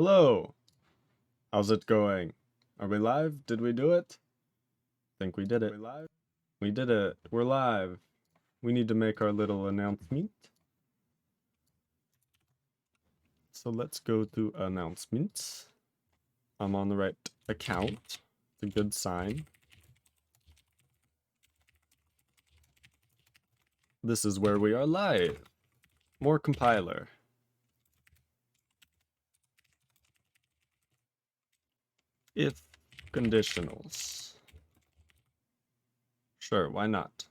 Hello! How's it going? Are we live? Did we do it? Think we did it. We did it. We're live. We need to make our little announcement. So let's go to announcements. I'm on the right account. It's a good sign. This is where we are live. More compiler. If conditionals. Sure, why not?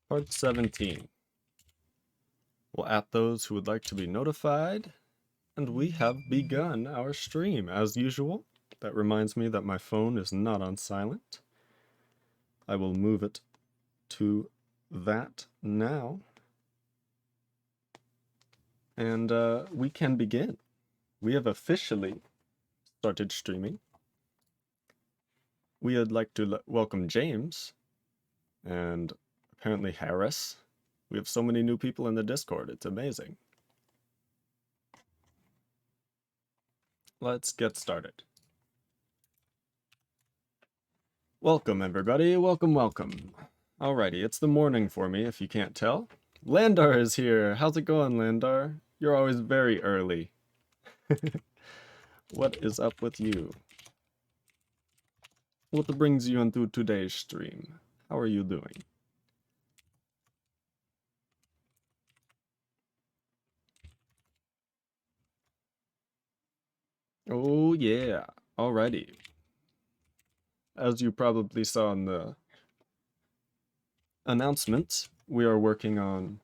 Part 17. We'll at those who would like to be notified. And we have begun our stream as usual. That reminds me that my phone is not on silent. I will move it to that now. And we can begin. We have officially started streaming. We would like to welcome James and apparently Harris. We have so many new people in the Discord. It's amazing. Let's get started. Welcome, everybody. Welcome, welcome. Alrighty, it's the morning for me, if you can't tell. Landar is here. How's it going, Landar? You're always very early. What is up with you? What brings you into today's stream? How are you doing? Oh, yeah. Alrighty. As you probably saw in the announcement, we are working on...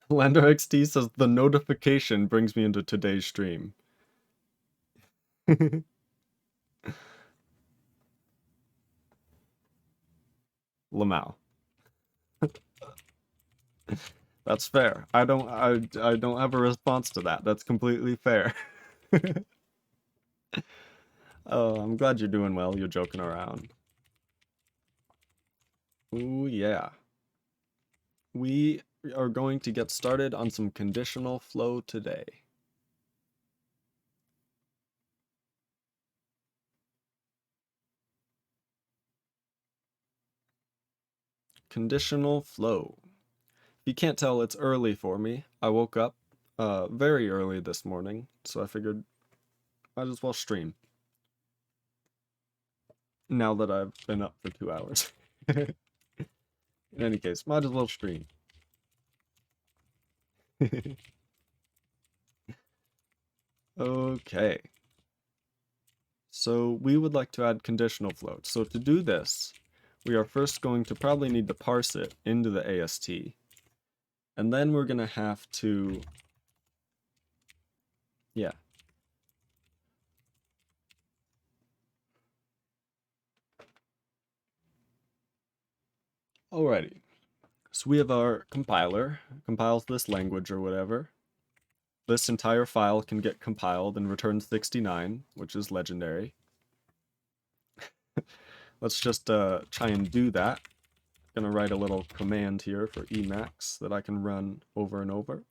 Lander XT says the notification brings me into today's stream. Lamau. That's fair. I don't have a response to that. That's completely fair. Oh, I'm glad you're doing well. You're joking around. Ooh, yeah. We are going to get started on some conditional flow today. Conditional flow. If you can't tell, it's early for me. I woke up very early this morning, so I figured might as well stream. Now that I've been up for 2 hours. In any case, might as well stream. Okay. So we would like to add conditional float. So to do this, we are first going to probably need to parse it into the AST. And then we're going to have to... Yeah. Alrighty. So we have our compiler, compiles this language or whatever. This entire file can get compiled and return 69, which is legendary. Let's just try and do that. I'm gonna write a little command here for Emacs that I can run over and over.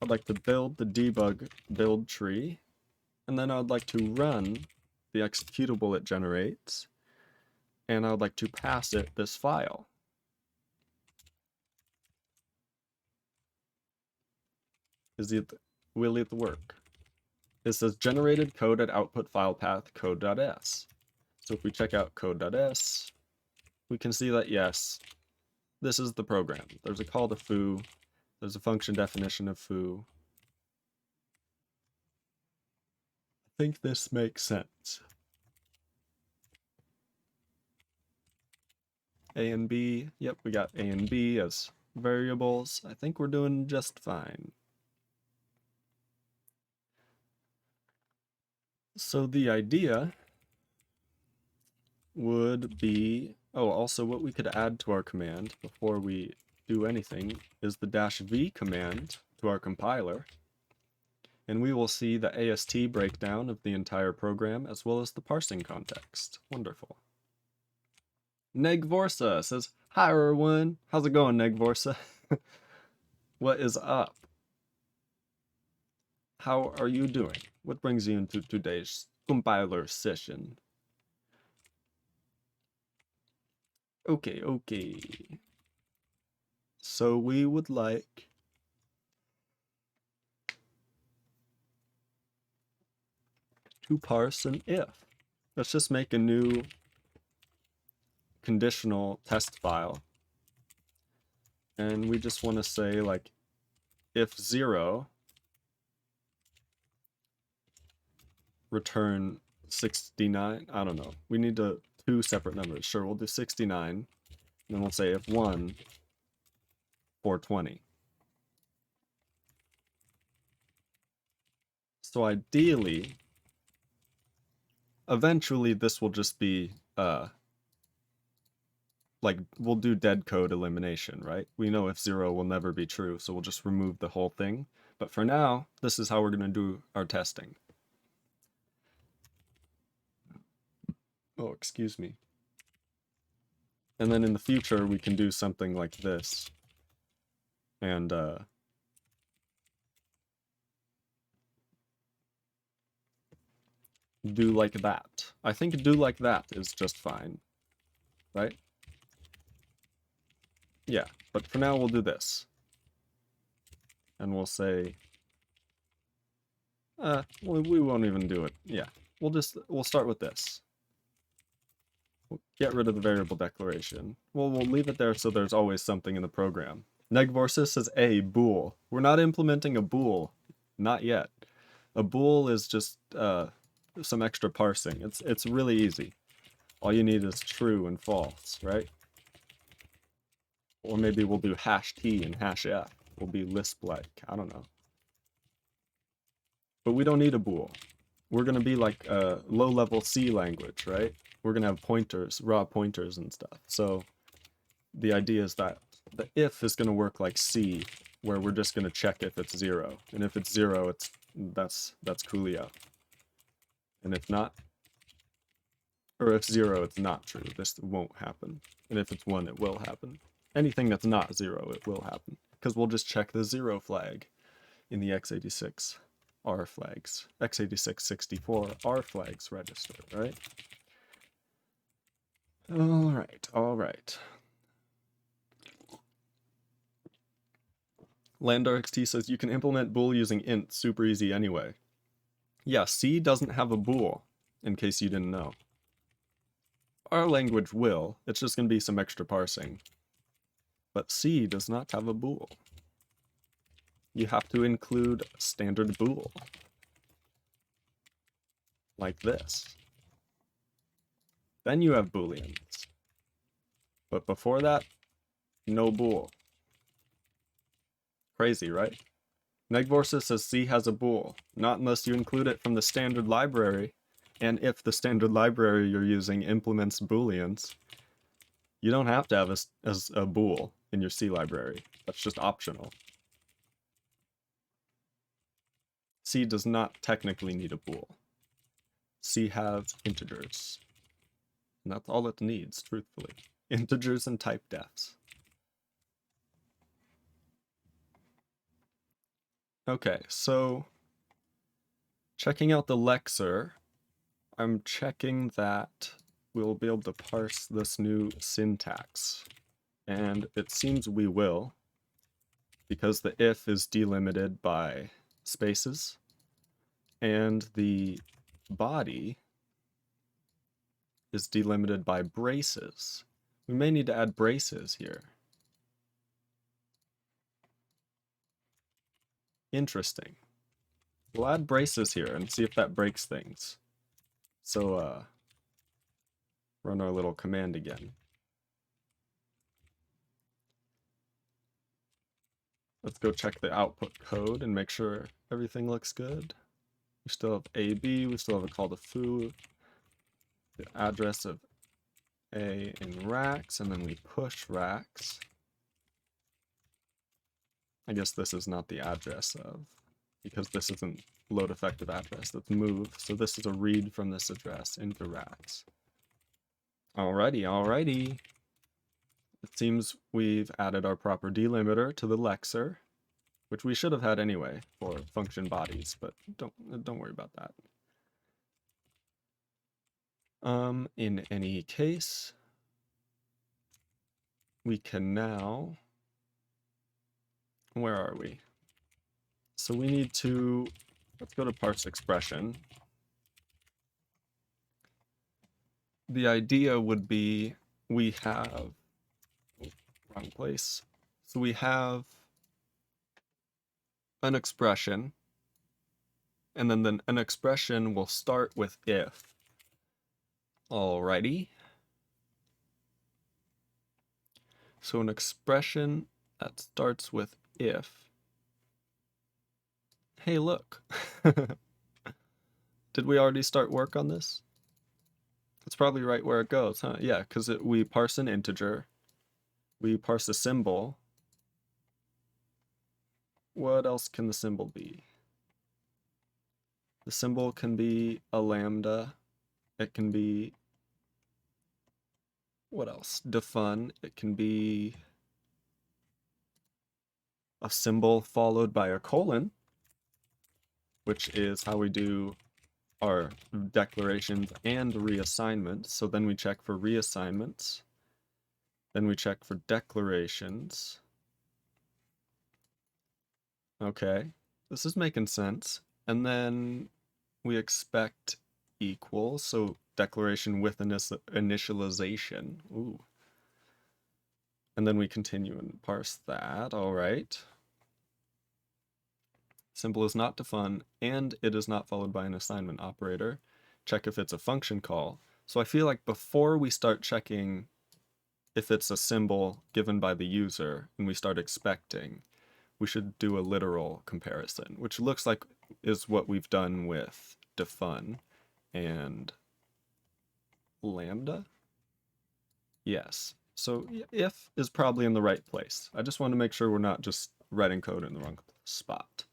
I'd like to build the debug build tree, and then I'd like to run the executable it generates, and I would like to pass it this file. Will it work? It says generated code at output file path code.s. So if we check out code.s, we can see that yes, this is the program. There's a call to foo, there's a function definition of foo. I think this makes sense. A and B, yep, we got A and B as variables. I think we're doing just fine. So the idea would be, oh, also what we could add to our command before we do anything is the -v command to our compiler. And we will see the AST breakdown of the entire program as well as the parsing context. Wonderful. Negvorsa says, hi everyone. How's it going, Negvorsa? What is up? How are you doing? What brings you into today's compiler session? Okay. So we would like to parse an if. Let's just make a new conditional test file. And we just want to say like if 0, return 69. I don't know. We need two separate numbers. Sure, we'll do 69. And then we'll say if 1, 420. So ideally, eventually this will just be like we'll do dead code elimination, right? We know if 0 will never be true, so we'll just remove the whole thing. But for now, this is how we're going to do our testing. Oh, excuse me. And then in the future, we can do something like this. And do like that. I think do like that is just fine, right? Yeah, but for now we'll do this. And we'll say, we won't even do it. Yeah, we'll start with this. We'll get rid of the variable declaration. We'll leave it there so there's always something in the program. Negvorsis says a bool. We're not implementing a bool, not yet. A bool is just some extra parsing. It's really easy. All you need is true and false, right? Or maybe we'll do hash t and hash f. We'll be Lisp-like. I don't know. But we don't need a bool. We're going to be like a low-level C language, right? We're going to have pointers, raw pointers and stuff. So the idea is that the if is going to work like C, where we're just going to check if it's 0. And if it's 0, that's coolio. And if not, or if 0, it's not true. This won't happen. And if it's 1, it will happen. Anything that's not 0, it will happen. Because we'll just check the 0 flag in the x86 R flags. x86 64 R flags register, right? Alright. LandarXT says you can implement bool using int, super easy anyway. Yeah, C doesn't have a bool, in case you didn't know. Our language will, it's just going to be some extra parsing. But C does not have a bool. You have to include standard bool. Like this. Then you have booleans. But before that, no bool. Crazy, right? Negvorsis says C has a bool, not unless you include it from the standard library, and if the standard library you're using implements booleans, you don't have to have a bool in your C library. That's just optional. C does not technically need a bool. C has integers. And that's all it needs, truthfully. Integers and type defs. Okay, so checking out the lexer, I'm checking that we'll be able to parse this new syntax. And it seems we will, because the if is delimited by spaces, and the body is delimited by braces. We may need to add braces here. Interesting. We'll add braces here and see if that breaks things. So, run our little command again. Let's go check the output code and make sure everything looks good. We still have AB, we still have a call to foo, the address of A in racks, and then we push racks. I guess this is not the address of, because this isn't load effective address, that's move, so this is a read from this address into racks. Alrighty. It seems we've added our proper delimiter to the lexer. which we should have had anyway for function bodies, but don't worry about that. In any case, we can now, where are we? So we need to, let's go to parse expression. The idea would be we have, wrong place. So we have an expression, and then an expression will start with if. Alrighty. So an expression that starts with if. Hey, look. Did we already start work on this? It's probably right where it goes, huh? Yeah, because we parse an integer. We parse a symbol. What else can the symbol be? The symbol can be a lambda. It can be, what else? Defun. It can be a symbol followed by a colon, which is how we do our declarations and reassignments. So then we check for reassignments. Then we check for declarations. Okay, this is making sense. And then we expect equal, so declaration with initialization. Ooh. And then we continue and parse that, all right. Symbol is not defined, and it is not followed by an assignment operator. Check if it's a function call. So I feel like before we start checking if it's a symbol given by the user and we start expecting, we should do a literal comparison, which looks like is what we've done with defun and lambda. Yes. So if is probably in the right place. I just want to make sure we're not just writing code in the wrong spot.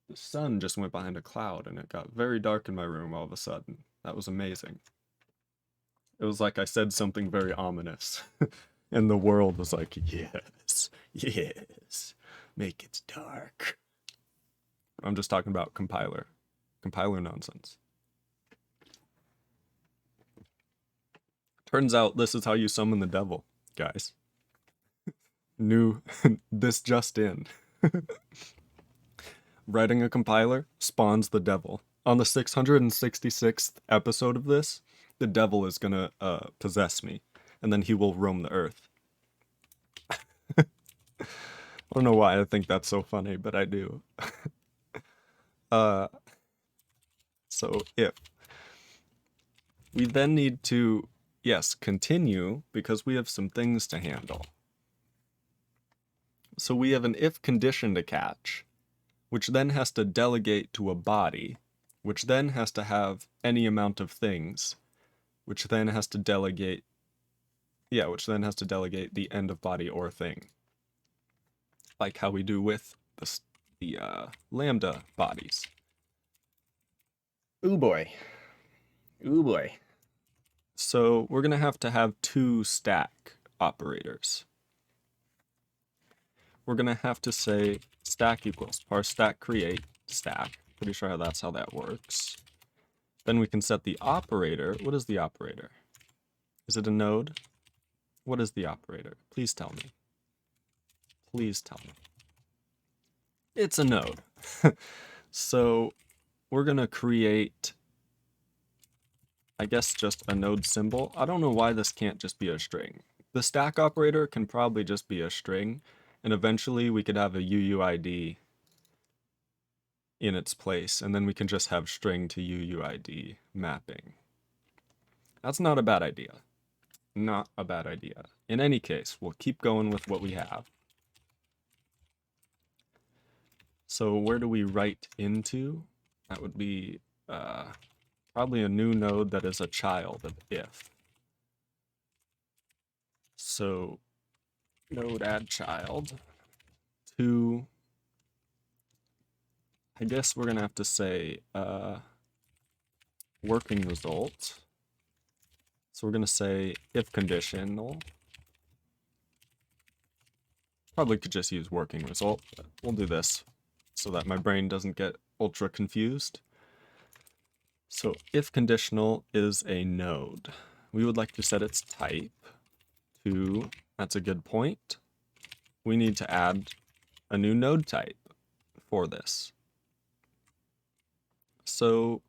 The sun just went behind a cloud and it got very dark in my room all of a sudden. That was amazing. It was like I said something very ominous. And the world was like, yes, yes, make it dark. I'm just talking about compiler nonsense. Turns out this is how you summon the devil, guys. This just in. Writing a compiler spawns the devil. On the 666th episode of this, the devil is gonna possess me, and then he will roam the earth. I don't know why I think that's so funny, but I do. So if we then need to, yes, continue because we have some things to handle. So we have an if condition to catch, which then has to delegate to a body, which then has to have any amount of things, which then has to delegate, the end of body or thing. Like how we do with the lambda bodies. Ooh boy. Ooh boy. So we're gonna have to have two stack operators. We're gonna have to say stack equals parse stack create stack. Pretty sure that's how that works. Then we can set the operator. What is the operator? Is it a node? What is the operator? Please tell me. Please tell me. It's a node. So we're gonna create, I guess, just a node symbol. I don't know why this can't just be a string. The stack operator can probably just be a string, and eventually we could have a UUID in its place, and then we can just have string to UUID mapping. That's not a bad idea. Not a bad idea. In any case, we'll keep going with what we have. So where do we write into? That would be probably a new node that is a child of if. So node add child to, I guess we're gonna have to say working result. So we're gonna say if conditional Probably could just use working result, but we'll do this so that my brain doesn't get ultra confused. So if conditional is a node, we would like to set its type to, that's a good point. We need to add a new node type for this. So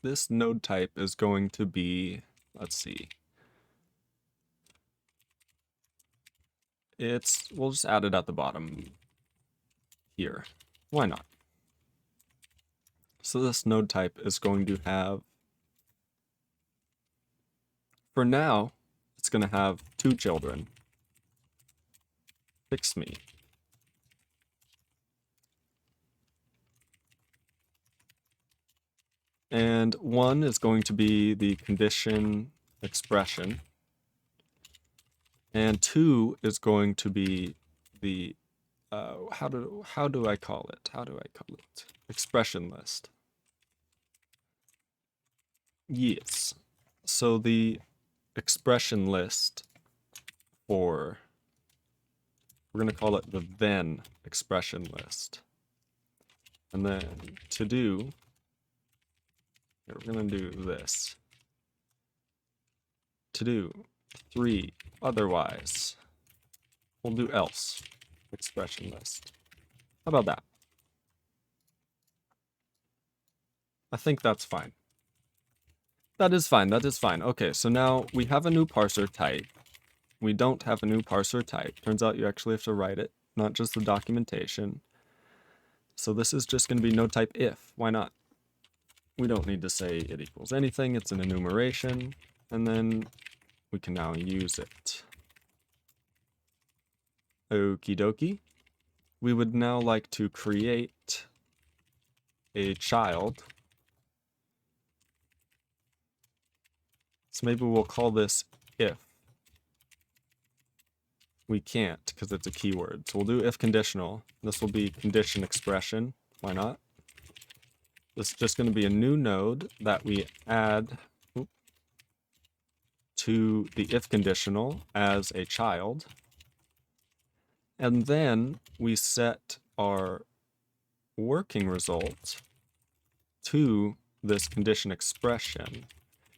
this node type is going to be, let's see. We'll just add it at the bottom here. Why not? So this node type is going to have, for now, it's going to have 2 children. Fix me. And 1 is going to be the condition expression. And 2 is going to be the, how do I call it? Expression list. Yes. So the expression list for, we're going to call it the then expression list. And then to do, we're going to do this. To do 3 otherwise. We'll do else expression list. How about that? I think that's fine. That is fine. Okay, so now we have a new parser type. We don't have a new parser type. Turns out you actually have to write it, not just the documentation. So this is just going to be node type if. Why not? We don't need to say it equals anything. It's an enumeration. And then we can now use it. Okie dokie. We would now like to create a child. So maybe we'll call this if. We can't because it's a keyword. So we'll do if conditional. This will be condition expression. Why not? This is just going to be a new node that we add to the if conditional as a child. And then we set our working result to this condition expression,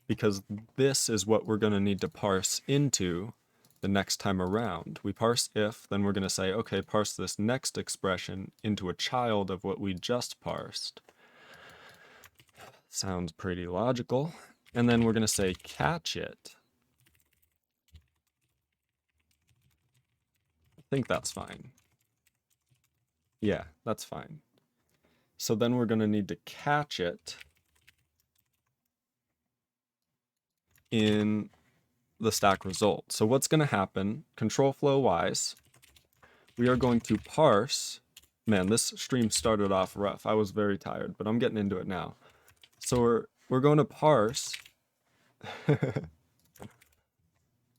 because this is what we're going to need to parse into the next time around. We parse if, then we're going to say, okay, parse this next expression into a child of what we just parsed. Sounds pretty logical. And then we're going to say catch it. I think that's fine. Yeah, that's fine. So then we're going to need to catch it in the stack result. So what's going to happen, control flow wise, we are going to parse. Man, this stream started off rough. I was very tired, but I'm getting into it now. So we're going to parse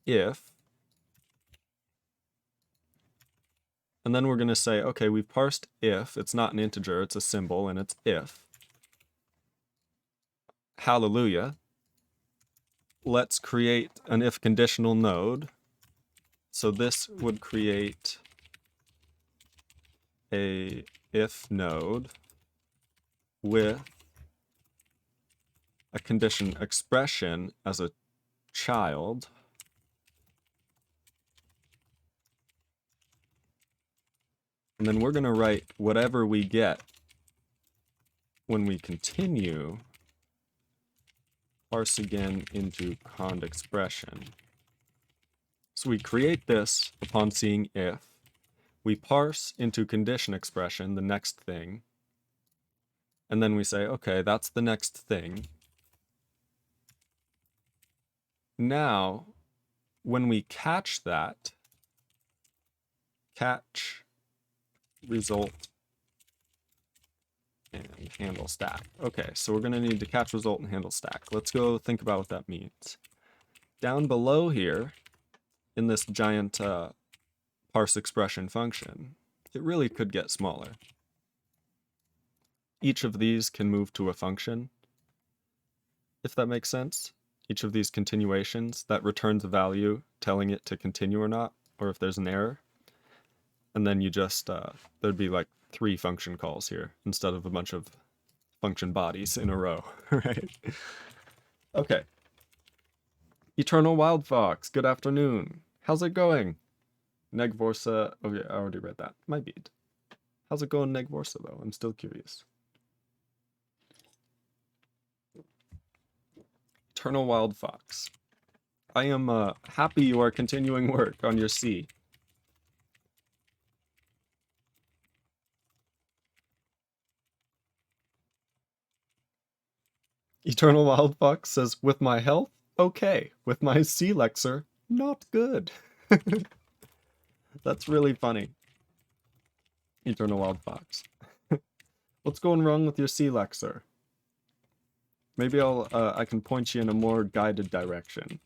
if, and then we're going to say, okay, we've parsed if. It's not an integer, it's a symbol, and it's if. Hallelujah. Let's create an if conditional node. So this would create a if node with a condition expression as a child. And then we're going to write whatever we get when we continue, parse again into cond expression. So we create this upon seeing if. We parse into condition expression, the next thing. And then we say, okay, that's the next thing. Now, when we catch that, catch result and handle stack. Okay, so we're going to need to catch result and handle stack. Let's go think about what that means. Down below here, in this giant parse expression function, it really could get smaller. Each of these can move to a function, if that makes sense. Each of these continuations that returns a value telling it to continue or not, or if there's an error. And then you just, there'd be like 3 function calls here instead of a bunch of function bodies in a row, right? Okay. Eternal Wild Fox, good afternoon. How's it going? Negvorsa, okay, I already read that. My beat. How's it going, Negvorsa, though? I'm still curious. Eternal Wild Fox. I am happy you are continuing work on your C. Eternal Wild Fox says, with my health, okay. With my C Lexer, not good. That's really funny. Eternal Wild Fox. What's going wrong with your C Lexer? Maybe I can point you in a more guided direction.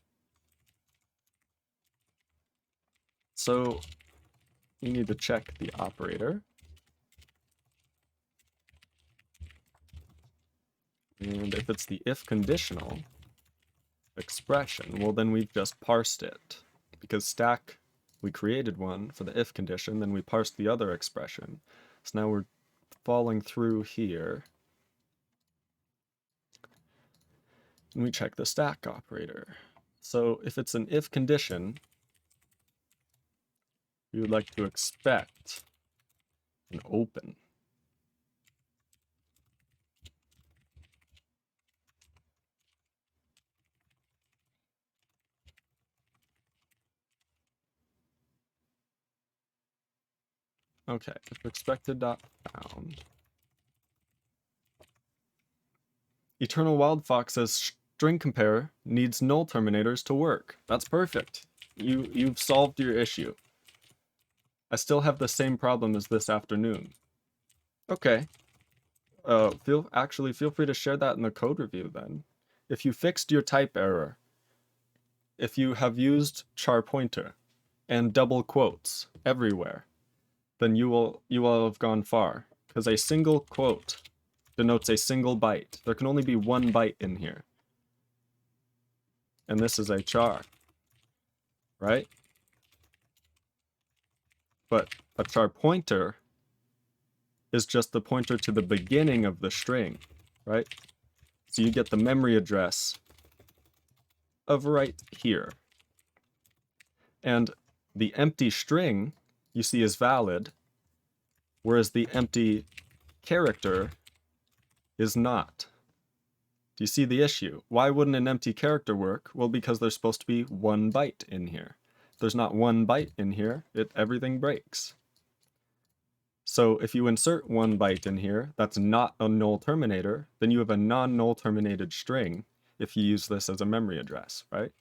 So, you need to check the operator. And if it's the if conditional expression, well then we've just parsed it. Because stack, we created one for the if condition, then we parsed the other expression. So now we're falling through here. And we check the stack operator. So if it's an if condition, we would like to expect an open. Okay, if expected.found. Eternal Wild Fox says string compare needs null terminators to work. That's perfect. You've solved your issue. I still have the same problem as this afternoon. Okay. Feel free to share that in the code review then. If you fixed your type error, if you have used char pointer and double quotes everywhere, then you will have gone far. Because a single quote denotes a single byte. There can only be one byte in here. And this is a char, right? But a char pointer is just the pointer to the beginning of the string, right? So you get the memory address of right here. And the empty string you see is valid, whereas the empty character is not. Do you see the issue? Why wouldn't an empty character work? Well, because there's supposed to be 1 byte in here. If there's not 1 byte in here, everything breaks. So if you insert 1 byte in here, that's not a null terminator, then you have a non-null terminated string if you use this as a memory address, right?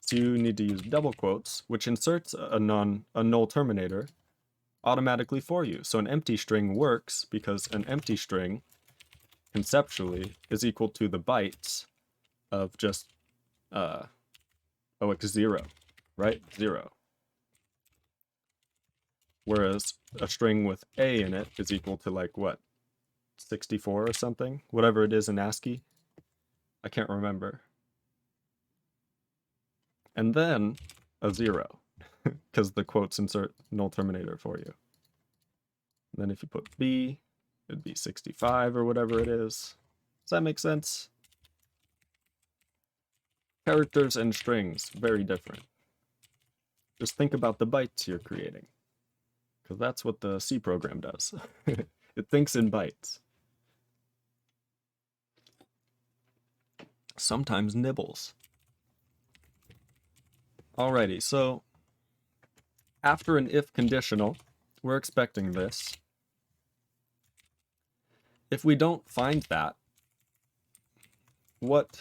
So you need to use double quotes, which inserts a null terminator automatically for you. So an empty string works because an empty string conceptually is equal to the bytes of just OX0, right? 0. Whereas a string with A in it is equal to like what? 64 or something? Whatever it is in ASCII. I can't remember. And then a 0, because the quotes insert null terminator for you. And then if you put B, it'd be 65 or whatever it is. Does that make sense? Characters and strings, very different. Just think about the bytes you're creating, because that's what the C program does. It thinks in bytes. Sometimes nibbles. Alrighty, so after an if conditional, we're expecting this. If we don't find that, what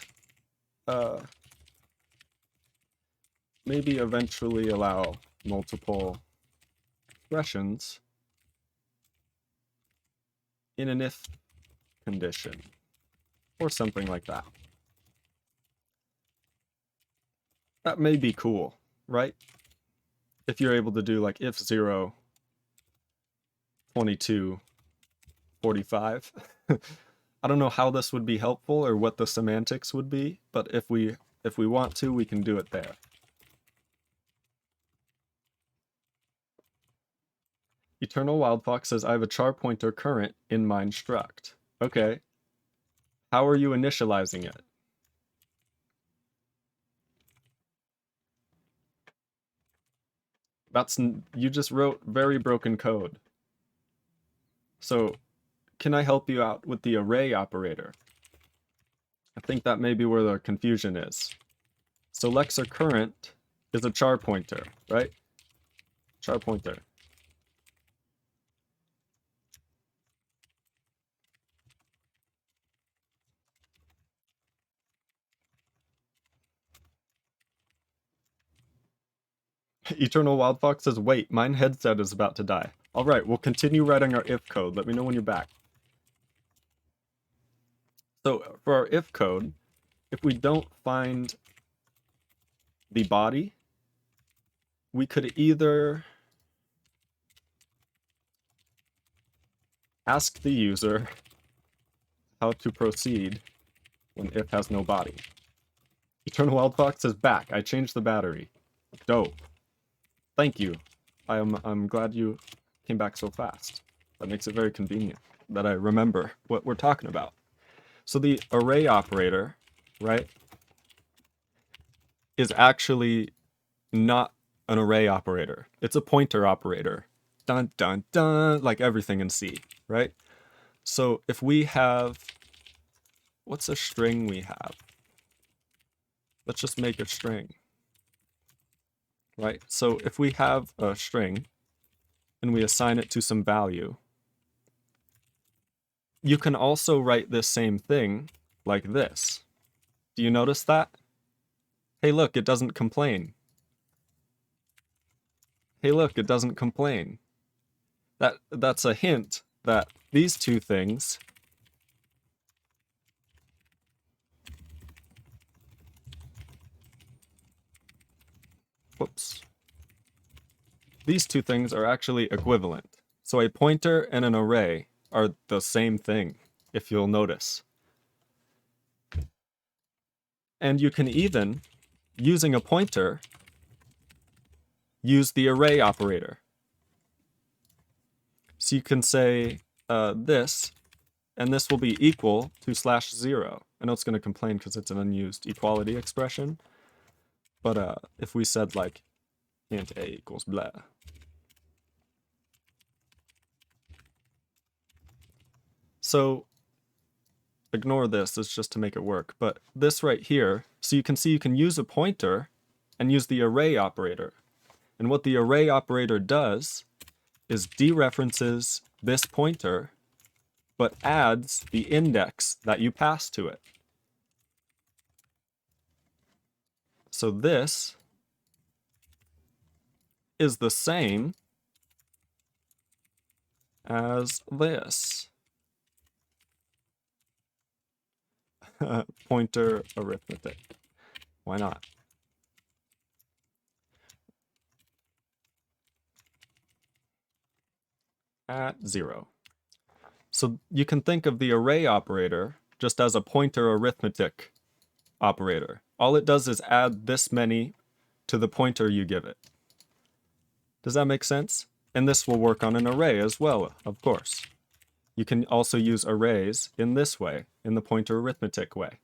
maybe eventually allow multiple expressions in an if condition, or something like that. That may be cool, right? If you're able to do like if 0, 22, 45. I don't know how this would be helpful or what the semantics would be, but if we want to, we can do it there. Eternal Wildfox says, I have a char pointer current in mine struct. Okay. How are you initializing it? You just wrote very broken code. So can I help you out with the array operator? I think that may be where the confusion is. So Lexer current is a char pointer, right? Char pointer. Eternal Wildfox says, wait, mine headset is about to die. All right, we'll continue writing our if code. Let me know when you're back. So for our if code, if we don't find the body, we could either ask the user how to proceed when if has no body. Eternal Wildfox says, back. I changed the battery. Dope. Thank you. I'm glad you came back so fast. That makes it very convenient that I remember what we're talking about. So the array operator, right, is actually not an array operator. It's a pointer operator. Dun, dun, dun, like everything in C, right? So if we have, what's a string we have? Let's just make a string, right? So if we have a string and we assign it to some value, you can also write this same thing like this. Do you notice that? Hey, look, it doesn't complain. Hey, look, it doesn't complain. That's a hint that these two things these two things are actually equivalent. So a pointer and an array are the same thing, if you'll notice. And you can even, using a pointer, use the array operator. So you can say this, and this will be equal to /0. I know it's going to complain because it's an unused equality expression, but if we said like int a equals blah. So ignore this, it's just to make it work. But this right here, so you can see you can use a pointer and use the array operator. And what the array operator does is dereferences this pointer, but adds the index that you pass to it. So this is the same as this. Pointer arithmetic. Why not? At 0. So you can think of the array operator just as a pointer arithmetic operator. All it does is add this many to the pointer you give it. Does that make sense? And this will work on an array as well, of course. You can also use arrays in this way, in the pointer arithmetic way.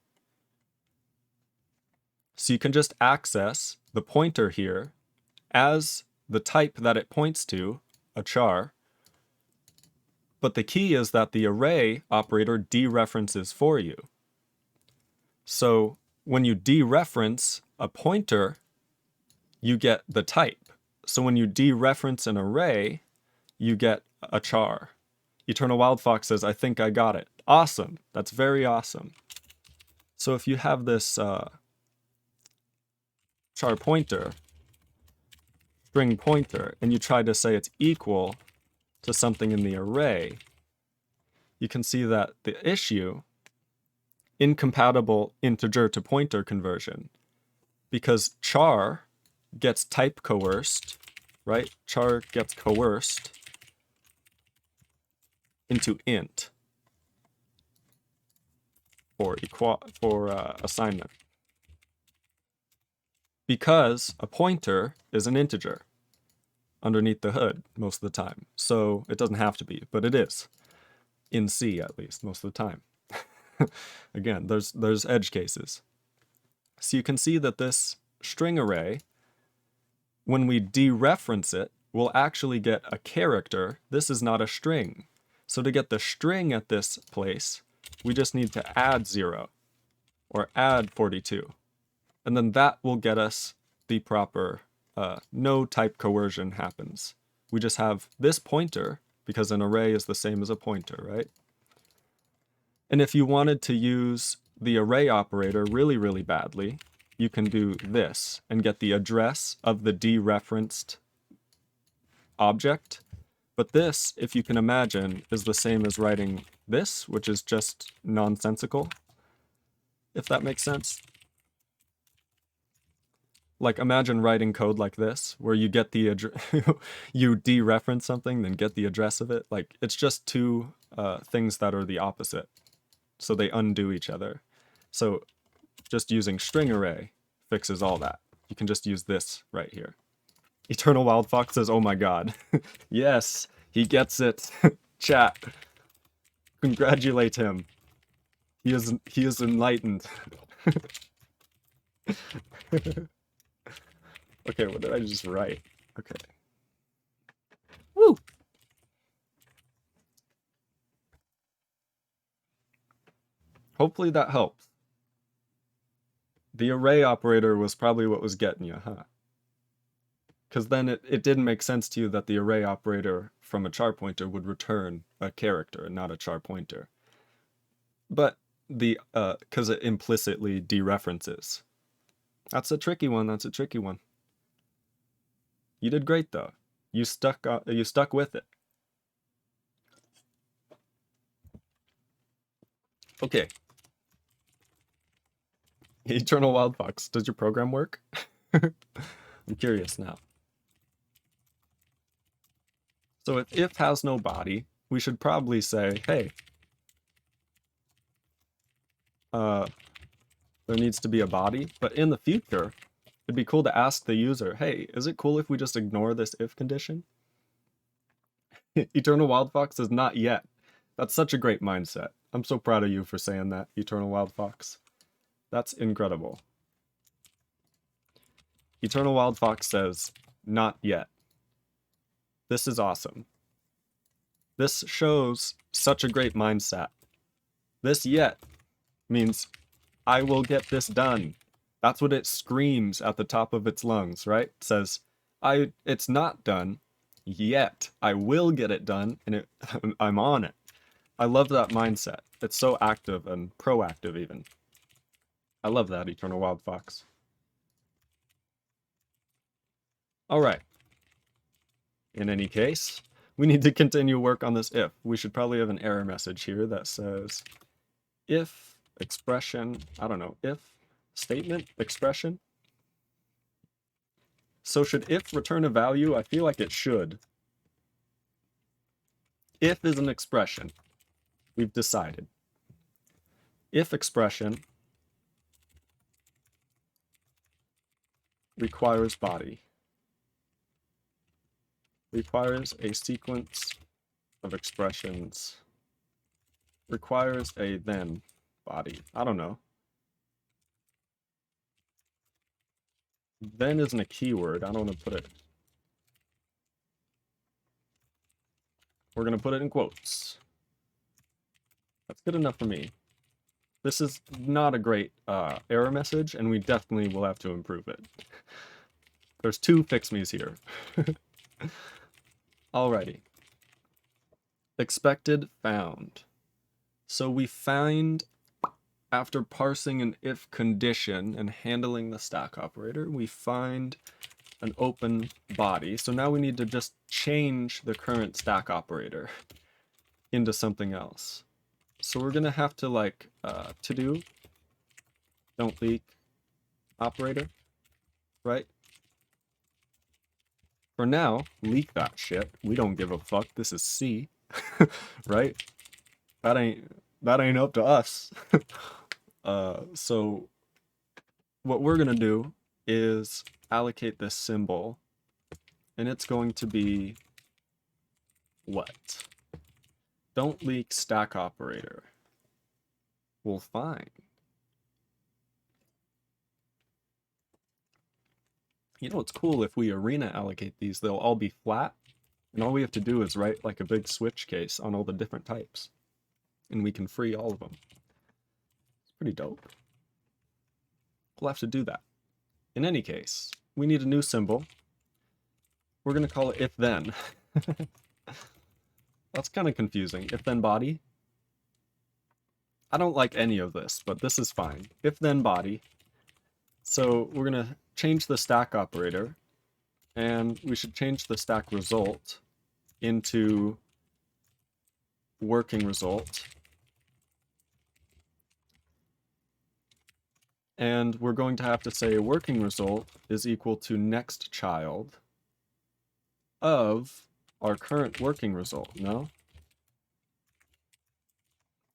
So you can just access the pointer here as the type that it points to, a char. But the key is that the array operator dereferences for you. So when you dereference a pointer, you get the type. So when you dereference an array, you get a char. Eternal Wildfox says, I think I got it. Awesome. That's very awesome. So if you have this char pointer, string pointer, and you try to say it's equal to something in the array, you can see that the issue, incompatible integer to pointer conversion, because char gets type coerced, right? Char gets coerced into int for assignment, because a pointer is an integer. underneath the hood most of the time. So it doesn't have to be, but it is. In C, at least, most of the time. Again, there's edge cases. So you can see that this string array, when we dereference it, we'll actually get a character. This is not a string. So to get the string at this place, we just need to add 0 or add 42. And then that will get us the proper no type coercion happens. We just have this pointer, because an array is the same as a pointer, right? And if you wanted to use the array operator really, really badly, you can do this and get the address of the dereferenced object. But this, if you can imagine, is the same as writing this, which is just nonsensical, if that makes sense. Like, imagine writing code like this, where you get the you dereference something, then get the address of it. Like, it's just two things that are the opposite. So they undo each other. So just using string array fixes all that. You can just use this right here. Eternal Wild Fox says, oh my god. Yes, he gets it. Chat. Congratulate him. He is enlightened. Okay, what did I just write? Okay. Woo! Hopefully that helps. The array operator was probably what was getting you, huh? Because then it didn't make sense to you that the array operator from a char pointer would return a character and not a char pointer. But because it implicitly dereferences. That's a tricky one. That's a tricky one. You did great though. You stuck with it. Okay. Eternal Wild Fox, does your program work? I'm curious now. So if has no body, we should probably say, hey, there needs to be a body, but in the future, it'd be cool to ask the user, hey, is it cool if we just ignore this if condition? Eternal Wild Fox is not yet. That's such a great mindset. I'm so proud of you for saying that, Eternal Wild Fox. That's incredible. Eternal Wild Fox says, not yet. This is awesome. This shows such a great mindset. This yet means I will get this done. That's what it screams at the top of its lungs, right? It says, it's not done yet. I will get it done, and I'm on it. I love that mindset. It's so active and proactive even. I love that, Eternal Wild Fox. All right. In any case, we need to continue work on this if. We should probably have an error message here that says if expression, I don't know, if statement expression. So should if return a value? I feel like it should. If is an expression. We've decided. If expression requires body. Requires a sequence of expressions. Requires a then body. I don't know. Then isn't a keyword. I don't want to put it. We're going to put it in quotes. That's good enough for me. This is not a great error message, and we definitely will have to improve it. There's two fix-me's here. Alrighty. Expected found. So we find, after parsing an if condition and handling the stack operator, we find an open body. So now we need to just change the current stack operator into something else. So we're gonna have to like to do don't leak operator, right? For now, leak that shit. We don't give a fuck. This is C, right? That ain't up to us. So what we're gonna do is allocate this symbol and it's going to be what? Don't leak stack operator. Well, fine. You know, it's cool if we arena allocate these, they'll all be flat, and all we have to do is write like a big switch case on all the different types, and we can free all of them. It's pretty dope. We'll have to do that. In any case, we need a new symbol. We're going to call it if-then. That's kind of confusing. If-then body. I don't like any of this, but this is fine. If-then body. So we're going to change the stack operator, and we should change the stack result into working result. And we're going to have to say a working result is equal to next child of our current working result, no?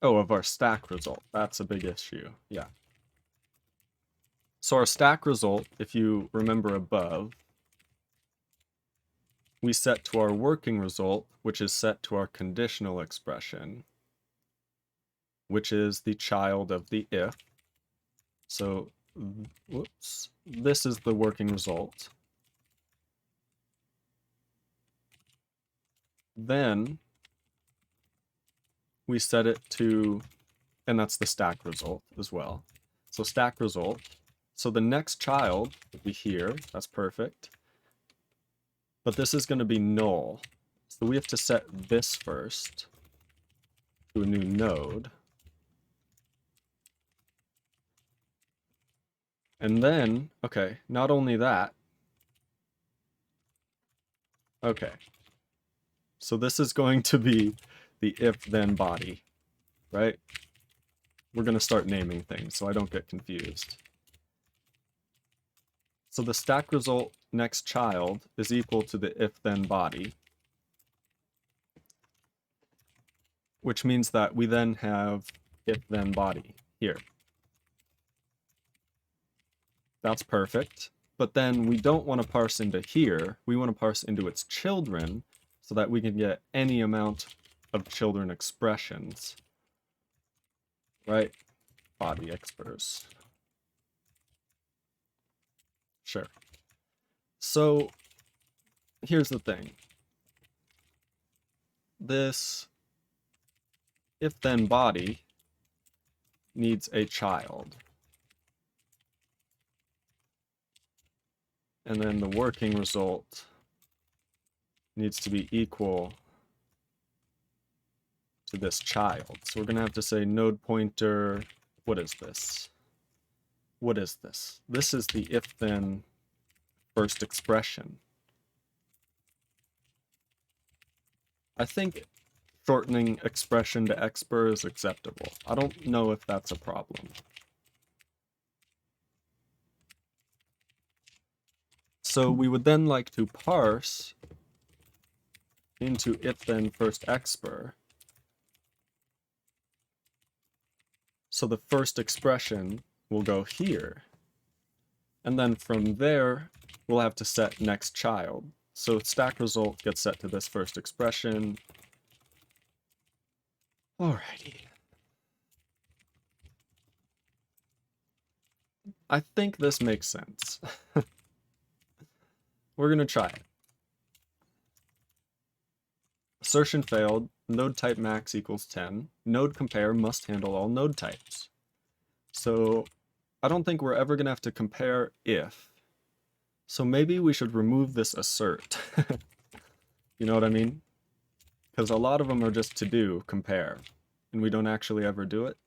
Oh, of our stack result. That's a big issue, yeah. So our stack result, if you remember above, we set to our working result, which is set to our conditional expression, which is the child of the if. So, whoops, this is the working result. Then we set it to, and that's the stack result as well. So stack result. So the next child will be here. That's perfect. But this is going to be null. So we have to set this first to a new node. And then, okay, not only that. Okay. So this is going to be the if-then body, right? We're going to start naming things so I don't get confused. So the stack result next child is equal to the if-then body, which means that we then have if-then body here. That's perfect. But then we don't want to parse into here. We want to parse into its children so that we can get any amount of children expressions. Right? Body expers. Sure. So here's the thing. This if-then body needs a child. And then the working result needs to be equal to this child. So we're going to have to say node pointer, what is this? What is this? This is the if-then first expression. I think shortening expression to exper is acceptable. I don't know if that's a problem. So we would then like to parse into if-then first exper. So the first expression will go here. And then from there, we'll have to set next child. So stack result gets set to this first expression. Alrighty. I think this makes sense. We're going to try it. Assertion failed. Node type max equals 10. Node compare must handle all node types. So I don't think we're ever going to have to compare if. So maybe we should remove this assert. You know what I mean? Because a lot of them are just to do, compare. And we don't actually ever do it.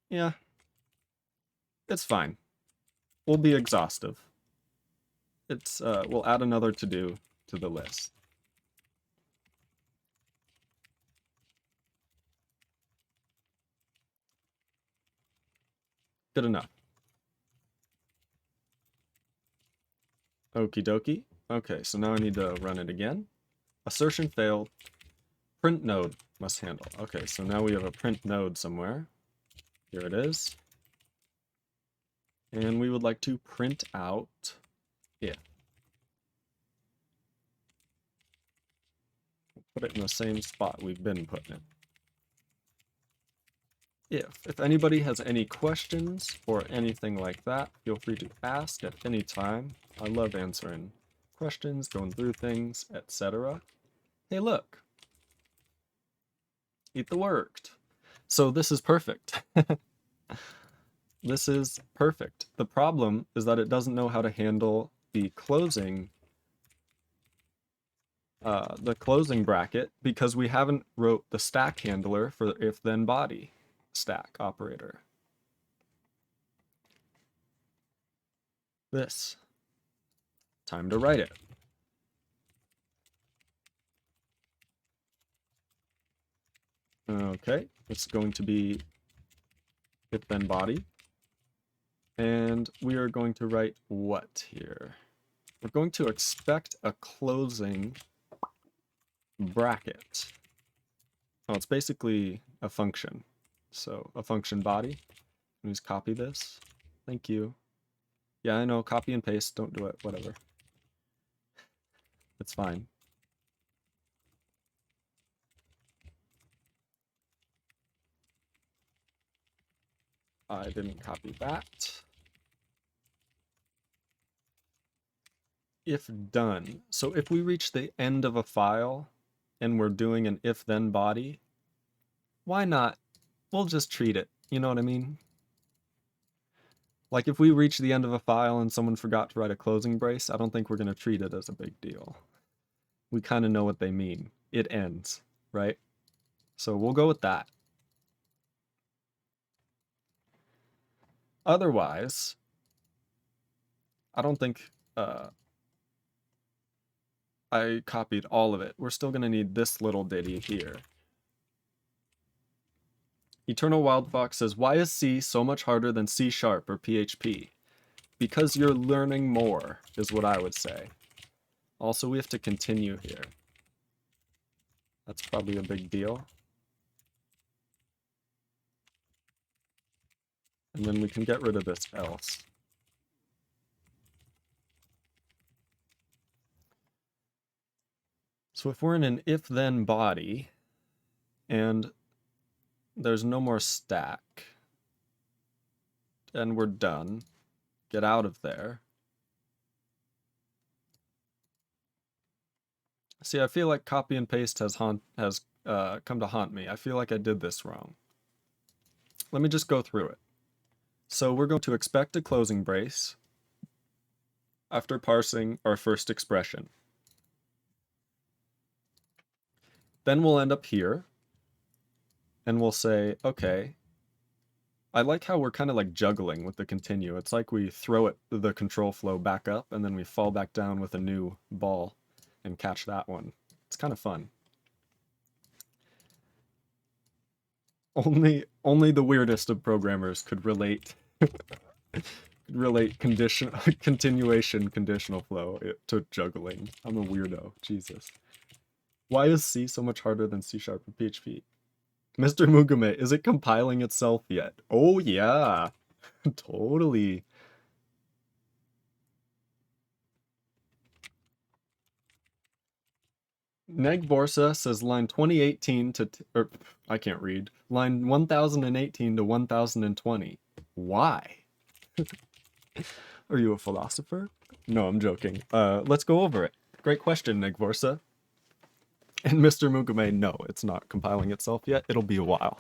Yeah. It's fine. We'll be exhaustive. It's we'll add another to do to the list. Good enough. Okie dokie. Okay, so now I need to run it again. Assertion failed. Print node must handle. Okay, so now we have a print node somewhere. Here it is. And we would like to print out Yeah. Put it in the same spot we've been putting it. If anybody has any questions or anything like that, feel free to ask at any time. I love answering questions, going through things, etc. Hey, look, eat the worked. So this is perfect. This is perfect. The problem is that it doesn't know how to handle the closing bracket because we haven't wrote the stack handler for the if then body stack operator. This. Time to write it. Okay, it's going to be if then body. And we are going to write what here? We're going to expect a closing bracket. Oh, it's basically a function. So a function body. Let me just copy this. Thank you. Yeah, I know, copy and paste, don't do it, whatever. It's fine. I didn't copy that. If done. So if we reach the end of a file and we're doing an if then body, why not? We'll just treat it. You know what I mean? Like if we reach the end of a file and someone forgot to write a closing brace, I don't think we're going to treat it as a big deal. We kind of know what they mean. It ends, right? So we'll go with that. Otherwise, I don't think I copied all of it. We're still going to need this little ditty here. Eternal Wild Fox says, why is C so much harder than C# or PHP? Because you're learning more, is what I would say. Also, we have to continue here. That's probably a big deal. And then we can get rid of this else. So if we're in an if-then body, and there's no more stack, and we're done, get out of there. See, I feel like copy and paste has come to haunt me. I feel like I did this wrong. Let me just go through it. So we're going to expect a closing brace after parsing our first expression. Then we'll end up here, and we'll say, okay, I like how we're kind of like juggling with the continue. It's like we throw it, the control flow back up, and then we fall back down with a new ball and catch that one. It's kind of fun. Only the weirdest of programmers could relate continuation conditional flow to juggling. I'm a weirdo. Jesus. Why is C so much harder than C# or PHP? Mr. Mugume, is it compiling itself yet? Oh yeah. Totally. Neg Borsa says line 2018 to, or I can't read, line 1018 to 1020. Why? Are you a philosopher? No, I'm joking. Let's go over it. Great question, Neg Borsa. And Mr. Mugume, no, it's not compiling itself yet. It'll be a while.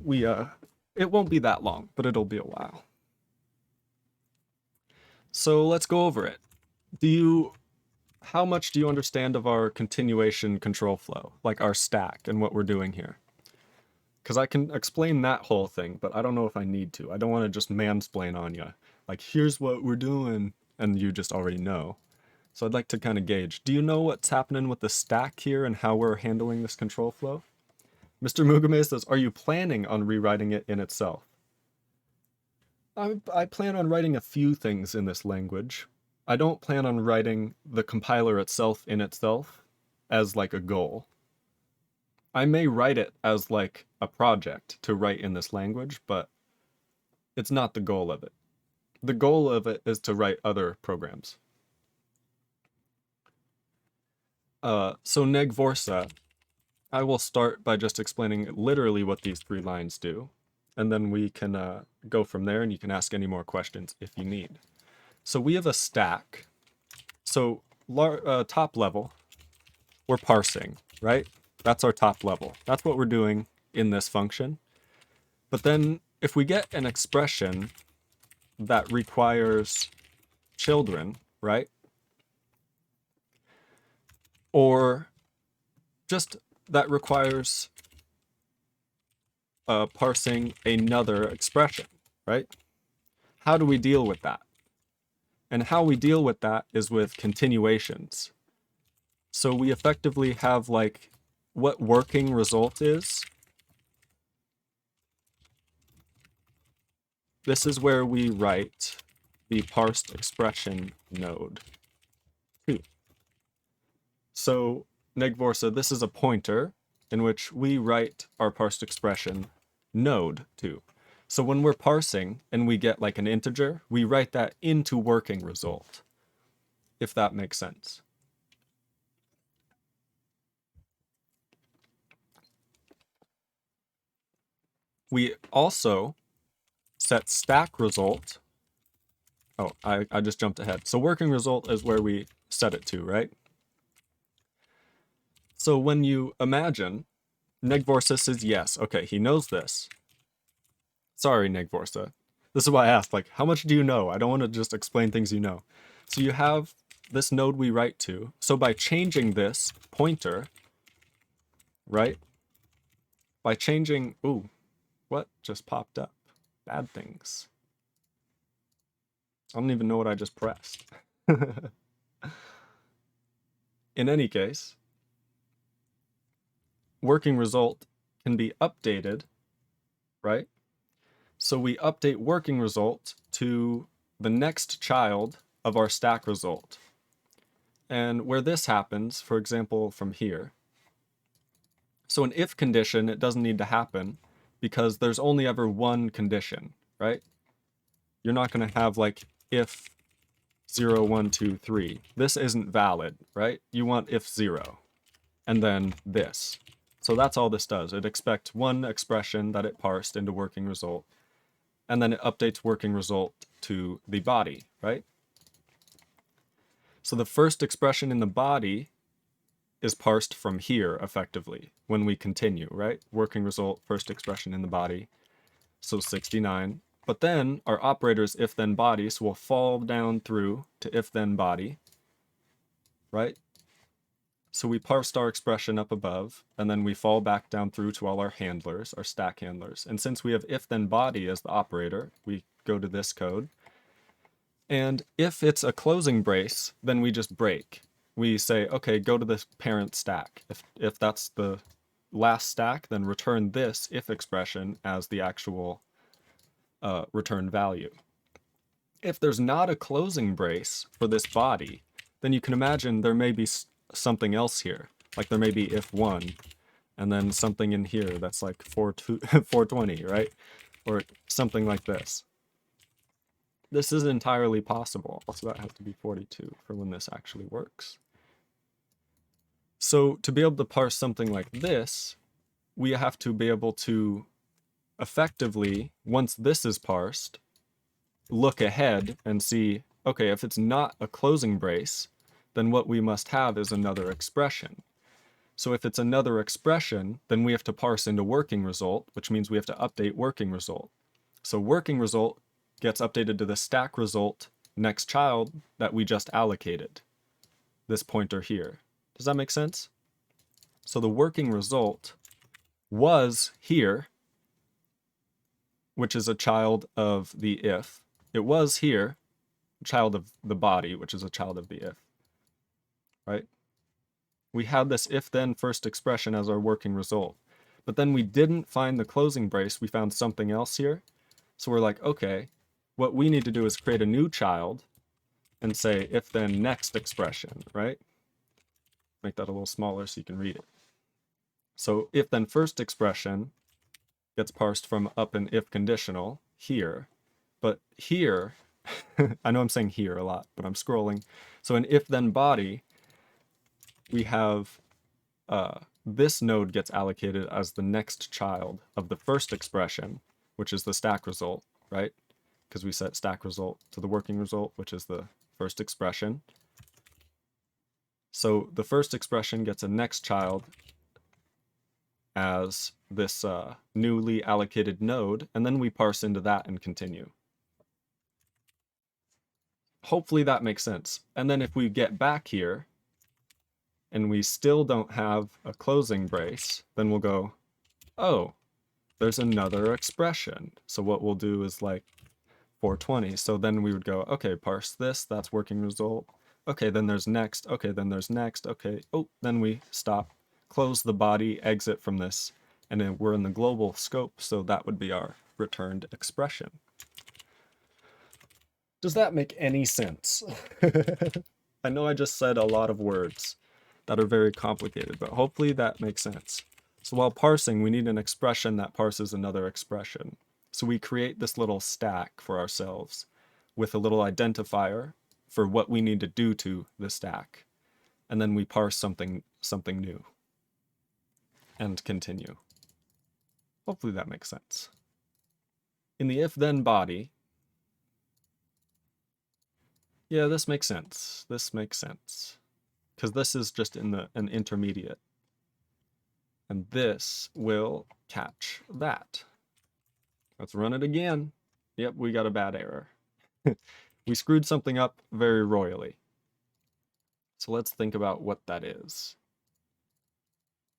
It won't be that long, but it'll be a while. So let's go over it. How much do you understand of our continuation control flow, like our stack and what we're doing here? Because I can explain that whole thing, but I don't know if I need to. I don't want to just mansplain on you. Like, here's what we're doing, and you just already know. So I'd like to kind of gauge. Do you know what's happening with the stack here and how we're handling this control flow? Mr. Mugume says, are you planning on rewriting it in itself? I plan on writing a few things in this language. I don't plan on writing the compiler itself in itself as like a goal. I may write it as like a project to write in this language, but it's not the goal of it. the goal of it is to write other programs. So neg vorsa, I will start by just explaining literally what these 3 lines do, and then we can go from there, and you can ask any more questions if you need. So we have a stack. So top level, we're parsing, right? That's our top level. That's what we're doing in this function. But then if we get an expression that requires children, right? Or just that requires parsing another expression, right? How do we deal with that? And how we deal with that is with continuations. So we effectively have like what working result is. This is where we write the parsed expression node 2. So neg vorsa, this is a pointer in which we write our parsed expression node 2. So when we're parsing and we get like an integer, we write that into working result, if that makes sense. We also set stack result. Oh, I just jumped ahead. So working result is where we set it to, right? So when you imagine, neg vorsa says yes. Okay, he knows this. Sorry, neg vorsa. This is why I asked, like, how much do you know? I don't want to just explain things you know. So you have this node we write to. So by changing this pointer, right? By changing, ooh, what just popped up? Bad things. I don't even know what I just pressed. In any case, working result can be updated, right? So we update working result to the next child of our stack result. And where this happens, for example, from here. So an if condition, it doesn't need to happen because there's only ever one condition, right? You're not going to have like if 0, 1, 2, 3. This isn't valid, right? You want if 0 and then this. So that's all this does. It expects one expression that it parsed into working result, and then it updates working result to the body, right? So the first expression in the body is parsed from here, effectively, when we continue, right? Working result, first expression in the body, so 69. But then our operator's if-then body, so we'll fall down through to if-then body, right? So we parsed our expression up above, and then we fall back down through to all our handlers, our stack handlers. And since we have if-then body as the operator, we go to this code. And if it's a closing brace, then we just break. We say, okay, go to this parent stack. If that's the last stack, then return this if expression as the actual return value. If there's not a closing brace for this body, then you can imagine there may be something else here. Like there may be if 1, and then something in here that's like 420, right? Or something like this. This is entirely possible. So that has to be 42 for when this actually works. So to be able to parse something like this, we have to be able to effectively, once this is parsed, look ahead and see, okay, if it's not a closing brace, then what we must have is another expression. So if it's another expression, then we have to parse into working result, which means we have to update working result. So working result gets updated to the stack result next child that we just allocated, this pointer here. Does that make sense? So the working result was here, which is a child of the if. It was here, child of the body, which is a child of the if, right? We had this if-then first expression as our working result, but then we didn't find the closing brace. We found something else here. So we're like, okay, what we need to do is create a new child and say if-then next expression, right? Make that a little smaller so you can read it. So if-then first expression gets parsed from up in if conditional here, but here I know I'm saying here a lot, but I'm scrolling. So in if then body, we have this node gets allocated as the next child of the first expression, which is the stack result, right? Because we set stack result to the working result, which is the first expression. So the first expression gets a next child as this newly allocated node, and then we parse into that and continue. Hopefully that makes sense. And then if we get back here and we still don't have a closing brace, then we'll go, oh, there's another expression. So what we'll do is like 420. So then we would go, okay, parse this, that's working result. Okay, then there's next. Okay, then there's next. Okay, oh, then we stop, close the body, exit from this, and then we're in the global scope, so that would be our returned expression. Does that make any sense? I know I just said a lot of words that are very complicated, but hopefully that makes sense. So while parsing, we need an expression that parses another expression. So we create this little stack for ourselves with a little identifier for what we need to do to the stack. And then we parse something new and continue. Hopefully that makes sense. In the if-then body, yeah, this makes sense. This makes sense. Because this is just in an intermediate. And this will catch that. Let's run it again. Yep, we got a bad error. We screwed something up very royally. So let's think about what that is.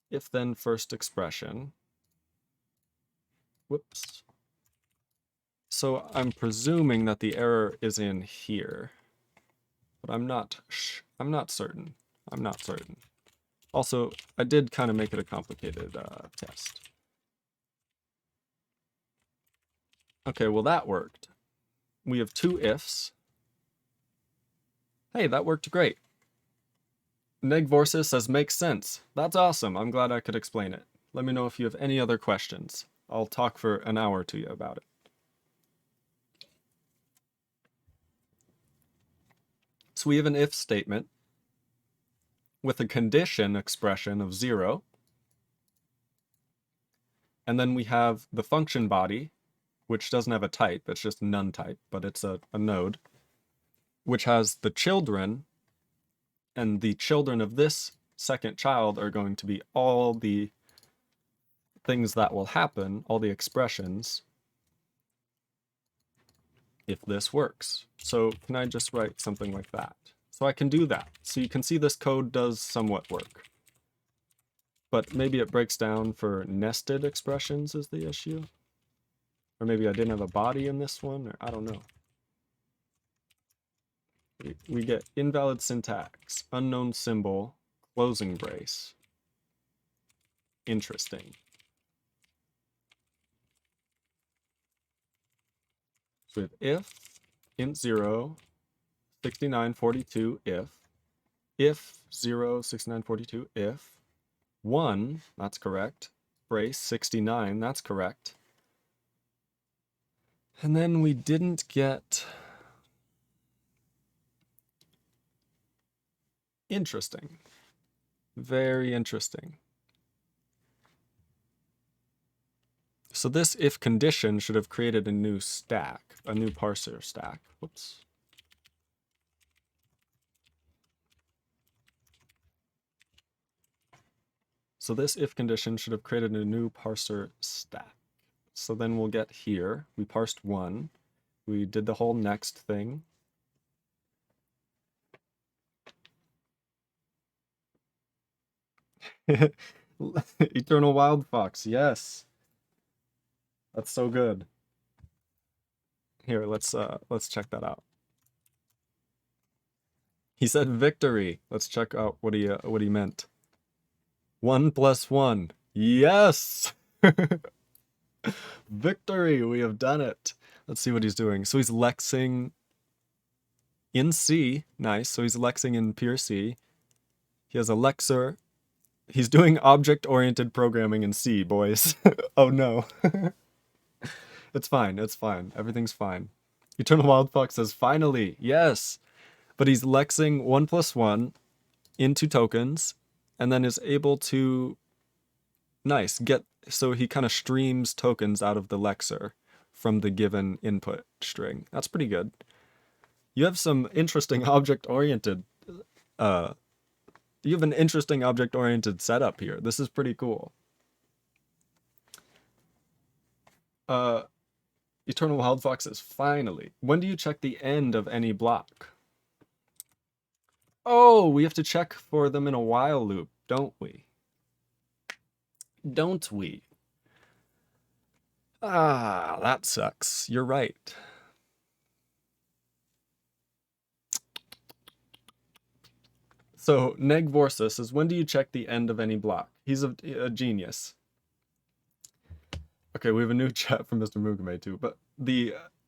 If then first expression. Whoops. So I'm presuming that the error is in here. But I'm not certain. I'm not certain. Also, I did kind of make it a complicated test. Okay, well that worked. We have two ifs. Hey, that worked great. Negvorsis says makes sense. That's awesome. I'm glad I could explain it. Let me know if you have any other questions. I'll talk for an hour to you about it. So we have an if statement with a condition expression of 0. And then we have the function body, which doesn't have a type. It's just none type, but it's a node, which has the children. And the children of this second child are going to be all the things that will happen, all the expressions, if this works. So can I just write something like that? So I can do that. So you can see this code does somewhat work. But maybe it breaks down for nested expressions is the issue. Or maybe I didn't have a body in this one, or I don't know. We get invalid syntax, unknown symbol, closing brace. Interesting. So we have if, int 0, 6942 if 0, 6942 if, 1, that's correct, brace 69, that's correct. And then we didn't get... Interesting. Very interesting. So this if condition should have created a new stack, a new parser stack. Whoops. So this if condition should have created a new parser stack. So then we'll get here, we parsed 1, we did the whole next thing. Eternal Wild Fox, yes. That's so good. Here, let's check that out. He said victory. Let's check out what he meant. 1 + 1. Yes! Victory! We have done it. Let's see what he's doing. So he's lexing in C. Nice. So he's lexing in pure C. He has a lexer. He's doing object-oriented programming in C, boys. Oh no. It's fine. It's fine. Everything's fine. Eternal Wild Fox says, finally, yes. But he's lexing 1+1 into tokens, and then is able to, nice, so he kind of streams tokens out of the lexer from the given input string. That's pretty good. You have some interesting object-oriented, you have an interesting object-oriented setup here. This is pretty cool. Eternal Wild Fox says, finally. When do you check the end of any block? Oh, we have to check for them in a while loop, don't we? Don't we? Ah, that sucks. You're right. So, Negvorsa says, when do you check the end of any block? He's a genius. Okay, we have a new chat from Mr. Mugume too, but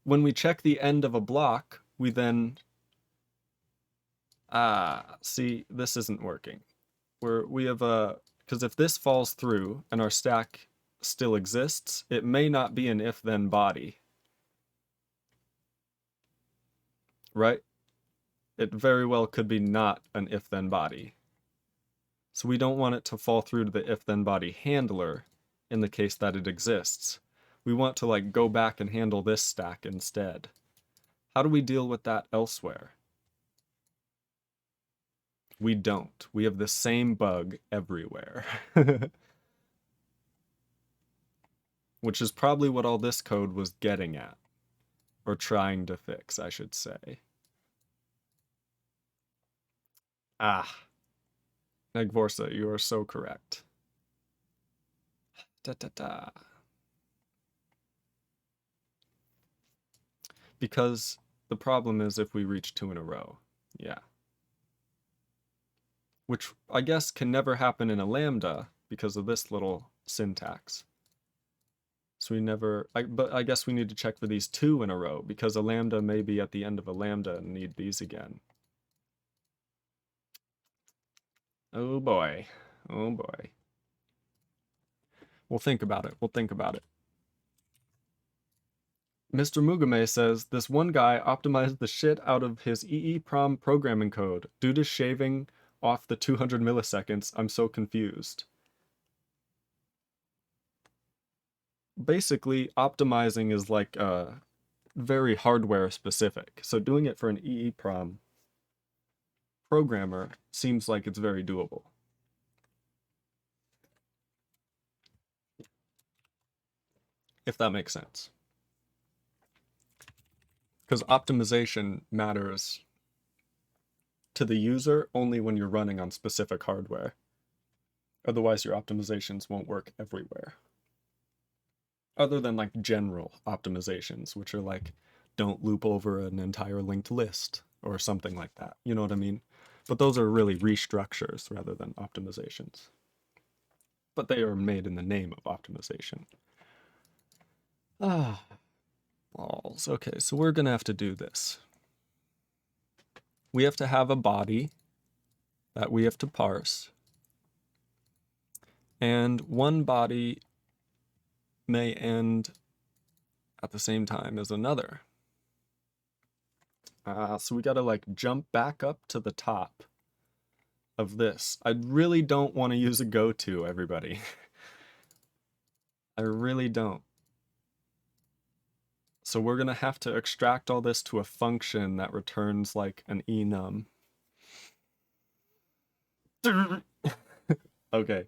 when we check the end of a block, we then... see, this isn't working. We have a... Because if this falls through and our stack still exists, it may not be an if-then body. Right? It very well could be not an if-then body. So we don't want it to fall through to the if-then body handler in the case that it exists. We want to like go back and handle this stack instead. How do we deal with that elsewhere? We don't. We have the same bug everywhere. Which is probably what all this code was getting at. Or trying to fix, I should say. Ah. Negvorsa, you are so correct. Da-da-da. Because the problem is if we reach 2 in a row. Yeah. Which I guess can never happen in a lambda because of this little syntax. So we never, but I guess we need to check for these 2 in a row because a lambda may be at the end of a lambda and need these again. Oh boy. Oh boy. We'll think about it. We'll think about it. Mr. Mugume says, this one guy optimized the shit out of his EEPROM programming code. Due to shaving off the 200 milliseconds, I'm so confused. Basically, optimizing is like very hardware specific. So doing it for an EEPROM programmer seems like it's very doable. If that makes sense. Because optimization matters to the user only when you're running on specific hardware. Otherwise, your optimizations won't work everywhere. Other than like general optimizations, which are like, don't loop over an entire linked list or something like that. You know what I mean? But those are really restructures rather than optimizations. But they are made in the name of optimization. Ah, balls. Okay, so we're gonna have to do this. We have to have a body that we have to parse. And one body may end at the same time as another. So we gotta like jump back up to the top of this. I really don't want to use a goto, everybody. I really don't. So we're gonna have to extract all this to a function that returns like an enum. Okay.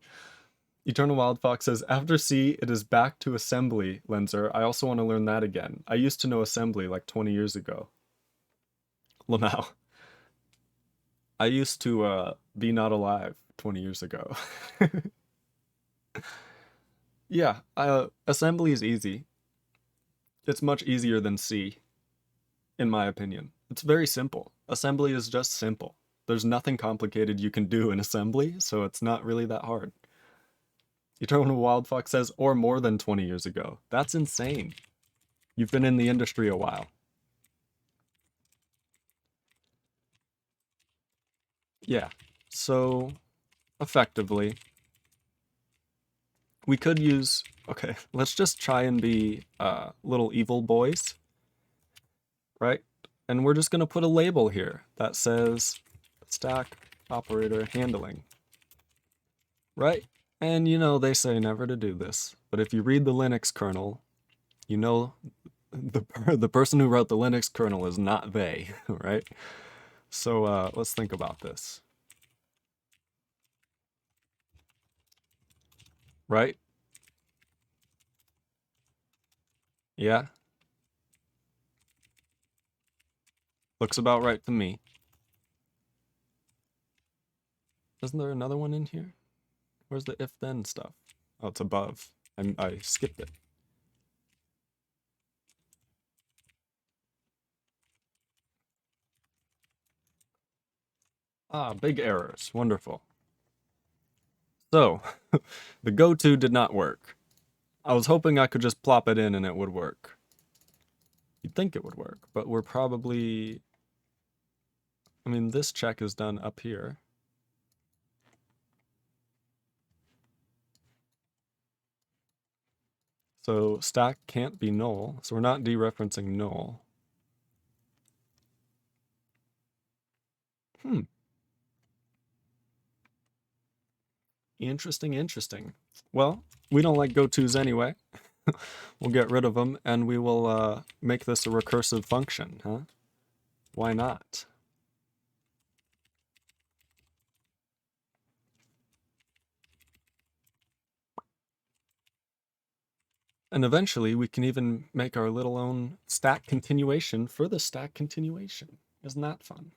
Eternal Wild Fox says, after C, it is back to assembly, Lenzer. I also want to learn that again. I used to know assembly like 20 years ago. Lamau. I used to be not alive 20 years ago. Yeah, assembly is easy. It's much easier than C, in my opinion. It's very simple. Assembly is just simple. There's nothing complicated you can do in assembly, so it's not really that hard. Eternal Wild Fox says, or more than 20 years ago. That's insane. You've been in the industry a while. Yeah, so effectively, we could use, okay, let's just try and be little evil boys, right? And we're just going to put a label here that says stack operator handling, right? And you know, they say never to do this, but if you read the Linux kernel, you know the person who wrote the Linux kernel is not they, right? So let's think about this, right? Yeah, looks about right to me. Isn't there another one in here? Where's the if-then stuff? Oh, it's above. I skipped it. Ah, big errors. Wonderful. So, the go-to did not work. I was hoping I could just plop it in and it would work. You'd think it would work, but we're probably... I mean, this check is done up here. So stack can't be null, so we're not dereferencing null. Interesting. Well, we don't like go-tos anyway. We'll get rid of them, and we will make this a recursive function, huh? Why not? And eventually, we can even make our little own stack continuation for the stack continuation. Isn't that fun?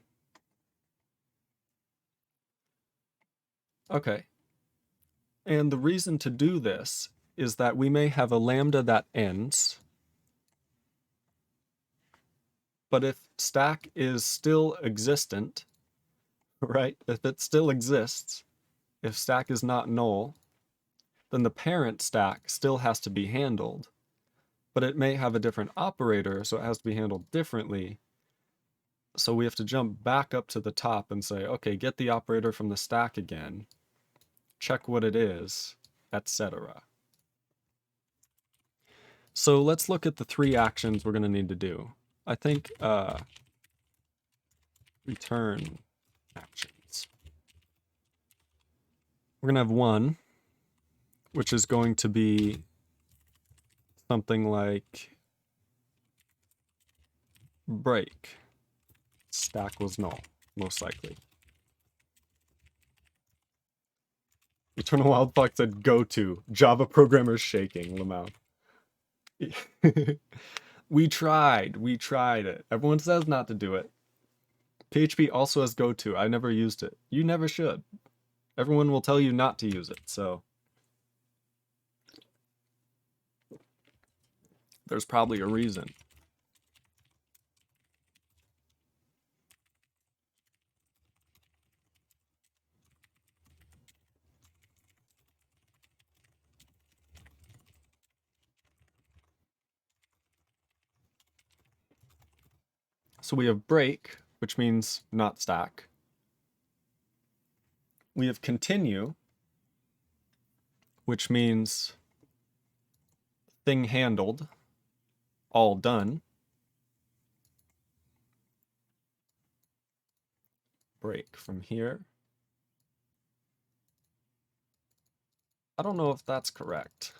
Okay. And the reason to do this is that we may have a lambda that ends, but if stack is still existent, right? If it still exists, if stack is not null, then the parent stack still has to be handled, but it may have a different operator, so it has to be handled differently. So we have to jump back up to the top and say, okay, get the operator from the stack again, check what it is, etc. So let's look at the 3 actions we're going to need to do. I think return actions. We're going to have one, which is going to be something like break. Stack was null, most likely. Eternal Wildfox said go to. Java programmers shaking, Lamau. We tried it. Everyone says not to do it. PHP also has go to. I never used it. You never should. Everyone will tell you not to use it, so there's probably a reason. So we have break, which means not stack. We have continue, which means thing handled, all done. Break from here. I don't know if that's correct.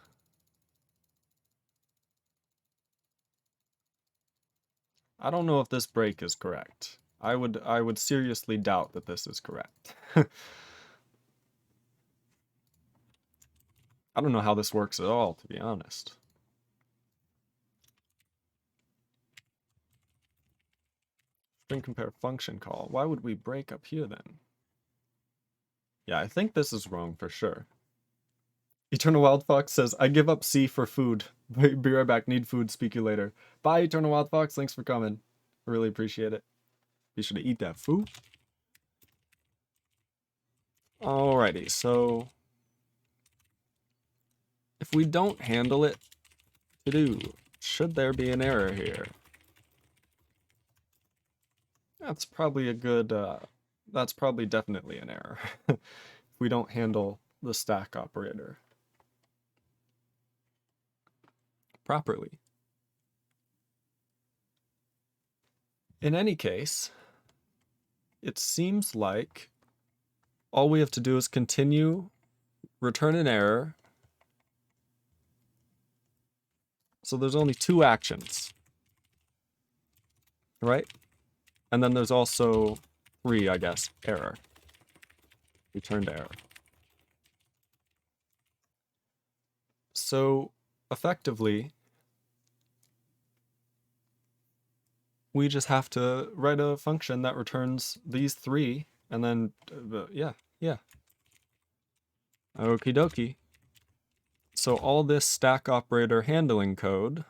I don't know if this break is correct. I would seriously doubt that this is correct. I don't know how this works at all, to be honest. String compare function call. Why would we break up here then? Yeah, I think this is wrong for sure. Eternal Wild Fox says, I give up C for food. Be right back. Need food. Speak you later. Bye, Eternal Wild Fox. Thanks for coming. Really appreciate it. Be sure to eat that food. Alrighty, so if we don't handle it, should there be an error here? That's probably a good, that's probably definitely an error. If we don't handle the stack operator properly. In any case, it seems like all we have to do is continue, return an error. So there's only 2 actions, right? And then there's also 3, I guess, error. Returned error. So effectively, we just have to write a function that returns these 3, and then, yeah. Okie dokie. So all this stack operator handling code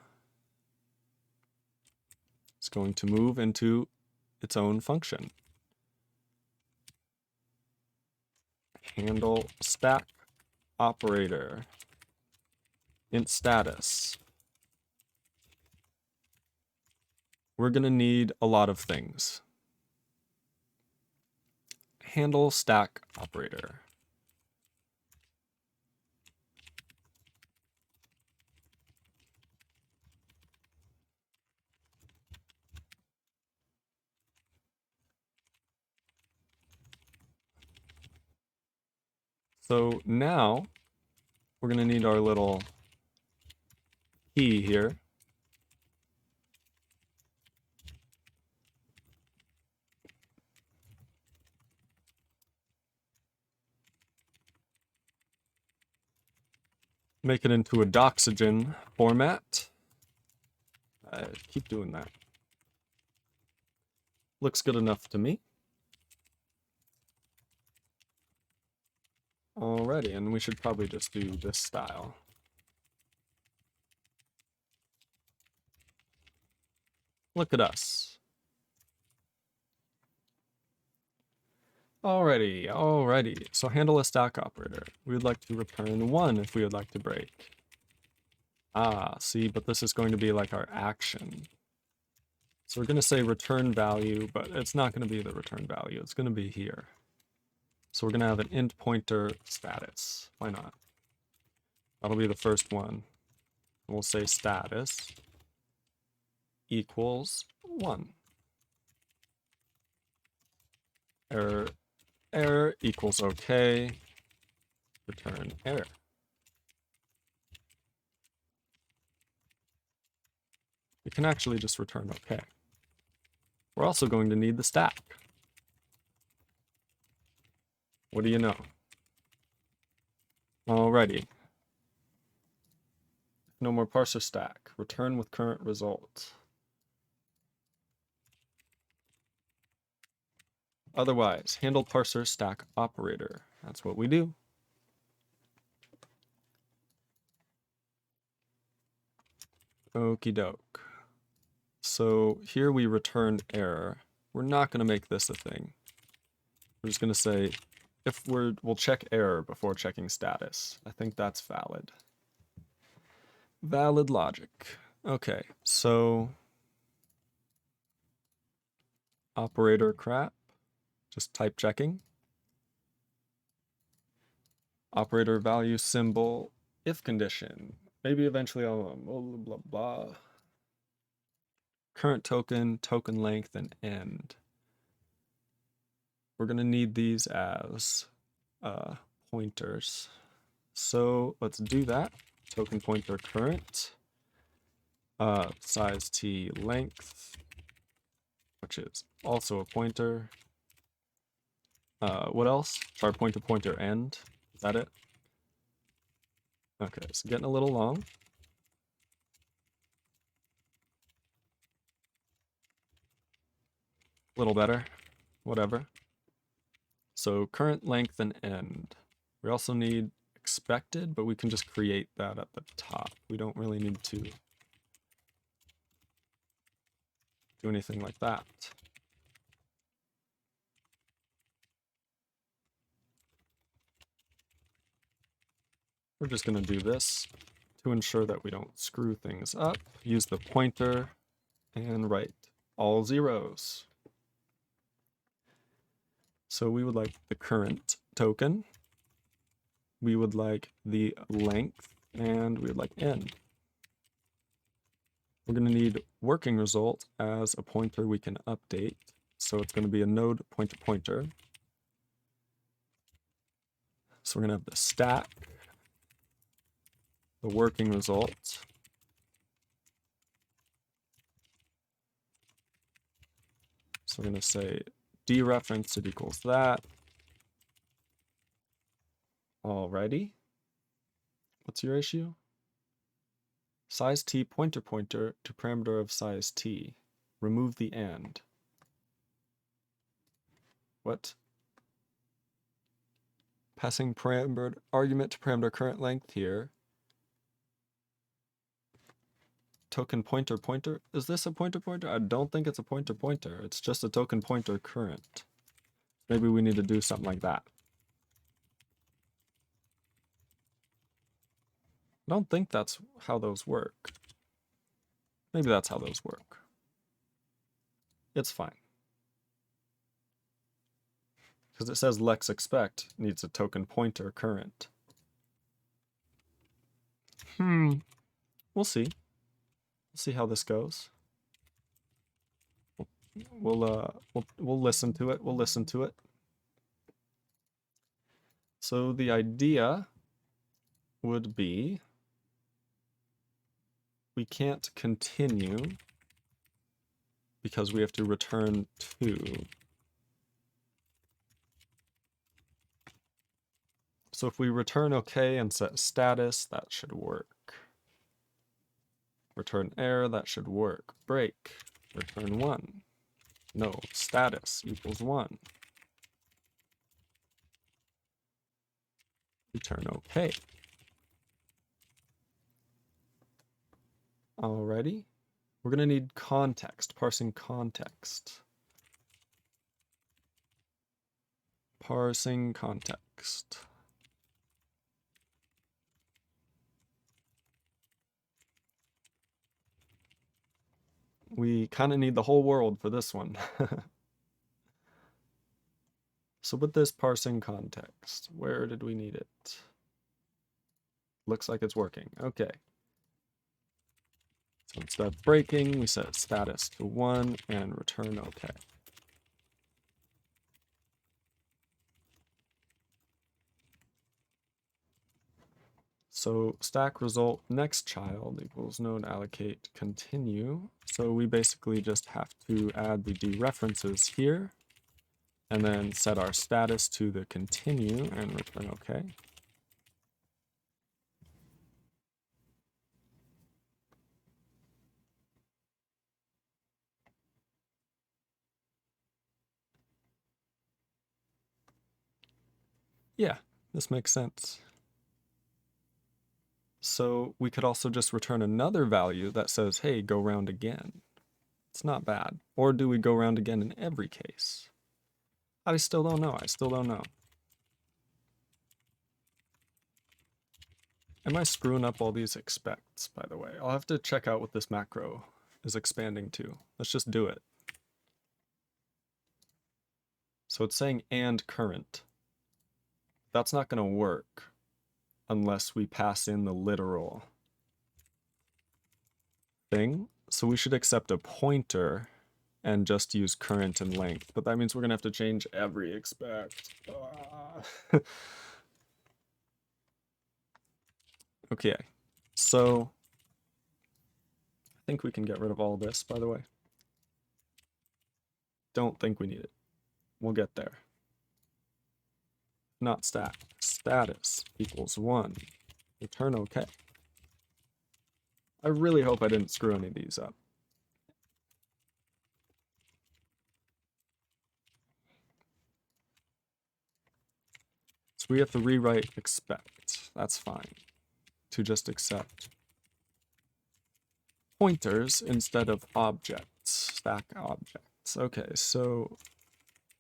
is going to move into its own function. Handle stack operator int status. We're going to need a lot of things. Handle stack operator. So now we're going to need our little key here. Make it into a doxygen format. Keep doing that. Looks good enough to me. Alrighty, and we should probably just do this style. Look at us. Alrighty. So handle a stack operator. We would like to return 1 if we would like to break. See, but this is going to be like our action. So we're going to say return value, but it's not going to be the return value. It's going to be here. So we're going to have an int pointer status. Why not? That'll be the first one. We'll say status equals 1. Error equals okay. Return error. We can actually just return okay. We're also going to need the stack. What do you know? Alrighty. No more parser stack. Return with current result. Otherwise, handle parser stack operator. That's what we do. Okie doke. So here we return error. We're not going to make this a thing. We're just going to say if we'll check error before checking status. I think that's valid. Valid logic. Okay, so operator crap. Just type checking. Operator value symbol if condition. Maybe eventually I'll blah blah blah. Current token, token length, and end. We're gonna need these as pointers. So let's do that. Token pointer current. Size t length, which is also a pointer. What else? Char pointer end. Is that it? Okay, it's getting a little long. A little better. Whatever. So current length and end. We also need expected, but we can just create that at the top. We don't really need to do anything like that. We're just going to do this to ensure that we don't screw things up. Use the pointer and write all zeros. So we would like the current token. We would like the length, and we would like end. We're going to need working result as a pointer we can update. So it's going to be a node pointer pointer. So we're going to have the stack, the working result, so we're going to say dereference it equals that. Alrighty. What's your issue? Size t pointer pointer to parameter of size t. Remove the and. What? Passing parameter argument to parameter current length here. Token pointer pointer. Is this a pointer pointer? I don't think it's a pointer pointer. It's just a token pointer current. Maybe we need to do something like that. I don't think that's how those work. Maybe that's how those work. It's fine. Because it says Lex expect needs a token pointer current. We'll see. We'll see how this goes. We'll listen to it. We'll listen to it. So the idea would be we can't continue because we have to return 2. So if we return OK and set status, that should work. Return error, that should work. Break, return 1. No, status equals 1. Return OK. Alrighty. We're going to need context, parsing context. Parsing context. We kind of need the whole world for this one. So with this parsing context, where did we need it? Looks like it's working. Okay. So instead of breaking, we set status to 1 and return OK. So stack result next child equals node allocate continue. So we basically just have to add the dereferences here and then set our status to the continue and return OK. Yeah, this makes sense. So we could also just return another value that says, hey, go round again. It's not bad. Or do we go round again in every case? I still don't know. I still don't know. Am I screwing up all these expects, by the way? I'll have to check out what this macro is expanding to. Let's just do it. So it's saying and current. That's not going to work unless we pass in the literal thing. So we should accept a pointer and just use current and length. But that means we're going to have to change every expect. Okay, so I think we can get rid of all this, by the way. Don't think we need it. We'll get there. Not stack. Status equals 1. Return OK. I really hope I didn't screw any of these up. So we have to rewrite expect. That's fine. To just accept pointers instead of objects. Stack objects. Okay, so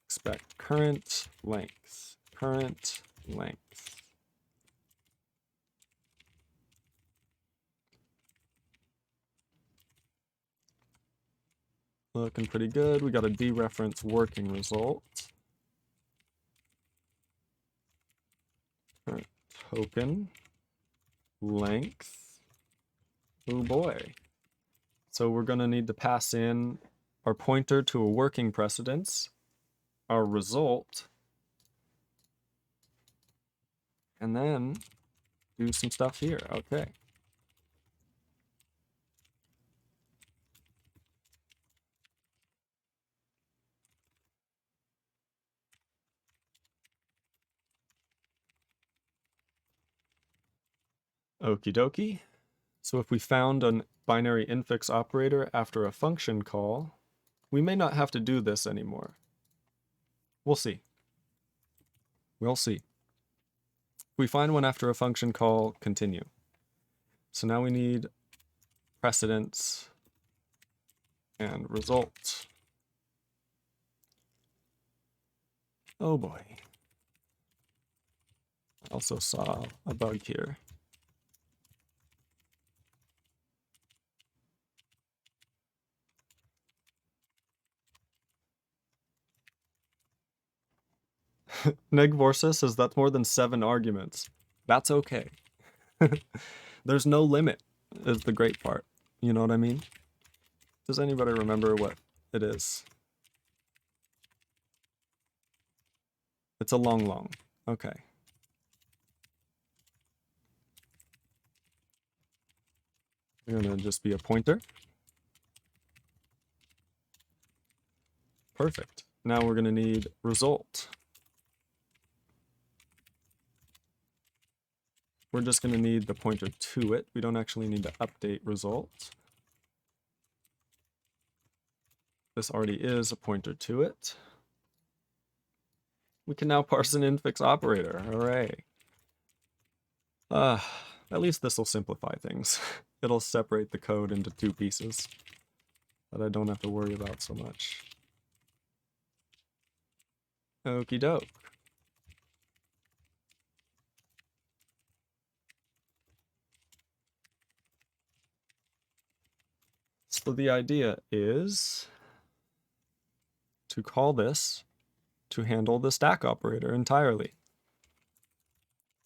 expect current length. Current length. Looking pretty good. We got a dereference working result. Current token length. Oh boy. So we're going to need to pass in our pointer to a working precedence, our result, and then do some stuff here. Okay. Okie dokie. So if we found a binary infix operator after a function call, we may not have to do this anymore. We'll see. We'll see. If we find one after a function call, continue. So now we need precedence and result. Oh boy. I also saw a bug here. Negvorsa says that's more than 7 arguments. That's okay. There's no limit, is the great part. You know what I mean? Does anybody remember what it is? It's a long. Okay. We're gonna just be a pointer. Perfect. Now we're gonna need result. We're just gonna need the pointer to it. We don't actually need to update result. This already is a pointer to it. We can now parse an infix operator. Hooray. At least this will simplify things. It'll separate the code into 2 pieces that I don't have to worry about so much. Okie doke. So the idea is to call this to handle the stack operator entirely.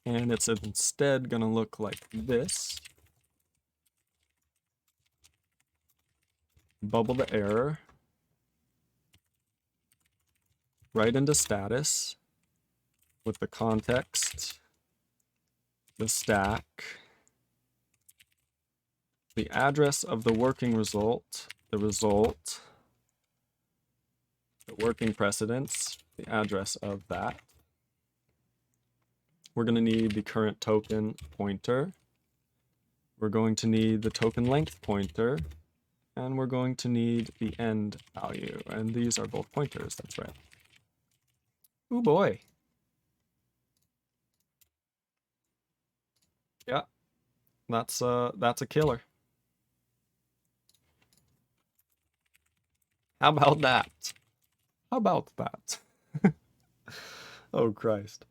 And it's instead going to look like this. Bubble the error. Right into status with the context, the stack, the address of the working result, the result, the working precedence, the address of that. We're going to need the current token pointer. We're going to need the token length pointer. And we're going to need the end value. And these are both pointers, that's right. Ooh boy. Yeah, that's a killer. How about that? How about that? Oh Christ.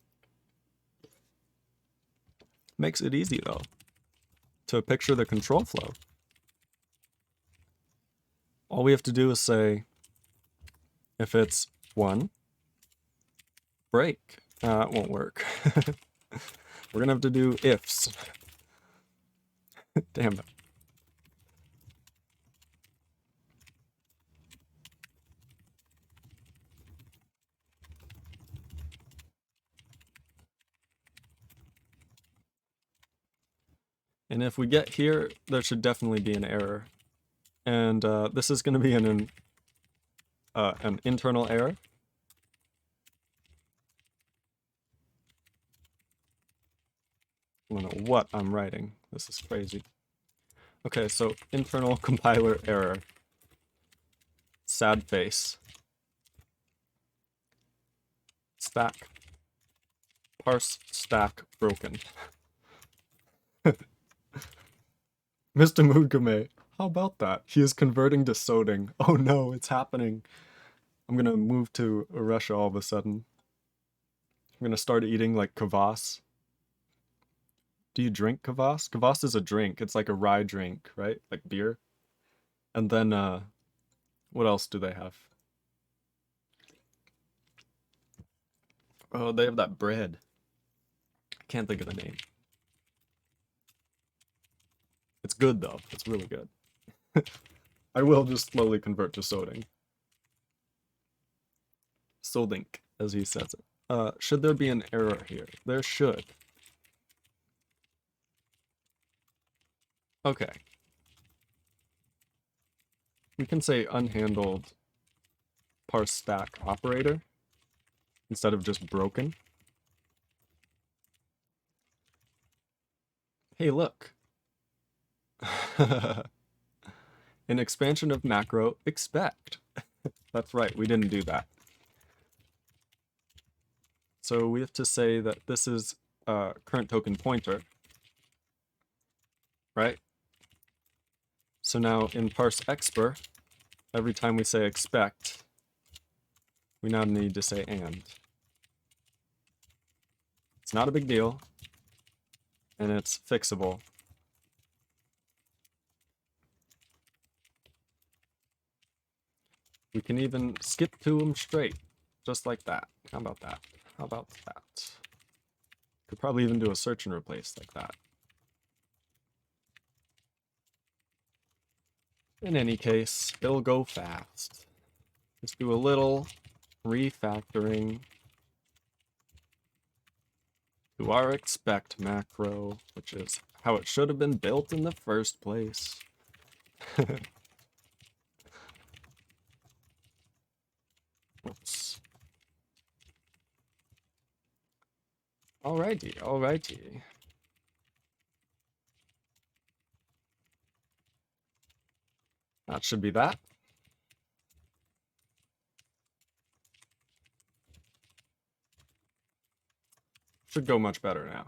Makes it easy though to picture the control flow. All we have to do is say if it's 1, break. It won't work. We're gonna have to do ifs. Damn it. And if we get here, there should definitely be an error. And this is going to be an internal error. I don't know what I'm writing. This is crazy. Okay, so internal compiler error. Sad face. Stack. Parse stack broken. Mr. Mugame, how about that? He is converting to soding. Oh no, it's happening. I'm gonna move to Russia all of a sudden. I'm gonna start eating like kvass. Do you drink kvass? Kvass is a drink. It's like a rye drink, right? Like beer. And then, what else do they have? Oh, they have that bread. I can't think of the name. It's good though. It's really good. I will just slowly convert to Soding. Soldink, as he says it. Should there be an error here? There should. Okay. We can say unhandled parse stack operator instead of just broken. Hey, look. An expansion of macro expect. That's right, we didn't do that. So we have to say that this is a current token pointer, right? So now in parse expr, every time we say expect, we now need to say and. It's not a big deal, and it's fixable. We can even skip to them straight, just like that. How about that? How about that? Could probably even do a search and replace like that. In any case, it'll go fast. Let's do a little refactoring to our expect macro, which is how it should have been built in the first place. Whoops. Alrighty, alrighty. That should be that. Should go much better now.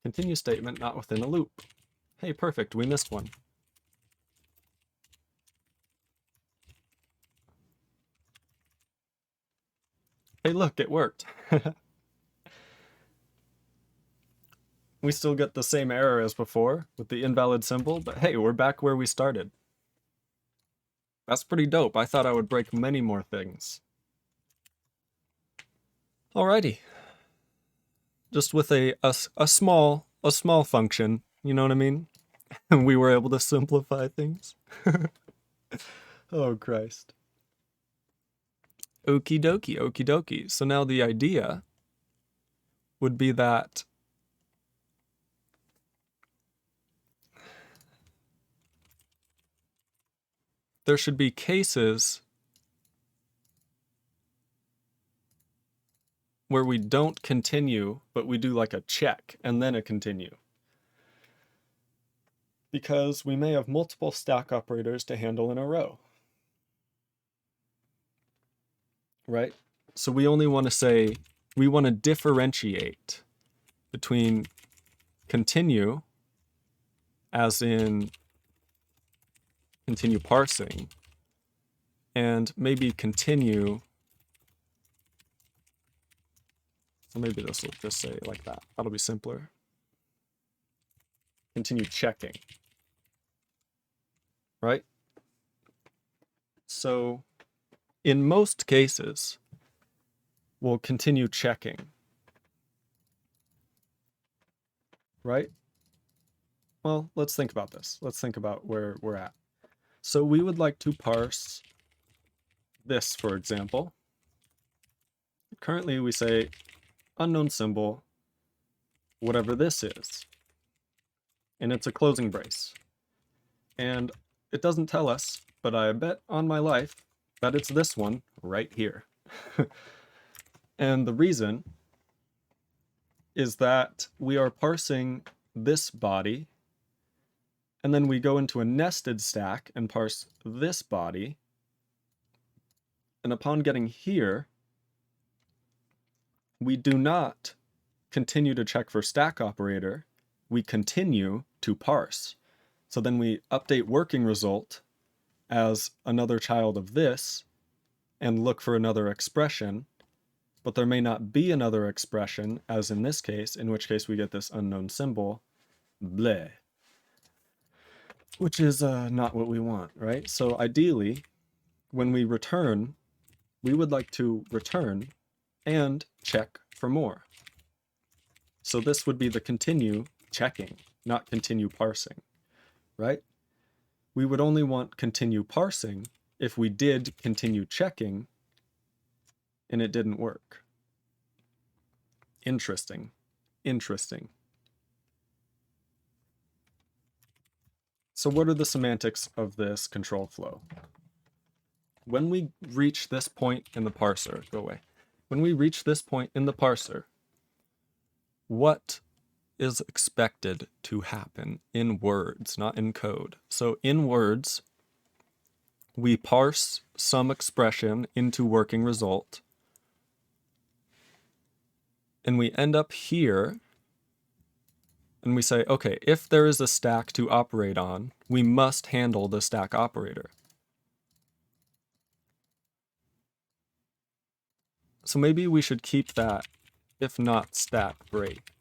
Continue statement not within a loop. Hey, perfect, we missed one. Hey, look, it worked. We still get the same error as before with the invalid symbol, but hey, we're back where we started. That's pretty dope. I thought I would break many more things. Alrighty. Just with a small function, you know what I mean? And we were able to simplify things. Oh, Christ. Okie dokie, okie dokie. So now the idea would be that there should be cases where we don't continue, but we do like a check and then a continue. Because we may have multiple stack operators to handle in a row. Right? So we only want to say, we want to differentiate between continue, as in continue parsing, and maybe continue. So maybe this will just say like that. That'll be simpler. Continue checking. Right? So in most cases, we'll continue checking. Right? Well, let's think about this. Let's think about where we're at. So we would like to parse this, for example. Currently, we say unknown symbol, whatever this is. And it's a closing brace. And it doesn't tell us, but I bet on my life that it's this one right here. And the reason is that we are parsing this body, and then we go into a nested stack and parse this body. And upon getting here, we do not continue to check for stack operator, we continue to parse. So then we update working result as another child of this and look for another expression, but there may not be another expression, as in this case, in which case we get this unknown symbol, bleh, which is not what we want, right? So ideally, when we return, we would like to return and check for more. So this would be the continue checking, not continue parsing, right? we would only want continue parsing if we did continue checking and it didn't work. Interesting. So what are the semantics of this control flow? When we reach this point in the parser, go away. When we reach this point in the parser, what is expected to happen in words, not in code? So in words, we parse some expression into working result, and we end up here, and we say, okay, if there is a stack to operate on, we must handle the stack operator. So maybe we should keep that, if not stack break.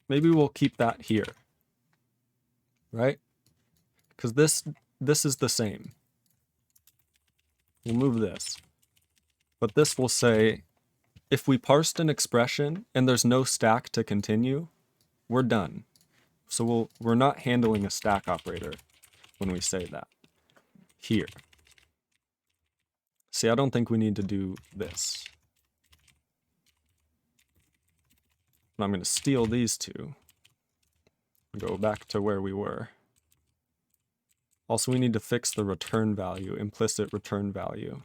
Maybe we'll keep that here, right? Because this is the same. We'll move this. But this will say, if we parsed an expression and there's no stack to continue, we're done. So we're not handling a stack operator when we say that here. See, I don't think we need to do this. And I'm going to steal these two. Go back to where we were. Also, we need to fix the return value, implicit return value.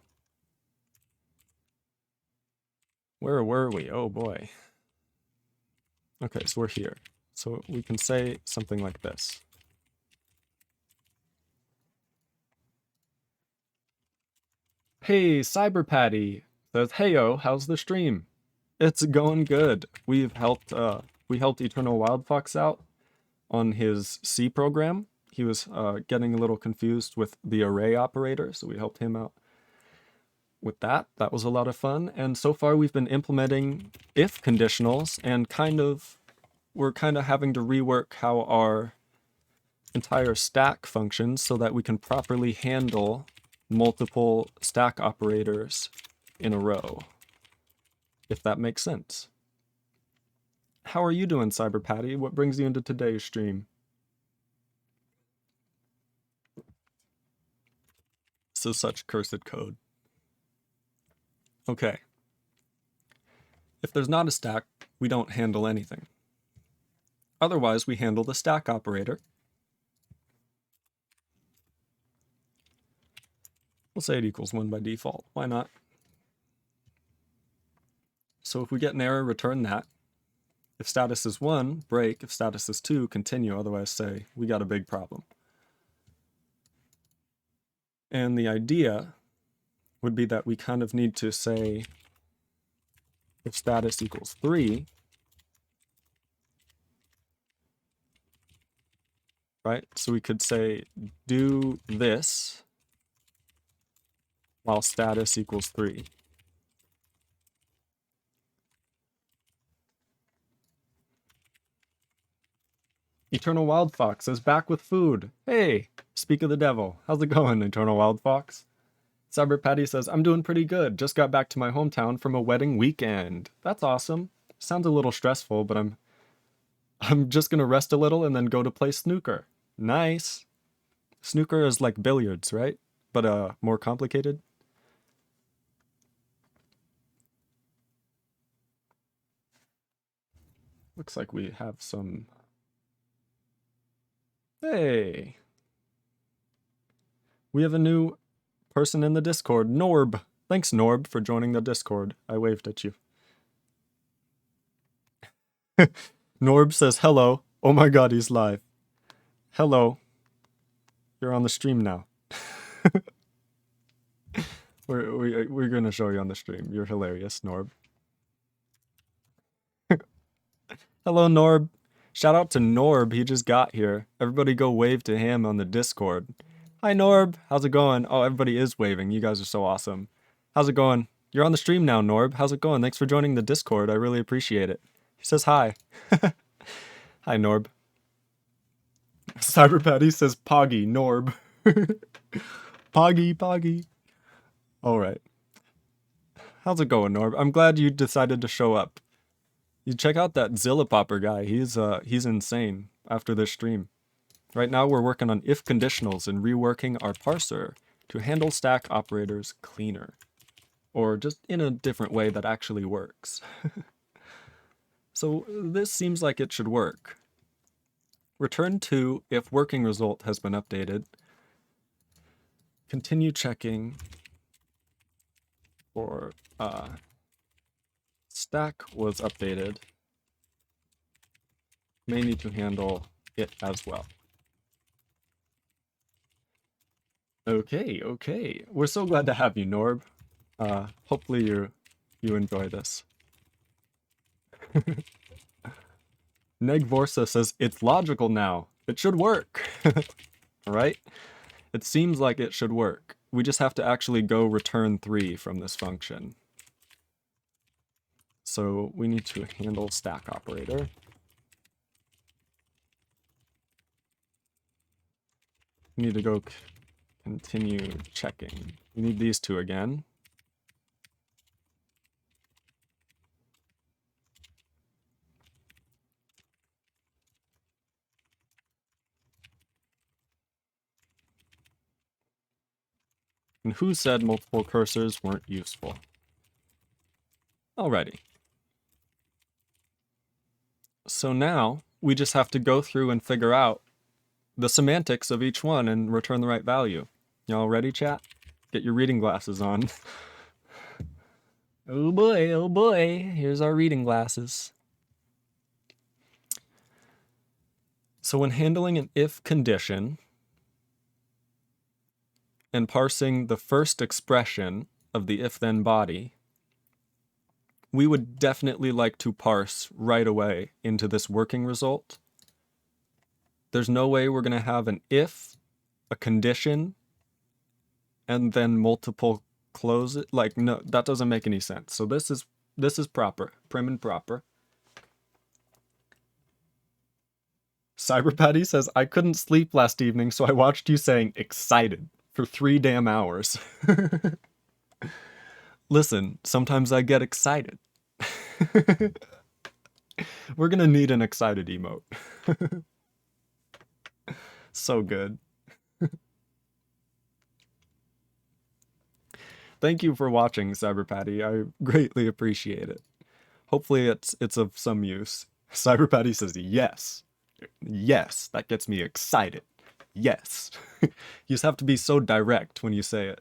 Where were we? Oh boy. Okay, so we're here. So we can say something like this. Hey, Cyberpatty says, "Heyo, how's the stream?" It's going good. We helped Eternal Wildfox out on his C program. He was getting a little confused with the array operator, so we helped him out with that. That was a lot of fun. And so far we've been implementing if conditionals, and we're kind of having to rework how our entire stack functions so that we can properly handle multiple stack operators in a row, if that makes sense. How are you doing, Cyberpatty? What brings you into today's stream? This is such cursed code. Okay. If there's not a stack, we don't handle anything. Otherwise, we handle the stack operator. We'll say it equals 1 by default. Why not? So if we get an error, return that. If status is 1, break. If status is 2, continue. Otherwise, say, we got a big problem. And the idea would be that we kind of need to say, if status equals 3, right? So we could say, do this while status equals 3. Eternal Wild Fox is back with food. Hey, speak of the devil. How's it going, Eternal Wild Fox? Cyberpatty says, I'm doing pretty good. Just got back to my hometown from a wedding weekend. That's awesome. Sounds a little stressful, but I'm just gonna rest a little and then go to play snooker. Nice. Snooker is like billiards, right? But more complicated. Looks like we have some... Hey! We have a new person in the Discord, Norb. Thanks, Norb, for joining the Discord. I waved at you. Norb says, hello. Oh my god, he's live. Hello. You're on the stream now. We're going to show you on the stream. You're hilarious, Norb. Hello, Norb. Shout out to Norb. He just got here. Everybody go wave to him on the Discord. Hi, Norb. How's it going? Oh, everybody is waving. You guys are so awesome. How's it going? You're on the stream now, Norb. How's it going? Thanks for joining the Discord. I really appreciate it. He says hi. Hi, Norb. Cyberpatty says Poggy, Norb. Poggy. All right. How's it going, Norb? I'm glad you decided to show up. You check out that Zilla Popper guy. He's insane after this stream. Right now we're working on if conditionals and reworking our parser to handle stack operators cleaner, or just in a different way that actually works. So this seems like it should work. Return to if working result has been updated. Continue checking for stack was updated. May need to handle it as well. Okay. We're so glad to have you, Norb. Hopefully you enjoy this. Neg Vorsa says, it's logical now. It should work. Right? It seems like it should work. We just have to actually go return 3 from this function. So we need to handle stack operator. We need to go continue checking. We need these two again. And who said multiple cursors weren't useful? Alrighty. So now we just have to go through and figure out the semantics of each one and return the right value. Y'all ready, chat? Get your reading glasses on. Oh boy, here's our reading glasses. So when handling an if condition and parsing the first expression of the if-then body, we would definitely like to parse right away into this working result. There's no way we're going to have an if, a condition, and then multiple closes. Like, no, that doesn't make any sense. So this is proper, prim and proper. Cyberpatty says, I couldn't sleep last evening, so I watched you saying excited for 3 damn hours. Listen, sometimes I get excited. We're gonna need an excited emote. So good. Thank you for watching, Cyberpatty. I greatly appreciate it. Hopefully it's of some use. Cyberpatty says yes. Yes, that gets me excited. Yes. You just have to be so direct when you say it.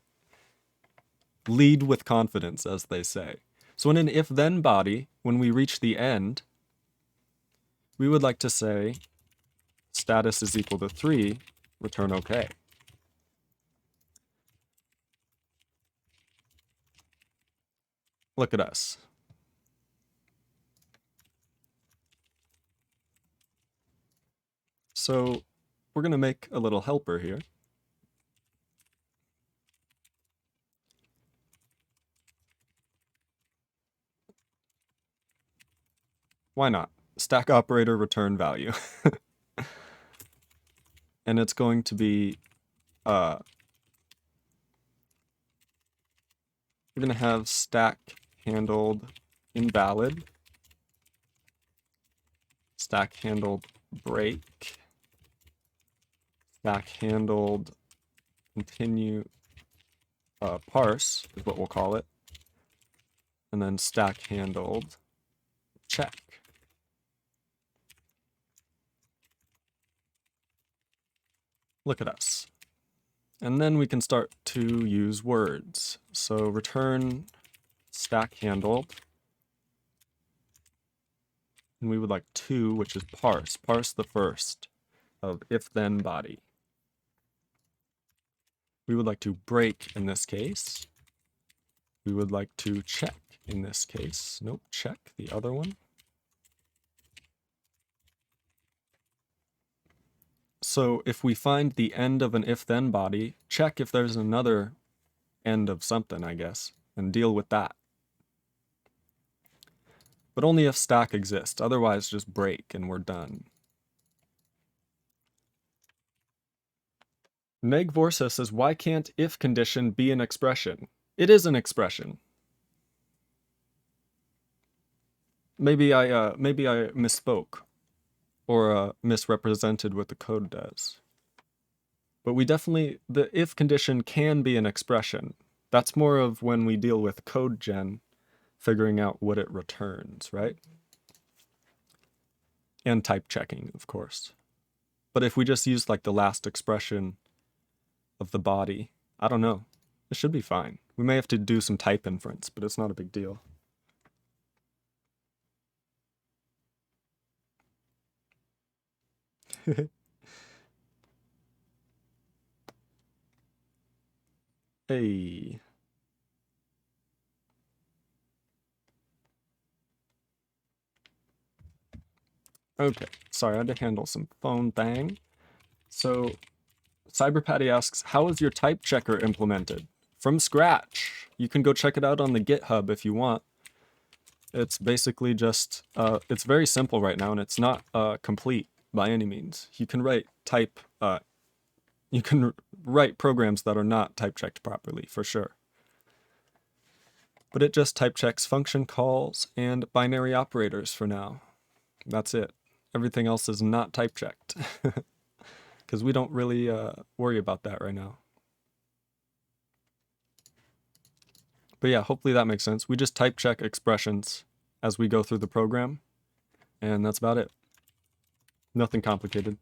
Lead with confidence, as they say. So in an if-then body, when we reach the end, we would like to say status is equal to 3, return OK. Look at us. So we're going to make a little helper here. Why not? Stack operator return value. And it's going to be, we're going to have stack handled invalid, stack handled break, stack handled continue parse is what we'll call it, and then stack handled check. Look at us. And then we can start to use words. So return stack handled. And we would like 2, which is parse. Parse the first of if-then body. We would like to break in this case. We would like to check in this case. Nope, check the other one. So if we find the end of an if-then body, check if there's another end of something, I guess, and deal with that. But only if stack exists, otherwise just break and we're done. Neg Vorsa says, why can't if condition be an expression? It is an expression. Maybe I misspoke or misrepresented what the code does. But we definitely, the if condition can be an expression. That's more of when we deal with code gen, figuring out what it returns, right? And type checking, of course. But if we just use like the last expression of the body, I don't know. It should be fine. We may have to do some type inference, but it's not a big deal. Hey. Okay, sorry, I had to handle some phone thing. So, CyberPatty asks, how is your type checker implemented? From scratch. You can go check it out on the GitHub if you want. It's basically just, it's very simple right now, and it's not complete by any means. You can write you can write programs that are not type checked properly, for sure. But it just type checks function calls and binary operators for now. That's it. Everything else is not type checked. Because we don't really worry about that right now. But yeah, hopefully that makes sense. We just type check expressions as we go through the program, and that's about it. Nothing complicated.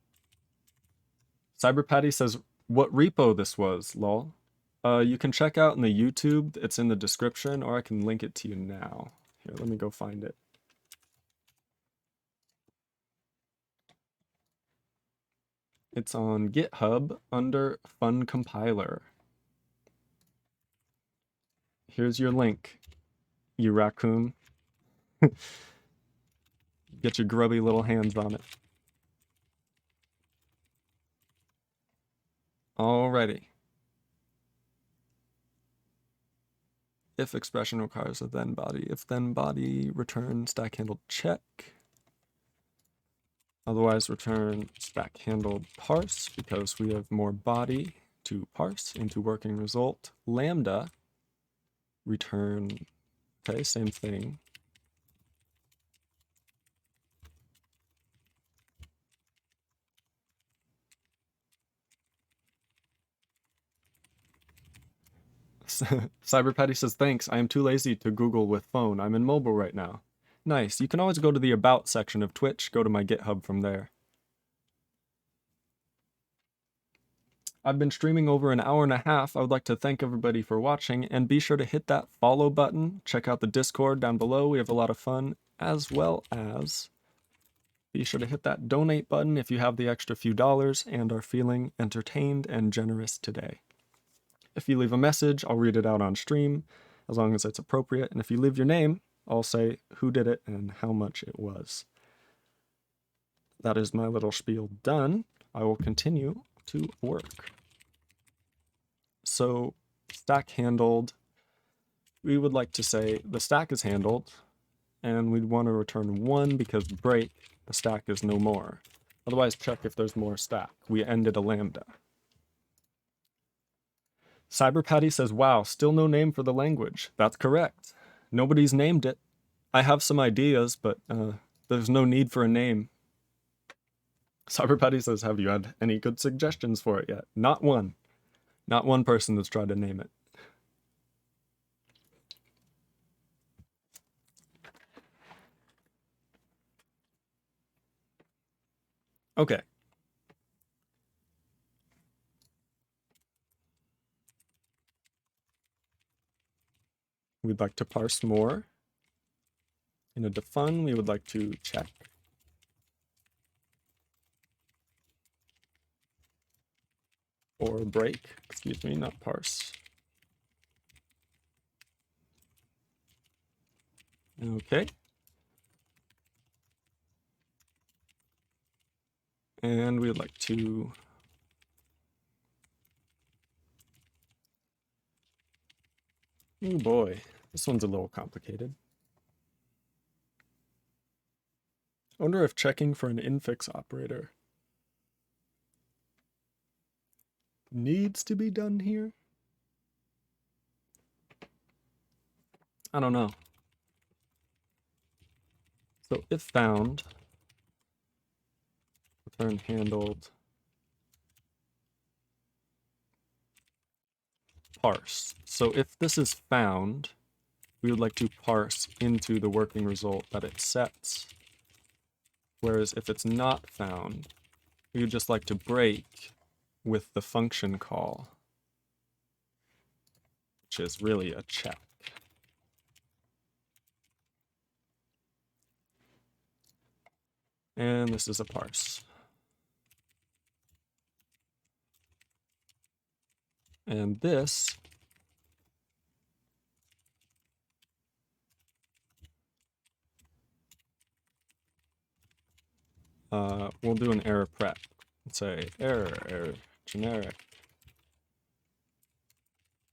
CyberPatty says, what repo this was, lol. You can check out in the YouTube. It's in the description, or I can link it to you now. Here, let me go find it. It's on GitHub under Fun Compiler. Here's your link, you raccoon. Get your grubby little hands on it. Alrighty. If expression requires a then body, if then body, return stack handled check. Otherwise return stack handled parse because we have more body to parse into working result. Lambda, return, okay, same thing. CyberPatty says, thanks, I am too lazy to Google with phone. I'm in mobile right now. Nice. You can always go to the About section of Twitch, go to my GitHub from there. I've been streaming over an hour and a half. I would like to thank everybody for watching, and be sure to hit that follow button. Check out the Discord down below. We have a lot of fun, as well as be sure to hit that donate button if you have the extra few dollars and are feeling entertained and generous today. If you leave a message, I'll read it out on stream, as long as it's appropriate. And if you leave your name, I'll say who did it and how much it was. That is my little spiel done. I will continue to work. So stack handled, we would like to say the stack is handled, and we'd want to return 1 because break, the stack is no more. Otherwise, check if there's more stack. We ended a lambda. CyberPatty says, wow, still no name for the language. That's correct. Nobody's named it. I have some ideas, but there's no need for a name. CyberPatty says, have you had any good suggestions for it yet? Not one. Not one person has tried to name it. Okay. We'd like to parse more. In a defun, we would like to check. Or break, excuse me, not parse. Okay. And we'd like to oh boy, this one's a little complicated. I wonder if checking for an infix operator needs to be done here. I don't know. So if found, return handled. parse. So if this is found, we would like to parse into the working result that it sets. Whereas if it's not found, we would just like to break with the function call, which is really a check. And this is a parse. And this we'll do an error prep. Let's say error, generic,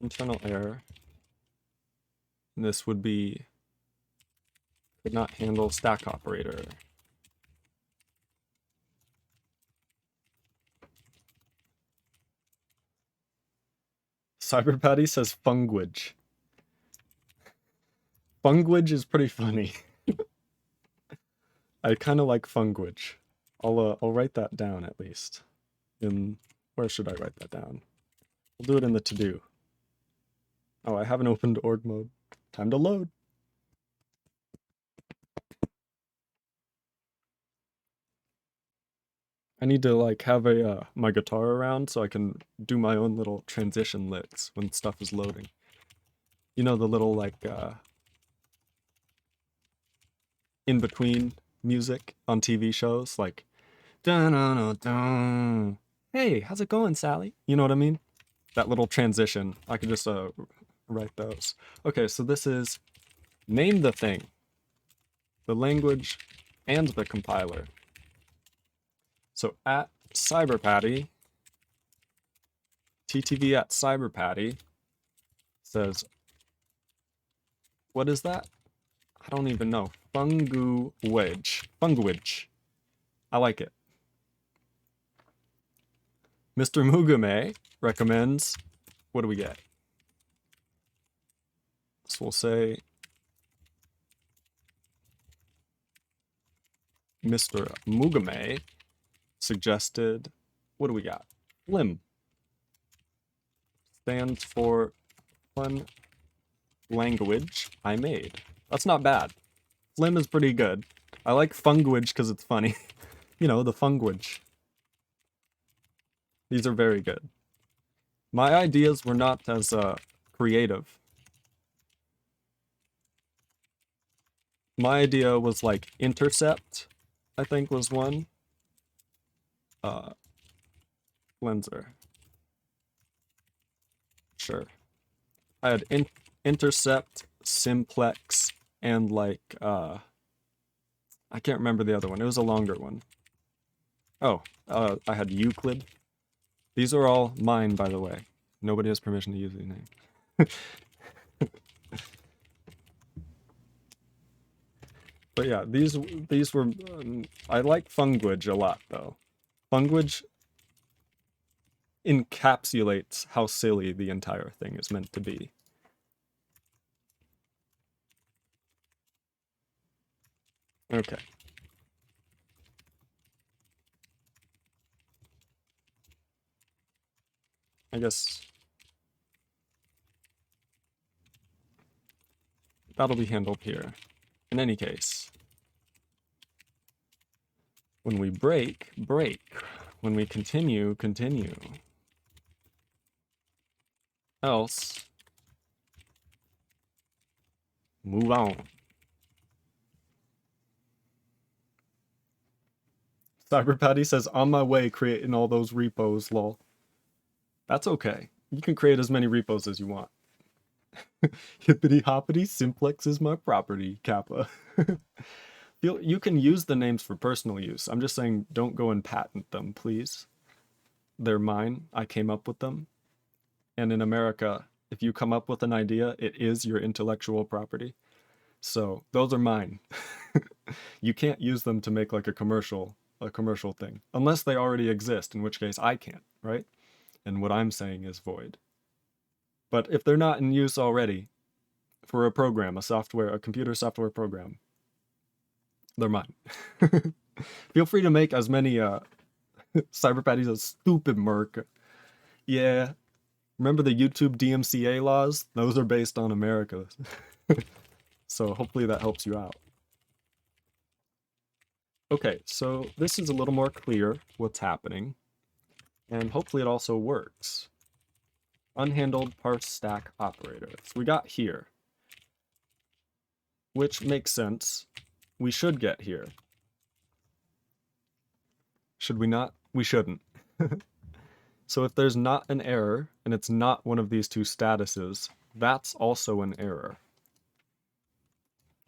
internal error. And this would be could not handle stack operator. Cyberpatty says funguage. Funguage is pretty funny. I kind of like funguage. I'll write that down at least. Where should I write that down? We'll do it in the to-do. Oh, I haven't opened org mode. Time to load. I need to like have my guitar around so I can do my own little transition licks when stuff is loading. You know, the little like in between music on TV shows, like dun dun dun dun. Hey, how's it going, Sally? You know what I mean? That little transition. I could just write those. Okay, so this is name the thing, the language, and the compiler. So at cyberpatty, ttv at cyberpatty says, what is that? I don't even know. Funguage. I like it. Mr. Mugume recommends, what do we get? So we'll say Mr. Mugume suggested, what do we got? Flim. Stands for fun language I made. That's not bad. Flim is pretty good. I like funguage because it's funny. You know, the funguage. These are very good. My ideas were not as creative. My idea was like intercept, I think was one. Lenser. Sure. I had intercept, simplex, and like I can't remember the other one. It was a longer one. Oh, I had Euclid. These are all mine, by the way. Nobody has permission to use these names. But yeah, these were. I like funguage a lot, though. Funguage encapsulates how silly the entire thing is meant to be. Okay. I guess that'll be handled here. In any case, when we break, break. When we continue, continue. Else, move on. Cyberpatty says, on my way creating all those repos, lol. That's okay. You can create as many repos as you want. Hippity hoppity, simplex is my property, Kappa. You can use the names for personal use. I'm just saying don't go and patent them, please. They're mine. I came up with them. And in America, if you come up with an idea, it is your intellectual property. So those are mine. You can't use them to make like a commercial thing, unless they already exist, in which case I can't, right? And what I'm saying is void. But if they're not in use already for a program, a computer software program, they're mine. Feel free to make as many cyberpatties as stupid merc. Yeah, Remember the YouTube DMCA laws? Those are based on America. So hopefully that helps you out. Okay, so this is a little more clear what's happening, and hopefully it also works. Unhandled parse stack operator. So we got here, which makes sense. We should get here. Should we not? We shouldn't. So if there's not an error, and it's not one of these two statuses, that's also an error.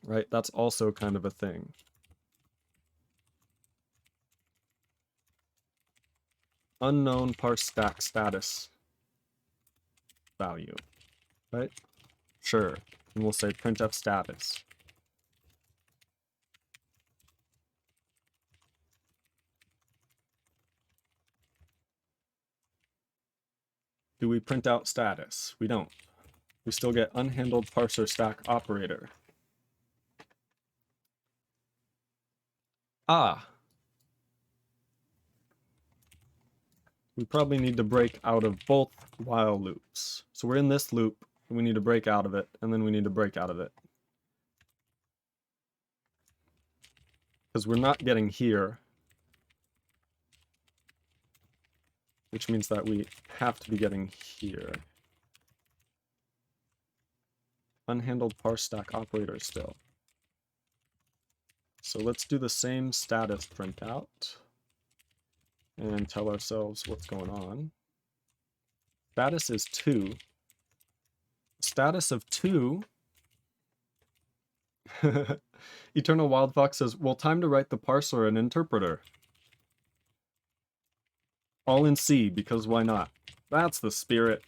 Right? That's also kind of a thing. Unknown parse stack status value. Right? Sure. And we'll say printf status. Do we print out status? We don't. We still get unhandled parser stack operator. Ah. We probably need to break out of both while loops. So we're in this loop, and we need to break out of it, and then we need to break out of it. Because we're not getting here, which means that we have to be getting here. Unhandled parse stack operator still. So let's do the same status printout and tell ourselves what's going on. Status is 2. Status of 2. Eternal Wildfox says, well, time to write the parser and interpreter. All in C, because why not? That's the spirit.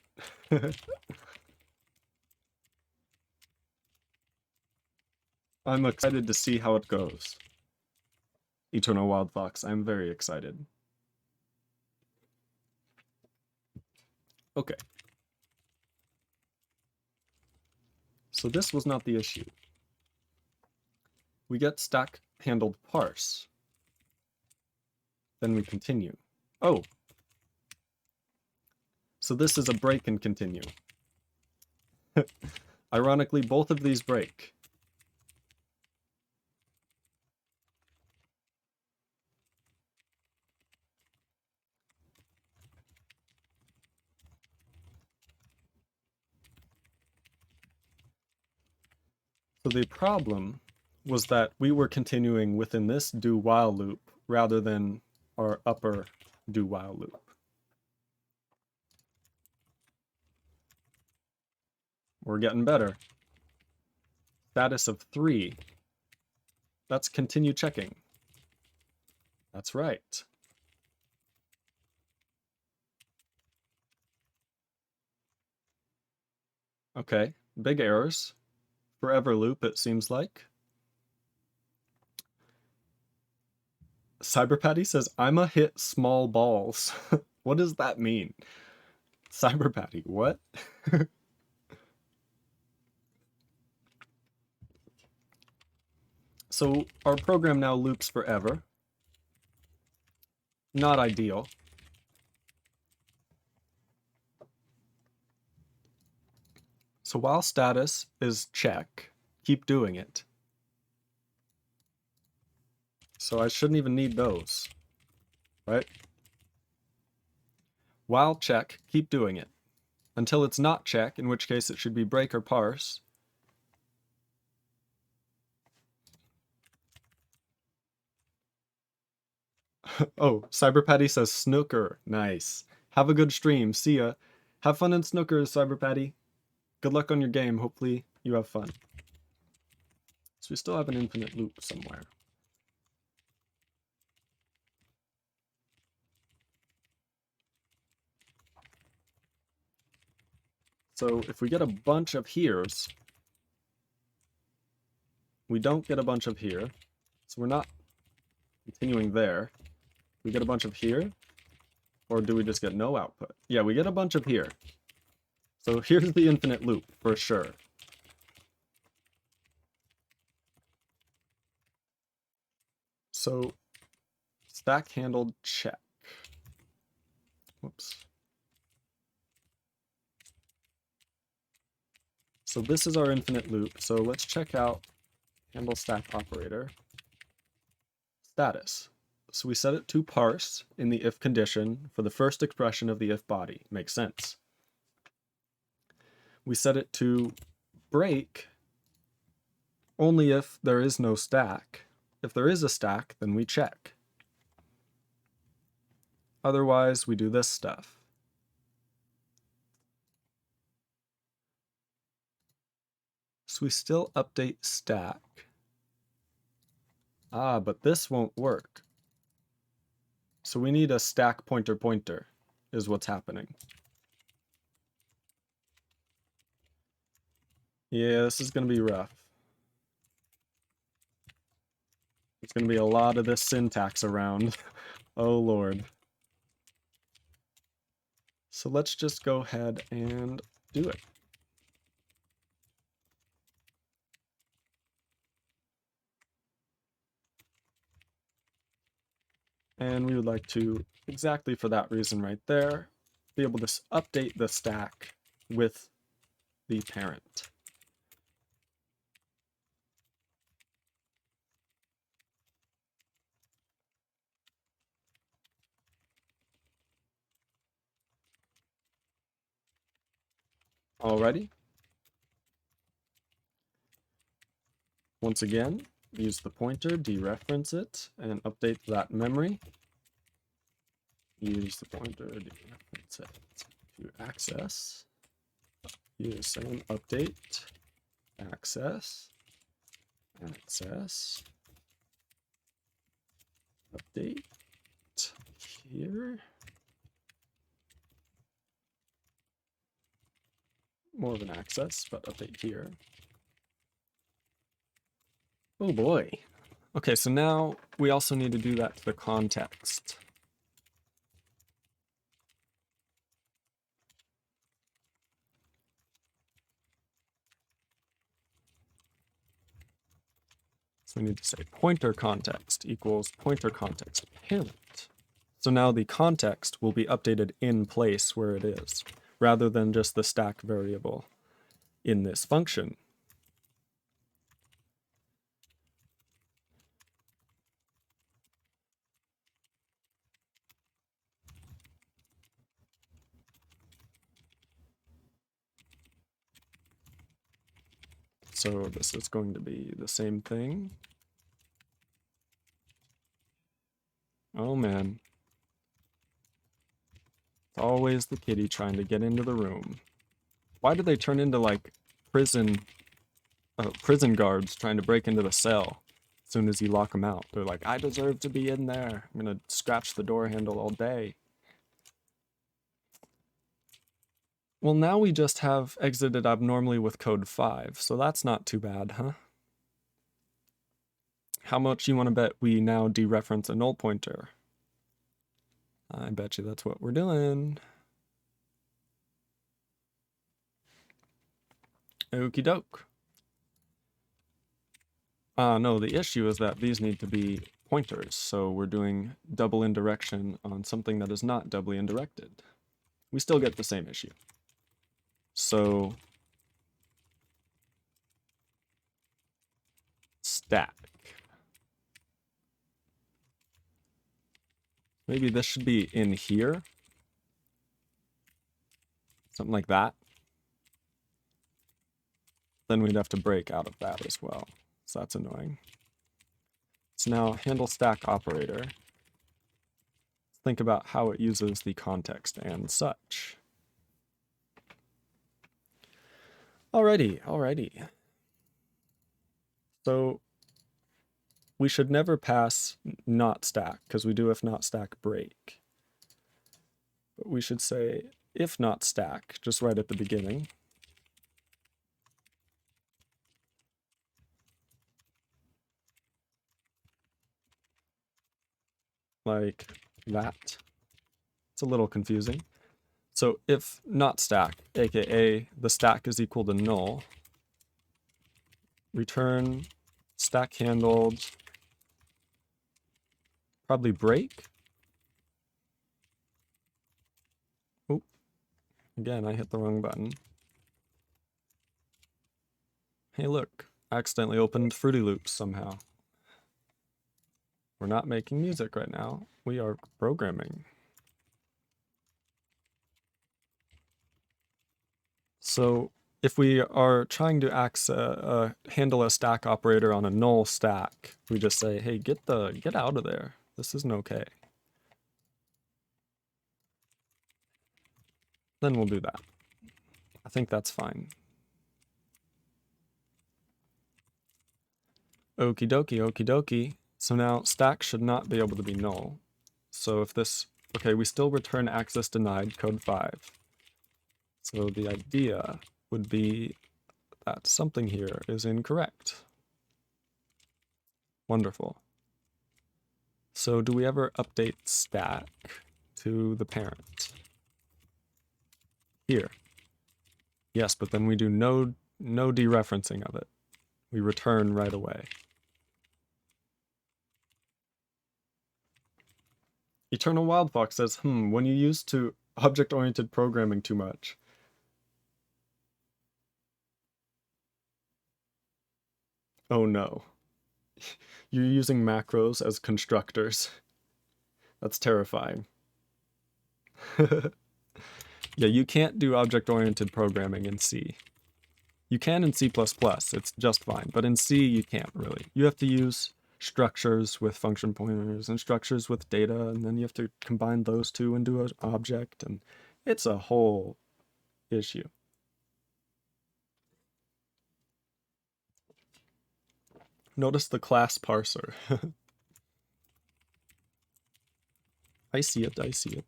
I'm excited to see how it goes. Eternal Wildfox, I'm very excited. Okay. So this was not the issue. We get stack handled parse. Then we continue. Oh. So this is a break and continue. Ironically, both of these break. So the problem was that we were continuing within this do while loop rather than our upper do while loop. We're getting better. Status of 3. That's continue checking. That's right. Okay, big errors. Forever loop, it seems like. Cyberpatty says, I'm a hit small balls. What does that mean? Cyberpatty, what? So our program now loops forever. Not ideal. So while status is check, keep doing it. So I shouldn't even need those, right? While check, keep doing it. Until it's not check, in which case it should be break or parse. Oh, Cyberpatty says snooker. Nice. Have a good stream. See ya. Have fun in snookers, Cyberpatty. Good luck on your game. Hopefully you have fun. So we still have an infinite loop somewhere. So if we get a bunch of here's, we don't get a bunch of here. So we're not continuing there. We get a bunch of here, or do we just get no output? Yeah, we get a bunch of here. So here's the infinite loop for sure. So stack handled check. Whoops. So this is our infinite loop. So let's check out handle stack operator status. So we set it to parse in the if condition for the first expression of the if body. Makes sense. We set it to break only if there is no stack. If there is a stack, then we check. Otherwise, we do this stuff. So we still update stack. But this won't work. So we need a stack pointer pointer is what's happening. Yeah, this is going to be rough. There's going to be a lot of this syntax around. Oh, Lord. So let's just go ahead and do it. And we would like to, exactly for that reason right there, be able to update the stack with the parent. Alrighty. Once again, use the pointer, dereference it, and update that memory. Use the pointer, dereference it to access. Use same update, access, update here. More of an access, but update here. Oh boy. Okay, so now we also need to do that to the context. So we need to say pointer context equals pointer context parent. So now the context will be updated in place where it is, rather than just the stack variable in this function. So this is going to be the same thing. Oh man. It's always the kitty trying to get into the room. Why do they turn into like prison guards trying to break into the cell as soon as you lock them out? They're like, I deserve to be in there. I'm gonna scratch the door handle all day. Well, now we just have exited abnormally with code 5, so that's not too bad, huh? How much you want to bet we now dereference a null pointer? I bet you that's what we're doing. Okie doke. No, the issue is that these need to be pointers, so we're doing double indirection on something that is not doubly indirected. We still get the same issue. So stack. Maybe this should be in here. Something like that. Then we'd have to break out of that as well. So that's annoying. So now handle stack operator. Let's think about how it uses the context and such. Alrighty. So we should never pass not stack, because we do if not stack break. But we should say if not stack, just right at the beginning. Like that. It's a little confusing. So if not stack, aka the stack is equal to null, return stack handled, probably break. Oh, again, I hit the wrong button. Hey look, I accidentally opened Fruity Loops somehow. We're not making music right now. We are programming. So if we are trying to handle a stack operator on a null stack, we just say, hey, get out of there. This isn't okay. Then we'll do that. I think that's fine. Okie dokie, okie dokie. So now stack should not be able to be null. So if this, okay, we still return access denied, code 5. So the idea would be that something here is incorrect. Wonderful. So do we ever update stack to the parent? Here. Yes, but then we do no dereferencing of it. We return right away. Eternal Wildfox says, when you used to object-oriented programming too much. Oh no. You're using macros as constructors. That's terrifying. Yeah, you can't do object-oriented programming in C. You can in C++, it's just fine, but in C you can't really. You have to use structures with function pointers and structures with data, and then you have to combine those two into an object, and it's a whole issue. Notice the class parser. I see it, I see it.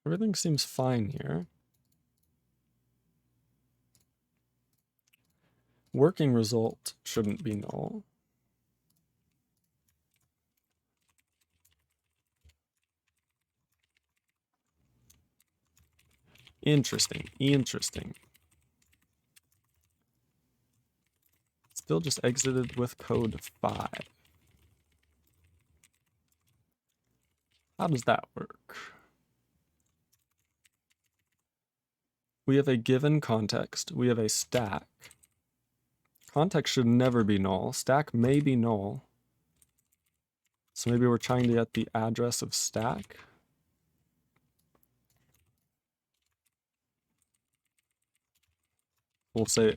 Everything seems fine here. Working result shouldn't be null. Interesting, interesting. Still just exited with code 5. How does that work? We have a given context. We have a stack. Context should never be null. Stack may be null. So maybe we're trying to get the address of stack. We'll say,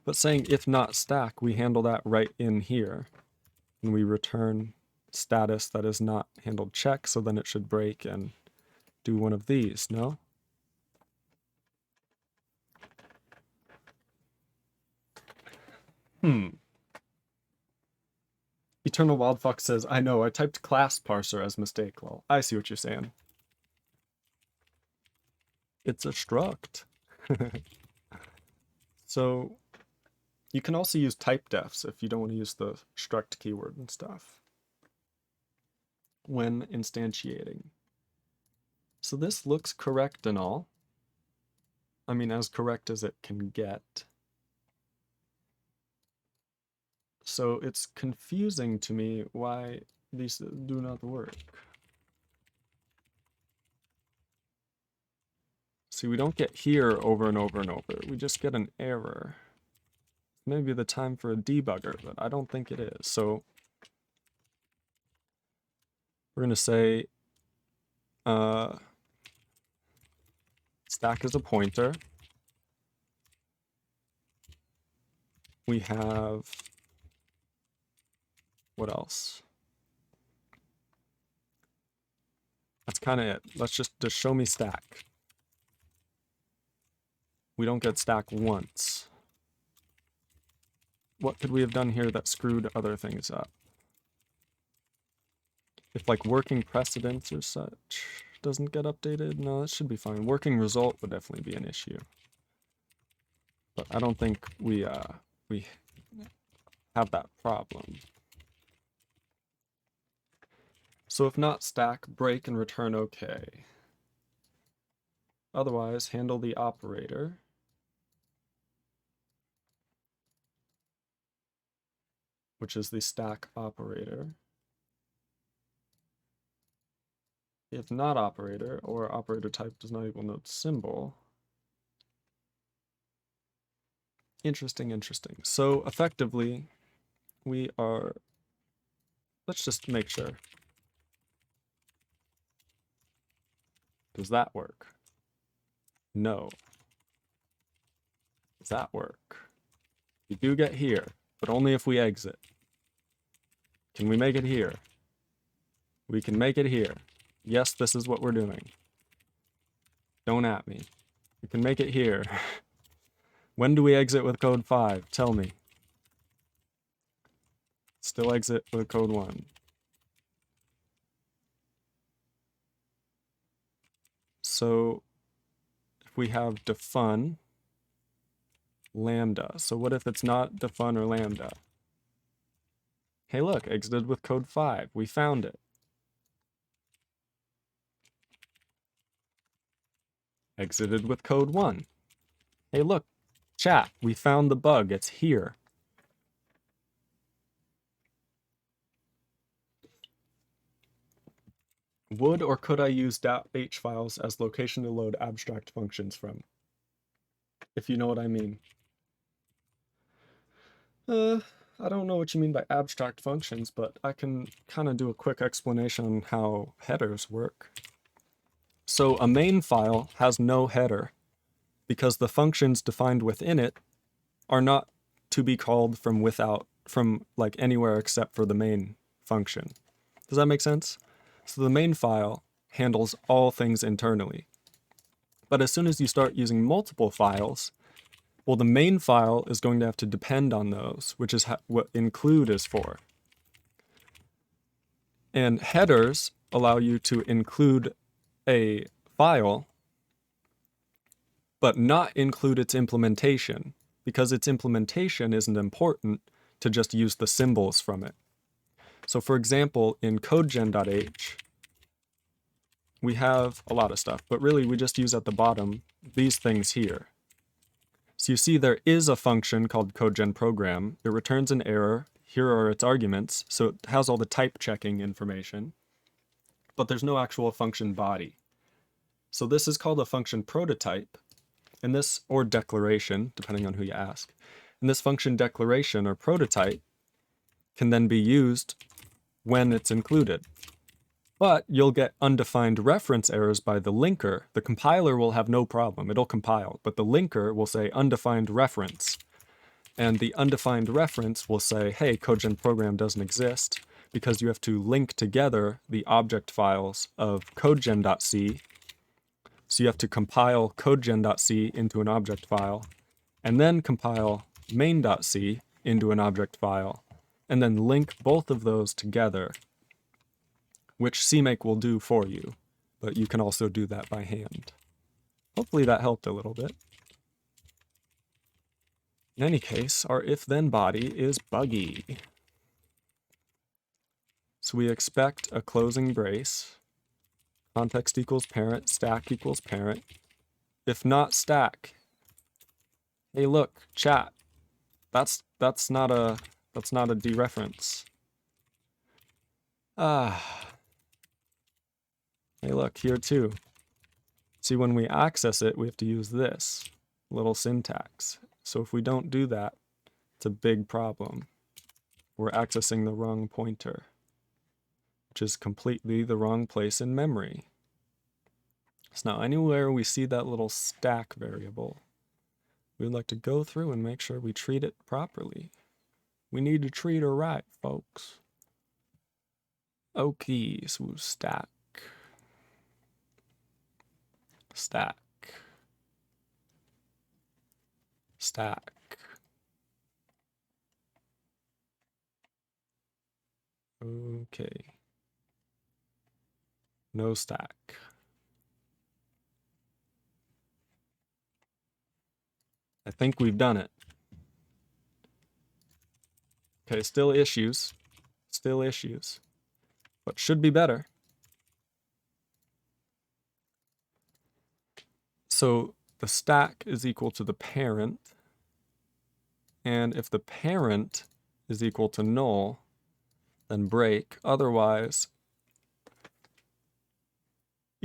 but saying if not stack, we handle that right in here. And we return status that is not handled check, so then it should break and do one of these, no? Eternal Wildfox says, I know, I typed class parser as mistake. Well, I see what you're saying. It's a struct. So you can also use type defs if you don't want to use the struct keyword and stuff when instantiating. So this looks correct and all. I mean, as correct as it can get. So it's confusing to me why these do not work. See, we don't get here over and over and over. We just get an error. Maybe the time for a debugger, but I don't think it is. So we're going to say stack is a pointer. We have, what else? That's kind of it. Let's just show me stack. We don't get stack once. What could we have done here that screwed other things up? If like working precedence or such doesn't get updated, no, that should be fine. Working result would definitely be an issue. But I don't think we have that problem. So if not stack, break and return okay. Otherwise, handle the operator. Which is the stack operator. if not operator or operator type does not equal node symbol. Interesting, interesting. So effectively, we are, let's just make sure. Does that work? No. Does that work? We do get here, but only if we exit. Can we make it here? We can make it here. Yes, this is what we're doing. Don't at me. We can make it here. When do we exit with code 5? Tell me. Still exit with code 1. So if we have defun lambda. So what if it's not defun or lambda? Hey look, exited with code 5. We found it. Exited with code 1. Hey look, chat, we found the bug. It's here. Would or could I use .h files as location to load abstract functions from? If you know what I mean. I don't know what you mean by abstract functions, but I can kind of do a quick explanation on how headers work. So a main file has no header because the functions defined within it are not to be called from like anywhere except for the main function. Does that make sense? So the main file handles all things internally. But as soon as you start using multiple files, well, the main file is going to have to depend on those, which is what include is for. And headers allow you to include a file, but not include its implementation, because its implementation isn't important to just use the symbols from it. So for example, in codegen.h, we have a lot of stuff, but really we just use at the bottom these things here. So you see there is a function called codegen_program. It returns an error. Here are its arguments. So it has all the type checking information, but there's no actual function body. So this is called a function prototype, and this, or declaration, depending on who you ask. And this function declaration or prototype can then be used when it's included. But you'll get undefined reference errors by the linker. The compiler will have no problem. It'll compile. But the linker will say undefined reference. And the undefined reference will say, hey, codegen_program doesn't exist because you have to link together the object files of codegen.c. So you have to compile codegen.c into an object file, and then compile main.c into an object file, and then link both of those together, which CMake will do for you, but you can also do that by hand. Hopefully that helped a little bit. In any case, our if-then body is buggy. So we expect a closing brace, context equals parent, stack equals parent. If not stack, hey look, chat, that's not a dereference. Hey look, here too. See, when we access it, we have to use this little syntax. So if we don't do that, it's a big problem. We're accessing the wrong pointer, which is completely the wrong place in memory. So now anywhere we see that little stack variable, we'd like to go through and make sure we treat it properly. We need to treat her right, folks. Okay, so stack. Stack. Stack. Okay. No stack. I think we've done it. Okay, still issues. Still issues. But should be better. So the stack is equal to the parent. And if the parent is equal to null, then break. Otherwise,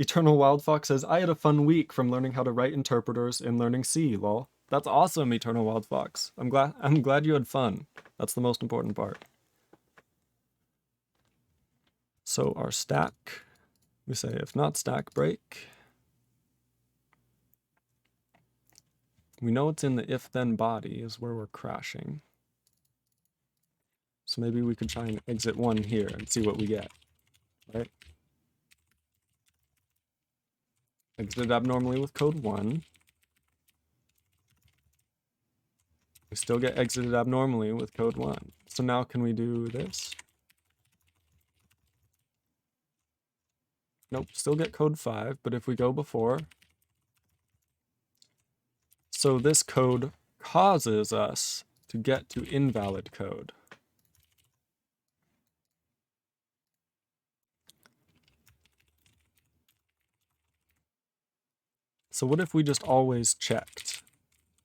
Eternal Wild Fox says, I had a fun week from learning how to write interpreters and learning C, lol. That's awesome, Eternal Wild Fox. I'm glad you had fun. That's the most important part. So our stack, we say if not stack break. We know it's in the if then body is where we're crashing. So maybe we could try and exit one here and see what we get, right? Exited abnormally with code 1. We still get exited abnormally with code 1. So now can we do this? Nope, still get code 5, but if we go before, so this code causes us to get to invalid code. So what if we just always checked?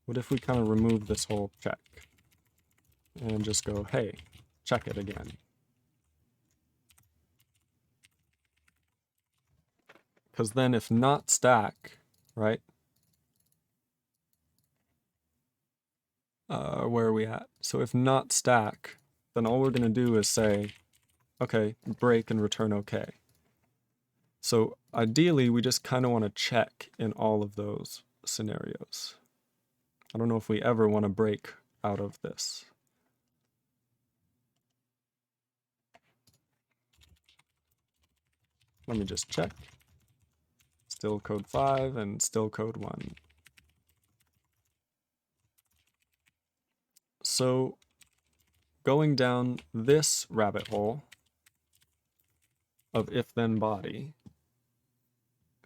What if we kind of remove this whole check and just go, hey, check it again? Because then if not stack, right? Where are we at? So if not stack, then all we're going to do is say, okay, break and return okay. So ideally, we just kind of want to check in all of those scenarios. I don't know if we ever want to break out of this. Let me just check. Still code 5 and still code 1. So going down this rabbit hole of if-then body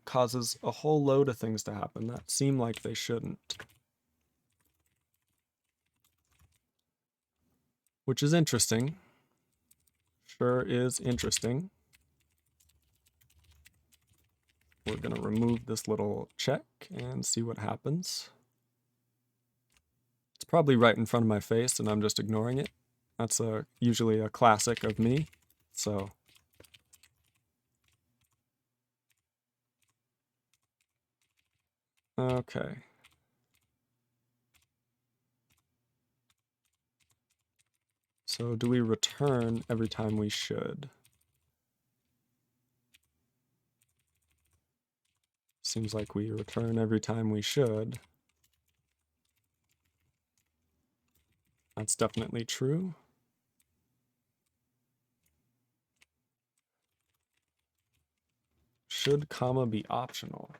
causes a whole load of things to happen that seem like they shouldn't. Which is interesting. Sure is interesting. We're going to remove this little check and see what happens. It's probably right in front of my face and I'm just ignoring it. That's usually a classic of me. So okay. So do we return every time we should? Seems like we return every time we should. That's definitely true. Should comma be optional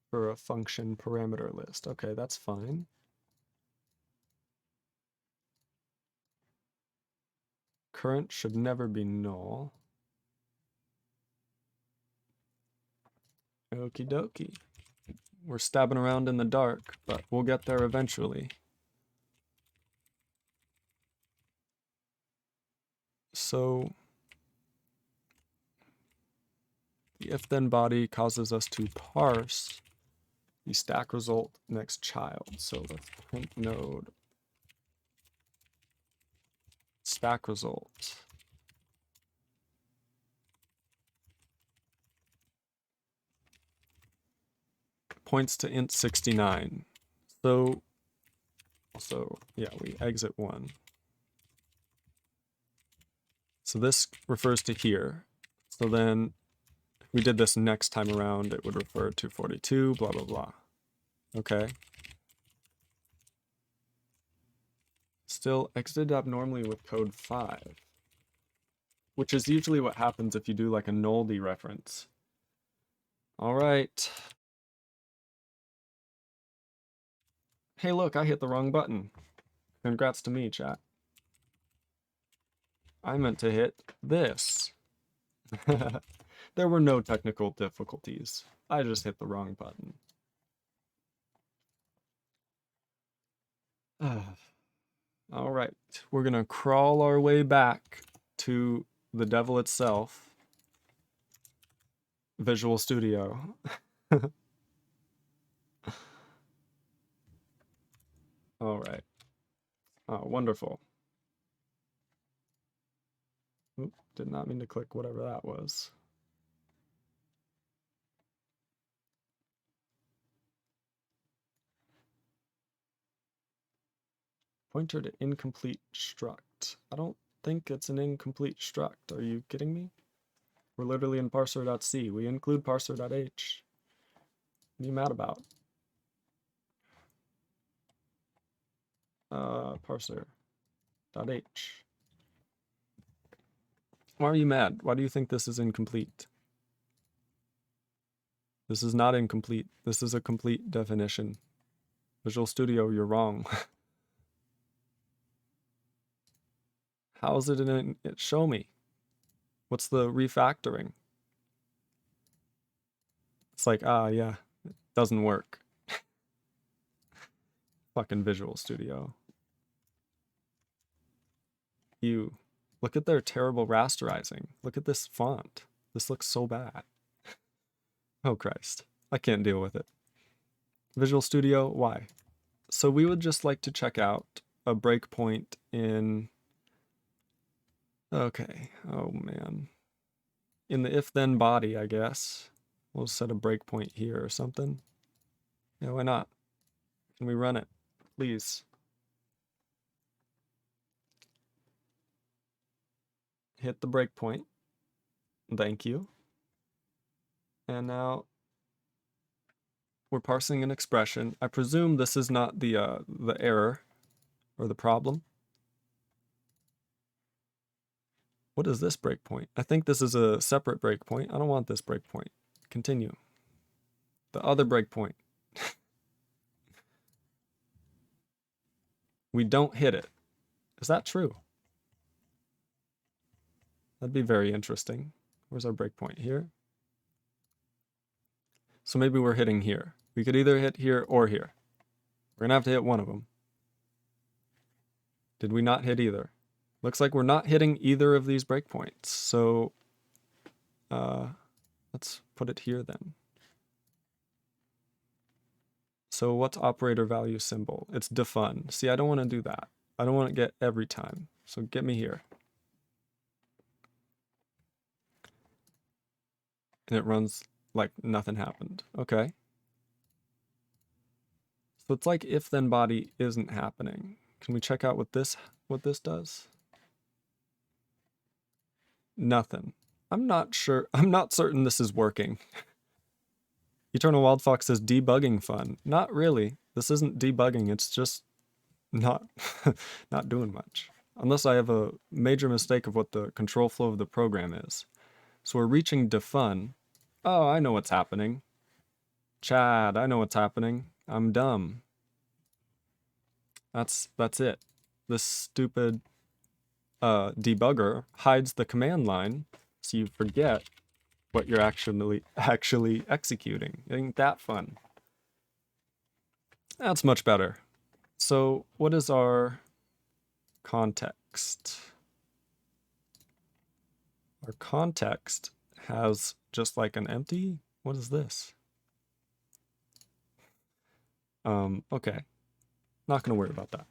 for a function parameter list? Okay, that's fine. Current should never be null. Okie dokie. We're stabbing around in the dark, but we'll get there eventually. So the if-then body causes us to parse the stack result next child. So let's print node stack result. Points to int 69. So yeah, we exit 1. So this refers to here. So then if we did this next time around, it would refer to 42, blah, blah, blah. Okay. Still exited abnormally with code 5, which is usually what happens if you do like a null dereference. All right. Hey, look, I hit the wrong button. Congrats to me, chat. I meant to hit this. There were no technical difficulties. I just hit the wrong button. All right, we're gonna crawl our way back to the devil itself, Visual Studio. All right. Oh, wonderful. Oop, did not mean to click whatever that was. Pointer to incomplete struct. I don't think it's an incomplete struct. Are you kidding me? We're literally in parser.c. We include parser.h. What are you mad about? Parser.h. Why are you mad? Why do you think this is incomplete? This is not incomplete. This is a complete definition. Visual Studio, you're wrong. How is it in it? Show me. What's the refactoring? It's like, yeah, it doesn't work. Fucking Visual Studio. You look at their terrible rasterizing. Look at this font. This looks so bad. Oh Christ. I can't deal with it. Visual Studio, why? So we would just like to check out a breakpoint in... Okay, oh man. In the if-then body, I guess. We'll set a breakpoint here or something. Yeah, why not? Can we run it? Please. Hit the breakpoint. Thank you. And now we're parsing an expression. I presume this is not the error or the problem. What is this breakpoint? I think this is a separate breakpoint. I don't want this breakpoint. Continue. The other breakpoint. We don't hit it. Is that true? That'd be very interesting. Where's our breakpoint? Here? So maybe we're hitting here. We could either hit here or here. We're gonna have to hit one of them. Did we not hit either? Looks like we're not hitting either of these breakpoints. So let's put it here then. So what's operator value symbol? It's defun. See, I don't want to do that. I don't want to get every time. So get me here. And it runs like nothing happened. Okay. So it's like if then body isn't happening. Can we check out what this does? Nothing. I'm not sure. I'm not certain this is working. Eternal Wild Fox says debugging fun. Not really. This isn't debugging. It's just not not doing much. Unless I have a major mistake of what the control flow of the program is. So we're reaching defun. Oh, I know what's happening. Chad, I know what's happening. I'm dumb. That's it. This stupid debugger hides the command line so you forget what you're actually executing. Ain't that fun? That's much better. So what is our context? Our context has just like an empty. What is this? Okay. Not gonna worry about that.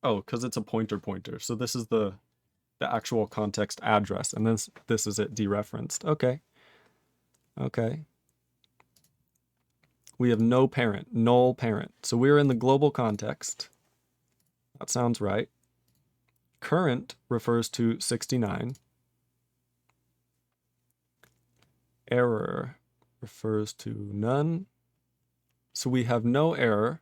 Oh, because it's a pointer. So this is the actual context address, and this is it dereferenced. Okay. Okay. We have no parent, null parent. So we're in the global context. That sounds right. Current refers to 69. Error refers to none. So we have no error.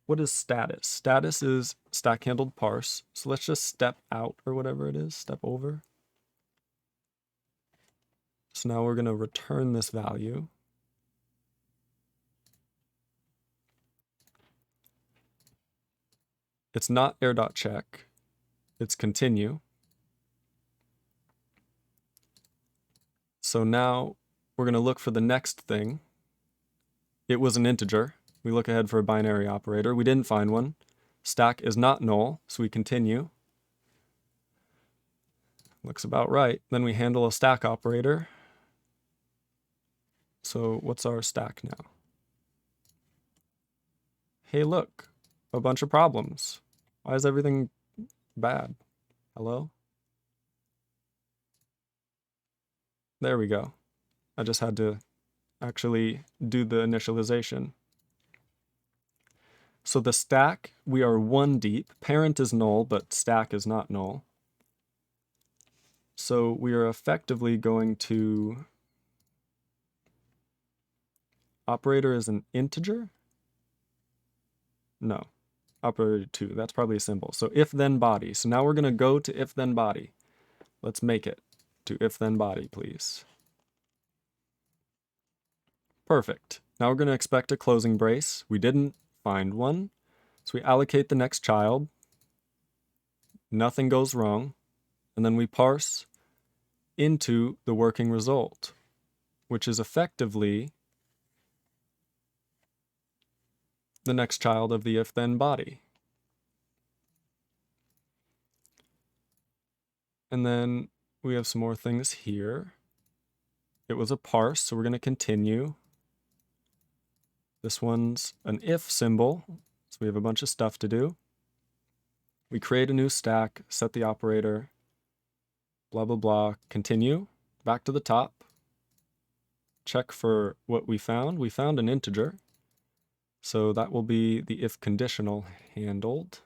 What is status? Status is stack handled parse. So let's just step out or whatever it is, step over. So now we're going to return this value. It's not error.check. It's continue. So now we're going to look for the next thing. It was an integer. We look ahead for a binary operator. We didn't find one. Stack is not null, so we continue. Looks about right. Then we handle a stack operator. So what's our stack now? Hey, look, a bunch of problems. Why is everything bad? Hello? There we go. I just had to actually do the initialization. So the stack, we are 1 deep. Parent is null, but stack is not null. So we are effectively going to... Operator is an integer? No. Operator 2, that's probably a symbol. So if then body. So now we're going to go to if then body. Let's make it to if then body, please. Perfect. Now we're going to expect a closing brace. We didn't find one. So we allocate the next child. Nothing goes wrong. And then we parse into the working result, which is effectively the next child of the if then body. And then we have some more things here. It was a parse, so we're going to continue. This one's an if symbol, so we have a bunch of stuff to do. We create a new stack, set the operator, blah, blah, blah, continue, back to the top, check for what we found. We found an integer, so that will be the if conditional handled,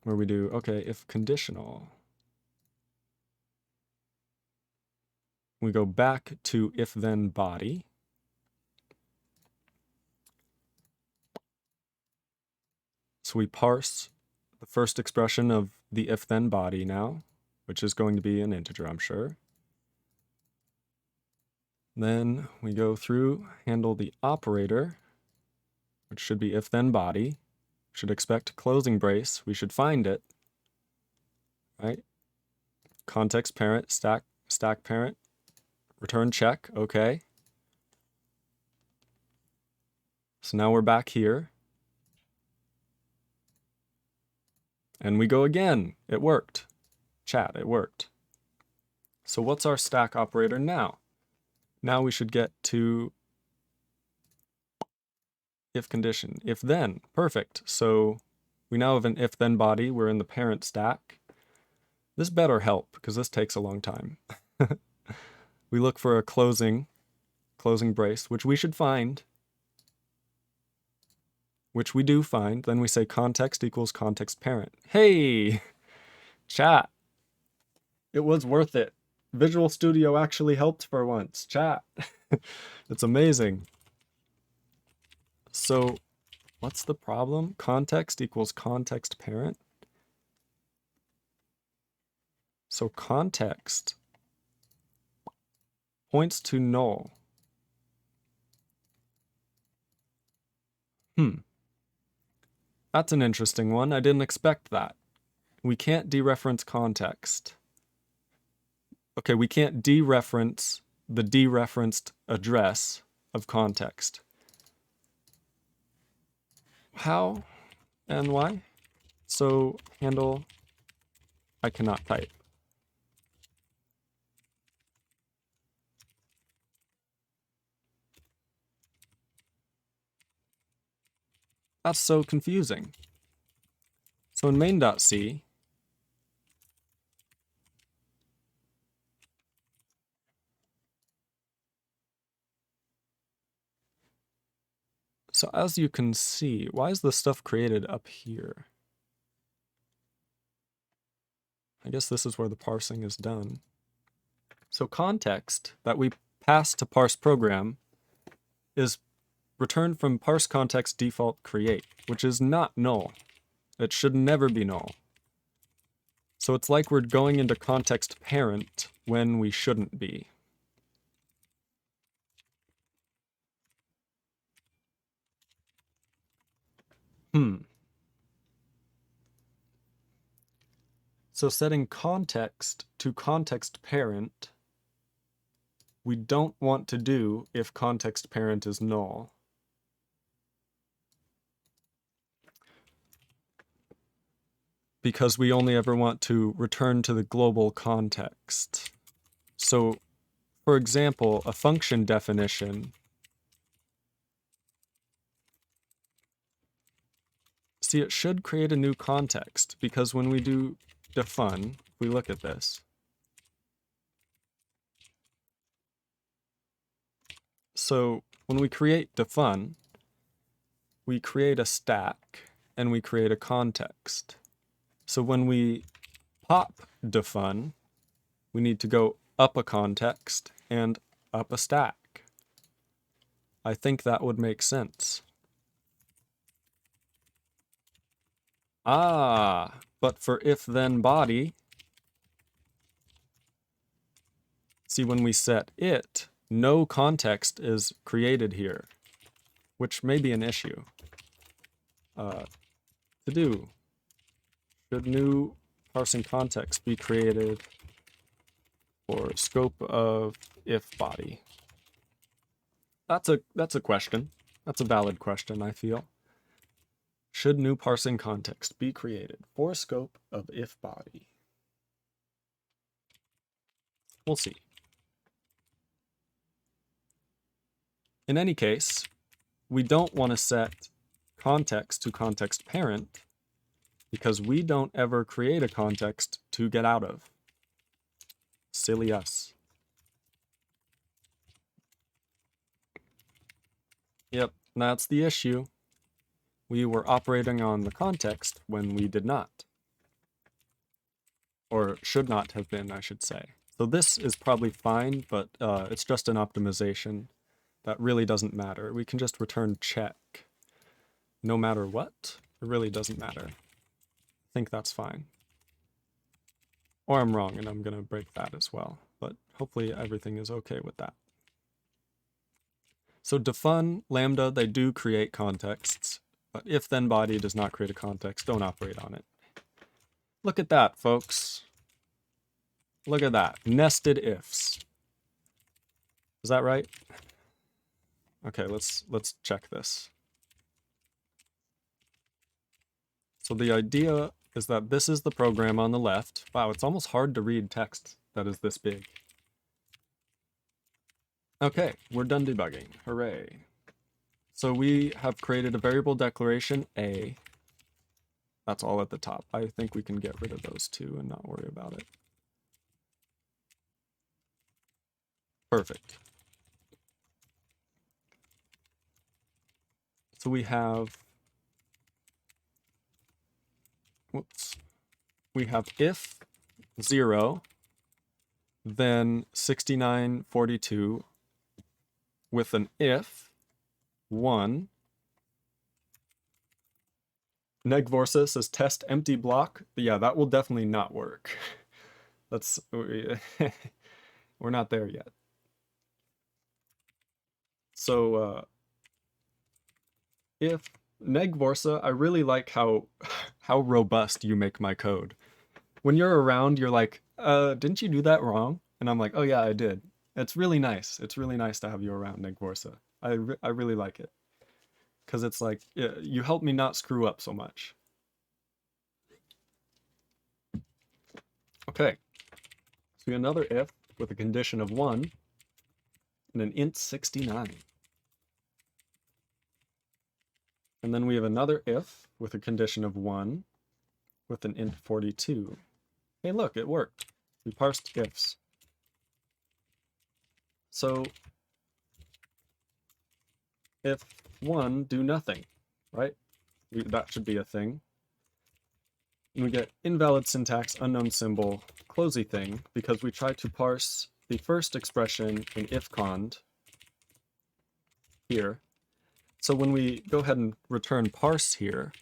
where we do, okay, if conditional. We go back to if then body. So we parse the first expression of the if then body now, which is going to be an integer, I'm sure. Then we go through, handle the operator, which should be if then body. Should expect closing brace. We should find it, right? Context parent, stack parent, return check, okay. So now we're back here. And we go again. It worked. Chat, it worked. So what's our stack operator now? Now we should get to if condition, if then, perfect. So we now have an if then body, we're in the parent stack. This better help, because this takes a long time. We look for a closing brace, which we should find, which we do find. Then we say context equals context parent. Hey, chat, it was worth it. Visual Studio actually helped for once, chat. It's amazing. So what's the problem? Context equals context parent. So context points to null. That's an interesting one. I didn't expect that. We can't dereference context. Okay, we can't dereference the dereferenced address of context. How and why? So handle, I cannot type. That's so confusing. So in main.c, so as you can see, why is this stuff created up here? I guess this is where the parsing is done. So context that we pass to parse program is returned from parse context default create, which is not null. It should never be null. So it's like we're going into context parent when we shouldn't be. So setting context to context parent, we don't want to do if context parent is null. Because we only ever want to return to the global context. So, for example, a function definition. See, it should create a new context, because when we do defun, we look at this. So when we create defun, we create a stack and we create a context. So when we pop defun, we need to go up a context and up a stack. I think that would make sense. Ah, but for if then body, see when we set it, no context is created here, which may be an issue. To do, should new parsing context be created for scope of if body? That's a question. That's a valid question, I feel. Should new parsing context be created for scope of if body? We'll see. In any case, we don't want to set context to context parent because we don't ever create a context to get out of. Silly us. Yep, that's the issue. We were operating on the context when we did not. Or should not have been, I should say. So this is probably fine, but it's just an optimization. That really doesn't matter. We can just return check. No matter what, it really doesn't matter. I think that's fine. Or I'm wrong, and I'm going to break that as well. But hopefully everything is okay with that. So defun, lambda, they do create contexts. But if then body does not create a context, don't operate on it. Look at that, folks. Look at that. Nested ifs. Is that right? Okay, let's check this. So the idea is that this is the program on the left. Wow, it's almost hard to read text that is this big. Okay, we're done debugging. Hooray. So we have created a variable declaration A. That's all at the top. I think we can get rid of those two and not worry about it. Perfect. So we have, whoops, we have if 0, then 6942 with an if 1. Negvorsa says test empty block. But yeah, that will definitely not work. That's we're not there yet. So if Negvorsa, I really like how robust you make my code. When you're around, you're like, didn't you do that wrong? And I'm like, oh yeah, I did. It's really nice. It's really nice to have you around, Negvorsa. I really like it. Because it's like, you help me not screw up so much. Okay. So another if with a condition of 1 and an int 69. And then we have another if with a condition of 1 with an int 42. Hey, look, it worked. We parsed ifs. So if 1 do nothing, right? That should be a thing. And we get invalid syntax, unknown symbol, closey thing, because we try to parse the first expression in ifcond here. So when we go ahead and return parse here,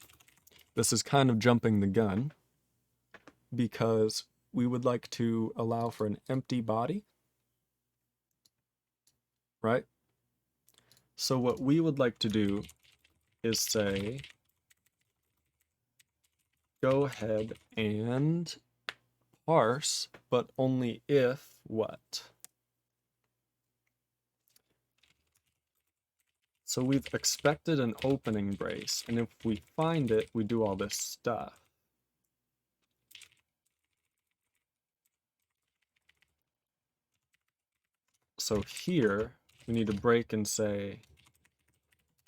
this is kind of jumping the gun because we would like to allow for an empty body, right? So what we would like to do is say, go ahead and parse, but only if what? So we've expected an opening brace, and if we find it, we do all this stuff. So here, we need to break and say,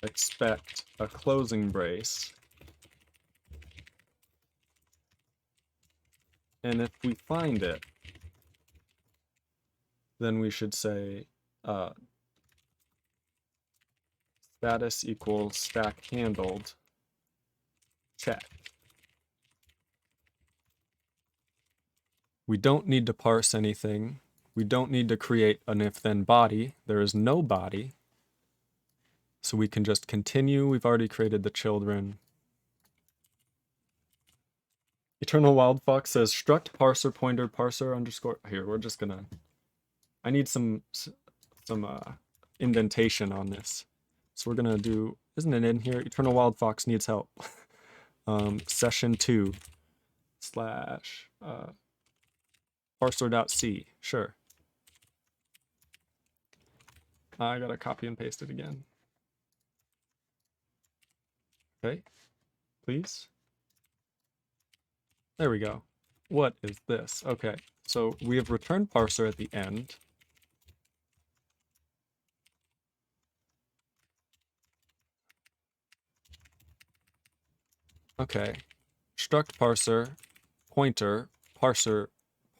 expect a closing brace. And if we find it, then we should say status equals stack handled, check. We don't need to parse anything. We don't need to create an if-then body. There is no body. So we can just continue. We've already created the children. Eternal Wild Fox says struct parser pointer parser underscore. Here, we're just gonna. I need some indentation on this. So we're gonna do. Isn't it in here? Eternal Wild Fox needs help. Session 2 slash parser.c. Sure. I gotta copy and paste it again. Okay, please. There we go. What is this? Okay, so we have returned parser at the end. Okay, struct parser, pointer, parser,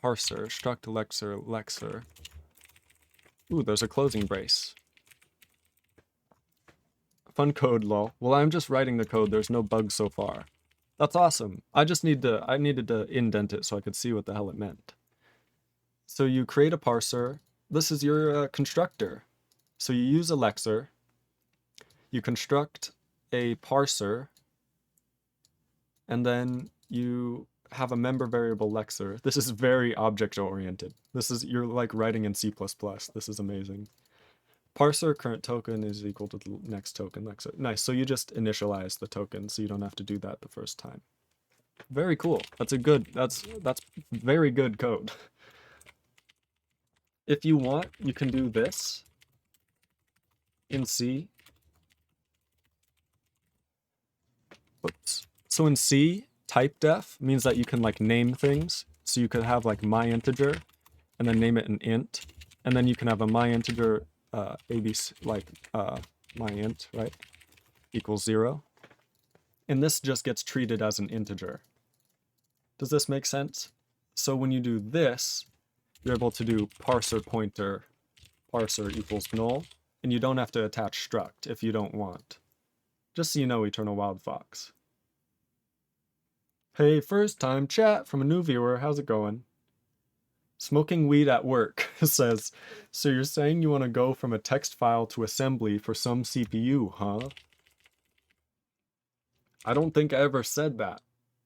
struct lexer. Ooh, there's a closing brace. Fun code, lol. Well, I'm just writing the code. There's no bugs so far. That's awesome. I needed to indent it so I could see what the hell it meant. So you create a parser. This is your constructor. So you use a lexer. You construct a parser, and then you have a member variable lexer. This is very object-oriented. You're like writing in C++. This is amazing. Parser current token is equal to the next token lexer. Nice, so you just initialize the token so you don't have to do that the first time. Very cool. That's very good code. If you want, you can do this in C. Oops. So in C, typedef means that you can like name things. So you could have like my integer and then name it an int. And then you can have a my integer ABC, like my int, right? Equals 0. And this just gets treated as an integer. Does this make sense? So when you do this, you're able to do parser pointer, parser equals null, and you don't have to attach struct if you don't want. Just so you know, Eternal Wild Fox. Hey, first time chat from a new viewer. How's it going? Smoking weed at work says, so you're saying you want to go from a text file to assembly for some CPU, huh? I don't think I ever said that,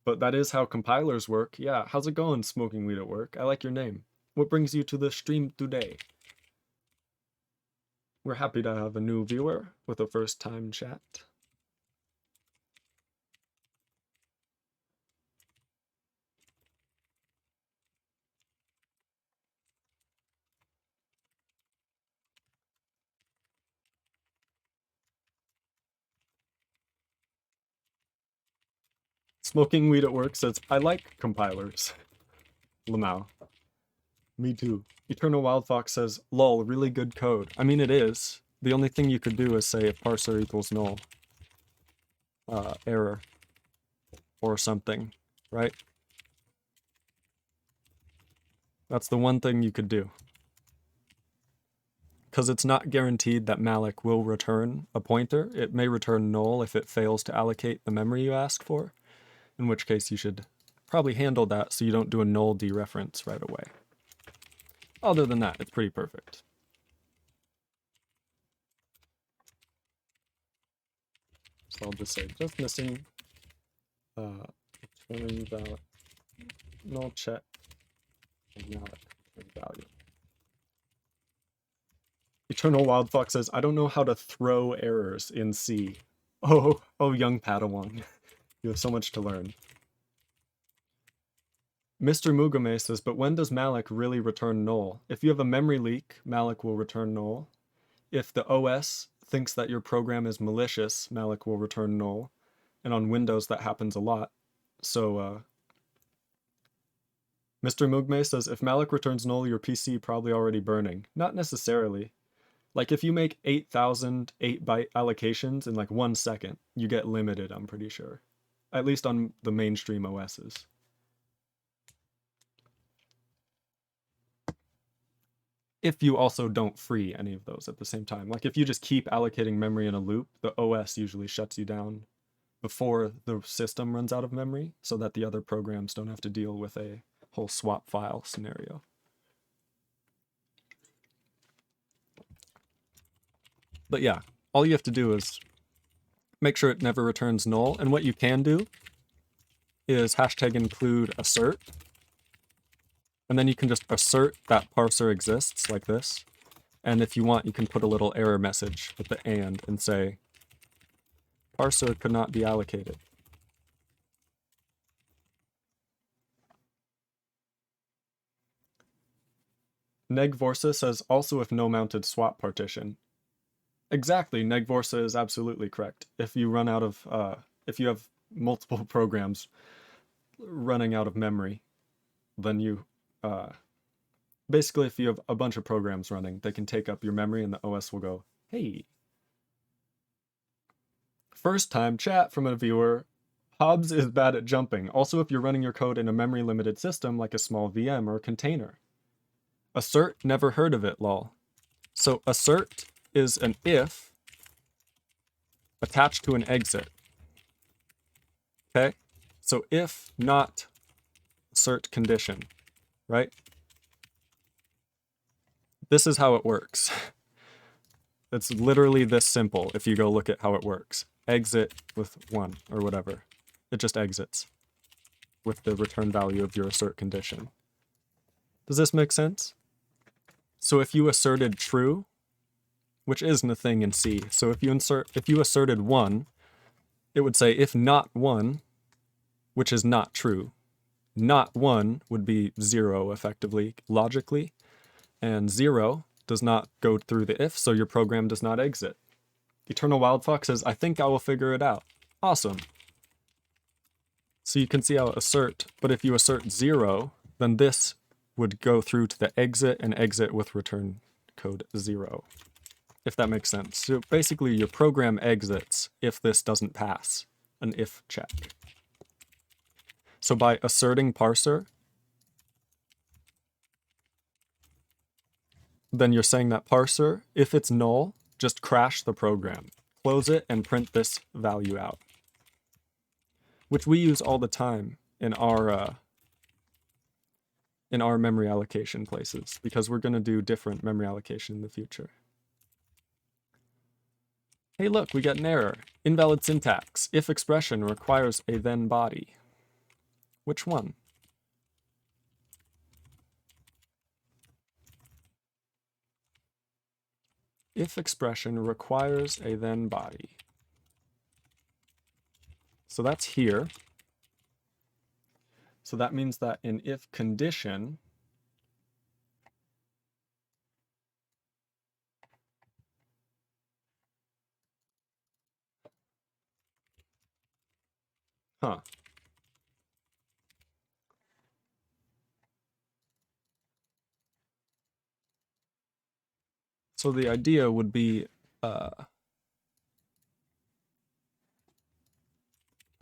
but that is how compilers work. Yeah, how's it going, Smoking Weed at Work? I like your name. What brings you to the stream today? We're happy to have a new viewer with a first time chat. Smoking Weed at Work says, I like compilers. Lamau. Me too. Eternal Wild Fox says, lol, really good code. I mean, it is. The only thing you could do is say if parser equals null. Error. Or something, right? That's the one thing you could do. Because it's not guaranteed that malloc will return a pointer. It may return null if it fails to allocate the memory you ask for, in which case you should probably handle that so you don't do a null dereference right away. Other than that, it's pretty perfect. So I'll just say, just missing return value, null check, and malloc value. Eternal Wild Fox says, I don't know how to throw errors in C. Oh, young Padawan. You have so much to learn. Mr. Mugame says, but when does malloc really return null? If you have a memory leak, malloc will return null. If the OS thinks that your program is malicious, malloc will return null. And on Windows, that happens a lot. So, Mr. Mugme says, if malloc returns null, your PC probably already burning. Not necessarily. Like, if you make 8,000 8-byte allocations in like 1 second, you get limited, I'm pretty sure. At least on the mainstream OSs. if you also don't free any of those at the same time. Like if you just keep allocating memory in a loop, the OS usually shuts you down before the system runs out of memory so that the other programs don't have to deal with a whole swap file scenario. But yeah, all you have to do is make sure it never returns null. And what you can do is hashtag include assert. And then you can just assert that parser exists like this. And if you want, you can put a little error message with the and say, parser could not be allocated. Negvorsa says also if no mounted swap partition. Exactly, Negvorsa is absolutely correct. If you run out of, if you have multiple programs running out of memory, then you, basically if you have a bunch of programs running, they can take up your memory and the OS will go, hey. First time chat from a viewer, Hobbs is bad at jumping. Also if you're running your code in a memory limited system like a small VM or a container. Assert, never heard of it, lol. So assert is an if attached to an exit. Okay? So if not assert condition, right? This is how it works. It's literally this simple if you go look at how it works. Exit with 1 or whatever. It just exits with the return value of your assert condition. Does this make sense? So if you asserted true, which isn't a thing in C, so if you asserted 1, it would say if not 1, which is not true. Not 1 would be 0 effectively, logically, and 0 does not go through the if, so your program does not exit. Eternal Wildfox says, I think I will figure it out. Awesome. So you can see how assert, but if you assert 0, then this would go through to the exit and exit with return code 0, if that makes sense. So basically your program exits if this doesn't pass an if check. So by asserting parser, then you're saying that parser, if it's null, just crash the program, close it, and print this value out, which we use all the time in our memory allocation places, because we're going to do different memory allocation in the future. Hey, look, we got an error. Invalid syntax. If expression requires a then body. Which one? If expression requires a then body. So that's here. So that means that in if condition, So the idea would be for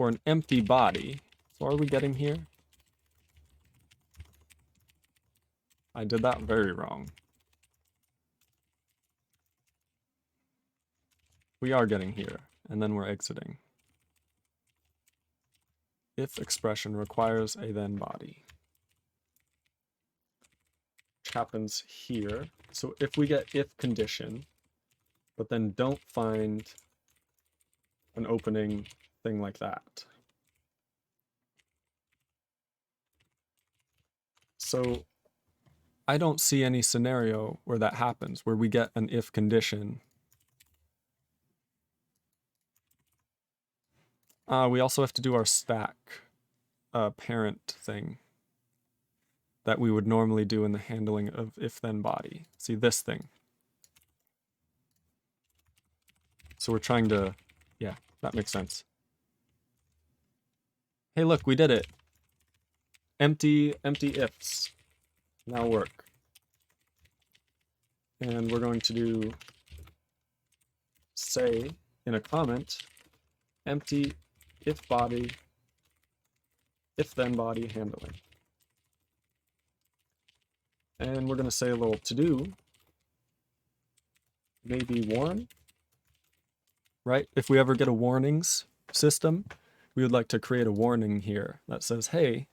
an empty body. So are we getting here? I did that very wrong. We are getting here, and then we're exiting. If expression requires a then body. Which happens here. So if we get if condition, but then don't find an opening thing like that. So I don't see any scenario where that happens, where we get an if condition. We also have to do our stack parent thing that we would normally do in the handling of if-then body. See this thing. So we're trying to, yeah, that makes sense. Hey, look, we did it. Empty ifs now work. And we're going to do say in a comment, empty if body, if-then body handling. And we're going to say a little to-do may be warn, right? If we ever get a warnings system, we would like to create a warning here that says, hey,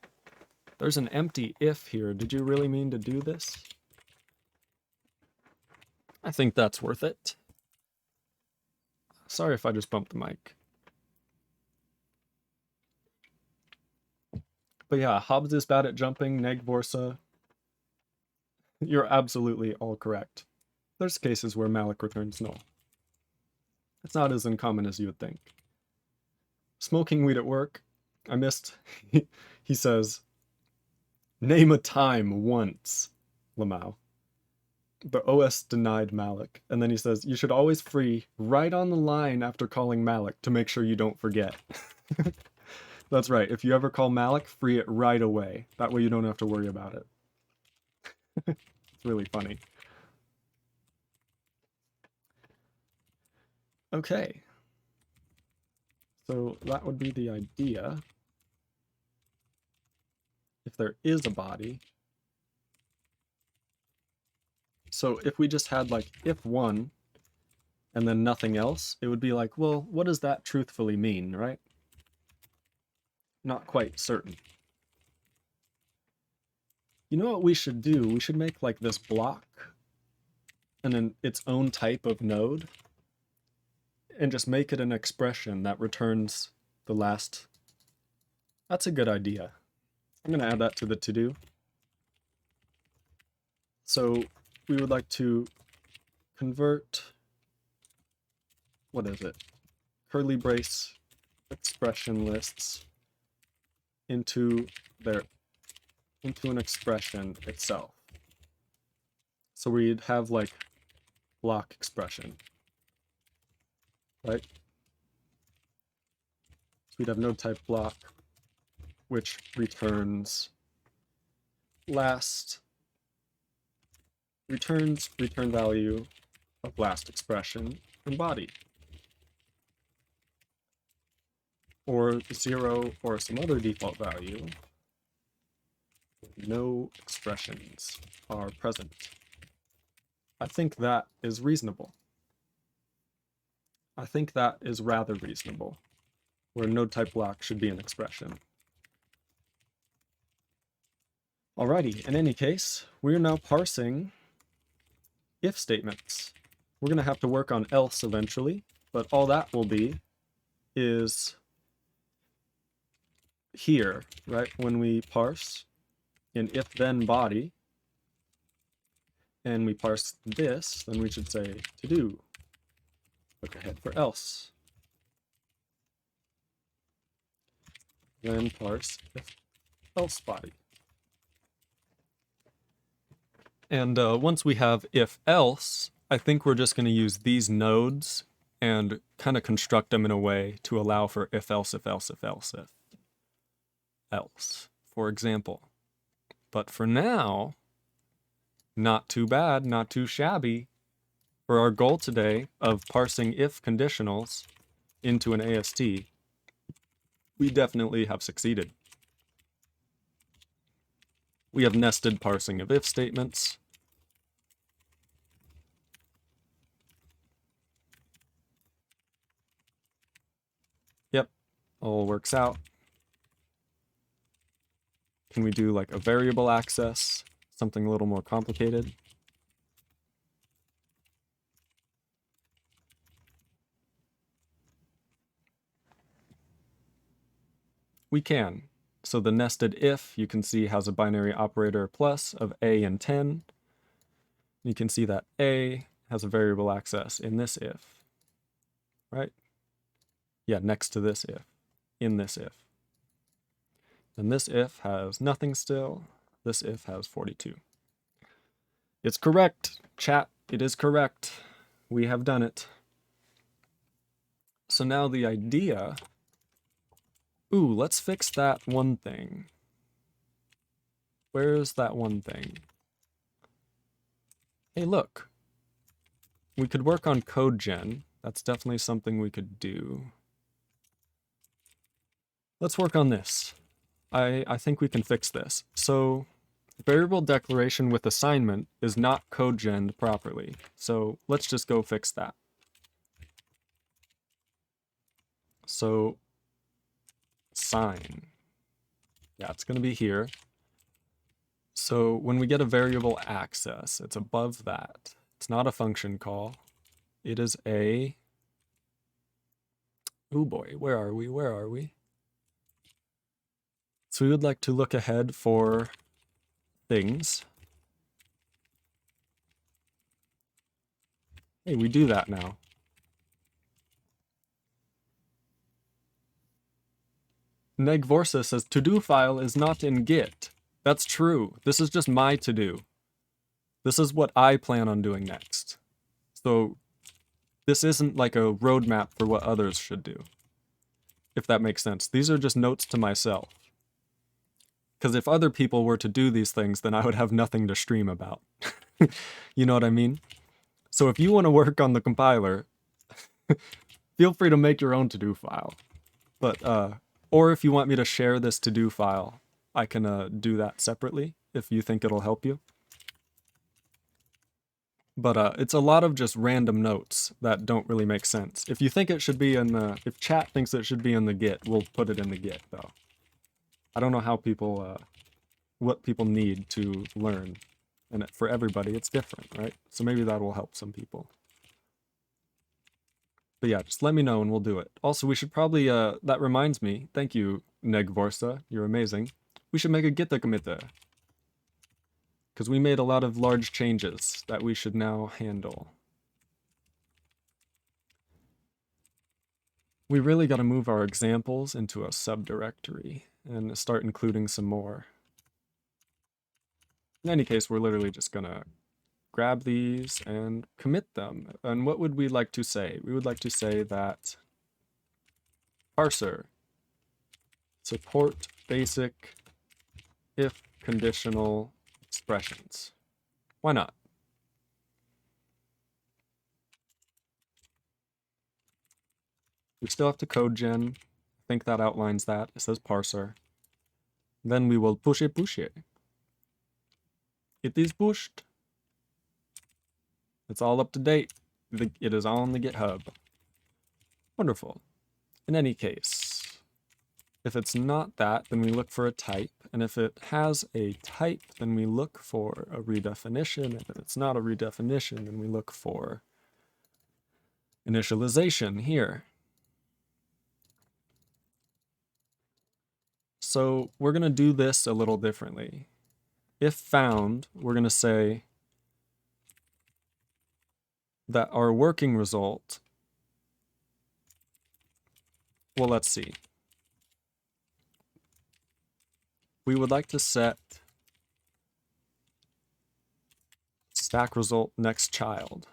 there's an empty if here. Did you really mean to do this? I think that's worth it. Sorry if I just bumped the mic. But yeah, Hobbes is bad at jumping, neg Vorsa. You're absolutely all correct. There's cases where malloc returns null. It's not as uncommon as you would think. Smoking weed at work. I missed. He says, name a time once, Lamau. The OS denied malloc. And then he says, you should always free right on the line after calling malloc to make sure you don't forget. That's right. If you ever call malloc, free it right away. That way you don't have to worry about it. It's really funny. Okay. So that would be the idea. If there is a body. So if we just had like if one and then nothing else, it would be like, well, what does that truthfully mean, right? Not quite certain. You know what we should do? We should make like this block and then its own type of node and just make it an expression that returns the last. That's a good idea. I'm going to add that to the to-do. So we would like to convert, what is it? Curly brace expression lists into an expression itself. So we'd have like block expression, right? So we'd have node type block, which returns return value of last expression in body. Or 0 or some other default value. No expressions are present. I think that is reasonable. I think that is rather reasonable, where node type block should be an expression. Alrighty, in any case, we're now parsing if statements. We're going to have to work on else eventually, but all that will be is here, right? When we parse in if then body, and we parse this, then we should say to do. Look ahead for else. Then parse if else body. And once we have if else, I think we're just going to use these nodes and kind of construct them in a way to allow for if else, if else, if else, if else, for example. But for now, not too bad, not too shabby. For our goal today of parsing if conditionals into an AST, we definitely have succeeded. We have nested parsing of if statements. Yep, all works out. Can we do like a variable access, something a little more complicated? We can. So the nested if, you can see, has a binary operator plus of a and 10. You can see that a has a variable access in this if, right? Yeah, next to this if, in this if. And this if has nothing still. This if has 42. It's correct, chat. It is correct. We have done it. So now the idea... Ooh, let's fix that one thing. Where's that one thing? Hey, look. We could work on code gen. That's definitely something we could do. Let's work on this. I think we can fix this. So variable declaration with assignment is not code-genned properly. So let's just go fix that. So sign. Yeah, it's going to be here. So when we get a variable access, it's above that. It's not a function call. It is a... Oh boy, where are we? Where are we? So we would like to look ahead for things. Hey, we do that now. Negvorsa says, to-do file is not in Git. That's true. This is just my to-do. This is what I plan on doing next. So this isn't like a roadmap for what others should do, if that makes sense. These are just notes to myself. Because if other people were to do these things, then I would have nothing to stream about. You know what I mean? So if you want to work on the compiler, feel free to make your own to-do file. But, or if you want me to share this to-do file, I can do that separately if you think it'll help you. But it's a lot of just random notes that don't really make sense. If you think it should be in the, if chat thinks it should be in the Git, we'll put it in the Git though. I don't know how people, what people need to learn. And for everybody, it's different, right? So maybe that will help some people. But yeah, just let me know and we'll do it. Also, we should probably, that reminds me, thank you, Negvorsa, you're amazing. We should make a Git committer. Because we made a lot of large changes that we should now handle. We really got to move our examples into a subdirectory and start including some more. In any case, we're literally just going to grab these and commit them. And what would we like to say? We would like to say that parser support basic if conditional expressions. Why not? We still have to code gen. I think that outlines that. It says parser. Then we will push it. It is pushed. It's all up to date. It is on the GitHub. Wonderful. In any case, if it's not that, then we look for a type. And if it has a type, then we look for a redefinition. If it's not a redefinition, then we look for initialization here. So we're going to do this a little differently. If found, we're going to say that our working result, well, let's see. We would like to set stack result next child,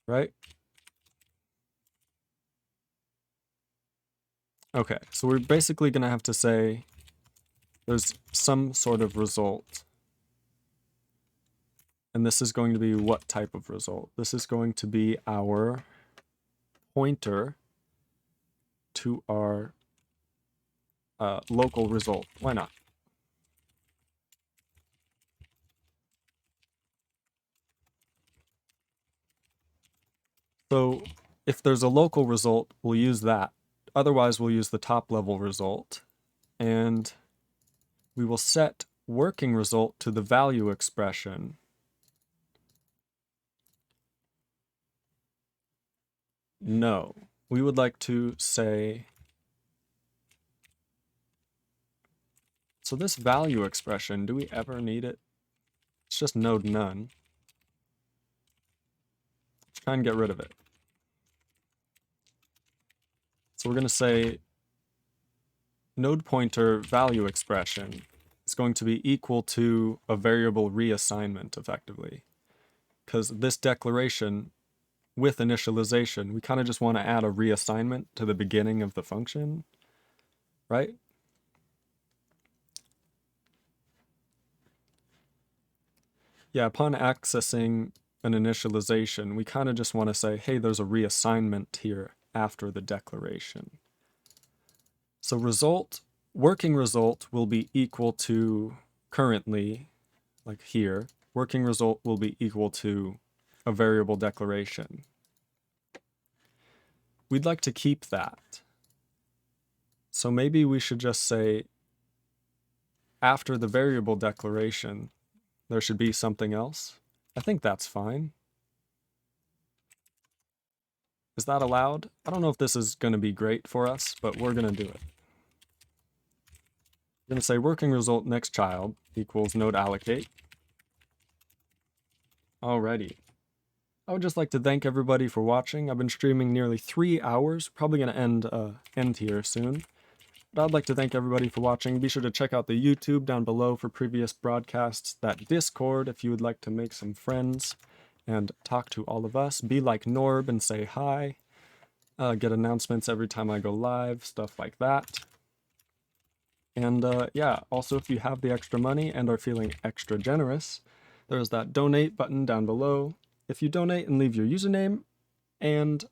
right? Okay, so we're basically going to have to say there's some sort of result. And this is going to be what type of result? This is going to be our pointer to our local result. Why not? So if there's a local result, we'll use that. Otherwise, we'll use the top level result. And we will set working result to the value expression. No, we would like to say, so this value expression, do we ever need it? It's just node none. Let's try and get rid of it. So we're going to say node pointer value expression is going to be equal to a variable reassignment effectively. Because this declaration with initialization, we kind of just want to add a reassignment to the beginning of the function, right? Yeah, upon accessing an initialization, we kind of just want to say, hey, there's a reassignment here after the declaration. So result working result will be equal to currently, like here, working result will be equal to a variable declaration. We'd like to keep that. So maybe we should just say after the variable declaration, there should be something else. I think that's fine. Is that allowed? I don't know if this is going to be great for us, but we're going to do it. We're going to say working result next child equals node allocate. Alrighty. I would just like to thank everybody for watching. I've been streaming nearly 3 hours, probably going to end here soon. But I'd like to thank everybody for watching. Be sure to check out the YouTube down below for previous broadcasts, that Discord if you would like to make some friends and talk to all of us. Be like Norb and say hi. Get announcements every time I go live, stuff like that. And yeah, also if you have the extra money and are feeling extra generous, there's that donate button down below. If you donate and leave your username and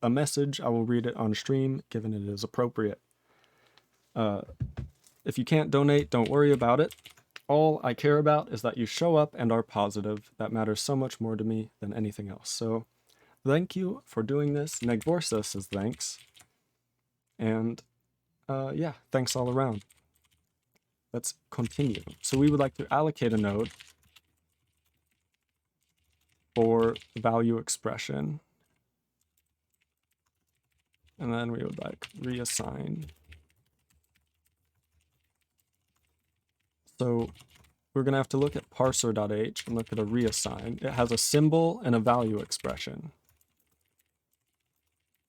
a message, I will read it on stream, given it is appropriate. If you can't donate, don't worry about it. All I care about is that you show up and are positive. That matters so much more to me than anything else. So thank you for doing this. Negvorsa says thanks. And yeah, thanks all around. Let's continue. So we would like to allocate a node for value expression. And then we would like reassign. So we're going to have to look at parser.h and look at a reassign. It has a symbol and a value expression,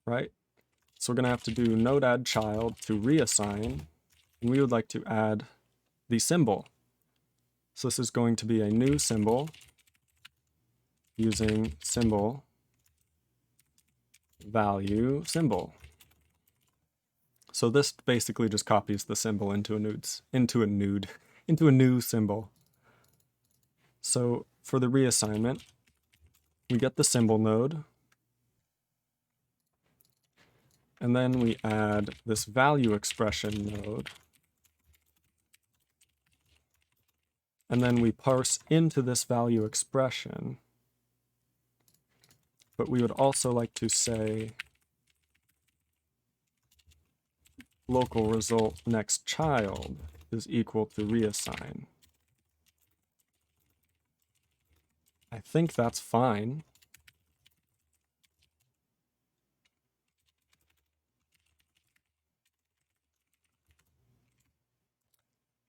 right? So we're going to have to do node add child to reassign, and we would like to add the symbol. So this is going to be a new symbol using symbol value symbol. So this basically just copies the symbol into a new symbol. So for the reassignment, we get the symbol node, and then we add this value expression node, and then we parse into this value expression. But we would also like to say local result next child is equal to reassign. I think that's fine.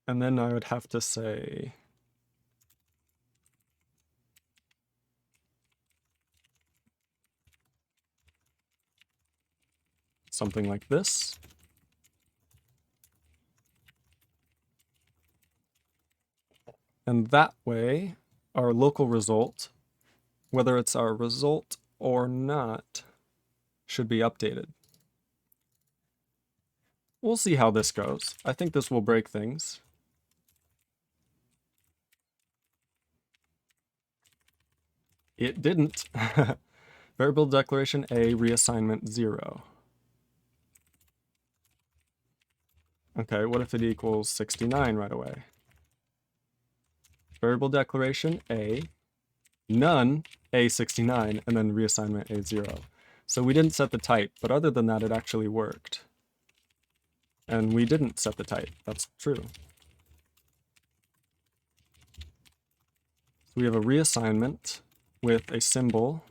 And then I would have to say something like this. And that way, our local result, whether it's our result or not, should be updated. We'll see how this goes. I think this will break things. It didn't. Variable declaration A, reassignment 0. Okay, what if it equals 69 right away? Variable declaration A, none A69, and then reassignment A0. So we didn't set the type, but other than that, it actually worked. And we didn't set the type. That's true. So we have a reassignment with a symbol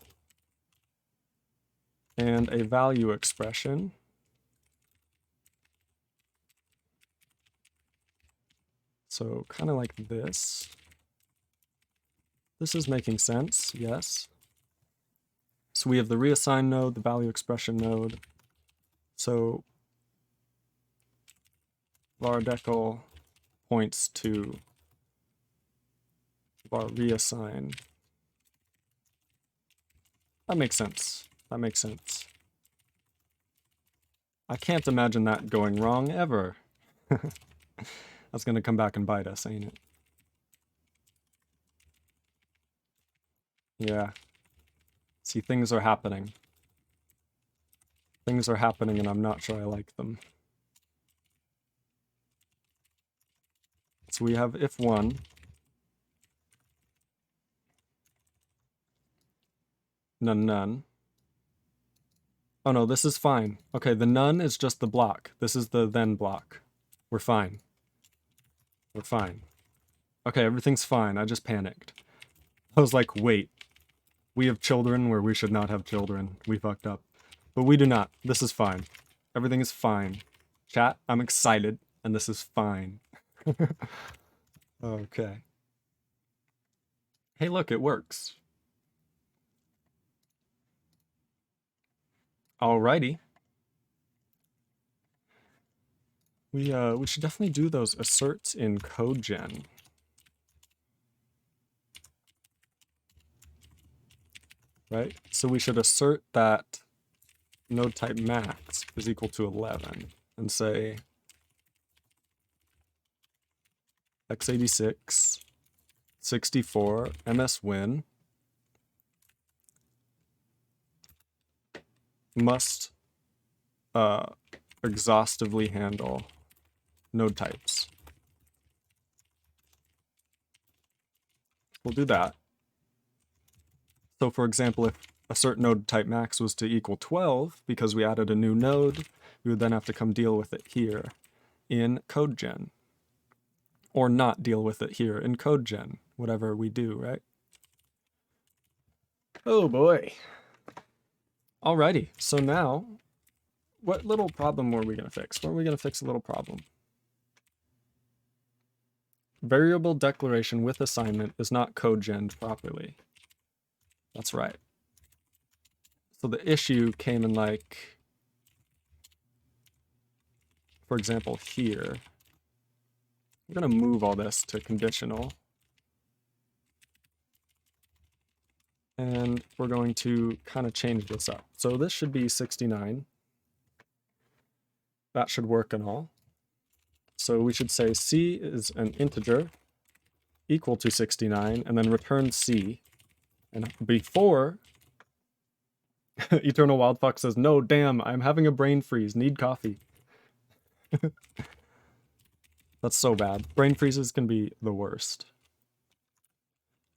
and a value expression. So kind of like this. This is making sense, yes. So we have the reassign node, the value expression node. So var_decl points to var reassign. That makes sense. That makes sense. I can't imagine that going wrong ever. That's going to come back and bite us, ain't it? Yeah. See, things are happening. Things are happening and I'm not sure I like them. So we have if one, none, none. Oh no, this is fine. Okay, the none is just the block. This is the then block. We're fine. We're fine. Okay, everything's fine. I just panicked. I was like, wait. We have children where we should not have children. We fucked up. But we do not. This is fine. Everything is fine. Chat, I'm excited, and this is fine. Okay. Hey, look, it works. Alrighty. We should definitely do those asserts in CodeGen. Right? So we should assert that node type max is equal to 11 and say x86 64 mswin must exhaustively handle node types. We'll do that. So for example, if assert node type max was to equal 12 because we added a new node, we would then have to come deal with it here in CodeGen. Or not deal with it here in CodeGen, whatever we do, right? Oh boy. Alrighty, so now, what little problem were we going to fix? Were we going to fix a little problem? Variable declaration with assignment is not CodeGen'd properly. That's right. So the issue came in like, for example, here. We're going to move all this to conditional. And we're going to kind of change this up. So this should be 69. That should work and all. So we should say C is an integer equal to 69 and then return C. And before Eternal Wildfox says, no, damn, I'm having a brain freeze, need coffee. That's so bad. Brain freezes can be the worst.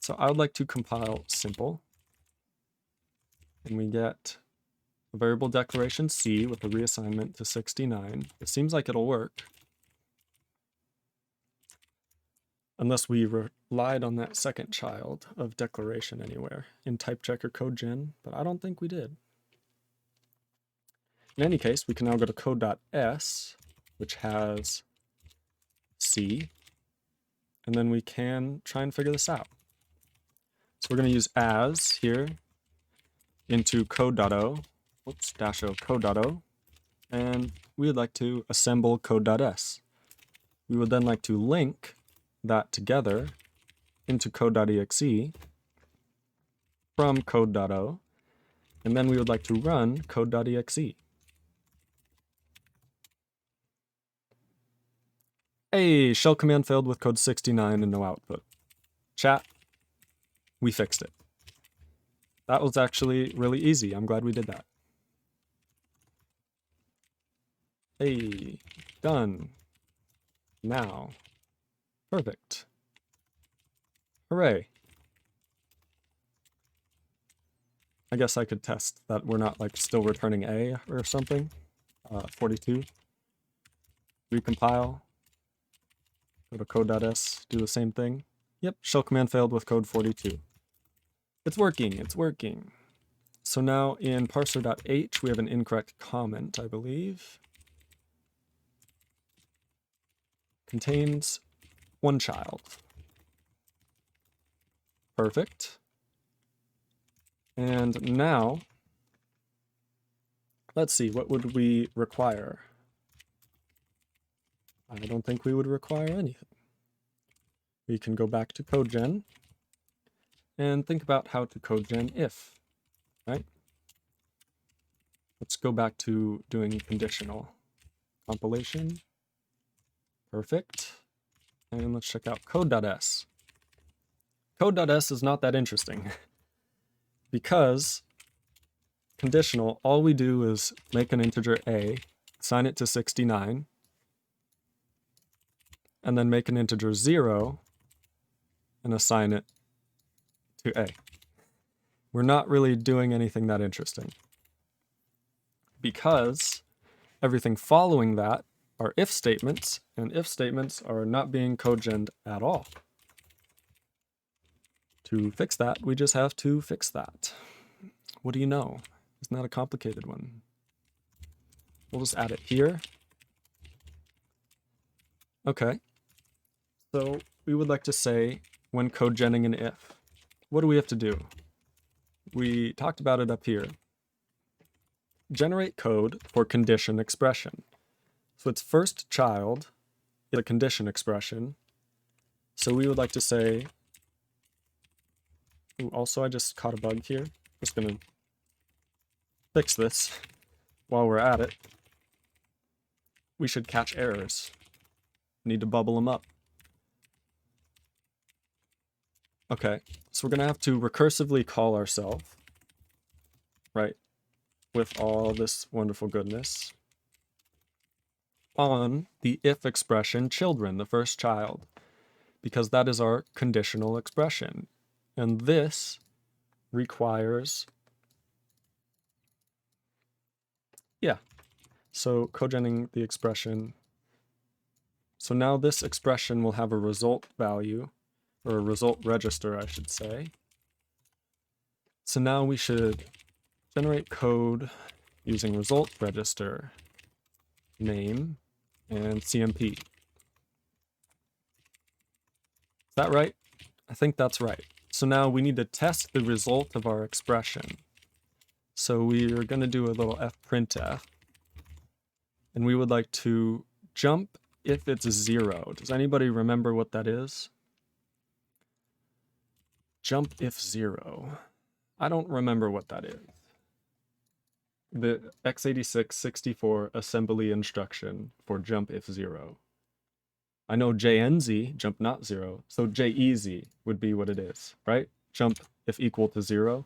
So I would like to compile simple. And we get a variable declaration C with a reassignment to 69. It seems like it'll work. Unless we relied on that second child of declaration anywhere in type checker CodeGen, but I don't think we did. In any case, we can now go to code.s, which has C, and then we can try and figure this out. So we're going to use as here into code.o, whoops, -o, code.o, and we would like to assemble code.s. We would then like to link that together into code.exe from code.o, and then we would like to run code.exe. Hey, shell command failed with code 69 and no output. Chat, we fixed it. That was actually really easy. I'm glad we did that. Hey, done. Now. Perfect. Hooray. I guess I could test that we're not like still returning A or something. 42. Recompile. Go to code.s, do the same thing. Yep, shell command failed with code 42. It's working, it's working. So now in parser.h, we have an incorrect comment, I believe. Contains one child. Perfect. And now, let's see, what would we require? I don't think we would require anything. We can go back to CodeGen and think about how to CodeGen if, right? Let's go back to doing conditional compilation. Perfect. And let's check out code.s. Code.s is not that interesting because conditional, all we do is make an integer a, assign it to 69, and then make an integer 0 and assign it to a. We're not really doing anything that interesting because everything following that are if statements, and if statements are not being cogenned at all. To fix that, we just have to fix that. What do you know? It's not a complicated one. We'll just add it here. Okay. So we would like to say when cogenning an if, what do we have to do? We talked about it up here. Generate code for condition expression. So its first child is a condition expression. So we would like to say, ooh, also I just caught a bug here. Just gonna fix this while we're at it. We should catch errors. Need to bubble them up. Okay, so we're gonna have to recursively call ourselves, right, with all this wonderful goodness, on the if expression children, the first child, because that is our conditional expression. And this requires, so cogenning the expression. So now this expression will have a result value, or a result register, I should say. So now we should generate code using result register name and CMP. Is that right? I think that's right. So now we need to test the result of our expression. So we are going to do a little fprintf, and we would like to jump if it's 0. Does anybody remember what that is? Jump if 0. I don't remember what that is. The x86-64 assembly instruction for jump if 0. I know JNZ, jump not 0, so JEZ would be what it is, right? Jump if equal to 0.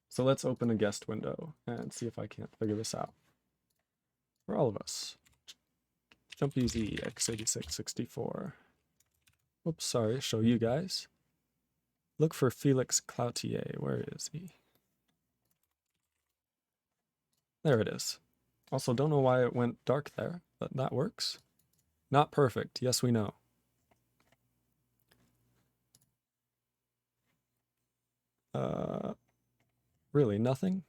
So let's open a guest window and see if I can't figure this out. For all of us. Jump easy, x86-64. Oops, sorry, show you guys. Look for Felix Cloutier. Where is he? There it is. Also, don't know why it went dark there, but that works. Not perfect, yes we know. Really, nothing?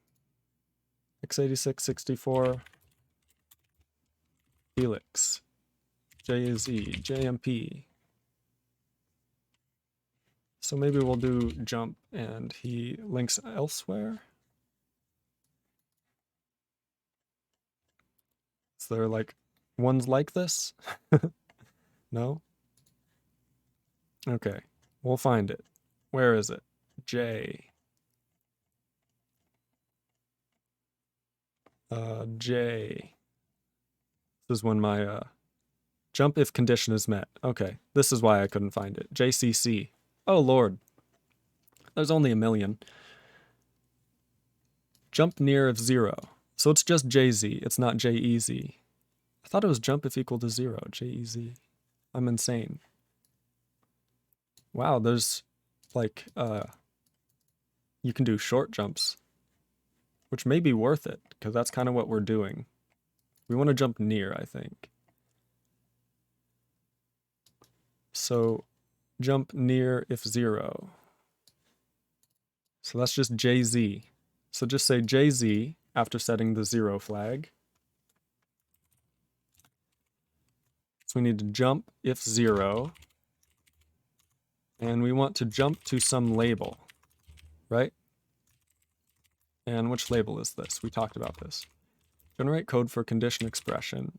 x86-64, Felix, JZ, JMP. So maybe we'll do jump and he links elsewhere. Is there like ones like this? No? Okay, we'll find it. Where is it? J. J. This is when my jump if condition is met. Okay, this is why I couldn't find it. JCC. Oh lord. There's only a million. Jump near if 0. So it's just JZ, it's not JEZ. I thought it was jump if equal to 0, JEZ. I'm insane. Wow, there's like, you can do short jumps, which may be worth it, because that's kind of what we're doing. We want to jump near, I think. So jump near if 0. So that's just JZ. So just say JZ after setting the 0 flag. So we need to jump if 0. And we want to jump to some label, right? And which label is this? We talked about this. Generate code for condition expression.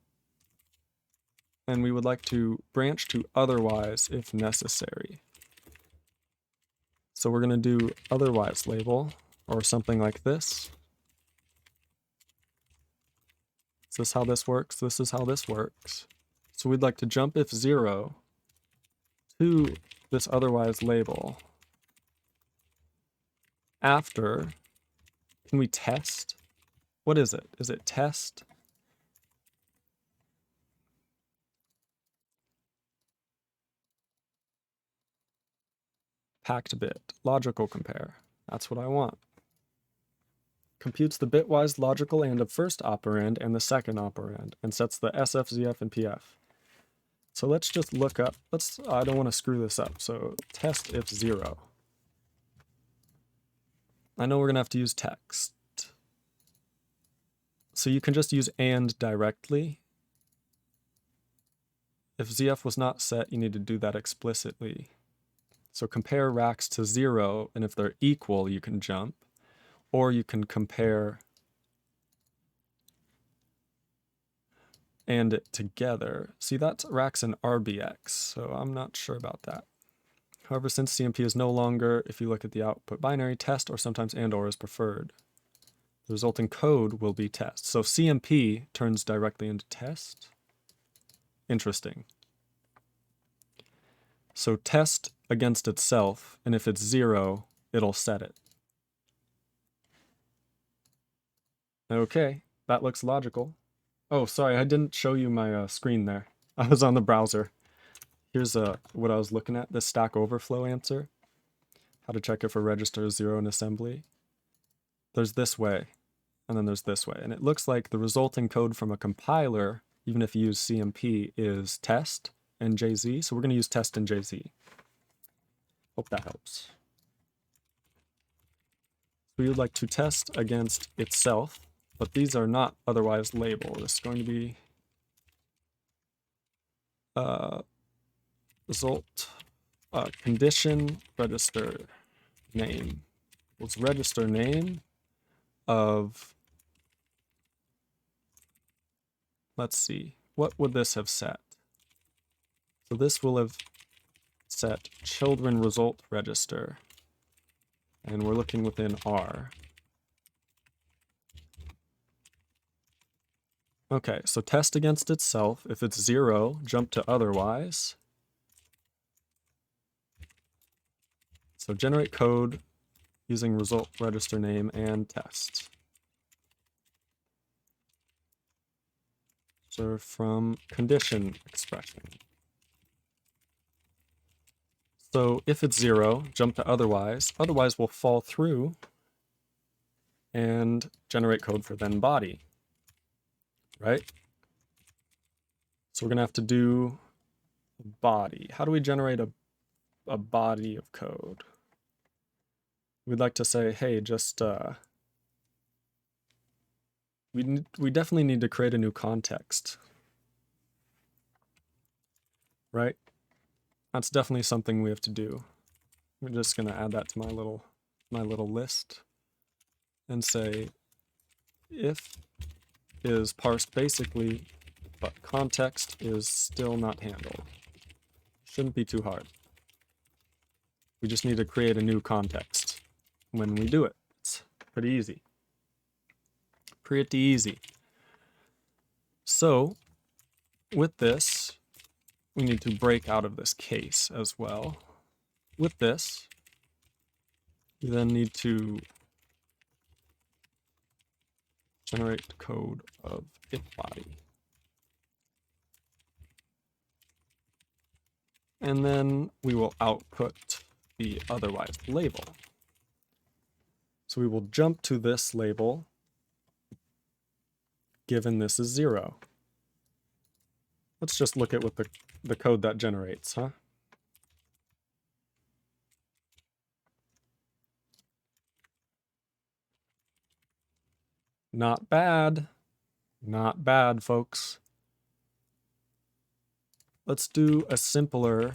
And we would like to branch to otherwise if necessary. So we're going to do otherwise label or something like this. Is this how this works? This is how this works. So we'd like to jump if 0 to this otherwise label after, can we test? What is it? Is it test? packed bit, logical compare. That's what I want. Computes the bitwise logical AND of first operand and the second operand, and sets the SF, ZF, and PF. So let's just look up, I don't want to screw this up, so test if 0. I know we're going to have to use text. So you can just use AND directly. If ZF was not set, you need to do that explicitly. So compare racks to 0, and if they're equal, you can jump. Or you can compare and it together. See, that's racks and RBX, so I'm not sure about that. However, since CMP is no longer, if you look at the output binary, test or sometimes and or is preferred. The resulting code will be test. So CMP turns directly into test. Interesting. So test against itself, and if it's 0, it'll set it. Okay, that looks logical. Oh, sorry, I didn't show you my screen there. I was on the browser. Here's what I was looking at, the Stack Overflow answer. How to check if a register is 0 in assembly. There's this way, and then there's this way. And it looks like the resulting code from a compiler, even if you use CMP, is test and JZ. So we're going to use test and JZ. Hope that helps. We would like to test against itself, but these are not otherwise labeled. This is going to be result condition register name. It's register name of, let's see, what would this have set? So this will have set children result register, and we're looking within R. Okay, so test against itself. If it's 0, jump to otherwise. So generate code using result register name and test. So from condition expression. So if it's 0, jump to otherwise. Otherwise will fall through and generate code for then body, right? So we're going to have to do body. How do we generate a body of code? We'd like to say, hey, just, we definitely need to create a new context, right? That's definitely something we have to do. We're just going to add that to my little list and say if is parsed basically, but context is still not handled. Shouldn't be too hard. We just need to create a new context when we do it. It's pretty easy. Pretty easy. So with this, we need to break out of this case as well. With this, we then need to generate code of if body. And then we will output the otherwise label. So we will jump to this label, given this is 0. Let's just look at what the code that generates, huh? Not bad. Not bad, folks. Let's do a simpler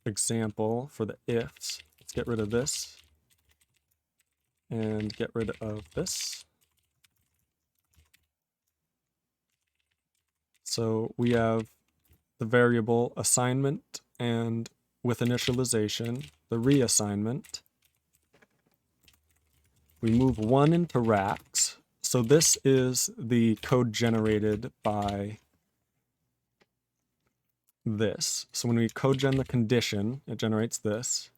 example for the ifs. Let's get rid of this and get rid of this. So we have the variable assignment, and with initialization, the reassignment. We move 1 into racks. So this is the code generated by this. So when we code gen the condition, it generates this.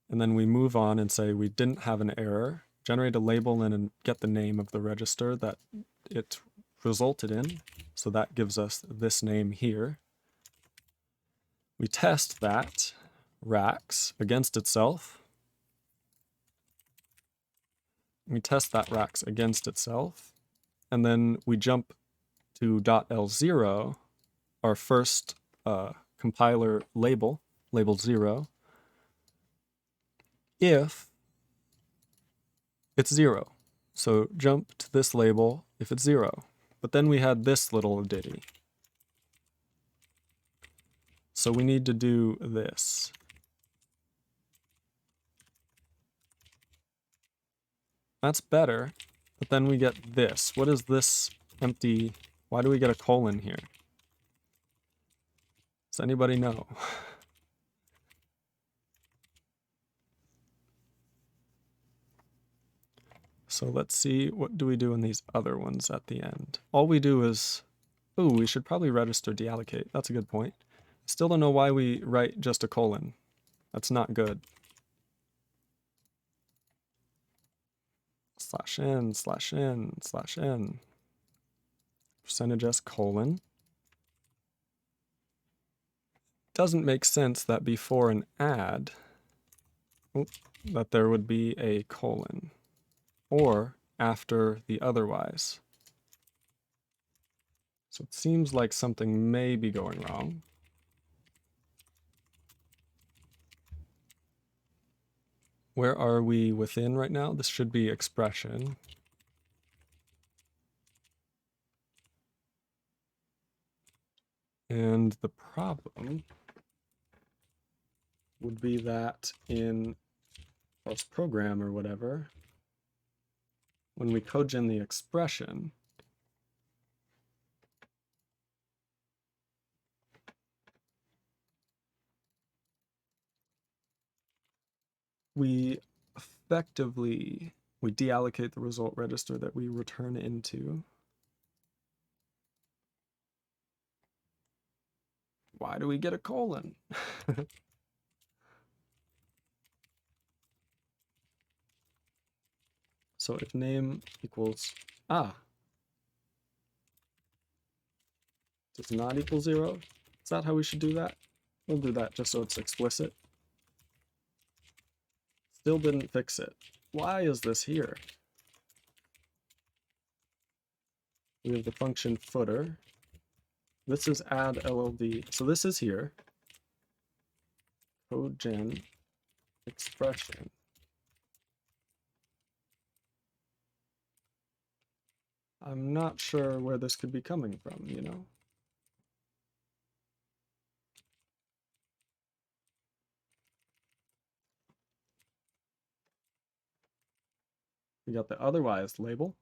And then we move on and say we didn't have an error, generate a label and get the name of the register that it resulted in. So that gives us this name here. We test that, racks against itself. We test that racks against itself, and then we jump to .l0, our first compiler label, label 0, if it's 0. So jump to this label if it's 0. But then we had this little ditty. So we need to do this. That's better, but then we get this. What is this empty? Why do we get a colon here? Does anybody know? So let's see, what do we do in these other ones at the end? All we do is, ooh, we should probably register deallocate. That's a good point. Still don't know why we write just a colon. That's not good. /n, /n, /n. Percentage s colon. Doesn't make sense that before an add, that there would be a colon, or after the otherwise. So it seems like something may be going wrong. Where are we within right now? This should be expression. And the problem would be that in post program or whatever, when we cogen the expression, we effectively, we deallocate the result register that we return into. Why do we get a colon? So if name equals, does not equal 0, is that how we should do that? We'll do that just so it's explicit. Still didn't fix it. Why is this here? We have the function footer. This is add LLD. So this is here. Cogen expression. I'm not sure where this could be coming from, you know? We got the otherwise label.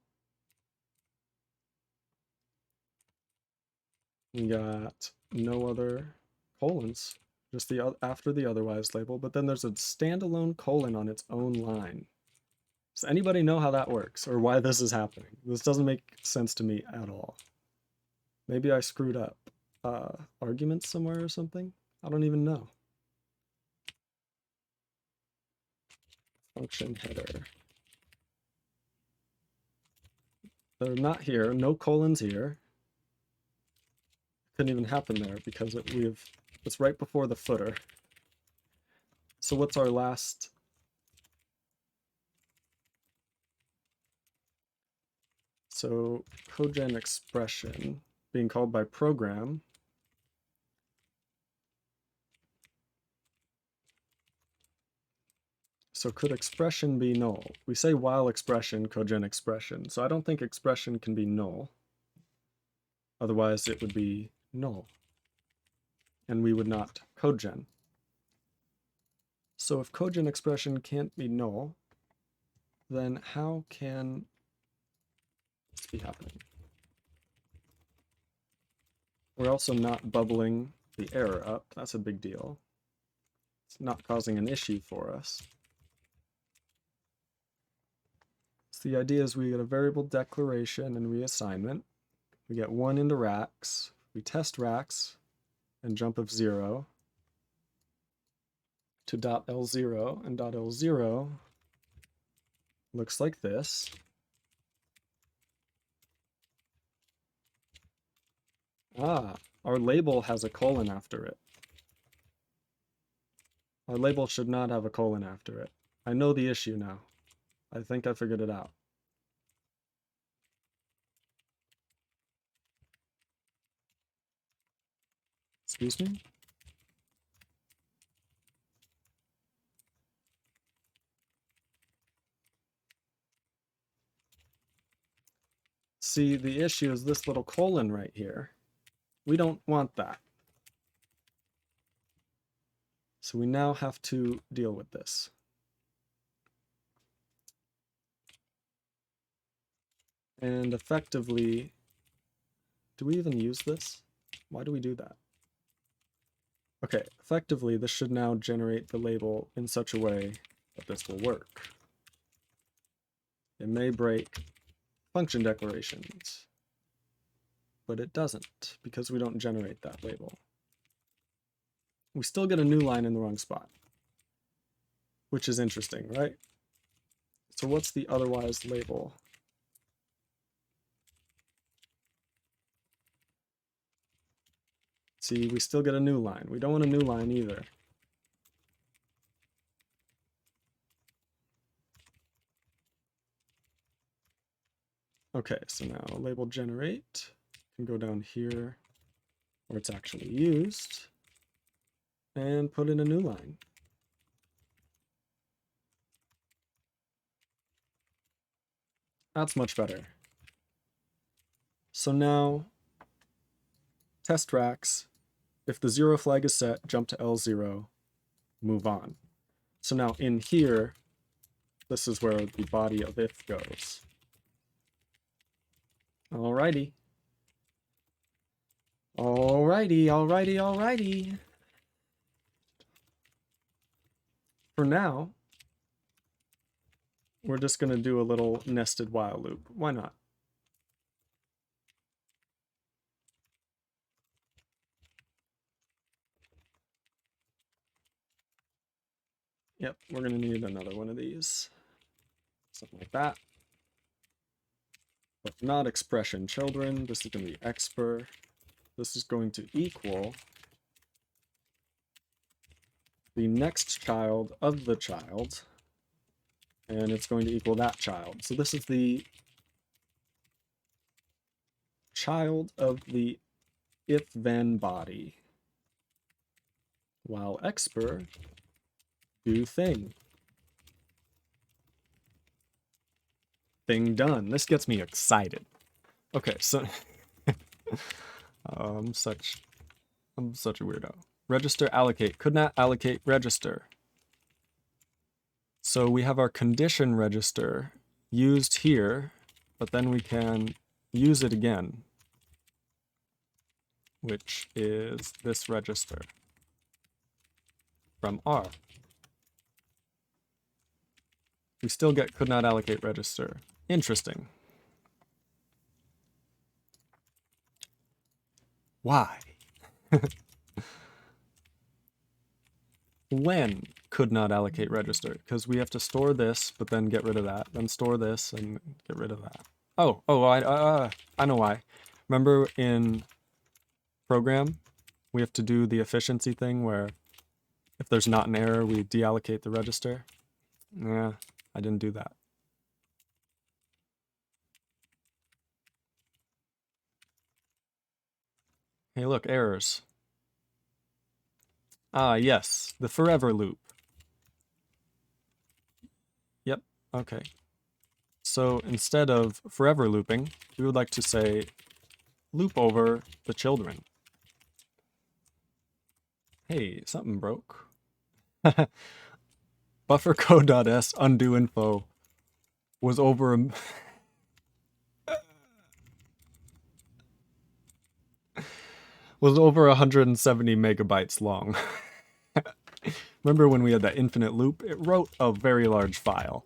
We got no other colons, just the after the otherwise label, but then there's a standalone colon on its own line. Does anybody know how that works or why this is happening? This doesn't make sense to me at all. Maybe I screwed up arguments somewhere or something? I don't even know. Function header. They're not here, no colons here. Couldn't even happen there because it's right before the footer. So what's our last? So cogen expression being called by program. So could expression be null? We say while expression, cogen expression. So I don't think expression can be null. Otherwise it would be null. And we would not cogen. So if cogen expression can't be null, then how can this be happening? We're also not bubbling the error up. That's a big deal. It's not causing an issue for us. So the idea is we get a variable declaration and reassignment. We get 1 into racks. We test racks and jump of 0 to .l0, and .l0 looks like this. Our label has a colon after it. Our label should not have a colon after it. I know the issue now. I think I figured it out. Excuse me? See, the issue is this little colon right here. We don't want that. So we now have to deal with this. And effectively, do we even use this? Why do we do that? Okay, effectively, this should now generate the label in such a way that this will work. It may break function declarations, but it doesn't because we don't generate that label. We still get a new line in the wrong spot, which is interesting, right? So what's the otherwise label? See, we still get a new line. We don't want a new line either. Okay, so now label generate can go down here where it's actually used and put in a new line. That's much better. So now test racks, if the 0 flag is set, jump to L0, move on. So now in here, this is where the body of if goes. Alrighty. Alrighty. For now, we're just going to do a little nested while loop. Why not? Yep, we're going to need another one of these. Something like that. But not expression children. This is going to be expr. This is going to equal the next child of the child. And it's going to equal that child. So this is the child of the if-then body. While expr do thing. Thing done. This gets me excited. Okay, so I'm such a weirdo. Register allocate. Could not allocate register. So we have our condition register used here, but then we can use it again, which is this register from R. We still get could not allocate register. Interesting. Why? When could not allocate register? Because we have to store this, but then get rid of that, then store this and get rid of that. I know why. Remember in program, we have to do the efficiency thing where if there's not an error, we deallocate the register. Yeah, I didn't do that. Hey, look, errors. Ah, yes, the forever loop. Yep, okay. So instead of forever looping, we would like to say loop over the children. Hey, something broke. Buffer code.s undo info was over was over 170 megabytes long. Remember when we had that infinite loop? It wrote a very large file.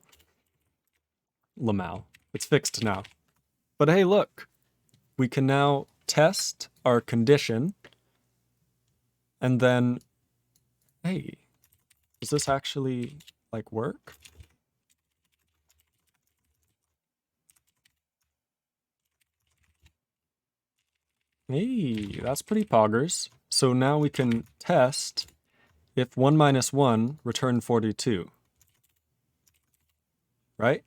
Lamau. It's fixed now. But hey, look. We can now test our condition. And then, hey, does this actually, like, work? Hey, that's pretty poggers. So now we can test if 1 minus 1, return 42. Right?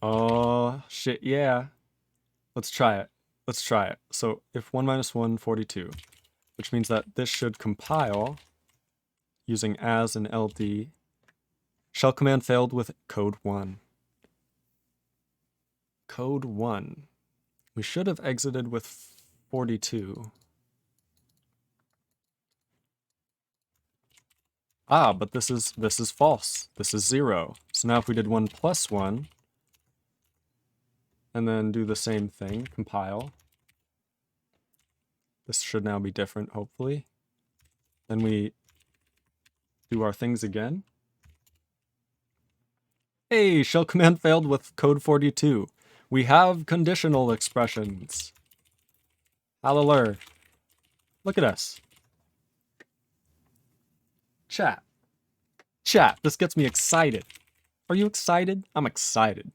Oh, shit, yeah. Let's try it. Let's try it. So if 1 minus 1, 42, which means that this should compile using as and ld. Shell command failed with code 1. Code 1. We should have exited with 42. Ah, but this is false. This is 0. So now if we did 1 plus 1, and then do the same thing, compile. This should now be different, hopefully. Then we do our things again. Hey, shell command failed with code 42. We have conditional expressions. Hallelujah. Look at us. Chat. Chat, this gets me excited. Are you excited? I'm excited.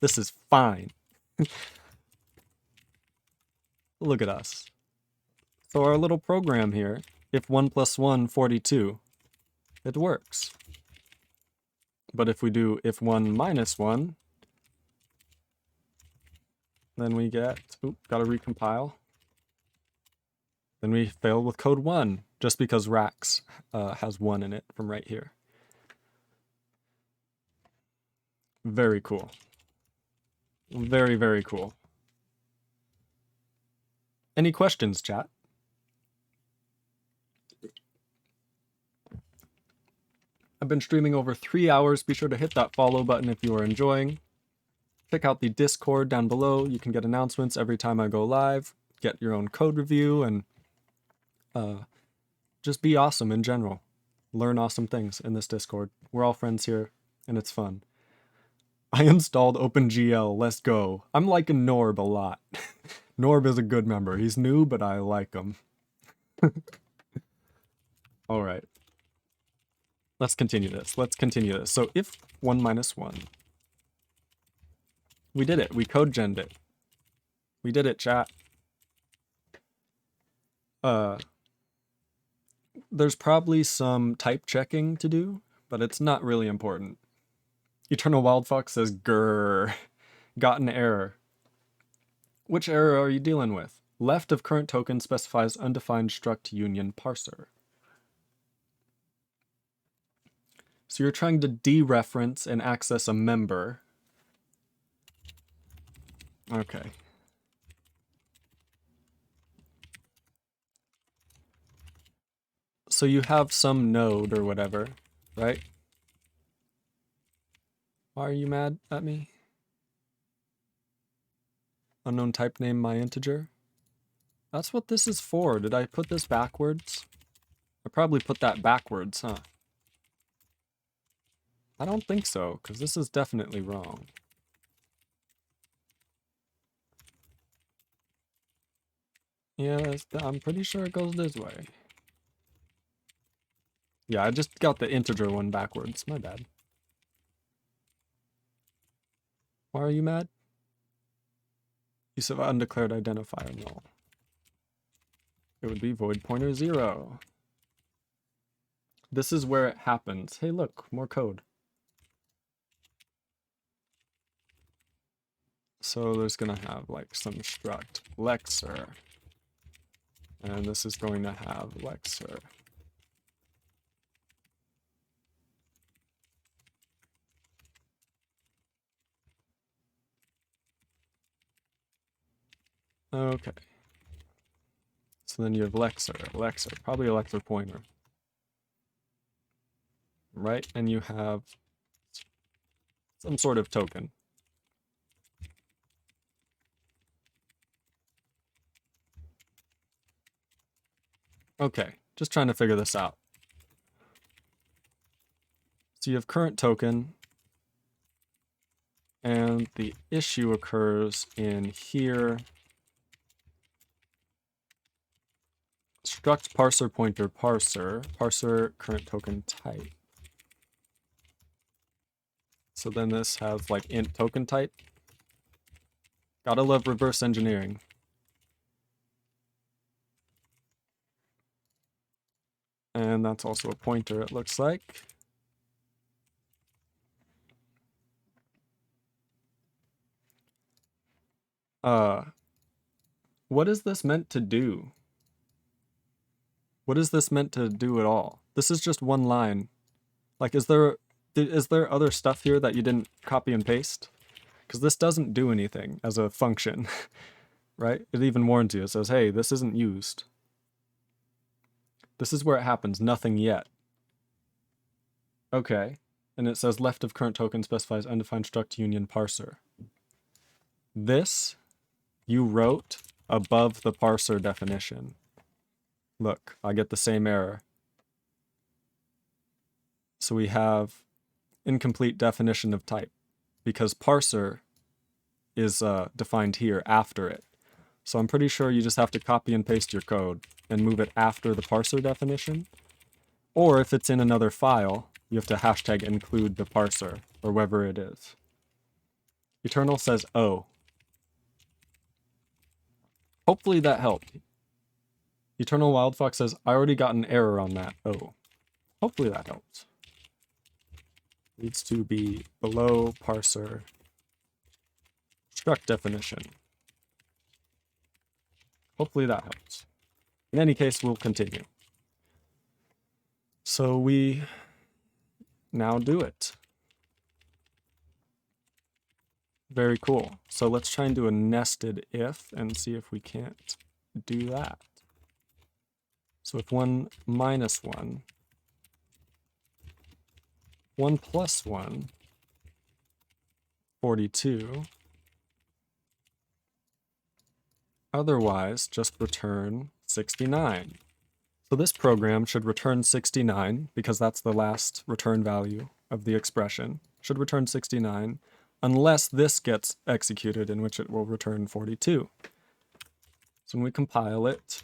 This is fine. Look at us. So our little program here, if 1 plus 1, 42, it works. But if we do if 1 minus 1, then we get, gotta recompile. Then we fail with code 1, just because Rax has 1 in it from right here. Very cool. Very, very cool. Any questions, chat? I've been streaming over 3 hours. Be sure to hit that follow button if you are enjoying. Check out the Discord down below. You can get announcements every time I go live, get your own code review, and just be awesome in general. Learn awesome things in this Discord. We're all friends here, and it's fun. I installed OpenGL. Let's go. I'm liking Norb a lot. Norb is a good member. He's new, but I like him. All right. Let's continue this. Let's continue this. So if 1 minus 1. We did it. We code genned it. We did it, chat. There's probably some type checking to do, but it's not really important. Eternal Wildfox says, grrr, got an error. Which error are you dealing with? Left of current token specifies undefined struct union parser. So you're trying to dereference and access a member. Okay. So you have some node or whatever, right? Why are you mad at me? Unknown type name my integer. That's what this is for. Did I put this backwards? I probably put that backwards, huh? I don't think so, because this is definitely wrong. Yeah, I'm pretty sure it goes this way. Yeah, I just got the integer one backwards. My bad. Why are you mad? Use of undeclared identifier null. It would be void pointer 0. This is where it happens. Hey, look, more code. So there's gonna have like some struct lexer. And this is going to have lexer. Okay. So then you have lexer, probably a lexer pointer. Right? And you have some sort of token. Okay, just trying to figure this out. So you have current token, and the issue occurs in here. Struct parser pointer parser current token type. So then this has like int token type. Gotta love reverse engineering. And that's also a pointer, it looks like. What is this meant to do? What is this meant to do at all? This is just one line. Like, is there other stuff here that you didn't copy and paste? Because this doesn't do anything as a function, right? It even warns you. It says, hey, this isn't used. This is where it happens, nothing yet. Okay. And it says left of current token specifies undefined struct union parser. This you wrote above the parser definition. Look, I get the same error. So we have incomplete definition of type because parser is defined here after it. So I'm pretty sure you just have to copy and paste your code and move it after the parser definition. Or if it's in another file, you have to hashtag include the parser or wherever it is. Eternal says O. Hopefully that helped. Eternal Wildfox says, I already got an error on that. Oh. Hopefully that helps. Needs to be below parser struct definition. Hopefully that helps. In any case, we'll continue. So we now do it. Very cool. So let's try and do a nested if and see if we can't do that. So if 1 minus 1, 1 plus 1, 42, otherwise just return 69. So this program should return 69 because that's the last return value of the expression. Should return 69 unless this gets executed, in which it will return 42. So when we compile it,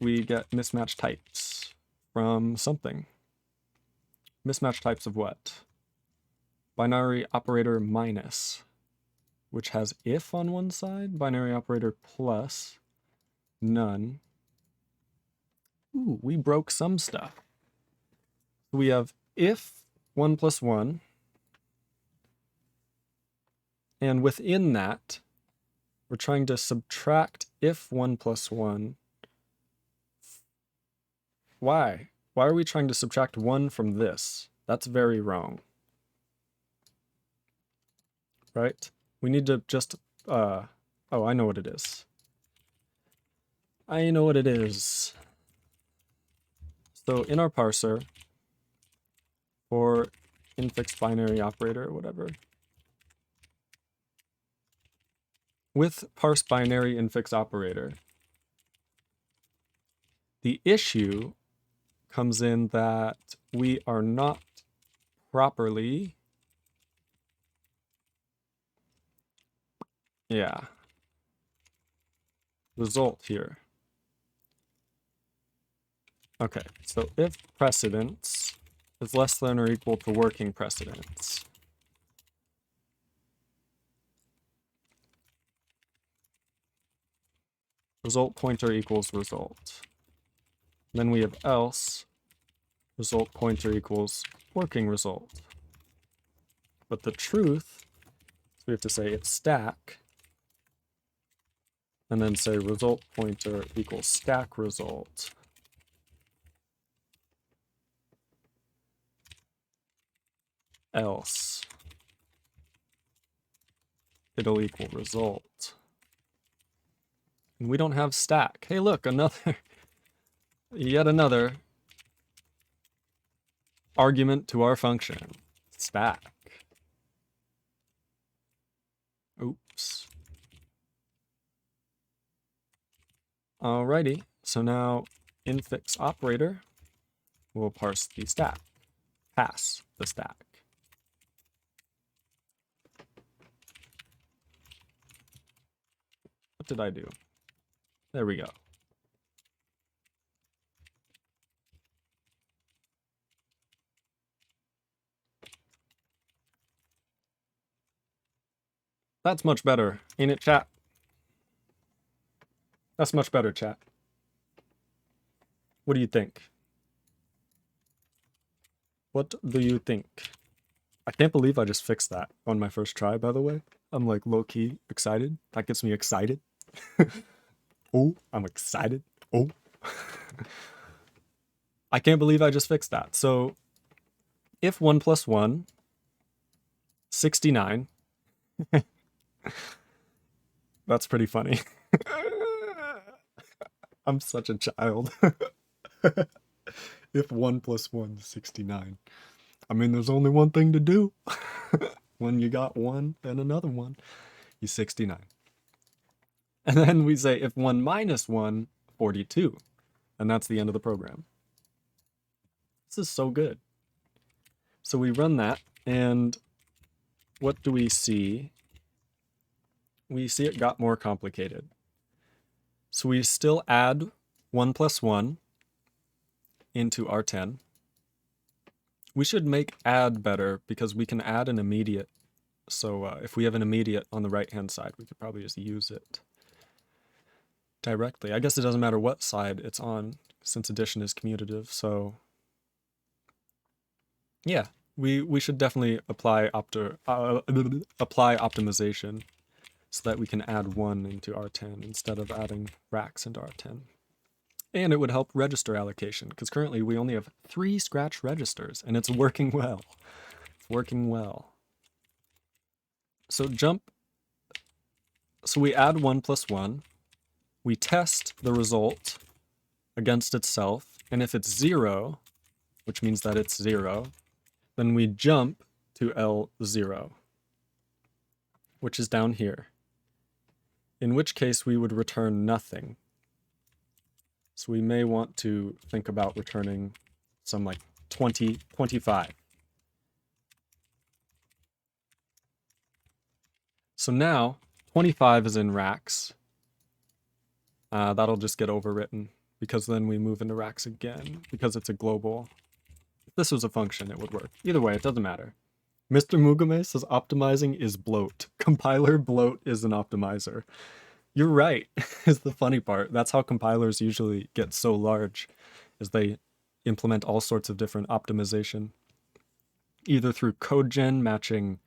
we get mismatched types from something. Mismatched types of what? Binary operator minus, which has if on one side, binary operator plus, none. Ooh, we broke some stuff. We have if 1 plus 1, and within that, we're trying to subtract if 1 plus 1. Why? Why are we trying to subtract 1 from this? That's very wrong. Right? We need to just, oh, I know what it is. I know what it is. So in our parser, for infix binary operator or whatever, with parse binary infix operator, the issue comes in that we are not properly, result here. Okay, so if precedence is less than or equal to working precedence, result pointer equals result. Then we have else, result pointer equals working result. But the truth, so we have to say it's stack, and then say result pointer equals stack result. Else it'll equal result. And we don't have stack. Hey, look, yet another argument to our function. Stack. Oops. Alrighty, so now infix operator will parse the stack, pass the stack. What did I do? There we go. That's much better, ain't it, chat? That's much better, chat. What do you think? What do you think? I can't believe I just fixed that on my first try, by the way. I'm like low-key excited. That gets me excited. Oh, I'm excited. Oh. I can't believe I just fixed that. So if 1 plus 1, 69. That's pretty funny. I'm such a child. If 1 plus 1 is 69. I mean, there's only one thing to do. When you got one and another one, you're 69. And then we say if 1 minus 1, 42. And that's the end of the program. This is so good. So we run that, and what do we see? We see it got more complicated. So we still add 1 plus 1 into R10. We should make add better because we can add an immediate. So if we have an immediate on the right-hand side, we could probably just use it directly. I guess it doesn't matter what side it's on since addition is commutative. So yeah, we should definitely apply optimization so that we can add 1 into R10 instead of adding racks into R10. And it would help register allocation, because currently we only have 3 scratch registers, and it's working well. It's working well. So so we add 1 plus 1. We test the result against itself, and if it's 0, which means that it's 0, then we jump to L0, which is down here. In which case we would return nothing. So we may want to think about returning some like 20, 25. So now 25 is in racks. That'll just get overwritten because then we move into racks again because it's a global. If this was a function, it would work. Either way, it doesn't matter. Mr. Mugame says optimizing is bloat. Compiler bloat is an optimizer. You're right, is the funny part. That's how compilers usually get so large, is they implement all sorts of different optimization, either through code gen matching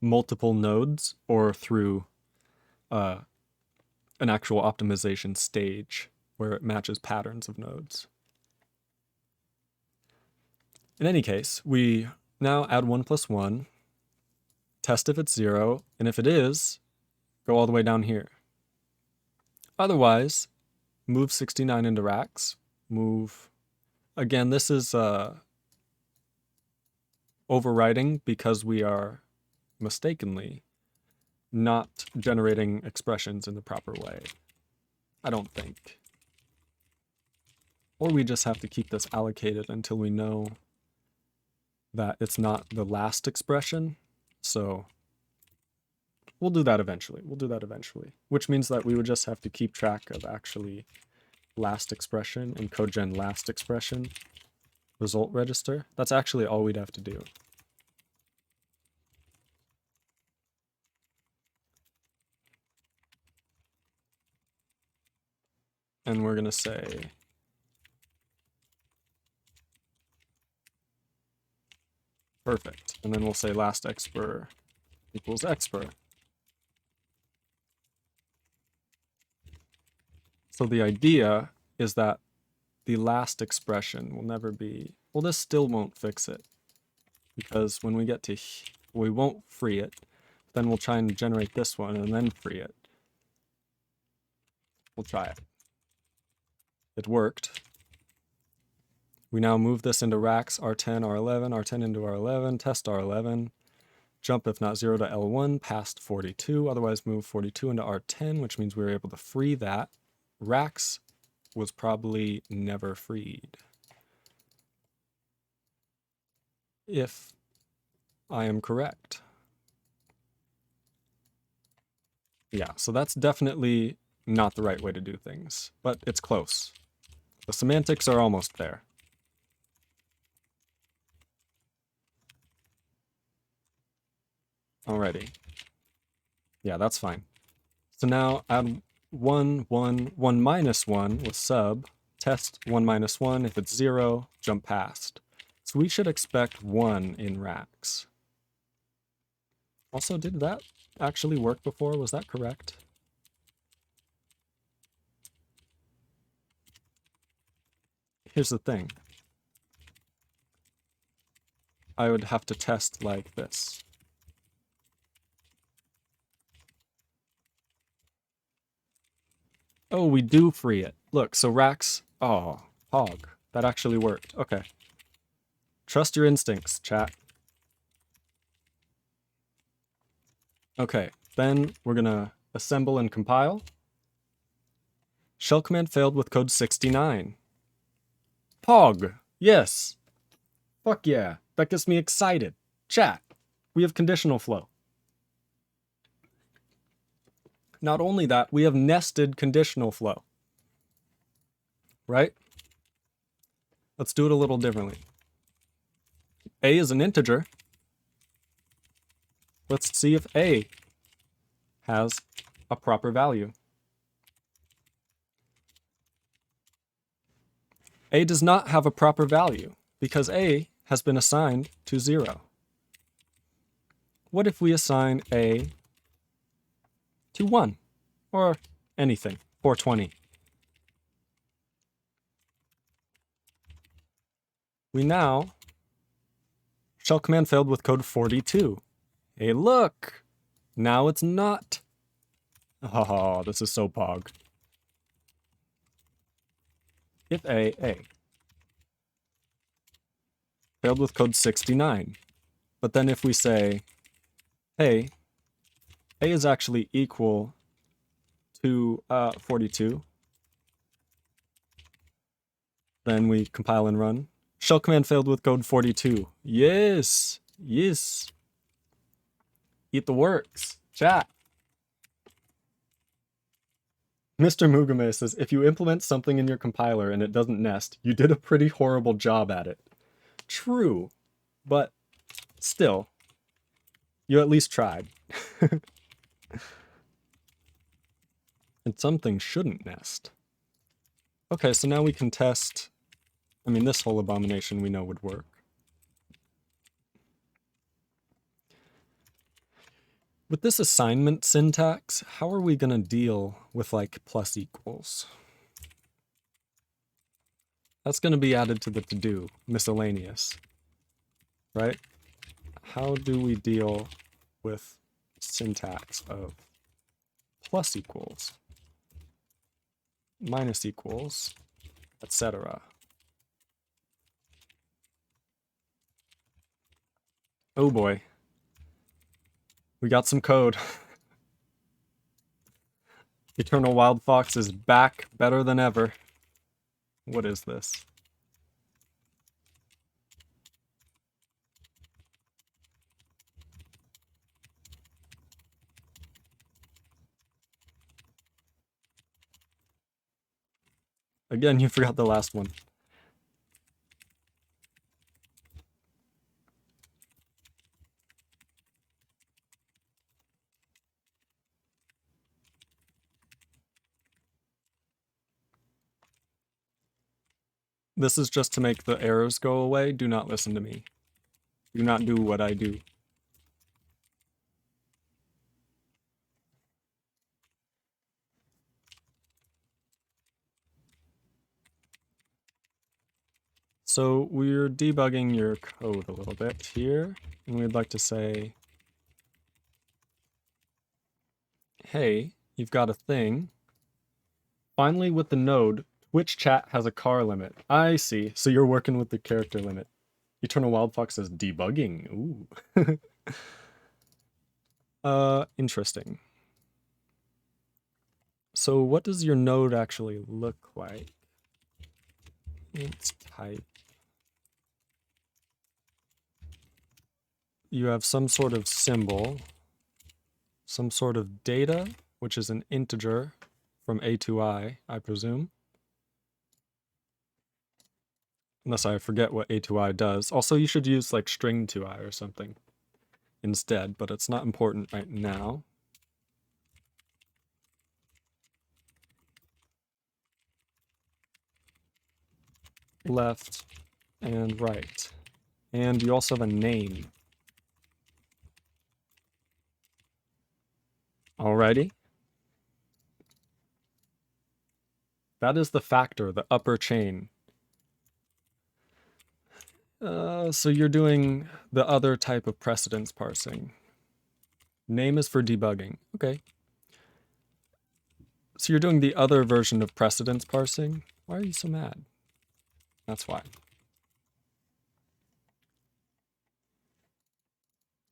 multiple nodes or through an actual optimization stage where it matches patterns of nodes. In any case, we now add 1 plus 1, test if it's 0, and if it is, go all the way down here. Otherwise, move 69 into racks, move, again, this is overriding because we are mistakenly not generating expressions in the proper way. I don't think. Or we just have to keep this allocated until we know that it's not the last expression. So we'll do that eventually. Which means that we would just have to keep track of actually last expression and code gen last expression result register. That's actually all we'd have to do. And we're going to say perfect. And then we'll say last expr equals expr. So the idea is that the last expression will never be, well, this still won't fix it. Because when we get to, we won't free it. Then we'll try and generate this one and then free it. We'll try it. It worked. We now move this into racks, R10, R11, R10 into R11, test R11, jump if not 0 to L1, past 42, otherwise move 42 into R10, which means we were able to free that. Racks was probably never freed. If I am correct. Yeah, so that's definitely not the right way to do things, but it's close. The semantics are almost there. Alrighty. Yeah, that's fine. So now add 1, 1, 1 minus 1 with sub, test 1 minus 1. If it's 0, jump past. It's So we should expect 1 in racks. Also, did that actually work before? Was that correct? Here's the thing. I would have to test like this. Oh, we do free it. Look, so racks... Oh, hog. That actually worked. Okay. Trust your instincts, chat. Okay, then we're gonna assemble and compile. Shell command failed with code 69. Pog! Yes! Fuck yeah, that gets me excited. Chat, we have conditional flow. Not only that, we have nested conditional flow. Right? Let's do it a little differently. A is an integer. Let's see if A has a proper value. A does not have a proper value because A has been assigned to 0. What if we assign A to 1 or anything, 420? We now shell command failed with code 42. Hey, look! Now it's not. Oh, this is so pog. If A failed with code 69. But then if we say, hey, A is actually equal to 42, then we compile and run. Shell command failed with code 42. Yes! Yes! Eat the works. Chat. Mr. Mugame says, if you implement something in your compiler and it doesn't nest, you did a pretty horrible job at it. True, but still, you at least tried. And some things shouldn't nest. Okay, so now we can test. I mean, this whole abomination we know would work. With this assignment syntax, how are we going to deal with like plus equals? That's going to be added to the to-do, miscellaneous, right? How do we deal with syntax of plus equals, minus equals, etc.? Oh boy. We got some code. Eternal Wild Fox is back better than ever. What is this? Again, you forgot the last one. This is just to make the errors go away. Do not listen to me. Do not do what I do. So we're debugging your code a little bit here, and we'd like to say, hey, you've got a thing. Finally, with the node, Twitch chat has a car limit. I see. So you're working with the character limit. Eternal Wild Fox says debugging. Ooh. Interesting. So what does your node actually look like? Let's type. You have some sort of symbol, some sort of data, which is an integer from A to I presume. Unless I forget what A to I does. Also, you should use like string to I or something instead, but it's not important right now. Left and right. And you also have a name. Alrighty. That is the factor, the upper chain. So you're doing the other type of precedence parsing. Name is for debugging. Okay. So you're doing the other version of precedence parsing. Why are you so mad? That's why.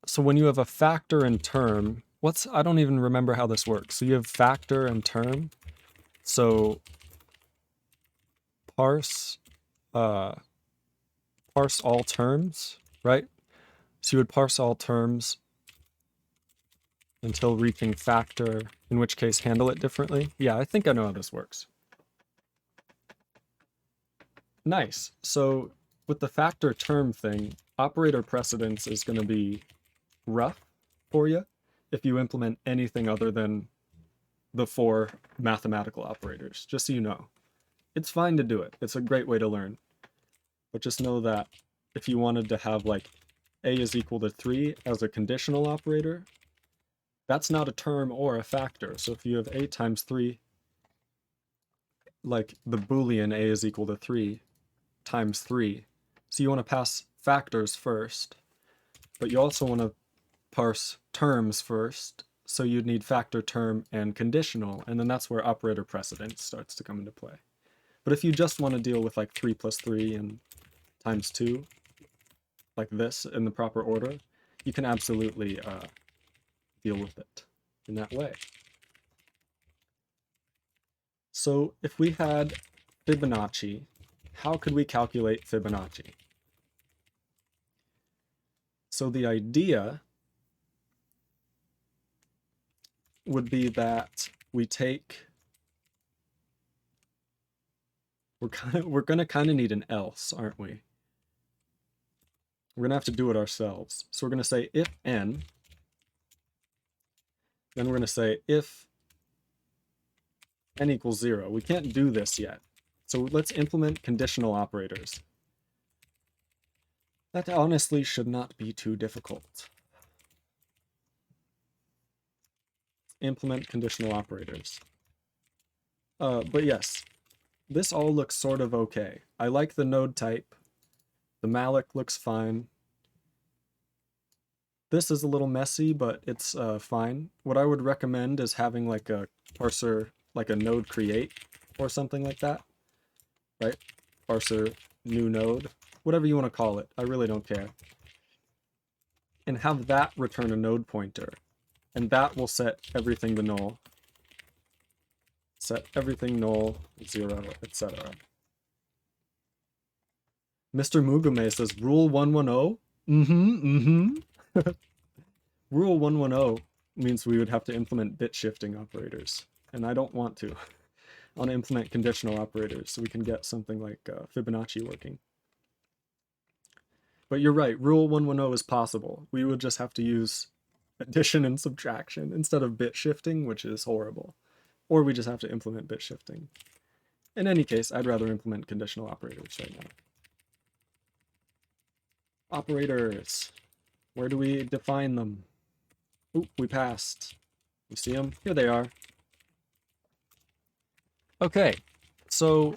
So when you have a factor and term, I don't even remember how this works. So you have factor and term. So parse all terms, right? So you would parse all terms until reaching factor, in which case handle it differently. Yeah, I think I know how this works. Nice. So with the factor term thing, operator precedence is going to be rough for you if you implement anything other than the 4 mathematical operators, just so you know. It's fine to do it. It's a great way to learn. But just know that if you wanted to have like a is equal to 3 as a conditional operator, that's not a term or a factor. So if you have a times 3, like the Boolean a is equal to 3 times 3. So you want to pass factors first, but you also want to parse terms first. So you'd need factor, term, and conditional, and then that's where operator precedence starts to come into play. But if you just want to deal with like 3 plus 3 and times 2, like this in the proper order, you can absolutely deal with it in that way. So if we had Fibonacci, how could we calculate Fibonacci? So the idea would be that we take, we're gonna kind of need an else, aren't we? We're gonna have to do it ourselves. So we're gonna say if n, then we're gonna say if n equals 0. We can't do this yet. So let's implement conditional operators. That honestly should not be too difficult. Implement conditional operators. But yes, this all looks sort of okay. I like the node type. The malloc looks fine. This is a little messy, but it's fine. What I would recommend is having like a parser, like a node create or something like that, right? Parser new node, whatever you want to call it. I really don't care. And have that return a node pointer. And that will set everything to null. Set everything null, 0, etc. Mr. Mugume says, Rule 110? Rule 110 means we would have to implement bit shifting operators. And I don't want to. I want to implement conditional operators so we can get something like Fibonacci working. But you're right, Rule 110 is possible. We would just have to use addition and subtraction instead of bit shifting, which is horrible. Or we just have to implement bit shifting. In any case, I'd rather implement conditional operators right now. Operators. Where do we define them? Oop, we passed. You see them? Here they are. Okay, so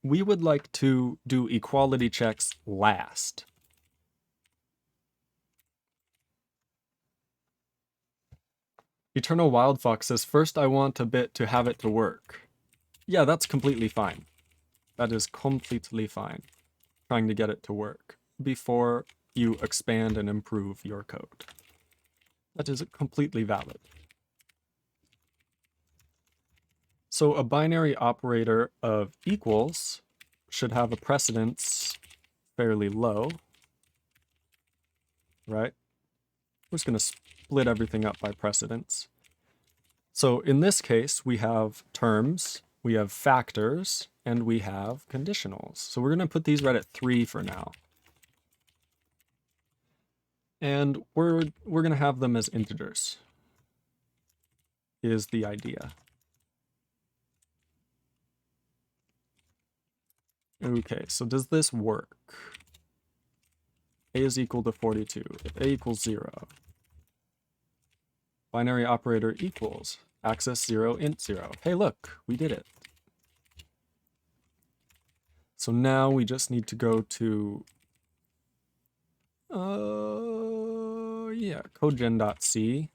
we would like to do equality checks last. Eternal Wild Fox says, first I want a bit to have it to work. Yeah, that's completely fine. That is completely fine. Trying to get it to work before you expand and improve your code. That is completely valid. So a binary operator of equals should have a precedence fairly low, right? We're just going to split everything up by precedence. So in this case, we have terms, we have factors, and we have conditionals. So we're going to put these right at 3 for now. And we're going to have them as integers, is the idea. Okay, so does this work? a is equal to 42, if a equals 0, binary operator equals access 0 int 0. Hey, look, we did it. So now we just need to go to codegen.c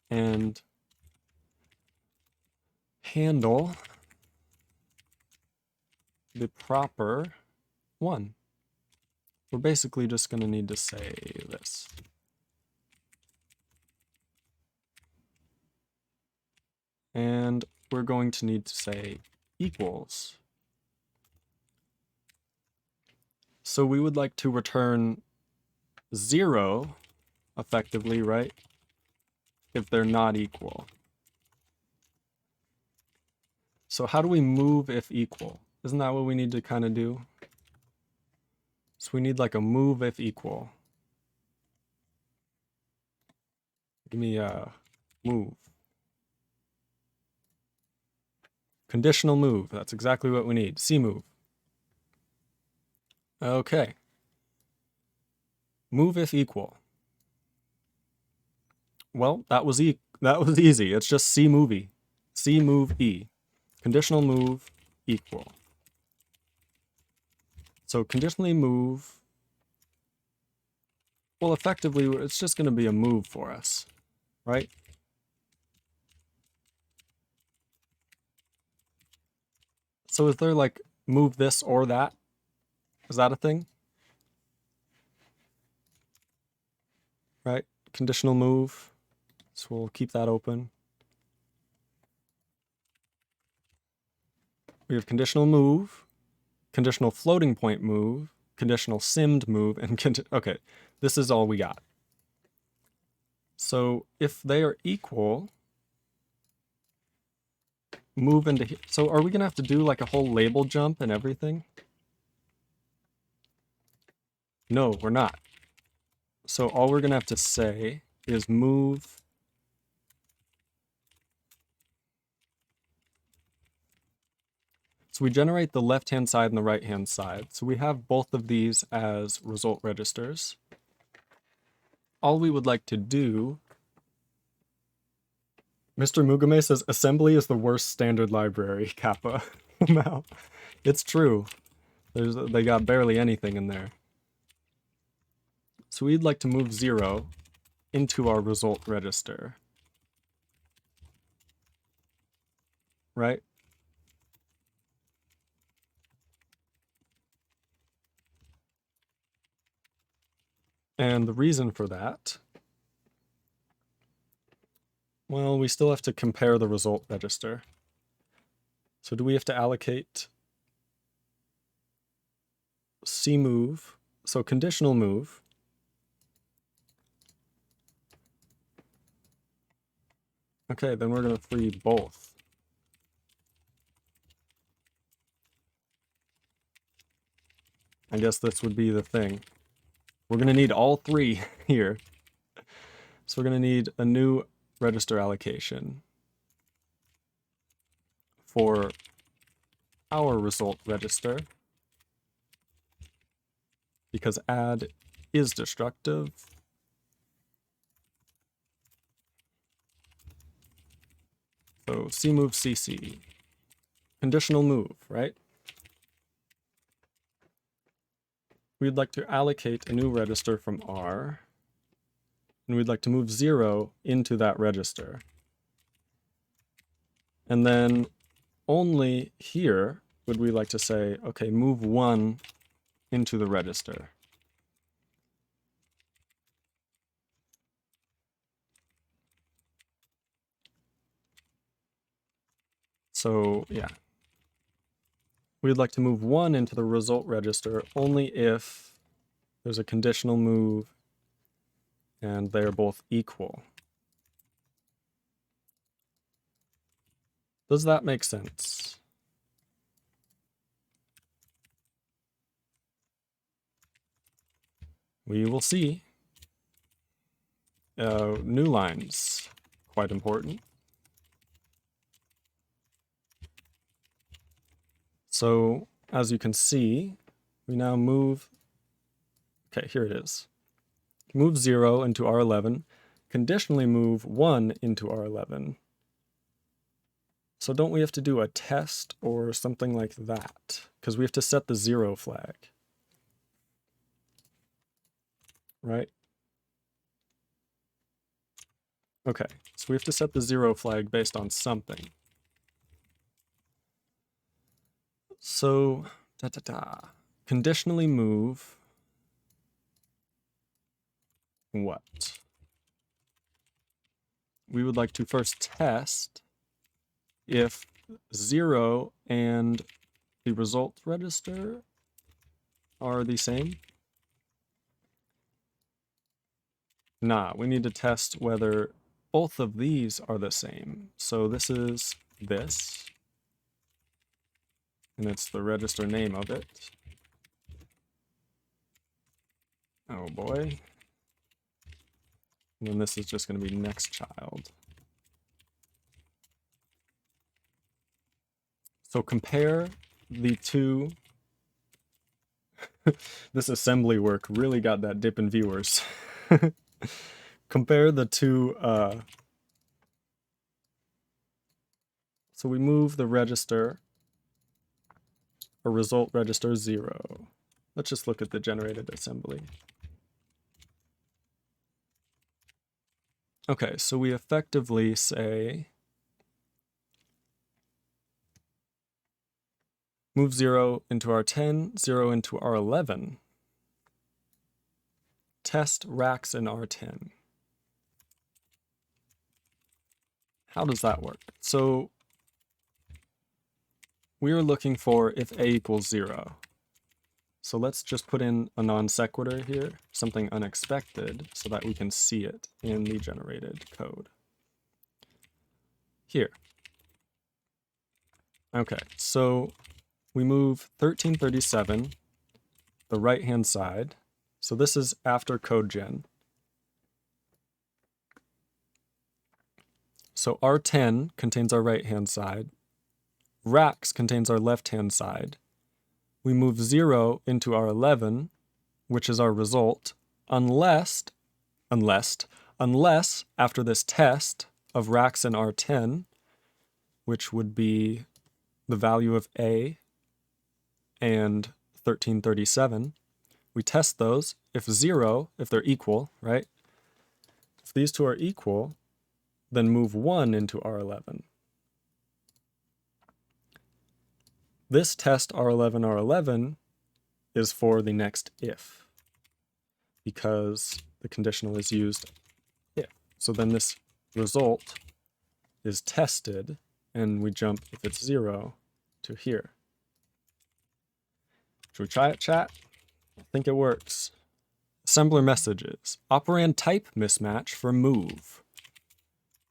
and handle the proper one. We're basically just going to need to say this. And we're going to need to say equals. So we would like to return 0 effectively, right? If they're not equal. So how do we move if equal? Isn't that what we need to kind of do? So we need like a move if equal. Give me a move. Conditional move. That's exactly what we need. C move. Okay. Move if equal. Well, that was easy. It's just C movie. C move E. Conditional move equal. So conditionally move, well, effectively, it's just going to be a move for us, right? So is there like move this or that? Is that a thing? Right? Conditional move. So we'll keep that open. We have conditional move, conditional floating point move, conditional simmed move, and okay, this is all we got. So if they are equal, move into here. So are we going to have to do like a whole label jump and everything? No, we're not. So all we're going to have to say is move So we generate the left-hand side and the right-hand side. So we have both of these as result registers. All we would like to do, Mr. Mugame says assembly is the worst standard library, Kappa. No, it's true. They got barely anything in there. So we'd like to move 0 into our result register. Right? And the reason for that, well, we still have to compare the result register. So do we have to allocate C move, so conditional move, okay, then we're going to free both. I guess this would be the thing. We're going to need all three here. So we're going to need a new register allocation for our result register, because add is destructive. So cmove cc, conditional move, right? We'd like to allocate a new register from R, and we'd like to move 0 into that register. And then only here would we like to say, okay, move 1 into the register. So yeah, we'd like to move 1 into the result register only if there's a conditional move and they're both equal. Does that make sense? We will see. New lines, quite important. So as you can see, we now move Okay, here it is. Move 0 into R11, conditionally move 1 into R11. So don't we have to do a test or something like that? Because we have to set the 0 flag. Right? Okay, so we have to set the 0 flag based on something. So, conditionally move what? We would like to first test if 0 and the result register are the same. Nah, we need to test whether both of these are the same. So this is this, and it's the register name of it. Oh boy. And then this is just going to be next child. So compare the two. This assembly work really got that dip in viewers. Compare the two. So we move the register, or result register 0. Let's just look at the generated assembly. Okay, so we effectively say move 0 into R10, 0 into R11. Test racks in R10. How does that work? So we are looking for if A equals 0. So let's just put in a non sequitur here, something unexpected, so that we can see it in the generated code. Here. Okay, so we move 1337, the right-hand side. So this is after code gen. So R10 contains our right-hand side. Racks contains our left-hand side. We move 0 into R11, which is our result, unless after this test of racks in R10, which would be the value of A and 1337, we test those. If 0, if they're equal, right? If these two are equal, then move 1 into R11. This test R11 is for the next if, because the conditional is used if. So then this result is tested, and we jump, if it's 0, to here. Should we try it, chat? I think it works. Assembler messages. Operand type mismatch for move.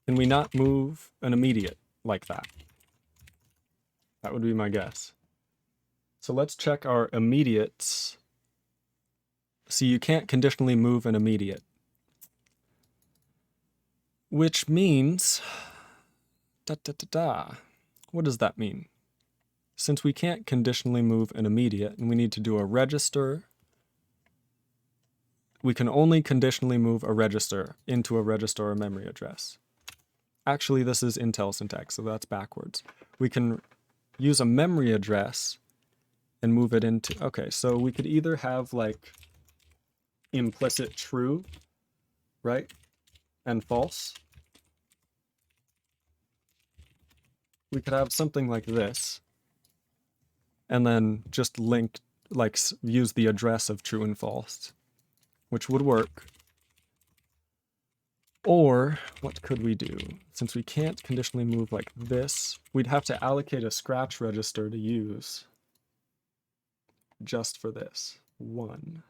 Can we not move an immediate like that? That would be my guess. So let's check our immediates. See, you can't conditionally move an immediate. Which means, what does that mean? Since we can't conditionally move an immediate and we need to do a register, we can only conditionally move a register into a register or memory address. Actually, this is Intel syntax, so that's backwards. We can use a memory address and move it into, okay, so we could either have like implicit true, right, and false. We could have something like this, and then just link, like use the address of true and false, which would work. Or what could we do? Since we can't conditionally move like this, we'd have to allocate a scratch register to use just for this, 1.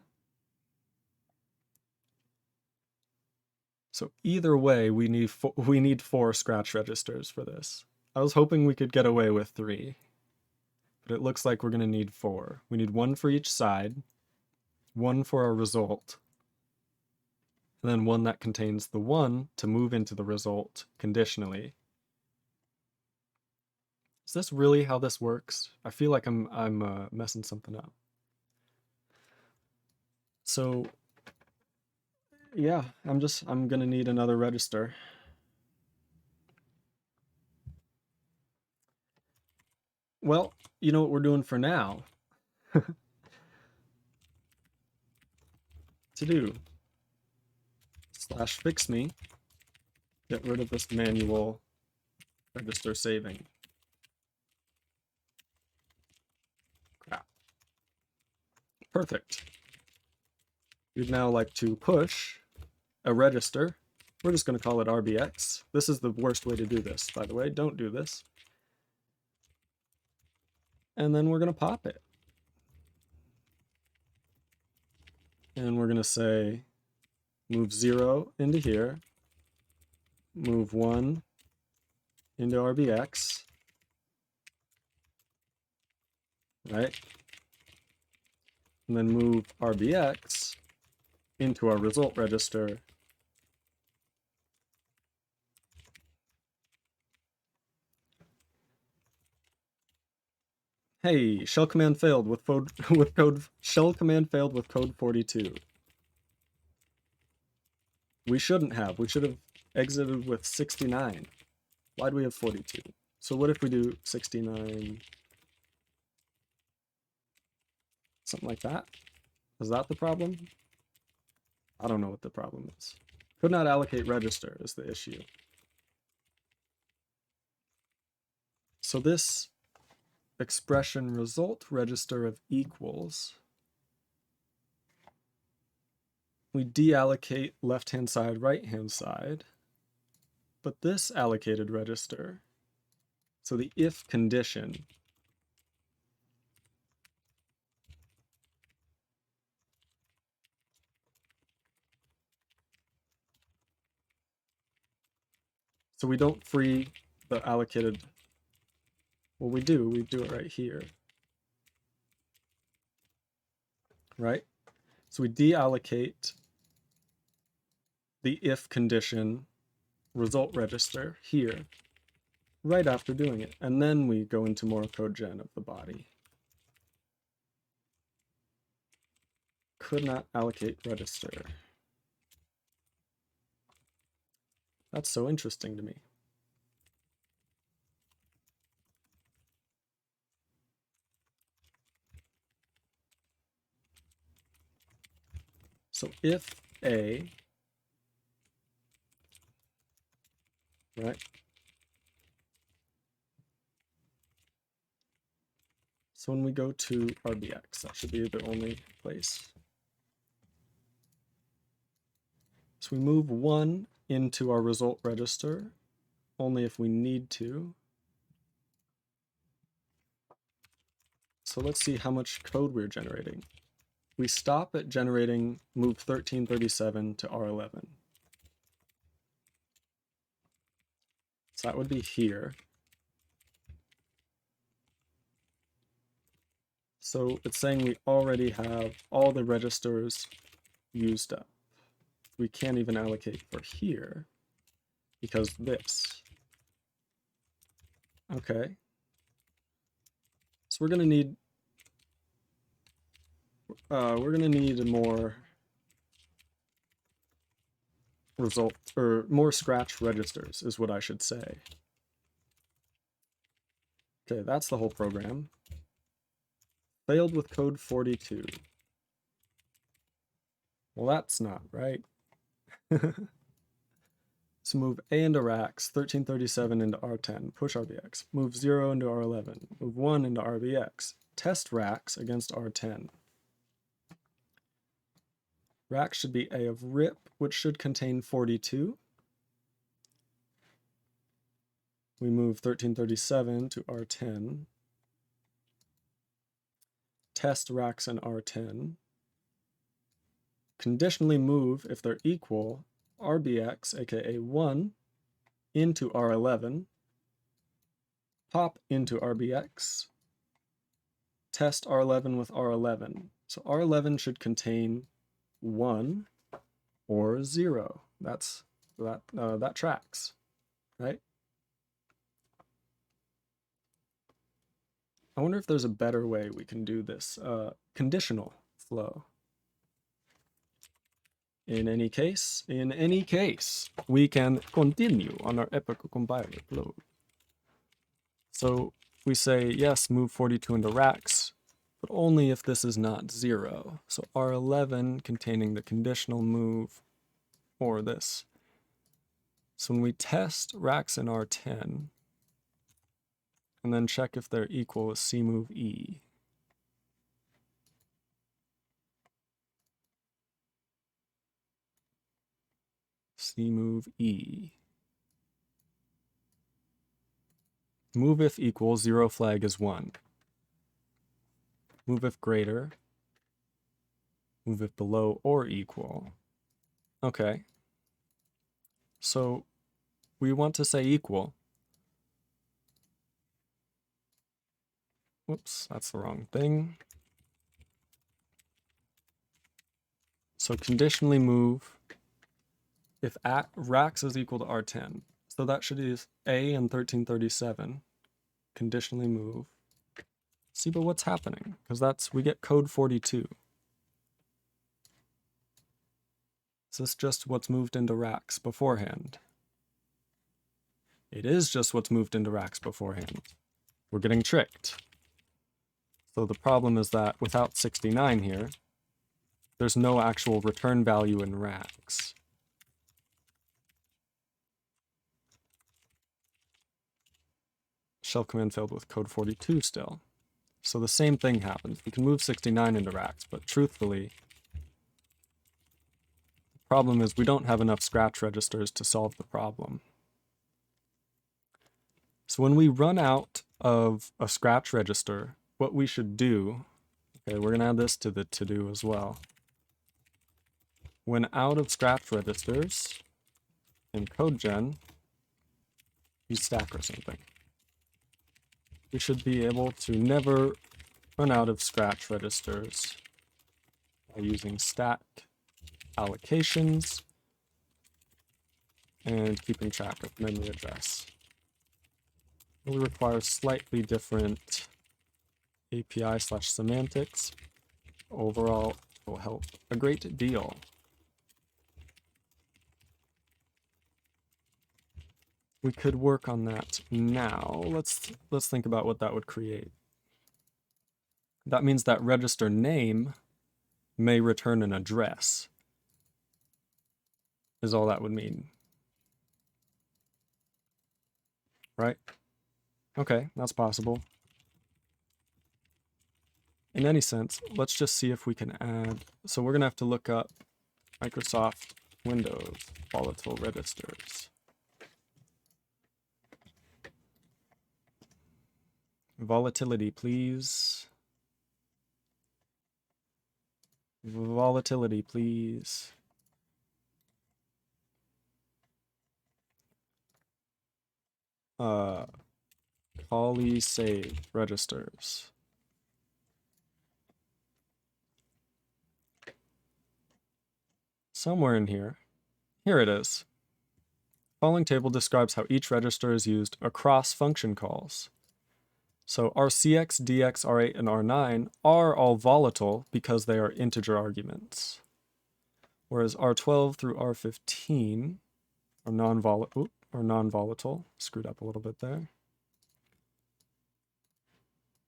So either way, we need 4 scratch registers for this. I was hoping we could get away with 3, but it looks like we're going to need 4. We need 1 for each side, 1 for our result, and then 1 that contains the 1 to move into the result conditionally. Is this really how this works? I feel like I'm messing something up. So yeah, I'm gonna need another register. Well, you know what we're doing for now? To do /fix me, get rid of this manual register saving. Crap. Perfect. We'd now like to push a register. We're just going to call it RBX. This is the worst way to do this, by the way. Don't do this. And then we're going to pop it. And we're going to say move 0 into here, move 1 into RBX, right? And then move RBX into our result register. Hey, shell command failed with code shell command failed with code 42. We shouldn't have. We should have exited with 69. Why do we have 42? So what if we do 69? Something like that? Is that the problem? I don't know what the problem is. Could not allocate register is the issue. So this expression result register of equals, we deallocate left-hand side, right-hand side, but this allocated register, so the if condition, so we don't free the allocated, well we do it right here, right? So we deallocate the if condition result register here right after doing it, and then we go into more code gen of the body. Could not allocate register. That's so interesting to me. So if A, right? So when we go to RBX, that should be the only place. So we move 1 into our result register only if we need to. So let's see how much code we're generating. We stop at generating move 1337 to R11. So that would be here. So it's saying we already have all the registers used up. We can't even allocate for here because this. Okay. So we're gonna need more result, or more scratch registers is what I should say. Okay, that's the whole program. Failed with code 42. Well, that's not right. So move A into racks, 1337 into R10, push RBX. Move 0 into R11, move 1 into RBX. Test racks against R10. Rack should be A of rip, which should contain 42. We move 1337 to R10. Test racks in R10. Conditionally move, if they're equal, RBX, aka 1, into R11. Pop into RBX. Test R11 with R11. So R11 should contain 1 or 0. That tracks, right? I wonder if there's a better way we can do this. Conditional flow. In any case, we can continue on our epic compiler load. So we say, yes, move 42 into racks, but only if this is not 0. So R11 containing the conditional move or this. So when we test racks in R10, and then check if they're equal with C move E. C move E. Move if equal, 0 flag is 1. Move if greater. Move if below or equal. Okay. So we want to say equal. Whoops, that's the wrong thing. So conditionally move if racks is equal to R10. So that should be A in 1337. Conditionally move. See, but what's happening? Because we get code 42. Is this just what's moved into racks beforehand? It is just what's moved into racks beforehand. We're getting tricked. So the problem is that without 69 here, there's no actual return value in racks. Shell command failed with code 42 still. So the same thing happens. We can move 69 into racks, but truthfully, the problem is we don't have enough scratch registers to solve the problem. So when we run out of a scratch register, what we should do, okay, we're going to add this to the to-do as well. When out of scratch registers in CodeGen, use stack or something. We should be able to never run out of scratch registers by using stack allocations and keeping track of memory address. It will require slightly different API/semantics. Overall, it will help a great deal. We could work on that now. Let's think about what that would create. That means that register name may return an address, is all that would mean. Right? Okay, that's possible. In any sense, let's just see if we can add. So we're going to have to look up Microsoft Windows volatile registers. Volatility, please. Volatility, please. Callie save registers. Somewhere in here. Here it is. Following table describes how each register is used across function calls. So RCX, DX, R8, and R9 are all volatile because they are integer arguments. Whereas R12 through R15 are non-volatile. Screwed up a little bit there.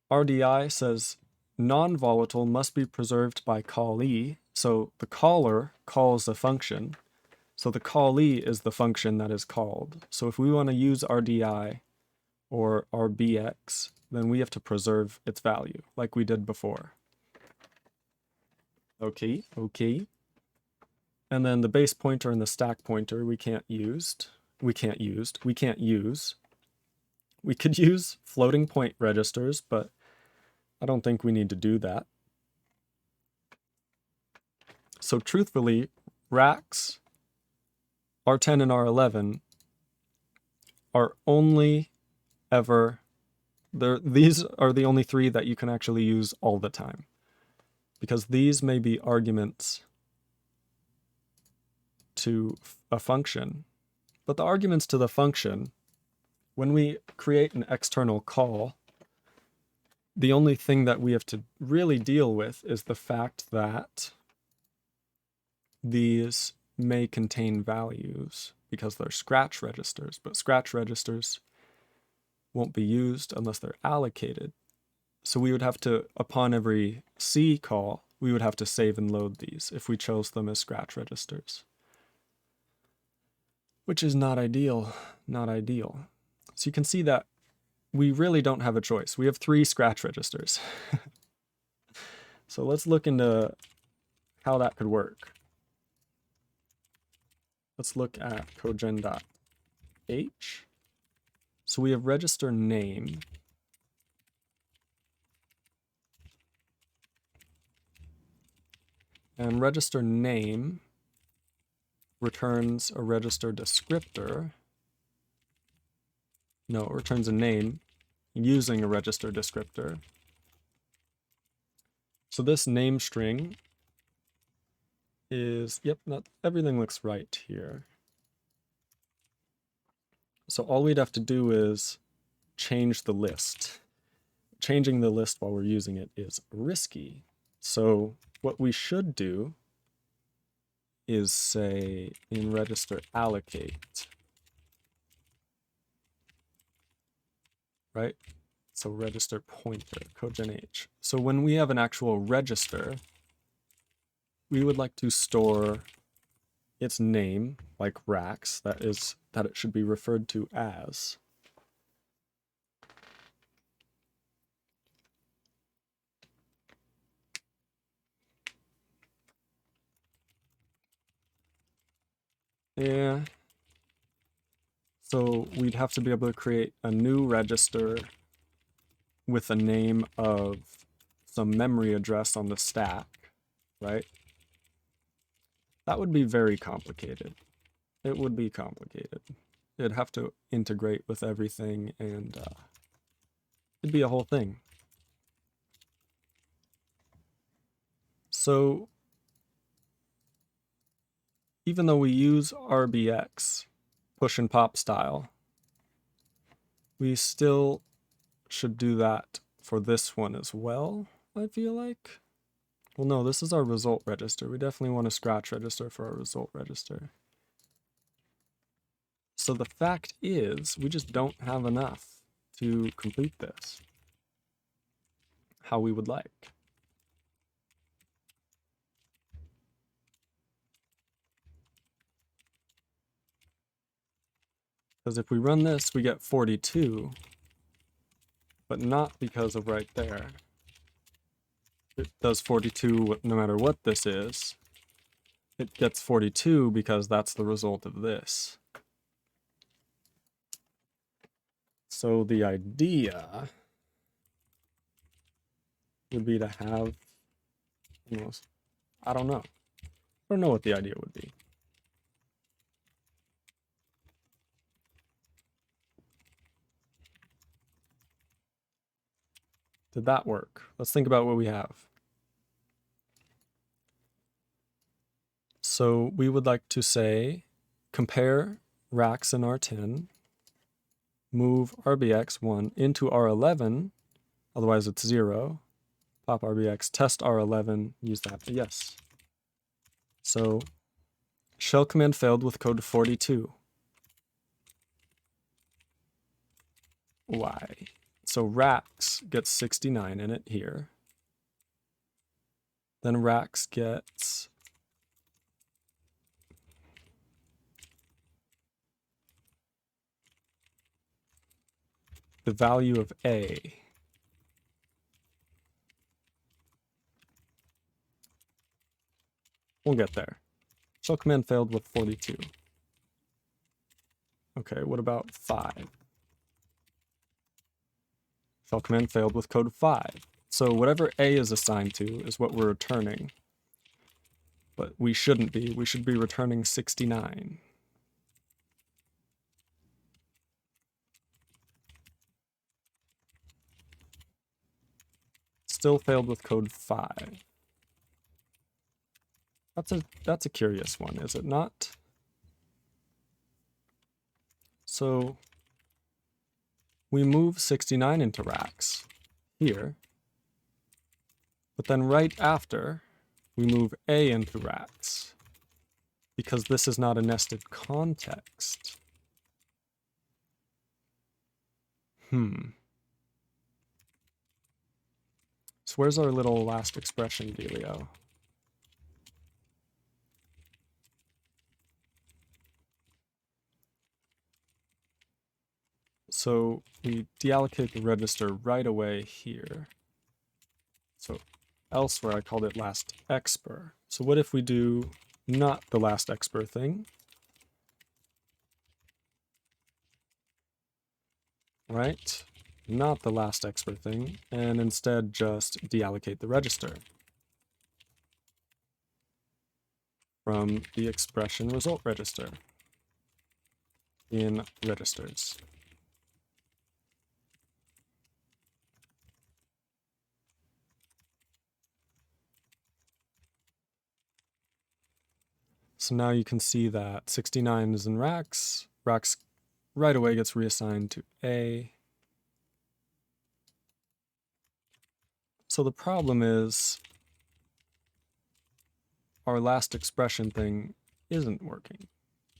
RDI says non-volatile must be preserved by callee. So the caller calls a function. So the callee is the function that is called. So if we want to use RDI or RBX, then we have to preserve its value, like we did before. Okay. And then the base pointer and the stack pointer we can't use. We could use floating point registers, but I don't think we need to do that. So truthfully, racks, R10 and R11 are only ever, these are the only three that you can actually use all the time, because these may be arguments to a function, but the arguments to the function, when we create an external call, the only thing that we have to really deal with is the fact that these may contain values because they're scratch registers, but scratch registers won't be used unless they're allocated. So we would have to, upon every C call, we would have to save and load these if we chose them as scratch registers, which is not ideal, not ideal. So you can see that we really don't have a choice. We have 3 scratch registers. So let's look into how that could work. Let's look at cogen.h. So we have register name. And register name returns a register descriptor. No, it returns a name using a register descriptor. So this name string is, yep, everything looks right here. So all we'd have to do is change the list. Changing the list while we're using it is risky. So what we should do is say in register allocate, right? So register pointer, cogen.h. So when we have an actual register, we would like to store its name, like racks, that it should be referred to as. Yeah. So we'd have to be able to create a new register with a name of some memory address on the stack, right? That would be very complicated. It would be complicated. It'd have to integrate with everything, and it'd be a whole thing. So even though we use RBX, push and pop style, we still should do that for this one as well, I feel like. Well, no, this is our result register. We definitely want a scratch register for our result register. So the fact is, we just don't have enough to complete this how we would like. Because if we run this, we get 42, but not because of right there. It does 42 no matter what this is. It gets 42 because that's the result of this. So the idea would be to have, I don't know. I don't know what the idea would be. Did that work? Let's think about what we have. So we would like to say, compare racks in R10, move RBX1 into R11, otherwise it's 0, pop RBX, test R11, use that, yes. So shell command failed with code 42. Why? So racks gets 69 in it here. Then racks gets the value of A. We'll get there. Shell command failed with 42. Okay, what about 5? Shell command failed with code 5. So whatever A is assigned to is what we're returning. But we shouldn't be. We should be returning 69. Still failed with code 5. That's a curious one, is it not? So we move 69 into racks here, but then right after we move A into racks. because this is not a nested context. So where's our little last expression dealio? So we deallocate the register right away here. So elsewhere I called it last expr. So what if we do not the last expr thing? Right? Not the last expr thing, and instead just deallocate the register from the expression result register in registers. So now you can see that 69 is in racks. Racks right away gets reassigned to A. So the problem is our last expression thing isn't working.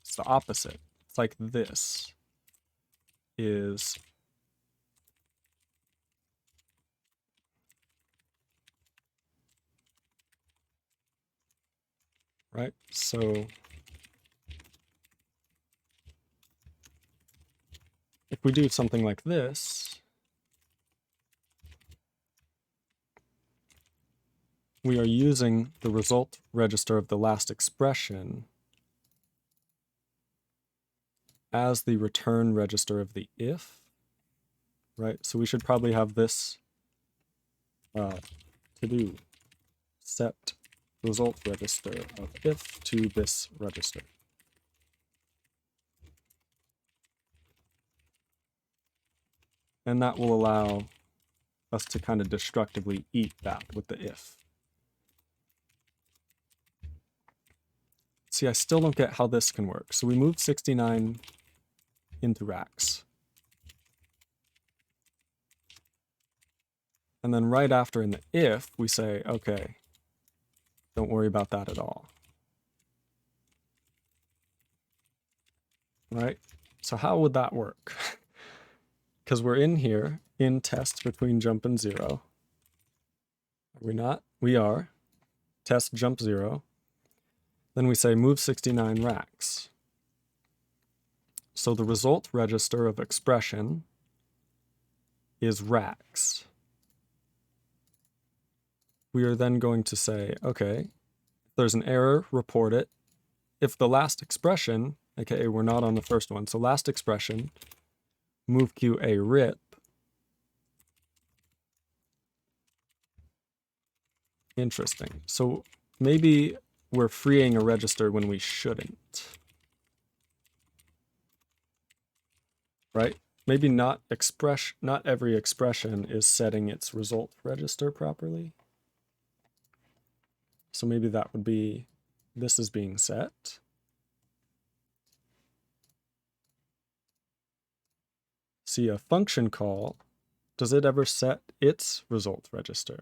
It's the opposite. It's like this is right. So if we do something like this, we are using the result register of the last expression as the return register of the if, right? So we should probably have this to do set result register of if to this register. And that will allow us to kind of destructively eat that with the if. See, I still don't get how this can work. So we moved 69 into racks. And then right after in the if, we say, okay, don't worry about that at all. Right? So how would that work? Because we're in here, in test between jump and 0. Are we not? We are. Test jump 0. Then we say move 69 racks. So the result register of expression is racks. We are then going to say, okay, if there's an error, report it. If the last expression, aka we're not on the first one, so last expression, move q a rip. Interesting. So maybe we're freeing a register when we shouldn't. Right? Maybe not every expression is setting its result register properly. So maybe that would be, this is being set. See, a function call, does it ever set its result register?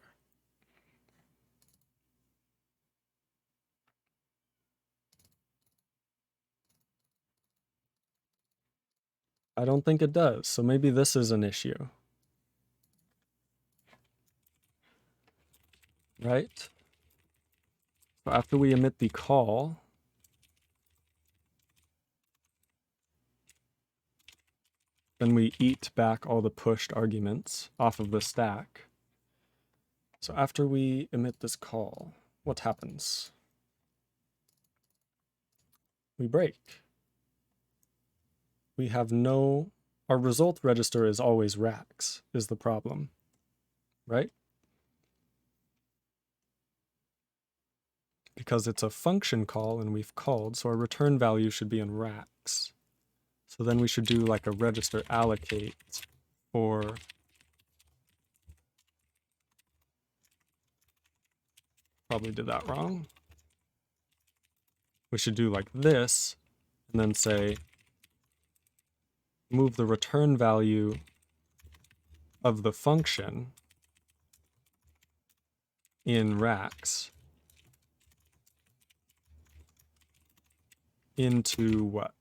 I don't think it does, so maybe this is an issue. Right? So after we emit the call, then we eat back all the pushed arguments off of the stack. So after we emit this call, what happens? We break. We have no, our result register is always racks, is the problem, right? Because it's a function call and we've called, so our return value should be in racks. So then we should do like a register allocate for probably did that wrong. We should do like this and then say move the return value of the function in racks. into what?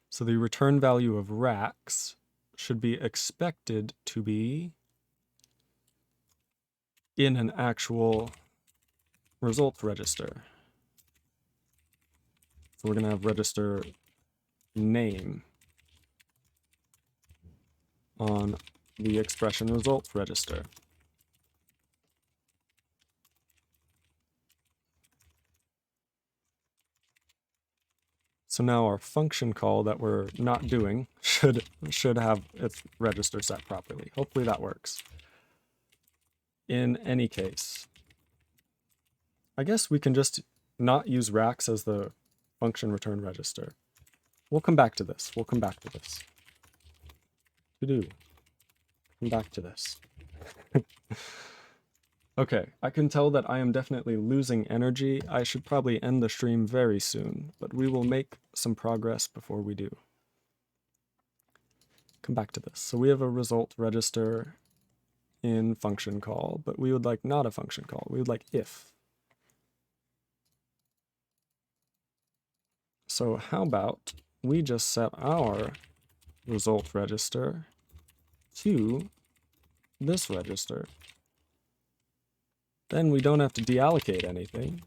So the return value of racks should be expected to be in an actual results register. So we're going to have register name on the expression results register. So now our function call that we're not doing should have its register set properly. Hopefully that works. In any case, I guess we can just not use racks as the function return register. We'll come back to this. We'll come back to this. To-do. Come back to this. Okay, I can tell that I am definitely losing energy. I should probably end the stream very soon, but we will make some progress before we do. Come back to this. So we have a result register in function call, but we would like not a function call. We would like if. So how about we just set our result register to this register. Then we don't have to deallocate anything.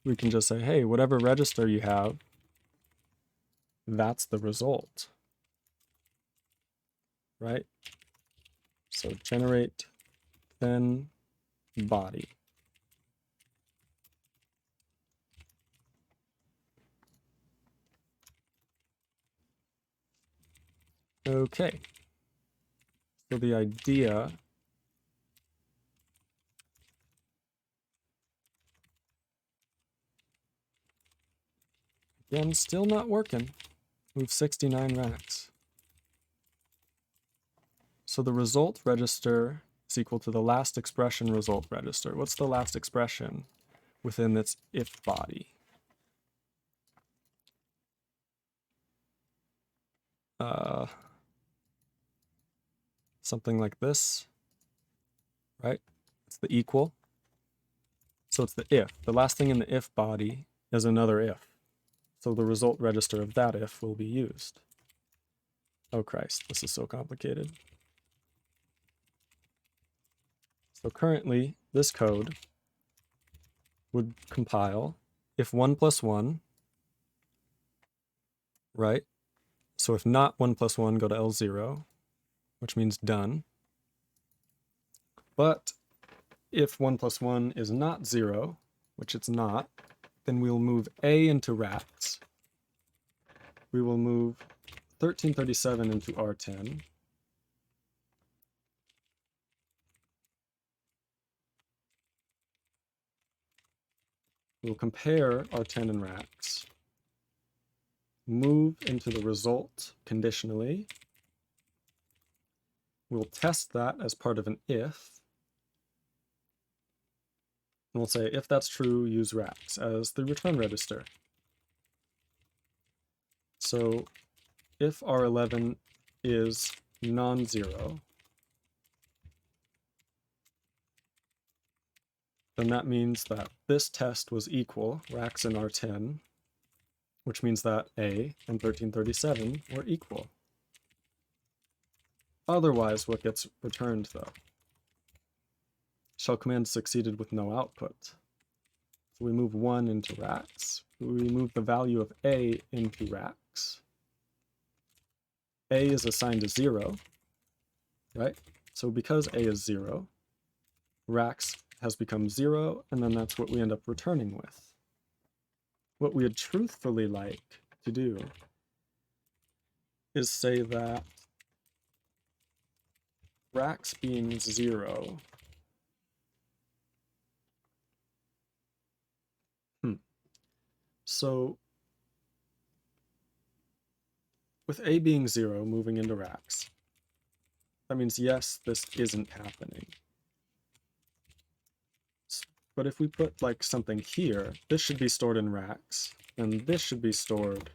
We can just say, hey, whatever register you have, that's the result. Right? So generate then body. Okay. So the idea again, still not working. Move 69 racks. So the result register is equal to the last expression result register. What's the last expression within its if body? Something like this, right? It's the equal. So it's the if. The last thing in the if body is another if. So the result register of that if will be used. Oh Christ, this is so complicated. So currently, this code would compile if 1 plus 1, right? So if not 1 plus 1, go to L0, which means done. But if 1 plus 1 is not 0, which it's not, then we'll move A into racks. We will move 1337 into R10. We'll compare R10 and racks. Move into the result conditionally. We'll test that as part of an if. And we'll say, if that's true, use racks as the return register. So if R11 is non-zero, then that means that this test was equal, racks in R10, which means that A and 1337 were equal. Otherwise, what gets returned, though? Shell command succeeded with no output. So we move 1 into racks. We move the value of A into racks. A is assigned to 0, right? So because A is 0, racks has become 0, and then that's what we end up returning with. What we would truthfully like to do is say that racks being 0 So with A being 0 moving into racks, that means yes, this isn't happening. But if we put like something here, this should be stored in racks, and this should be stored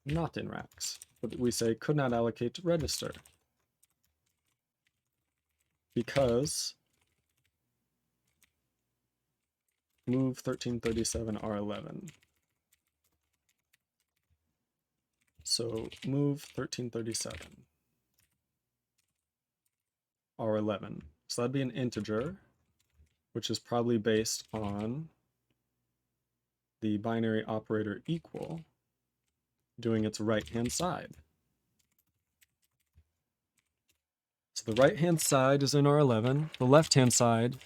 not in racks. But we say could not allocate to register. Because move 1337 R11. So move 1337 R11. So that'd be an integer, which is probably based on the binary operator equal doing its right-hand side. So the right-hand side is in R11. The left-hand side,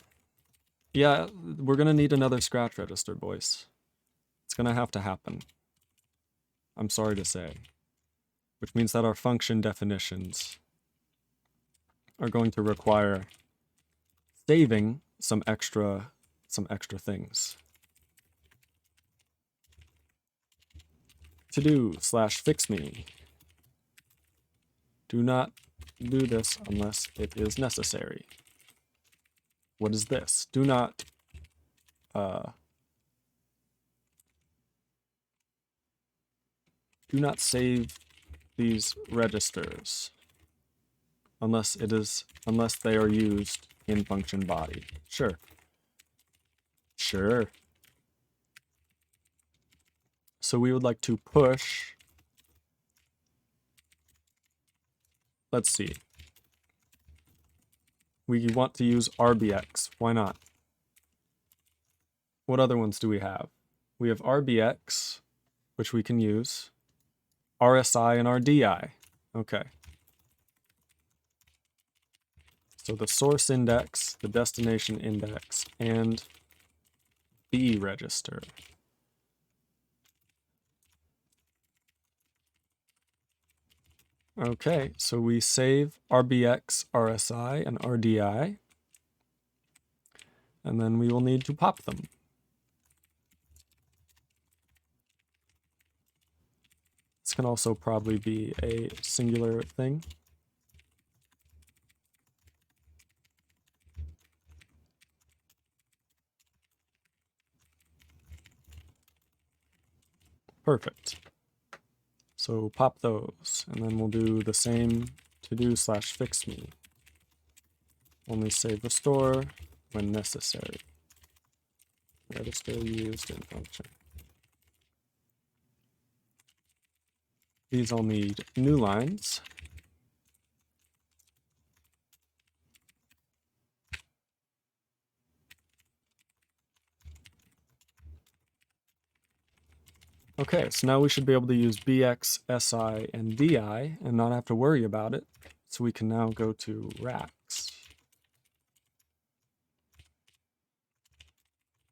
yeah, we're going to need another scratch register, boys. It's going to have to happen. I'm sorry to say. Which means that our function definitions are going to require saving some extra things. To do /fix me. Do not do this unless it is necessary. What is this? Do not save these registers unless they are used in function body. Sure. So we would like to push, let's see. We want to use RBX. Why not? What other ones do we have? We have RBX, which we can use. RSI and RDI. Okay. So the source index, the destination index, and B register. Okay, so we save RBX, RSI, and RDI. And then we will need to pop them. This can also probably be a singular thing. Perfect. So pop those, and then we'll do the same to do /fix me. Only save restore when necessary. Register used in function. These all need new lines. Okay, so now we should be able to use BX, SI, and DI and not have to worry about it. So we can now go to racks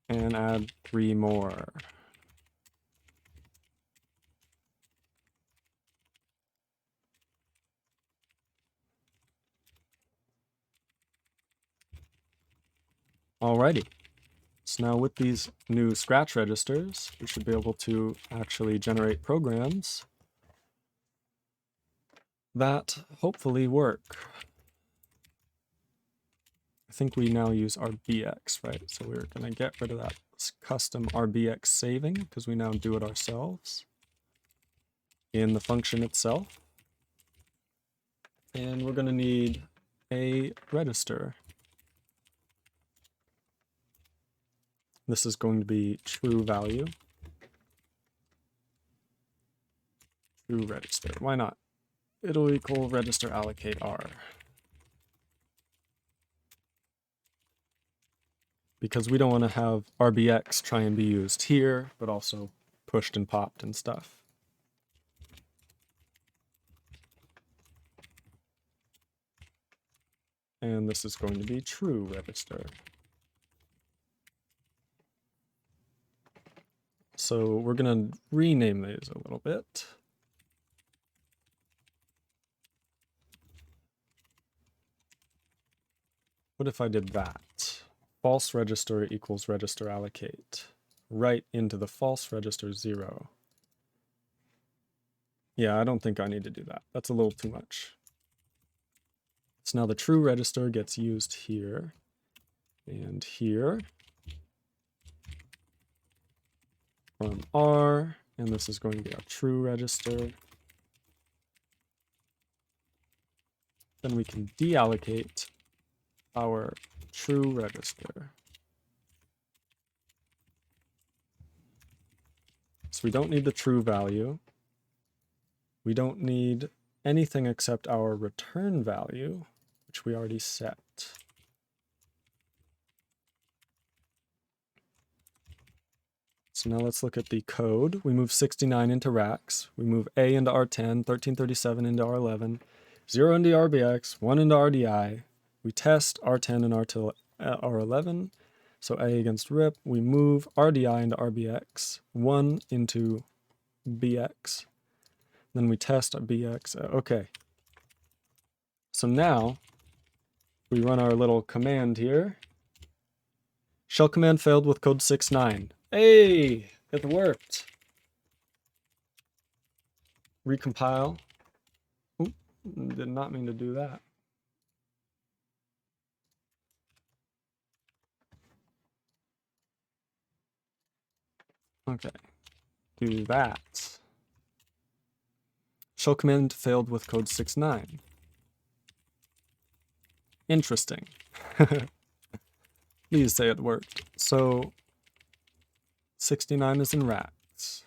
and add 3 more. Alrighty. So now with these new scratch registers, we should be able to actually generate programs that hopefully work. I think we now use RBX, right? So we're going to get rid of that custom RBX saving because we now do it ourselves in the function itself. And we're going to need a register. This is going to be true value. True register. Why not? It'll equal register allocate R. Because we don't want to have RBX try and be used here, but also pushed and popped and stuff. And this is going to be true register. So we're going to rename these a little bit. What if I did that? False register equals register allocate. Right into the false register 0. Yeah, I don't think I need to do that. That's a little too much. So now the true register gets used here and here from R, and this is going to be our true register. Then we can deallocate our true register. So we don't need the true value. We don't need anything except our return value, which we already set. So now let's look at the code. We move 69 into racks. We move A into R10, 1337 into R11, 0 into RBX, 1 into RDI. We test R10 and R11. So A against RIP. We move RDI into RBX, 1 into BX. Then we test BX. Okay. So now we run our little command here. Shell command failed with code 6.9. Hey, it worked. Recompile. Oop, did not mean to do that. Okay, do that. Shell command failed with code 6.9. Interesting. Please say it worked. So 69 is in racks.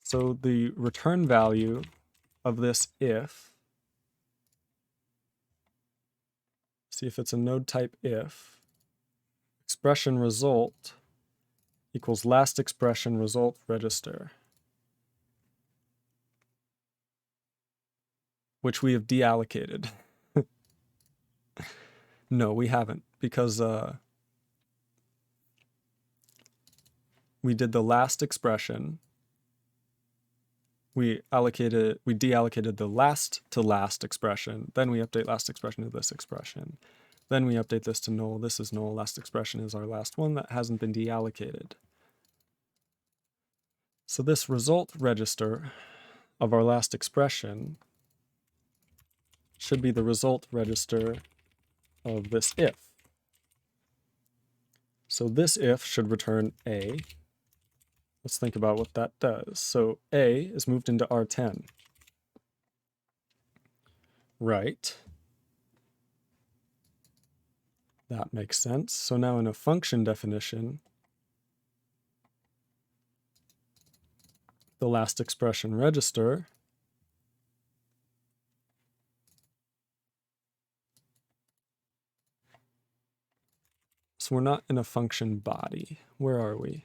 So the return value of this if, see if it's a node type if, expression result equals last expression result register, which we have deallocated. No, we haven't, because we did the last expression. We deallocated the last to last expression. Then we update last expression to this expression. Then we update this to null. This is null. Last expression is our last one that hasn't been deallocated. So this result register of our last expression should be the result register of this if. So this if should return A. Let's think about what that does. So A is moved into R10. Right. That makes sense. So now in a function definition, the last expression register so we're not in a function body. Where are we?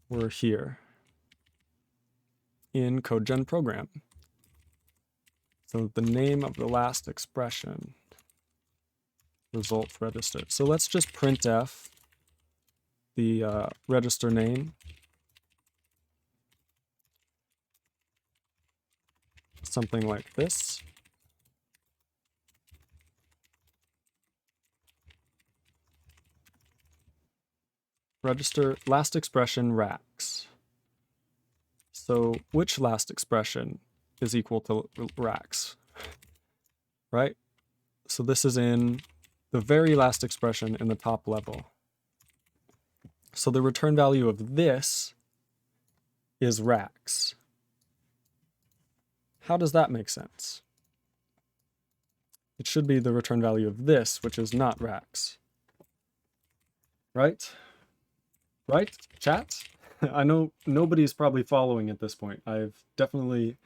We're here in CodeGen program. So the name of the last expression, result register. So let's just printf the register name. Something like this. Register last expression racks. So which last expression is equal to racks, right? So this is in the very last expression in the top level. So the return value of this is racks. How does that make sense? It should be the return value of this, which is not racks. Right? Right, chat? I know nobody's probably following at this point. I've definitely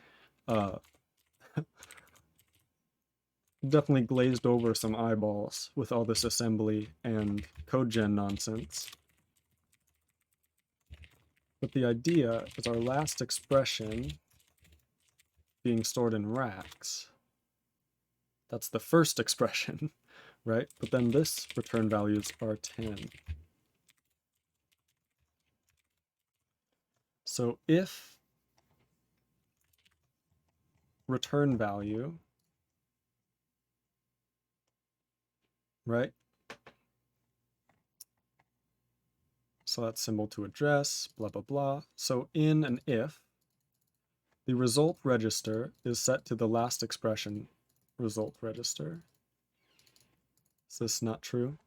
definitely glazed over some eyeballs with all this assembly and CodeGen nonsense. But the idea is our last expression being stored in racks. That's the first expression, right? But then this return values are 10. So if return value, right? So that's symbol to address, blah, blah, blah. So in an if, the result register is set to the last expression result register. Is this not true?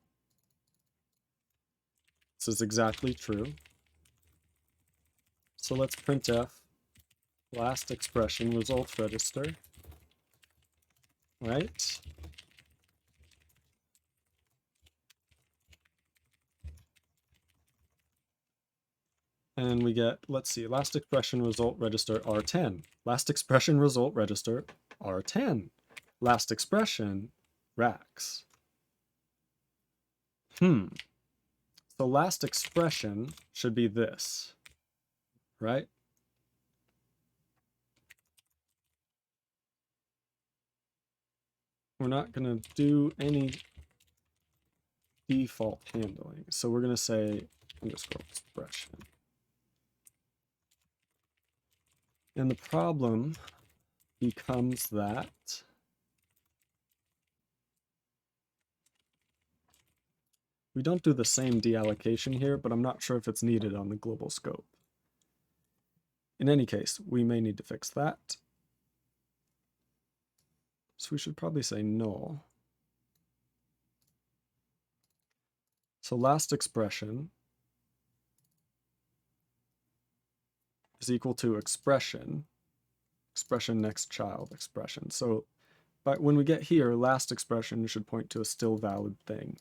This is exactly true. So let's printf last expression result register, right? And we get, let's see, last expression result register R10. Last expression result register R10. Last expression racks. So last expression should be this, right? We're not going to do any default handling. So we're going to say underscore expression. And the problem becomes that we don't do the same deallocation here, but I'm not sure if it's needed on the global scope. In any case, we may need to fix that. So we should probably say null. So last expression is equal to expression next child expression. So but when we get here, last expression should point to a still valid thing.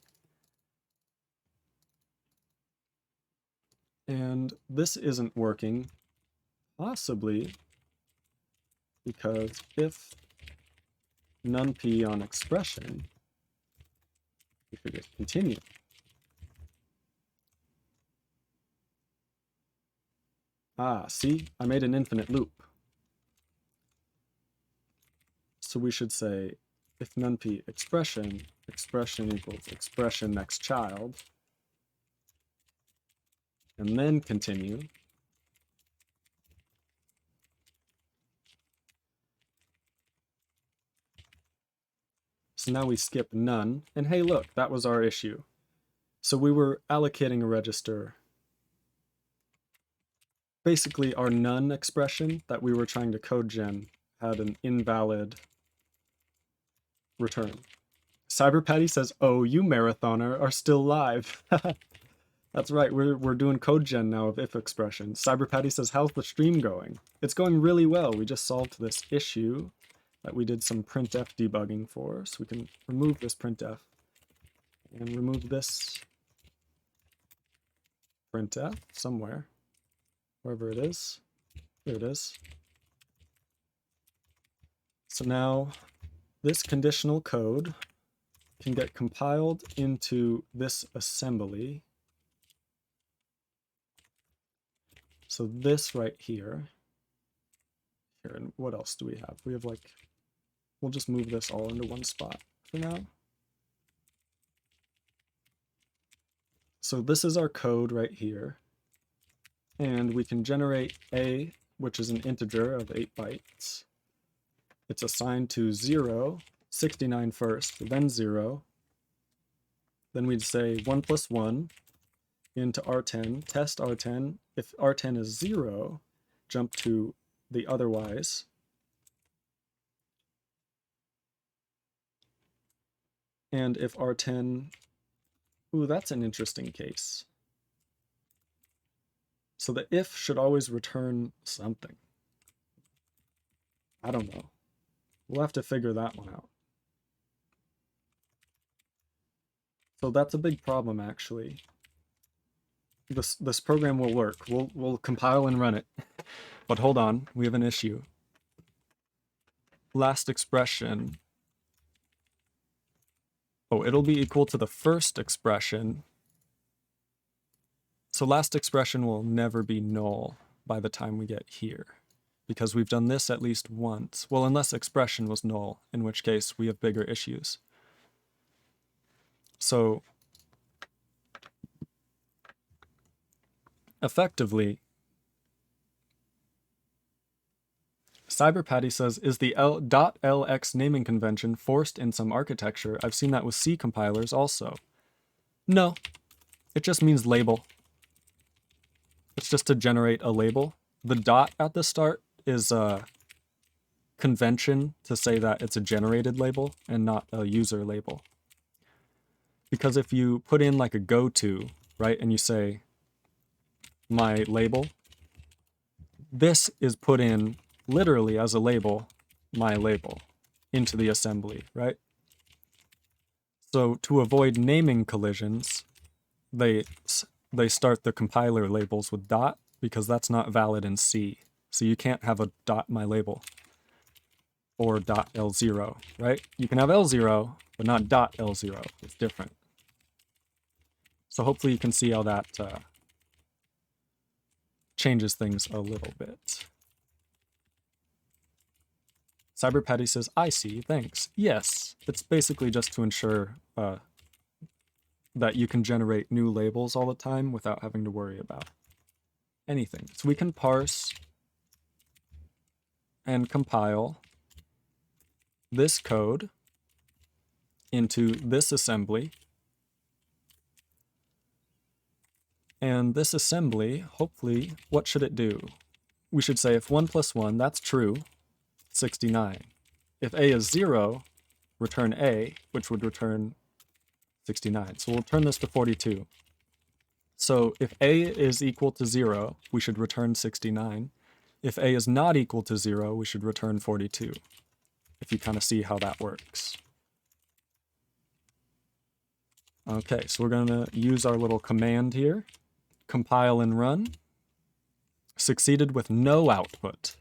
And this isn't working, possibly because if none p on expression, we could just continue. Ah, see, I made an infinite loop. So we should say if none p expression equals expression next child, and then continue. So now we skip none, and hey look, that was our issue. So we were allocating a register. Basically our none expression that we were trying to code gen had an invalid return. CyberPatty says, oh, you marathoner are still live. That's right, we're doing code gen now of if expressions. CyberPatty says, how's the stream going? It's going really well. We just solved this issue that we did some printf debugging for. So we can remove this printf and remove this printf somewhere, wherever it is. There it is. So now this conditional code can get compiled into this assembly. So this right here, and what else do we have? We have like, we'll just move this all into one spot for now. So this is our code right here. And we can generate a, which is an integer of 8 bytes. It's assigned to 0, 69 first, then 0. Then we'd say 1 plus 1 into R10, test R10. If R10 is 0, jump to the otherwise. And if R10, ooh, that's an interesting case. So the if should always return something. I don't know. We'll have to figure that one out. So that's a big problem, actually. This program will work. We'll compile and run it. But hold on, we have an issue. Last expression. Oh, it'll be equal to the first expression. So last expression will never be null by the time we get here, because we've done this at least once. Well, unless expression was null, in which case we have bigger issues. So effectively, CyberPatty says, is the .lx naming convention forced in some architecture? I've seen that with C compilers also. No, it just means label. It's just to generate a label. The dot at the start is a convention to say that it's a generated label and not a user label. Because if you put in like a goto, right, and you say my label, this is put in literally as a label, my label, into the assembly, right? So to avoid naming collisions, they start the compiler labels with dot, because that's not valid in C. So you can't have a .mylabel or .L0, right? You can have L0, but not .L0. It's different. So hopefully you can see how that changes things a little bit. CyberPatty says, I see, thanks. Yes, it's basically just to ensure that you can generate new labels all the time without having to worry about anything. So we can parse and compile this code into this assembly. And this assembly, hopefully, what should it do? We should say if 1 plus 1, that's true, 69. If a is 0, return a, which would return 69. So we'll turn this to 42. So if a is equal to 0, we should return 69. If a is not equal to 0, we should return 42, if you kind of see how that works. Okay, so we're going to use our little command here. Compile and run. Succeeded with no output.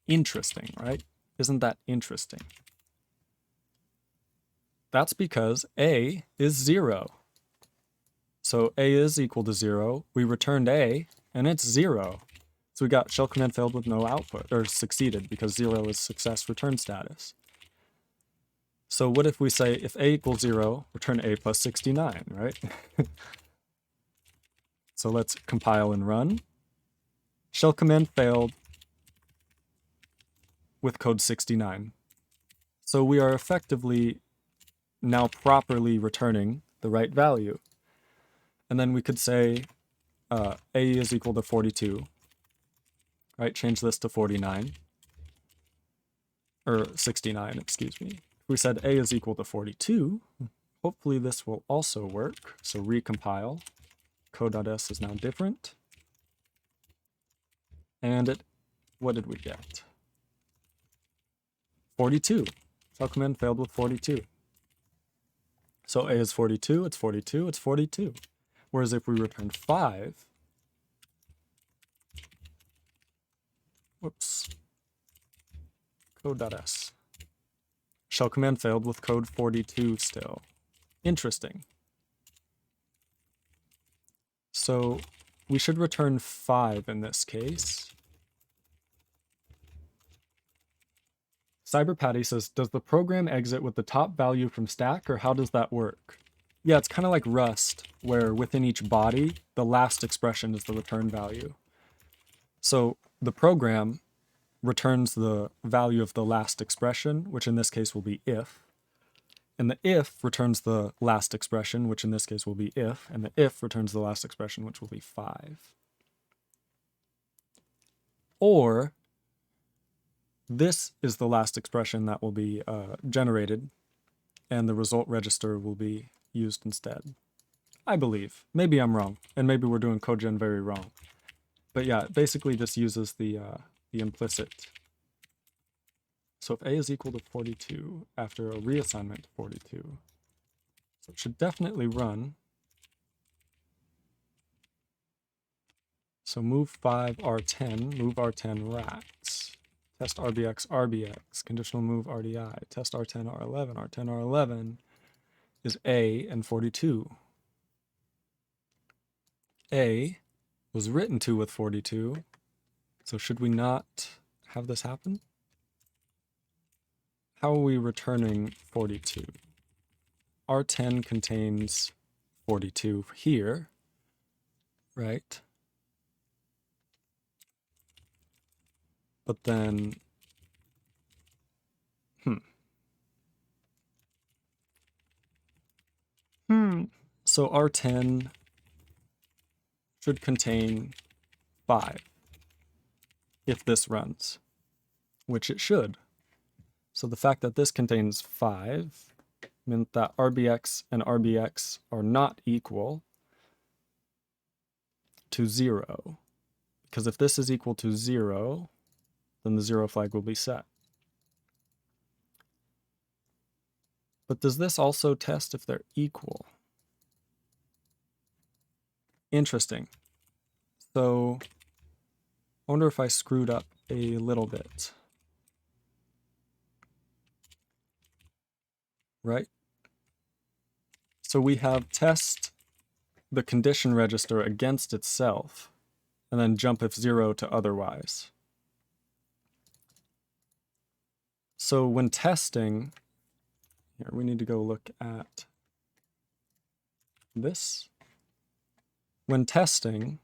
Interesting, right? Isn't that interesting? That's because a is 0. So a is equal to 0. We returned a, and it's 0. So we got shell command failed with no output, or succeeded, because 0 is success return status. So what if we say if a equals 0, return a plus 69, right? So let's compile and run. Shell command failed with code 69. So we are effectively now properly returning the right value. And then we could say a is equal to 42. Right, change this to 49. Or 69, excuse me. If we said a is equal to 42, hopefully this will also work. So recompile. Code.s is now different. And what did we get? 42. Shell command failed with 42. So a is 42, it's 42, it's 42. Whereas if we return 5, whoops, code.s. Shell command failed with code 42 still. Interesting. So we should return 5 in this case. CyberPatty says, does the program exit with the top value from stack, or how does that work? Yeah, it's kind of like Rust, where within each body, the last expression is the return value. So the program returns the value of the last expression, which in this case will be if. And the if returns the last expression, which in this case will be if. And the if returns the last expression, which will be 5. Or this is the last expression that will be generated, and the result register will be used instead. I believe. Maybe I'm wrong, and maybe we're doing CodeGen very wrong. But yeah, it basically just uses the implicit. So if a is equal to 42 after a reassignment to 42, so it should definitely run. So move 5 R10, move R10 racks. Test RBX, RBX, conditional move RDI, test R10, R11, R10, R11 is A and 42. A was written to with 42, so should we not have this happen? How are we returning 42? R10 contains 42 here, right? But then, so R10 should contain 5 if this runs, which it should. So the fact that this contains 5 meant that RBX and RBX are not equal to 0. Because if this is equal to 0, then the 0 flag will be set. But does this also test if they're equal? Interesting. So I wonder if I screwed up a little bit. Right? So we have test the condition register against itself, and then jump if 0 to otherwise. So when testing, here we need to go look at this. When testing,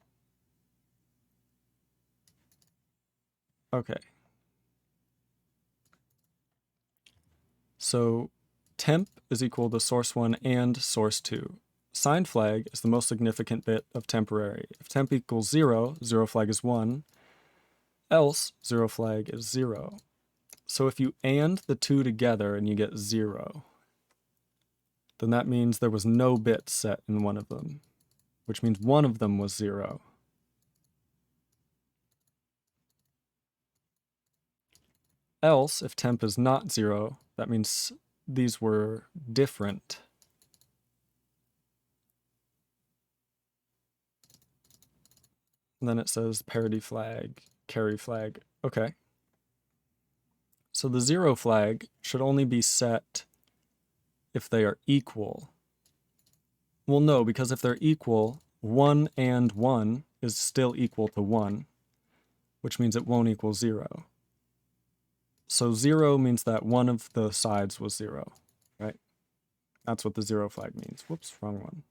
okay. So temp is equal to source1 and source2. Signed flag is the most significant bit of temporary. If temp equals 0, 0 flag is 1, else 0 flag is 0. So if you AND the two together and you get 0, then that means there was no bit set in one of them, which means one of them was 0. Else, if temp is not 0, that means these were different. And then it says parity flag, carry flag. Okay. So the 0 flag should only be set if they are equal. Well, no, because if they're equal, 1 and 1 is still equal to 1, which means it won't equal 0. So 0 means that one of the sides was 0, right? That's what the 0 flag means. Whoops, wrong one.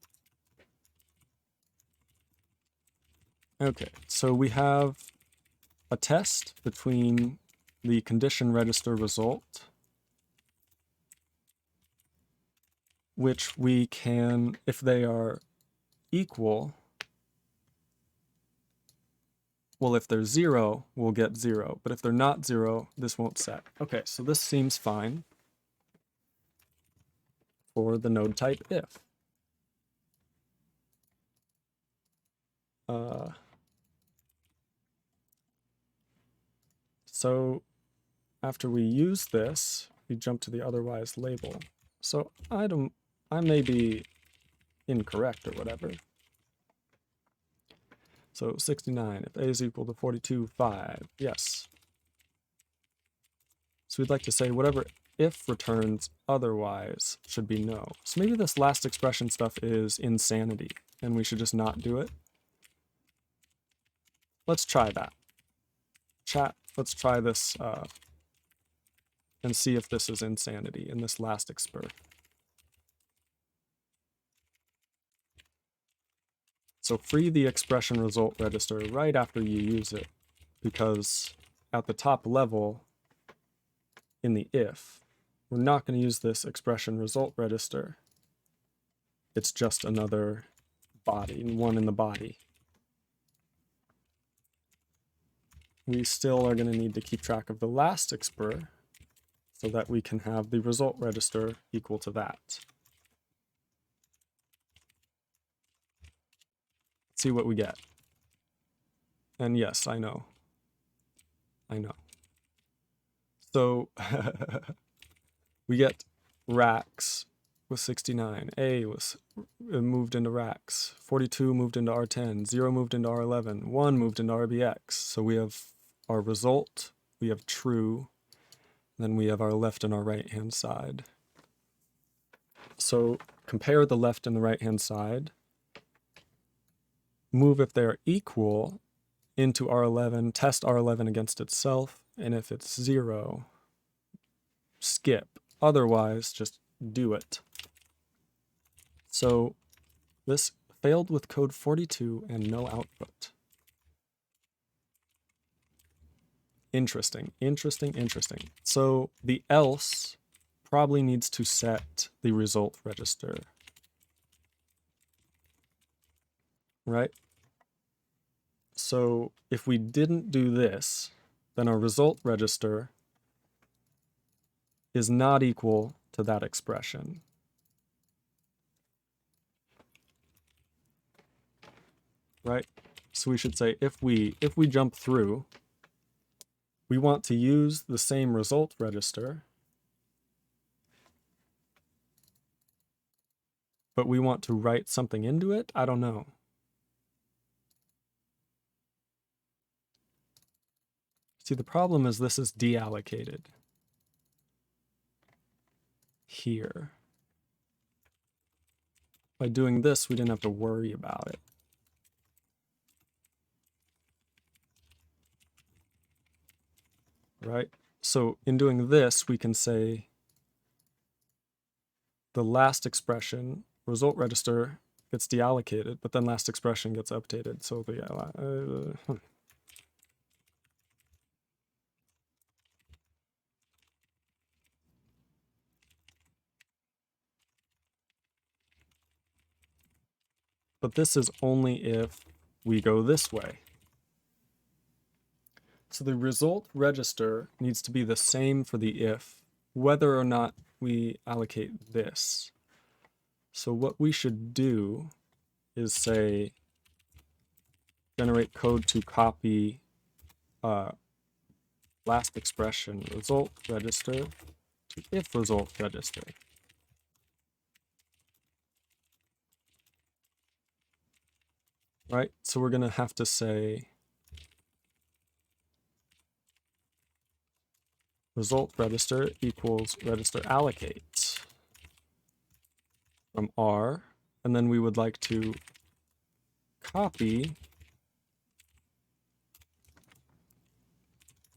Okay, so we have a test between the condition register result, which we can, if they are equal, well, if they're 0, we'll get 0. But if they're not 0, this won't set. Okay, so this seems fine for the node type if. So after we use this, we jump to the otherwise label. So I may be incorrect or whatever. So 69, if a is equal to 42, 5, yes. So we'd like to say whatever if returns otherwise should be no. So maybe this last expression stuff is insanity, and we should just not do it. Let's try that. Chat, let's try this and see if this is insanity in this last exper. So free the expression result register right after you use it, because at the top level in the if, we're not going to use this expression result register. It's just another body, one in the body. We still are going to need to keep track of the last exper so that we can have the result register equal to that. Let's see what we get. And yes, I know. I know. So we get racks with 69. A was moved into racks. 42 moved into R10. 0 moved into R11. 1 moved into RBX. So we have our result. We have true. Then we have our left and our right hand side. So compare the left and the right hand side. Move if they're equal into R11. Test R11 against itself. And if it's 0, skip. Otherwise, just do it. So this failed with code 42 and no output. Interesting, interesting, interesting. So the else probably needs to set the result register, right? So if we didn't do this, then our result register is not equal to that expression. Right? So we should say if we jump through, we want to use the same result register, but we want to write something into it? I don't know. See, the problem is this is deallocated here. By doing this, we didn't have to worry about it. Right? So in doing this, we can say the last expression, result register, gets deallocated, but then last expression gets updated. So the but this is only if we go this way. So the result register needs to be the same for the if, whether or not we allocate this. So what we should do is say, generate code to copy last expression result register to if result register. Right? So we're going to have to say result register equals register allocate from R, and then we would like to copy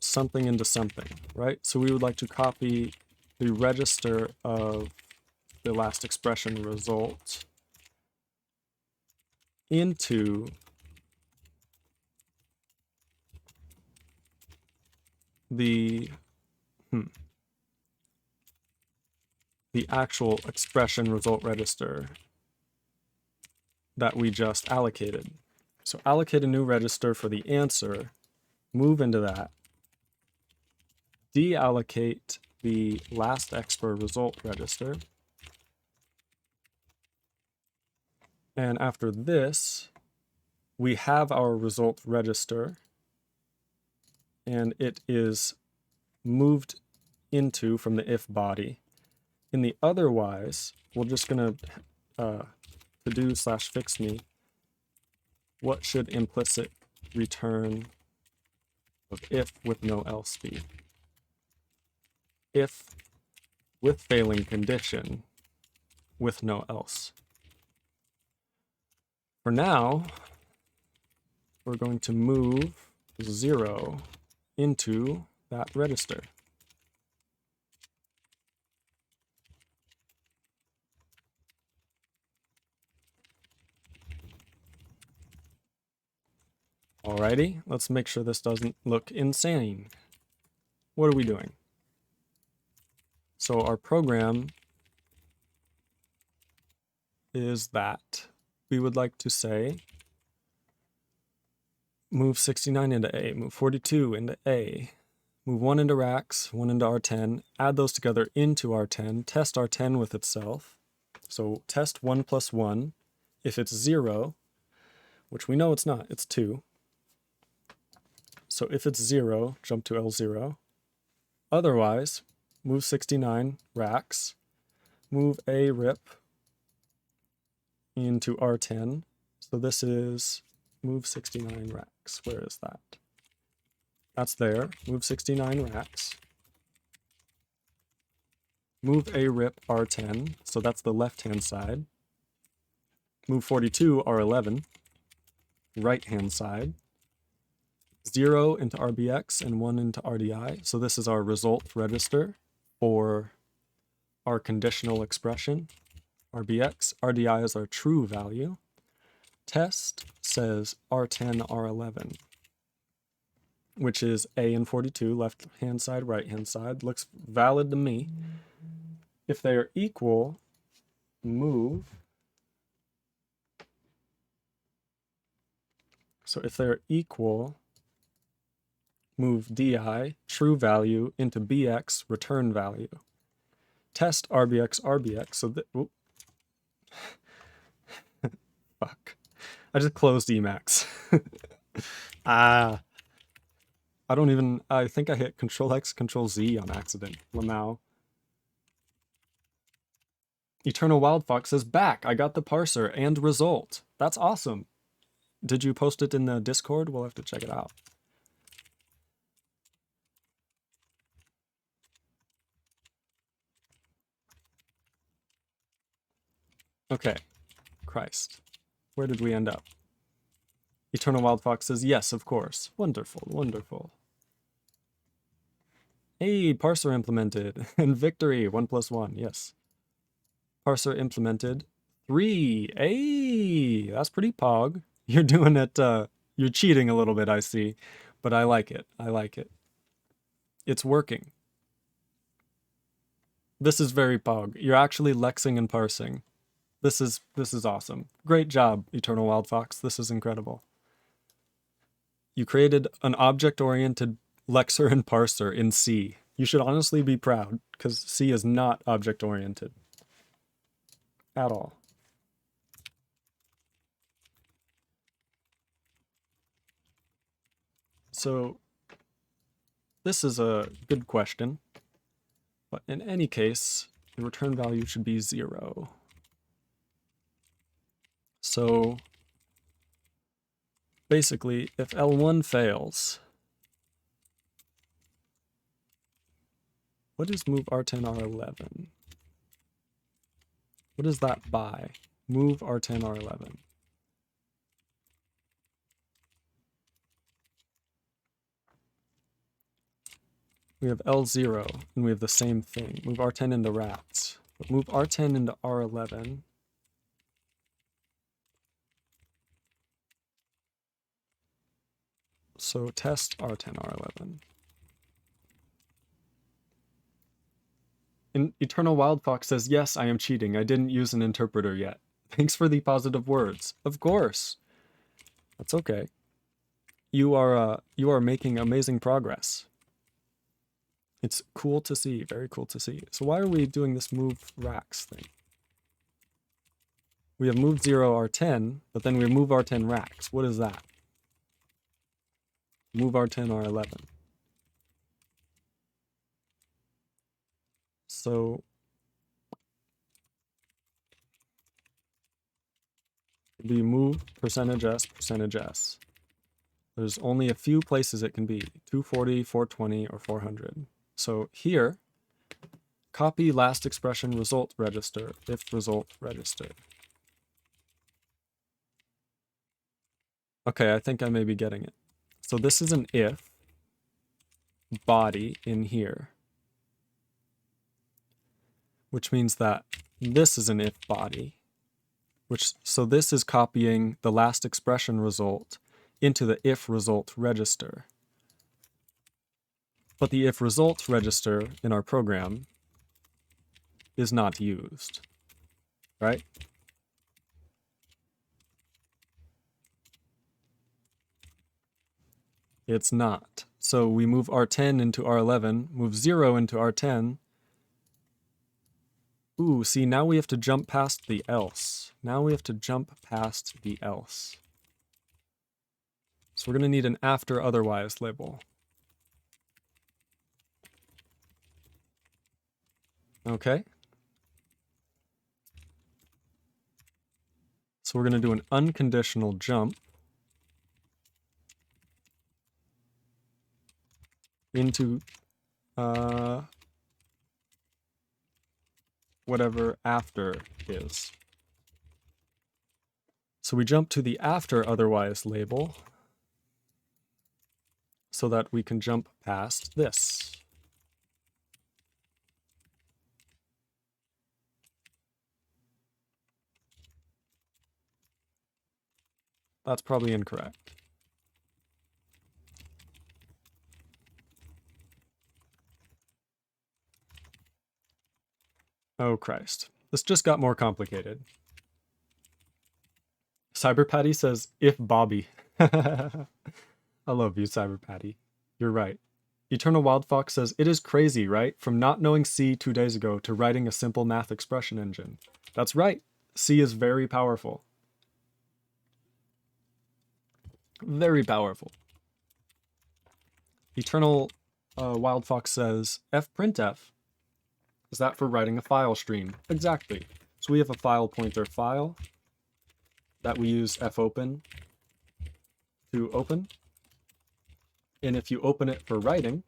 something into something, right? So we would like to copy the register of the last expression result into the actual expression result register that we just allocated. So allocate a new register for the answer, move into that, deallocate the last expr result register, and after this, we have our result register, and it is moved into from the if body. In the otherwise, we're just gonna to do / fix me, what should implicit return of if with no else be? If with failing condition with no else. For now, we're going to move 0 into that register. Alrighty, let's make sure this doesn't look insane. What are we doing? So our program is that we would like to say move 69 into A, move 42 into A, move 1 into racks, 1 into R10, add those together into R10, test R10 with itself. So test 1 plus 1. If it's 0, which we know it's not, it's 2. So if it's 0, jump to L0. Otherwise, move 69 racks, move A rip into R10. So this is move 69 racks. Where is that? That's there. Move 69 racks. Move A rip R10. So that's the left-hand side. Move 42 R11. Right-hand side. 0 into RBX and 1 into RDI. So this is our result register for our conditional expression. RBX, RDI is our true value. Test says R10, R11, which is A and 42, left-hand side, right-hand side. Looks valid to me. If they are equal, move. So if they're equal, move DI, true value, into BX, return value. Test RBX, RBX, so that, fuck. I just closed Emacs. I think I hit Control-X, Control-Z on accident. Lamau. Eternal Wild Fox says, back, I got the parser and result. That's awesome. Did you post it in the Discord? We'll have to check it out. Okay. Christ. Where did we end up? Eternal Wild Fox says, yes, of course. Wonderful, wonderful. Hey, parser implemented. And victory, 1+1, yes. Parser implemented. 3. Hey, that's pretty pog. You're doing it, you're cheating a little bit, I see. But I like it. I like it. It's working. This is very pog. You're actually lexing and parsing. This is awesome. Great job, Eternal Wild Fox. This is incredible. You created an object-oriented lexer and parser in C. You should honestly be proud, because C is not object-oriented. At all. So, this is a good question. But in any case, the return value should be 0. So, basically, if L1 fails, what is move R10, R11? What is that by? Move R10, R11. We have L0, and we have the same thing. Move R10 into rats. But move R10 into R11. So test R10, R11. And Eternal Wild Fox says, yes, I am cheating. I didn't use an interpreter yet. Thanks for the positive words. Of course. That's okay. You are making amazing progress. It's cool to see, very cool to see. So why are we doing this move racks thing? We have move 0 R10, but then we move R10 racks. What is that? Move R10 R11. So we move %s. There's only a few places it can be, 240, 420, or 400. So here, copy last expression result register, if result register. Okay, I think I may be getting it. So this is an if body in here, which means that this is an if body, so this is copying the last expression result into the if result register. But the if result register in our program is not used, right? It's not. So we move R10 into R11, move 0 into R10. Ooh, see, now we have to jump past the else. Now we have to jump past the else. So we're going to need an after otherwise label. Okay. So we're going to do an unconditional jump into whatever after is. So we jump to the after otherwise label so that we can jump past this. That's probably incorrect. Oh Christ. This just got more complicated. Cyber Patty says, if Bobby. I love you, Cyber Patty. You're right. Eternal Wild Fox says, it is crazy, right? From not knowing C 2 days ago to writing a simple math expression engine. That's right. C is very powerful. Very powerful. Eternal Wild Fox says, fprintf. Is that for writing a file stream? Exactly. So we have a file pointer file that we use fopen to open. And if you open it for writing,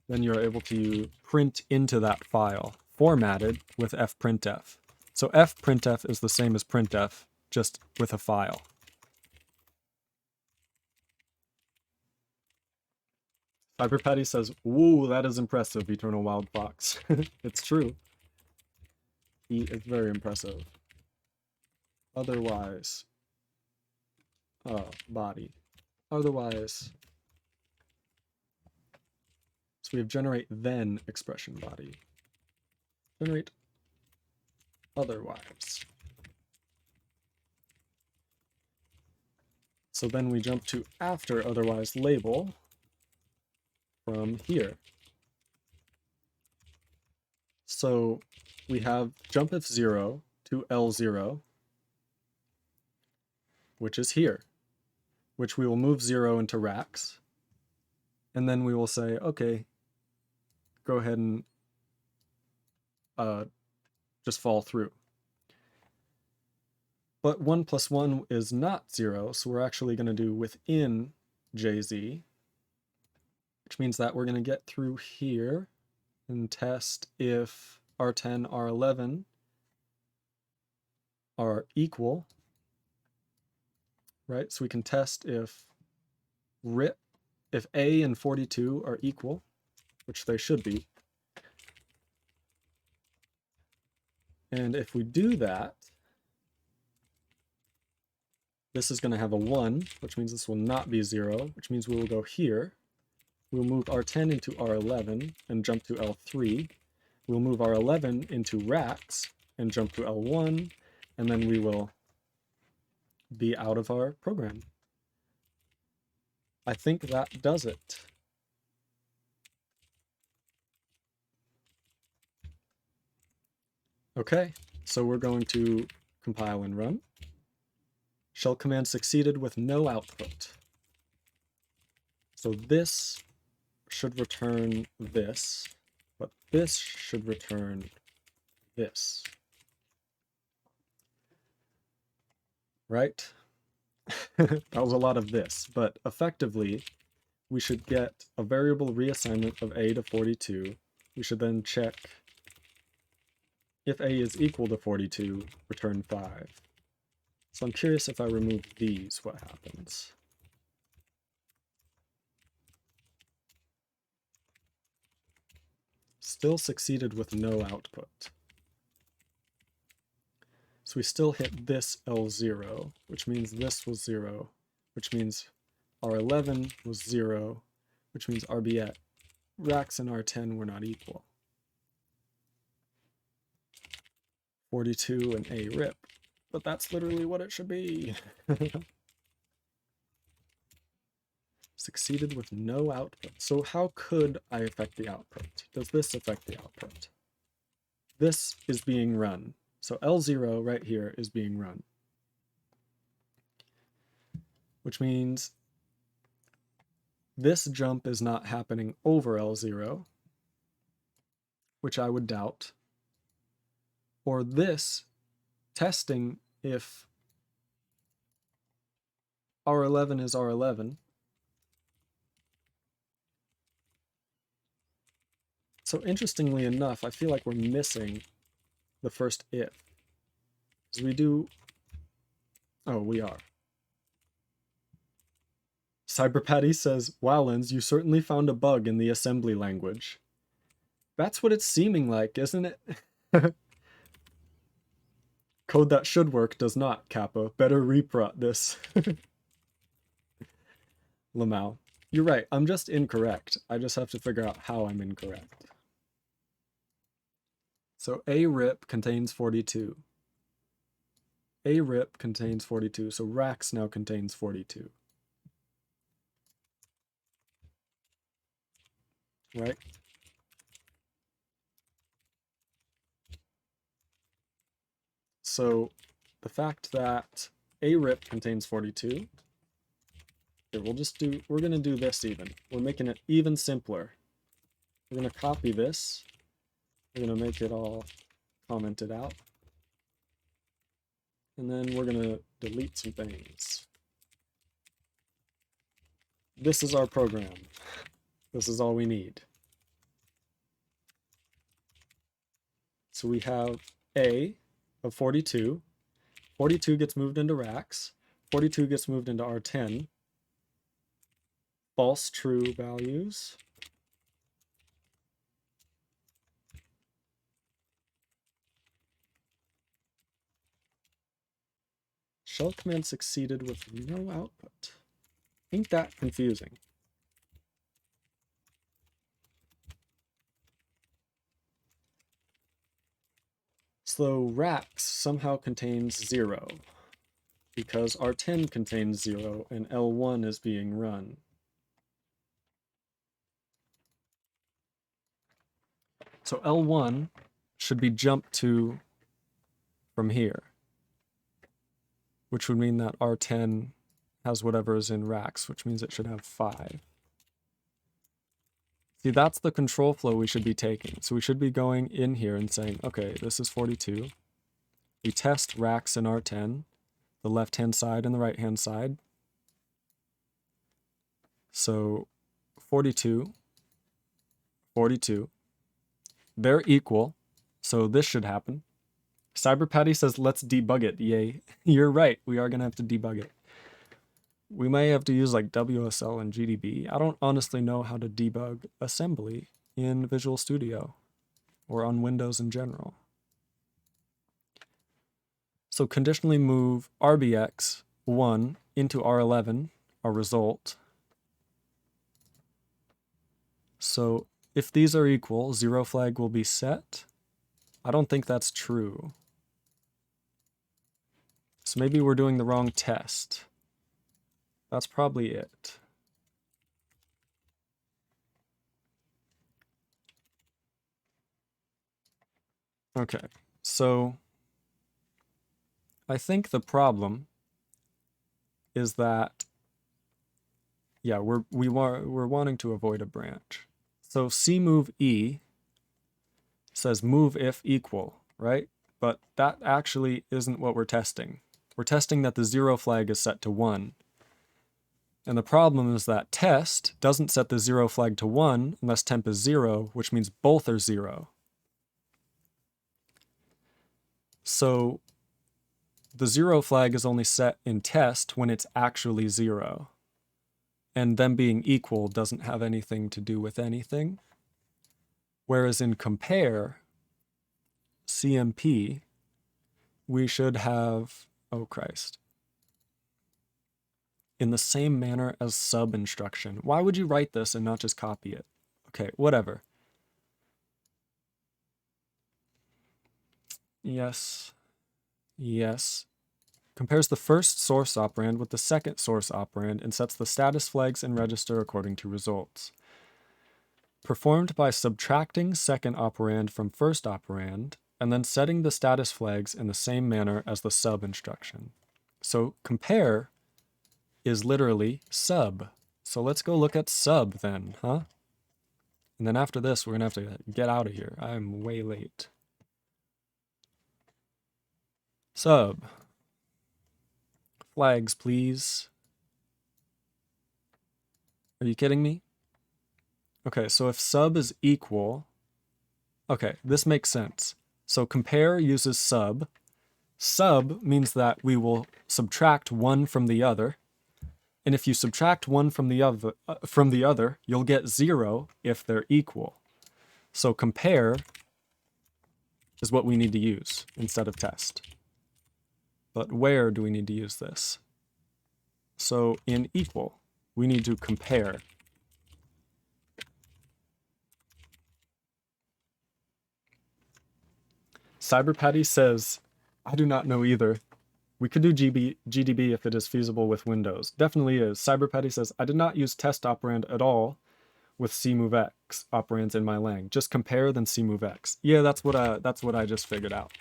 then you're able to print into that file, formatted with fprintf. So fprintf is the same as printf, just with a file. Cyber Patty says, "Woo, that is impressive, Eternal Wild Fox." It's true. He is very impressive. Otherwise, body. Otherwise, so we have generate then expression body. Generate otherwise. So then we jump to after otherwise label from here. So we have jump if 0 to L0, which is here, which we will move 0 into racks. And then we will say, okay, go ahead and just fall through. But 1 plus 1 is not 0, so we're actually going to do within JZ, which means that we're going to get through here and test if R10, R11 are equal, right? So we can test if A and 42 are equal, which they should be. And if we do that, this is going to have a 1, which means this will not be 0, which means we will go here. We'll move R10 into R11 and jump to L3. We'll move R11 into racks and jump to L1, and then we will be out of our program. I think that does it. Okay, so we're going to compile and run. Shell command succeeded with no output. So this should return this, but this should return this. Right? That was a lot of this, but effectively, we should get a variable reassignment of A to 42. We should then check if A is equal to 42, return 5. So I'm curious if I remove these, what happens? Still succeeded with no output. So we still hit this L0, which means this was 0, which means R11 was 0, which means RB at racks and R10 were not equal. 42 and A rip, but that's literally what it should be. Succeeded with no output. So how could I affect the output? Does this affect the output? This is being run. So L0 right here is being run. Which means this jump is not happening over L0, which I would doubt. Or this testing if R11 is R11. So interestingly enough, I feel like we're missing the first if. As we do, oh, we are. CyberPatty says, "Wow, Lens, you certainly found a bug in the assembly language." That's what it's seeming like, isn't it? Code that should work does not, Kappa. Better reprot this. Lamau, you're right, I'm just incorrect. I just have to figure out how I'm incorrect. So A rip contains 42. A rip contains 42, so racks now contains 42. Right? So the fact that A rip contains 42, here, we're gonna do this even. We're making it even simpler. We're gonna copy this. We're gonna make it all commented out. And then we're gonna delete some things. This is our program. This is all we need. So we have A of 42. 42 gets moved into racks. 42 gets moved into R10. False true values. Shell command succeeded with no output. Ain't that confusing? So racks somehow contains 0 because R10 contains 0 and L1 is being run. So L1 should be jumped to from here, which would mean that R10 has whatever is in racks, which means it should have 5. See, that's the control flow we should be taking. So we should be going in here and saying, okay, this is 42. We test racks in R10, the left-hand side and the right-hand side. So 42, 42. They're equal, so this should happen. CyberPatty says, let's debug it. Yay. You're right, we are going to have to debug it. We may have to use like WSL and GDB. I don't honestly know how to debug assembly in Visual Studio or on Windows in general. So conditionally move RBX1 into R11, our result. So if these are equal, 0 flag will be set. I don't think that's true. So maybe we're doing the wrong test. That's probably it. Okay, so I think the problem is that, yeah, we're wanting to avoid a branch. So cmove E says move if equal, right? But that actually isn't what we're testing. We're testing that the 0 flag is set to 1. And the problem is that test doesn't set the 0 flag to 1 unless temp is 0, which means both are 0. So the 0 flag is only set in test when it's actually 0. And them being equal doesn't have anything to do with anything. Whereas in compare, CMP, we should have, oh Christ, in the same manner as sub instruction. Why would you write this and not just copy it? Okay, whatever. Yes. Yes. Compares the first source operand with the second source operand and sets the status flags in register according to results. Performed by subtracting second operand from first operand and then setting the status flags in the same manner as the sub instruction. So compare is literally sub. So let's go look at sub then, huh? And then after this, we're going to have to get out of here. I'm way late. Sub. Flags, please. Are you kidding me? Okay, so if sub is equal, okay, this makes sense. So compare uses sub. Sub means that we will subtract one from the other. And if you subtract one from the other, you'll get 0 if they're equal. So compare is what we need to use instead of test. But where do we need to use this? So in equal, we need to compare. CyberPatty says, I do not know either. We could do GDB if it is feasible with Windows. Definitely is. CyberPatty says, I did not use test operand at all with cmovex operands in my lang. Just compare then cmovex. Yeah, that's what I just figured out.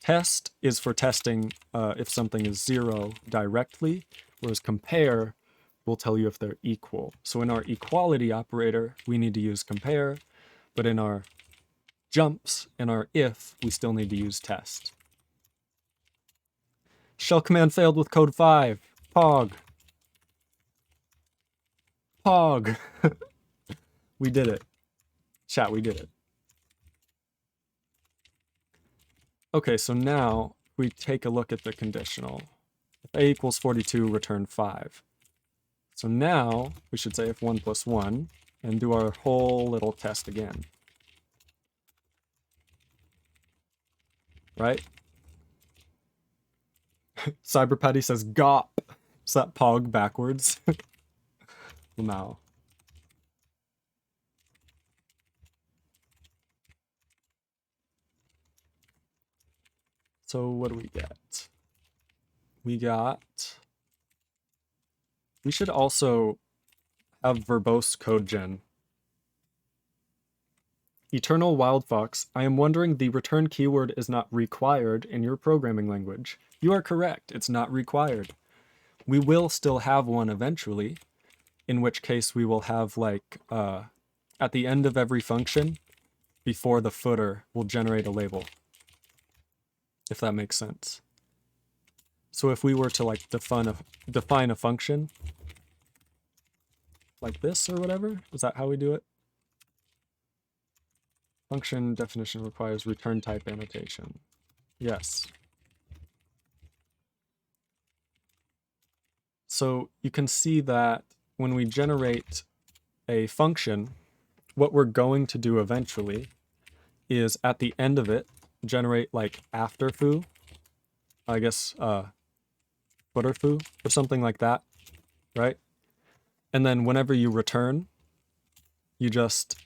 Test is for testing if something is 0 directly, whereas compare will tell you if they're equal. So in our equality operator, we need to use compare, but in our jumps, in our if, we still need to use test. Shell command failed with code 5. Pog. Pog. We did it. Chat, we did it. Okay, so now we take a look at the conditional. If a equals 42, return 5. So now we should say if 1 plus 1 and do our whole little test again. Right? Cyberpatty says GOP. Is that POG backwards? No. So what do we get? We should also have verbose code gen. Eternal Wild Fox, I am wondering the return keyword is not required in your programming language. You are correct, it's not required. We will still have one eventually, in which case we will have like, at the end of every function, before the footer, will generate a label. If that makes sense. So if we were to like define a function, like this or whatever, is that how we do it? Function definition requires return type annotation. Yes. So you can see that when we generate a function, what we're going to do eventually is at the end of it, generate like after foo, I guess footer foo or something like that, right? And then whenever you return, you just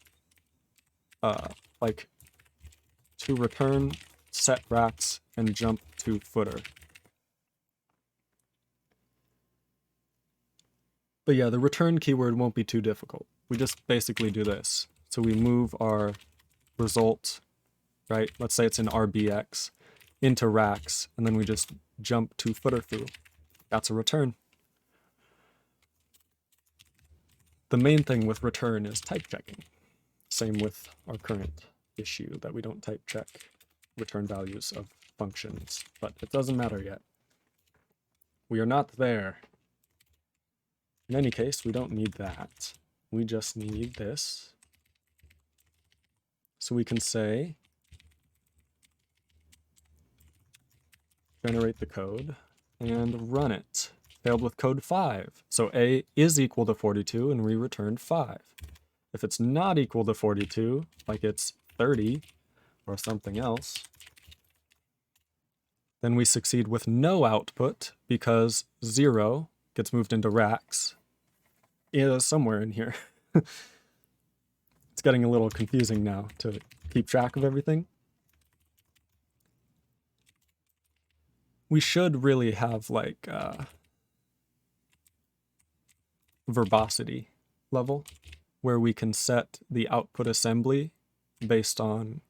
like to return set racks and jump to footer. But yeah, the return keyword won't be too difficult. We just basically do this. So we move our result, right? Let's say it's in RBX into racks, and then we just jump to footer foo. That's a return. The main thing with return is type checking. Same with our current issue that we don't type check return values of functions, but it doesn't matter yet. We are not there. In any case, we don't need that. We just need this. So we can say generate the code and run it. Failed with code 5. So a is equal to 42 and we returned 5. If it's not equal to 42, like it's 30 or something else, then we succeed with no output because 0 gets moved into racks. Is somewhere in here. It's getting a little confusing now to keep track of everything. We should really have like verbosity level where we can set the output assembly based on,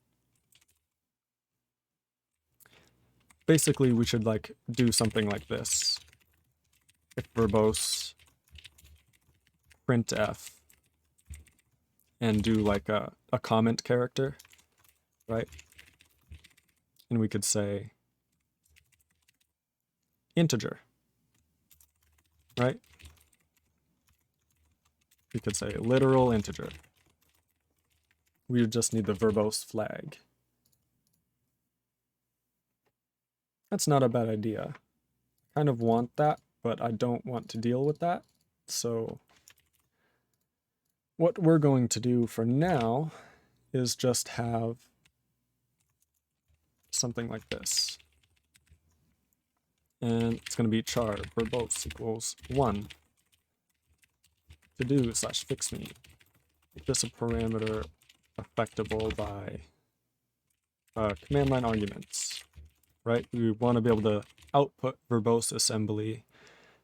basically we should like do something like this. If verbose printf and do like a comment character, right? And we could say integer, right? We could say literal integer. We would just need the verbose flag. That's not a bad idea. I kind of want that, but I don't want to deal with that. So what we're going to do for now is just have something like this. And it's going to be char verbose equals 1 to do / fix me. Make this a parameter affectable by command line arguments, right? We want to be able to output verbose assembly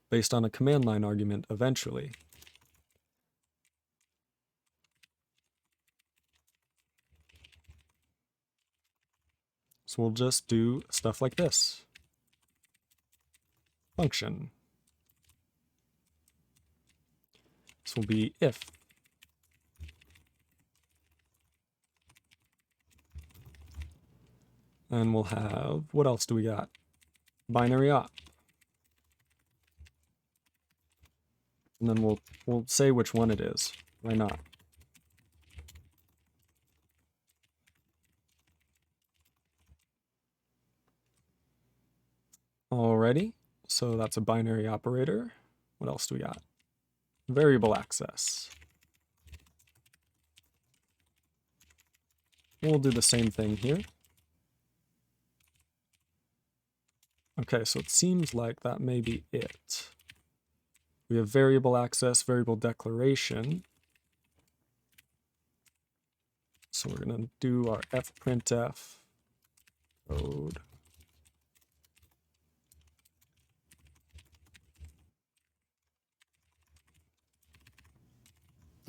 based on a command line argument eventually. So we'll just do stuff like this. Function. This will be if. And we'll have, what else do we got? Binary op. And then we'll say which one it is. Why not? Alrighty, so that's a binary operator. What else do we got? Variable access. We'll do the same thing here. Okay, so it seems like that may be it. We have variable access, variable declaration. So we're going to do our fprintf code.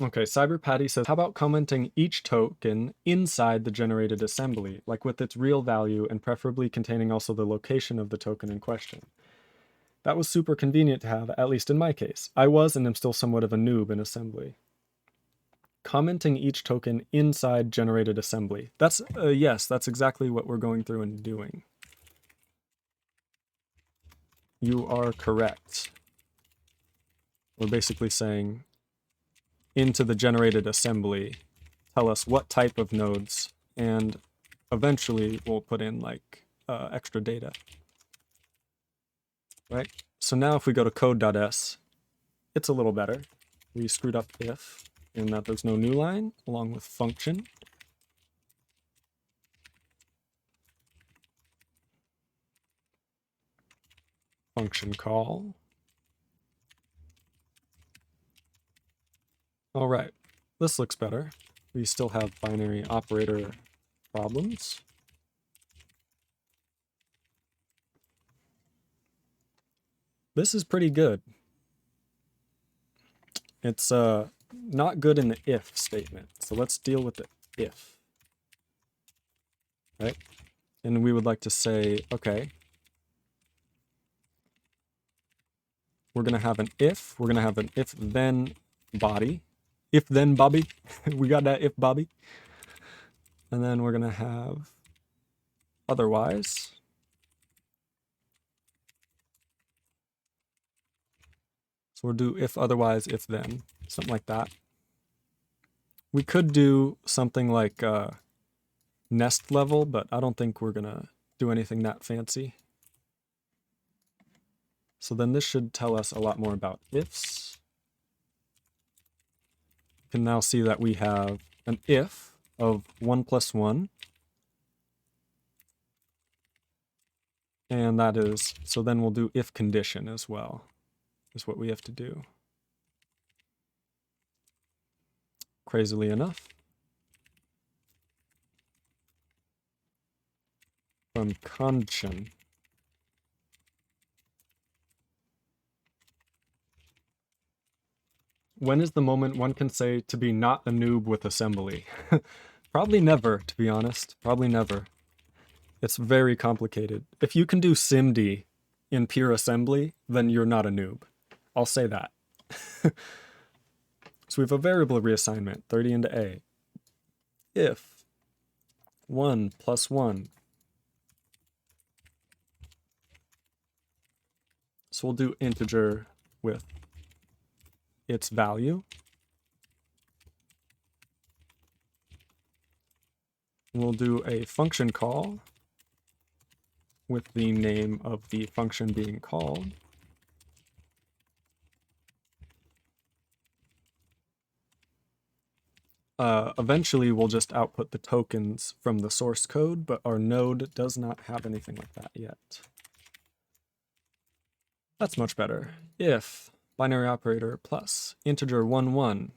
Okay, CyberPatty says, how about commenting each token inside the generated assembly, like with its real value and preferably containing also the location of the token in question? That was super convenient to have, at least in my case. I was and am still somewhat of a noob in assembly. Commenting each token inside generated assembly. That's, yes, that's exactly what we're going through and doing. You are correct. We're basically saying, into the generated assembly, tell us what type of nodes, and eventually we'll put in like extra data. Right? So now if we go to code.s, it's a little better. We screwed up if, in that there's no new line, along with function. Function call. All right, this looks better. We still have binary operator problems. This is pretty good. It's not good in the if statement. So let's deal with the if. Right? And we would like to say, okay, we're going to have an if. We're going to have an if-then body. If-then Bobby. We got that if Bobby. And then we're going to have otherwise. So we'll do if otherwise, if then. Something like that. We could do something like nest level, but I don't think we're going to do anything that fancy. So then this should tell us a lot more about ifs. You can now see that we have an if of 1 plus 1. And that is, so then we'll do if condition as well, is what we have to do. Crazily enough. From Condition. When is the moment one can say to be not a noob with assembly? Probably never, to be honest. Probably never. It's very complicated. If you can do SIMD in pure assembly, then you're not a noob. I'll say that. So we have a variable reassignment, 30 into A. If 1 plus 1. So we'll do integer with its value. We'll do a function call with the name of the function being called. Eventually, we'll just output the tokens from the source code, but our node does not have anything like that yet. That's much better. If binary operator plus integer 1, 1.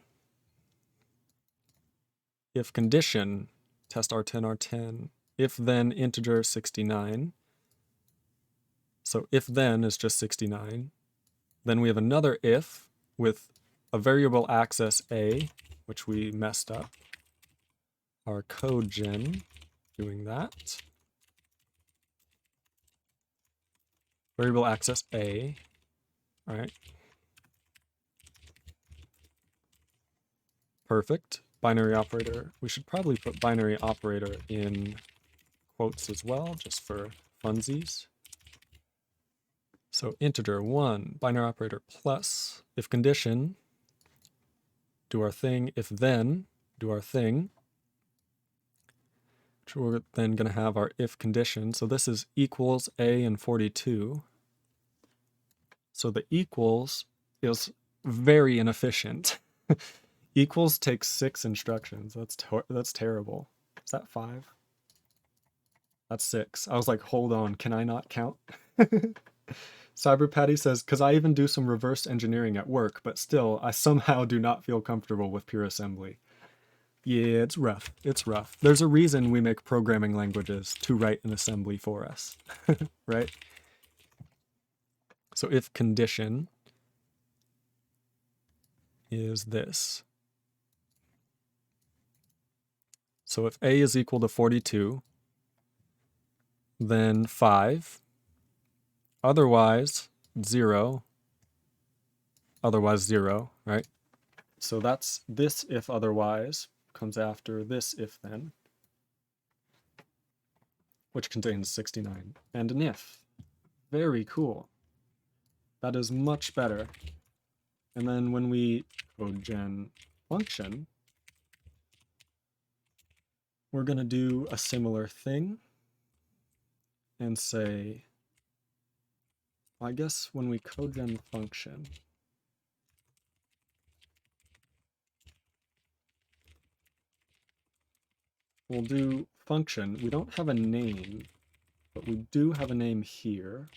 If condition test R10, R10. If then integer 69. So if then is just 69. Then we have another if with a variable access A, which we messed up. Our code gen doing that. Variable access A. All right. Perfect. Binary operator. We should probably put binary operator in quotes as well, just for funsies. So integer 1, binary operator plus, if condition, do our thing, if then, do our thing. We're then going to have our if condition. So this is equals A and 42. So the equals is very inefficient. Equals takes 6 instructions. That's terrible. Is that 5? That's 6. I was like, hold on, can I not count? Cyber Patty says, because I even do some reverse engineering at work, but still, I somehow do not feel comfortable with pure assembly. Yeah, it's rough. It's rough. There's a reason we make programming languages to write an assembly for us, right? So if condition is this. So if A is equal to 42, then 5, otherwise 0, otherwise 0, right? So that's this if otherwise comes after this if then, which contains 69, and an if. Very cool. That is much better. And then when we code gen function, we're going to do a similar thing and say, I guess when we code gen function, we'll do function. We don't have a name, but we do have a name here.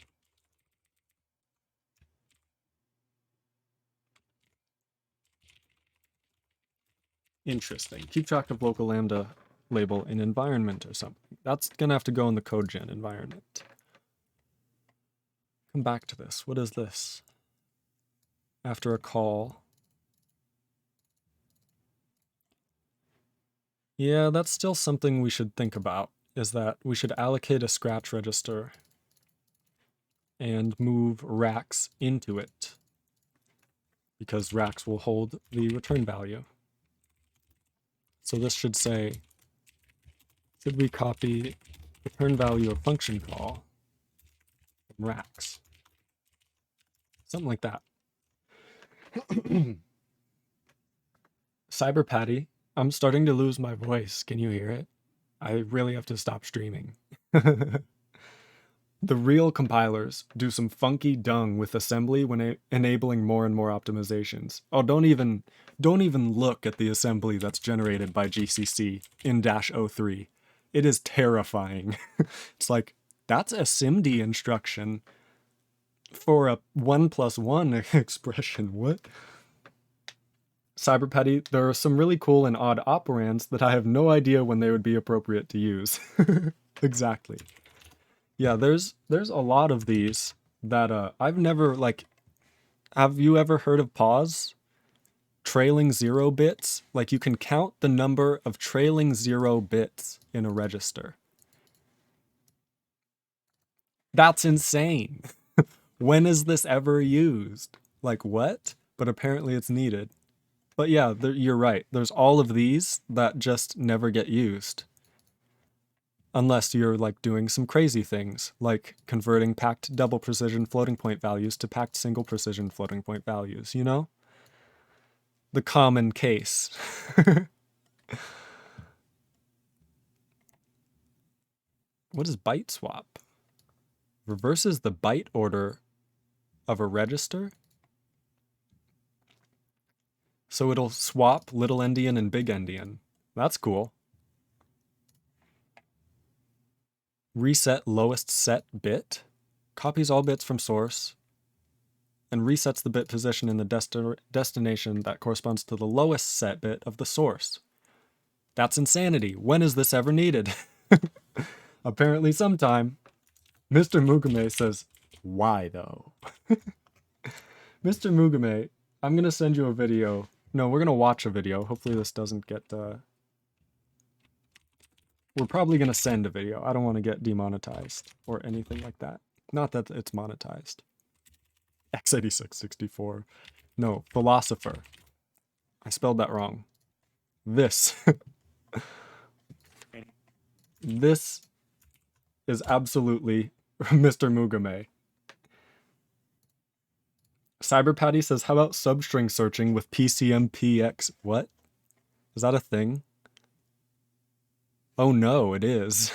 Interesting. Keep track of local lambda label in environment or something. That's going to have to go in the code gen environment. Come back to this. What is this? After a call. Yeah, that's still something we should think about, is that we should allocate a scratch register and move racks into it, because racks will hold the return value. So this should say, should we copy return value of function call from racks? Something like that. Cyber Patty, I'm starting to lose my voice. Can you hear it? I really have to stop streaming. The real compilers do some funky dung with assembly when enabling more and more optimizations. Oh, don't even look at the assembly that's generated by GCC in -03. It is terrifying. It's like, that's a SIMD instruction for a 1 + 1 expression. What? CyberPetty, there are some really cool and odd operands that I have no idea when they would be appropriate to use. Exactly. Yeah, there's a lot of these that I've never, like, have you ever heard of pause? Trailing 0 bits? Like, you can count the number of trailing 0 bits in a register. That's insane. When is this ever used? Like, what? But apparently it's needed. But yeah, you're right. There's all of these that just never get used. Unless you're like doing some crazy things, like converting packed double precision floating point values to packed single precision floating point values, you know? The common case. What is byte swap? Reverses the byte order of a register? So it'll swap little endian and big endian. That's cool. Reset lowest set bit. Copies all bits from source and resets the bit position in the destination that corresponds to the lowest set bit of the source. That's insanity. When is this ever needed? Apparently sometime. Mr. Mugame says, why though? Mr. Mugame, I'm going to send you a video. No, we're going to watch a video. Hopefully this doesn't get... We're probably going to send a video. I don't want to get demonetized or anything like that. Not that it's monetized. x86-64. No, philosopher. I spelled that wrong. This. This is absolutely Mr. Mugame. CyberPatty says, how about substring searching with PCMPX? What? Is that a thing? Oh no, it is.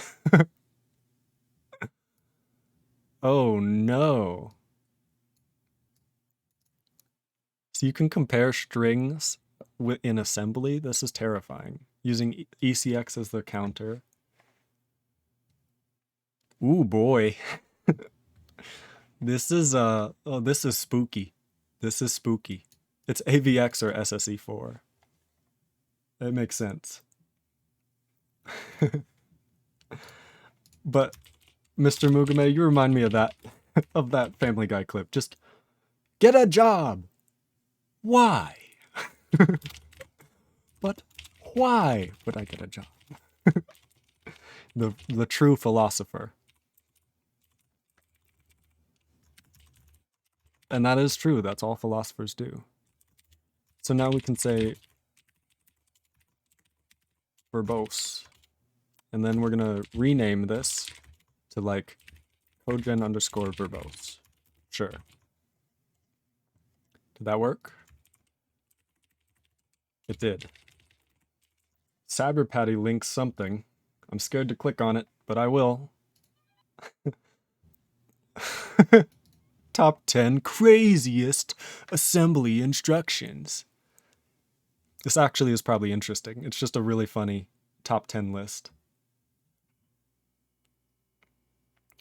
Oh no. So you can compare strings in assembly. This is terrifying. Using ECX as the counter. Ooh boy. This is this is spooky. This is spooky. It's AVX or SSE4. It makes sense. But Mr. Mugame, you remind me of that Family Guy clip. Just get a job. Why? But why would I get a job? The true philosopher. And that is true. That's all philosophers do. So now we can say verbose. And then we're going to rename this to like cogen_verbose. Sure. Did that work? It did. Cyberpatty links something. I'm scared to click on it, but I will. Top 10 craziest assembly instructions. This actually is probably interesting. It's just a really funny top 10 list.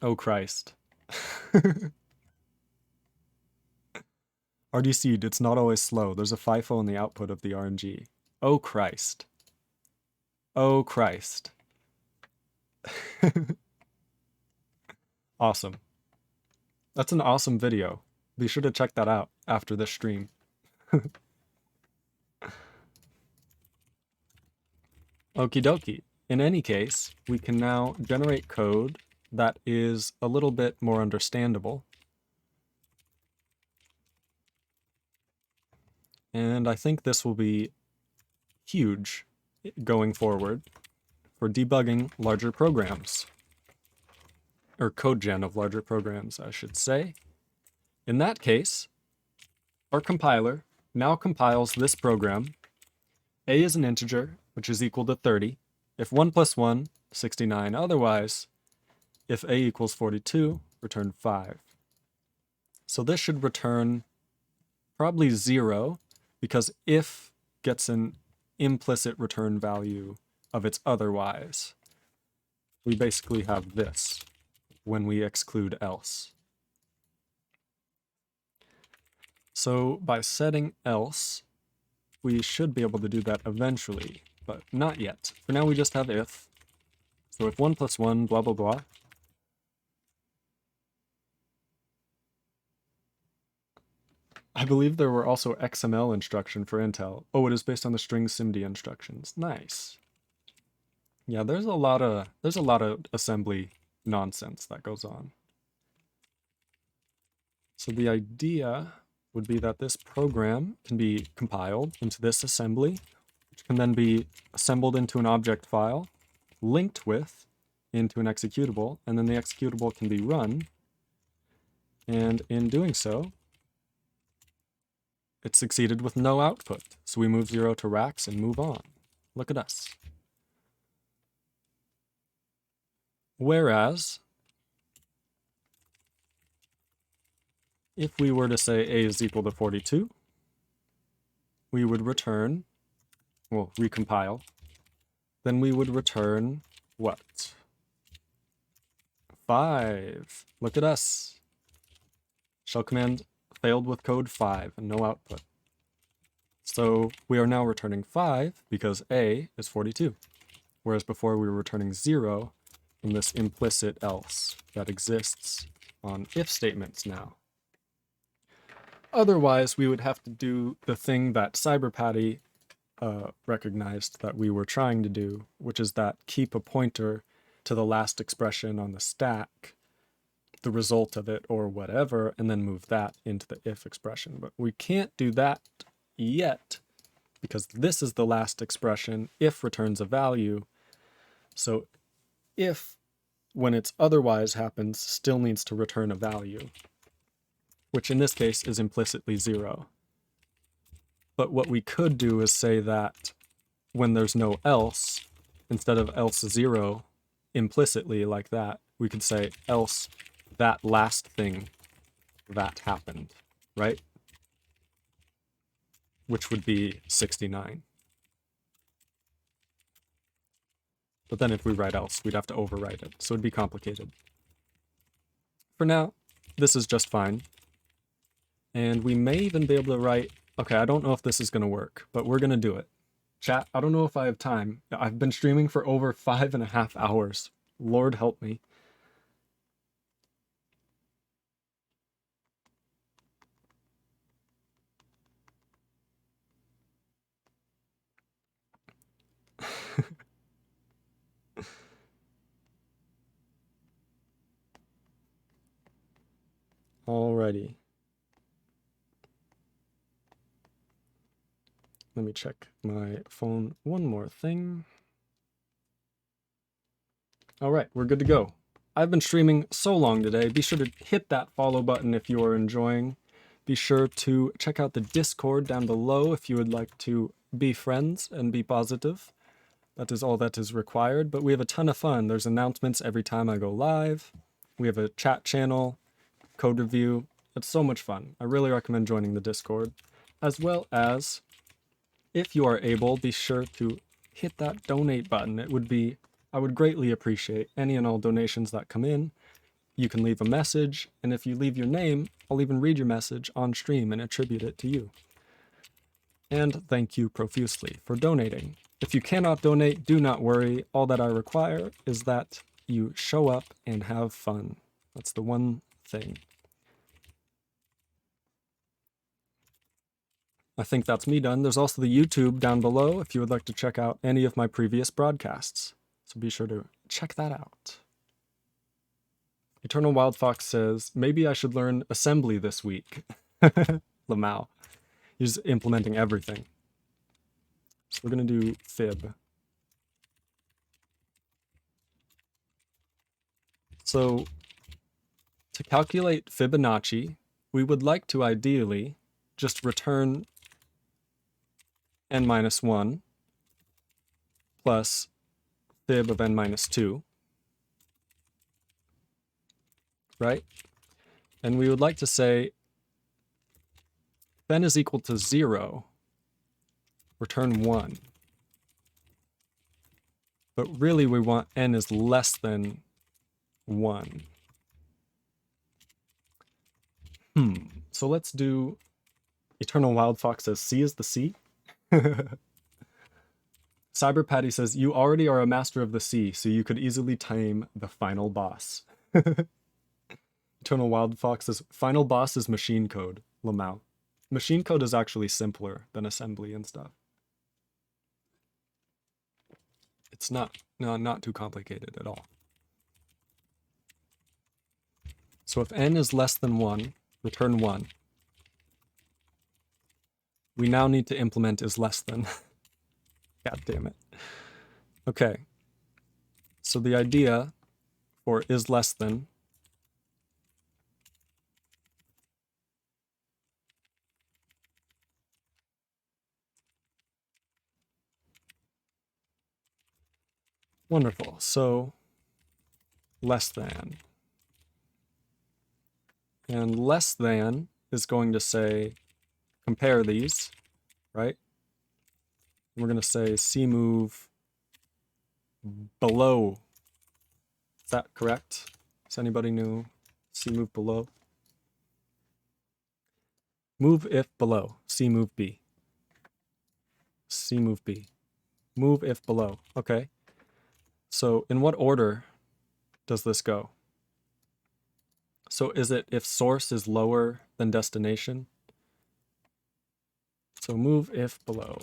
Oh Christ. RDC'd, it's not always slow. There's a FIFO in the output of the RNG. Oh Christ. Oh Christ. Awesome. That's an awesome video. Be sure to check that out after this stream. Okie dokie. In any case, we can now generate code that is a little bit more understandable. And I think this will be huge going forward for debugging larger programs. Or code gen of larger programs, I should say. In that case, our compiler now compiles this program. A is an integer, which is equal to 30. If 1 plus 1, 69. Otherwise, if A equals 42, return 5. So this should return probably 0, because if gets an implicit return value of its otherwise. We basically have this when we exclude else. So by setting else, we should be able to do that eventually, but not yet. For now we just have if. So if 1 plus 1, blah blah blah. I believe there were also XML instruction for Intel. Oh, it is based on the string SIMD instructions. Nice. Yeah, there's a lot of assembly nonsense that goes on. So the idea would be that this program can be compiled into this assembly, which can then be assembled into an object file, linked with into an executable, and then the executable can be run. And in doing so, it succeeded with no output. So we move 0 to racks and move on. Look at us. Whereas, if we were to say A is equal to 42, we would return, well, recompile, then we would return what? 5. Look at us. Shell command failed with code 5 and no output. So we are now returning 5 because A is 42, whereas before we were returning 0 from this implicit else that exists on if statements now. Otherwise, we would have to do the thing that Cyberpatty recognized that we were trying to do, which is that keep a pointer to the last expression on the stack, the result of it or whatever, and then move that into the if expression. But we can't do that yet because this is the last expression. If returns a value. So if, when it's otherwise happens, still needs to return a value, which in this case is implicitly 0. But what we could do is say that when there's no else, instead of else 0 implicitly like that, we could say else that last thing that happened, right? which would be 69. But then if we write else, we'd have to overwrite it, so it'd be complicated. For now, this is just fine. And we may even be able to write, okay, I don't know if this is going to work, but we're going to do it. Chat, I don't know if I have time. I've been streaming for over 5.5 hours. Lord help me. Alrighty. Let me check my phone one more thing. Alright, we're good to go. I've been streaming so long today. Be sure to hit that follow button if you are enjoying. Be sure to check out the Discord down below if you would like to be friends and be positive. That is all that is required, but we have a ton of fun. There's announcements every time I go live. We have a chat channel, code review. It's so much fun. I really recommend joining the Discord. As well as, if you are able, be sure to hit that donate button. I would greatly appreciate any and all donations that come in. You can leave a message, and if you leave your name, I'll even read your message on stream and attribute it to you. And thank you profusely for donating. If you cannot donate, do not worry. All that I require is that you show up and have fun. That's the one thing. I think that's me done. There's also the YouTube down below if you would like to check out any of my previous broadcasts. So be sure to check that out. Eternal Wild Fox says, maybe I should learn assembly this week. Lamau. He's implementing everything. So we're going to do fib. So to calculate Fibonacci, we would like to ideally just return n minus 1 plus fib of n minus 2, right? And we would like to say if n is equal to 0, return 1. But really we want n is less than 1. So let's do Eternal Wild Fox says C is the C. Cyber Patty says, you already are a master of the sea, so you could easily tame the final boss. Eternal Wild Fox says, final boss is machine code, Lamau. Machine code is actually simpler than assembly and stuff. It's not too complicated at all. So if n is less than 1, return 1. We now need to implement is less than. God damn it. Okay. So the idea for is less than wonderful. So less than. And less than is going to say compare these, right? We're going to say C move below. Is that correct? Does anybody know C move below? Move if below. C move B. C move B. Move if below. Okay. So in what order does this go? So is it if source is lower than destination? So move if below.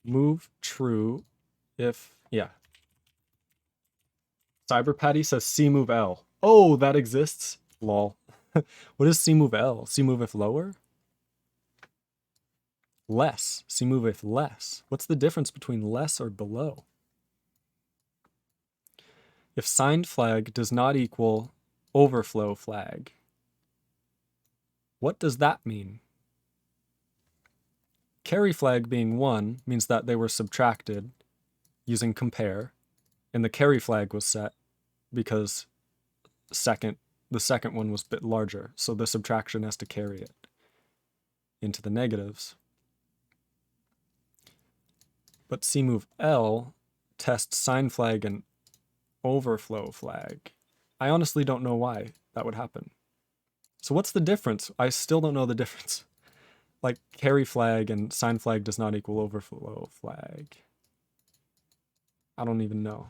Move true if, yeah. Cyber Patty says C move L. Oh, that exists? Lol. What is C move L? C move if lower? Less. C move if less. What's the difference between less or below? If signed flag does not equal overflow flag, what does that mean? Carry flag being 1 means that they were subtracted using compare, and the carry flag was set because the second one was a bit larger, so the subtraction has to carry it. into the negatives. But cmove_L tests sign flag and overflow flag. I honestly don't know why that would happen. So what's the difference? I still don't know the difference. Like carry flag and sign flag does not equal overflow flag. I don't even know.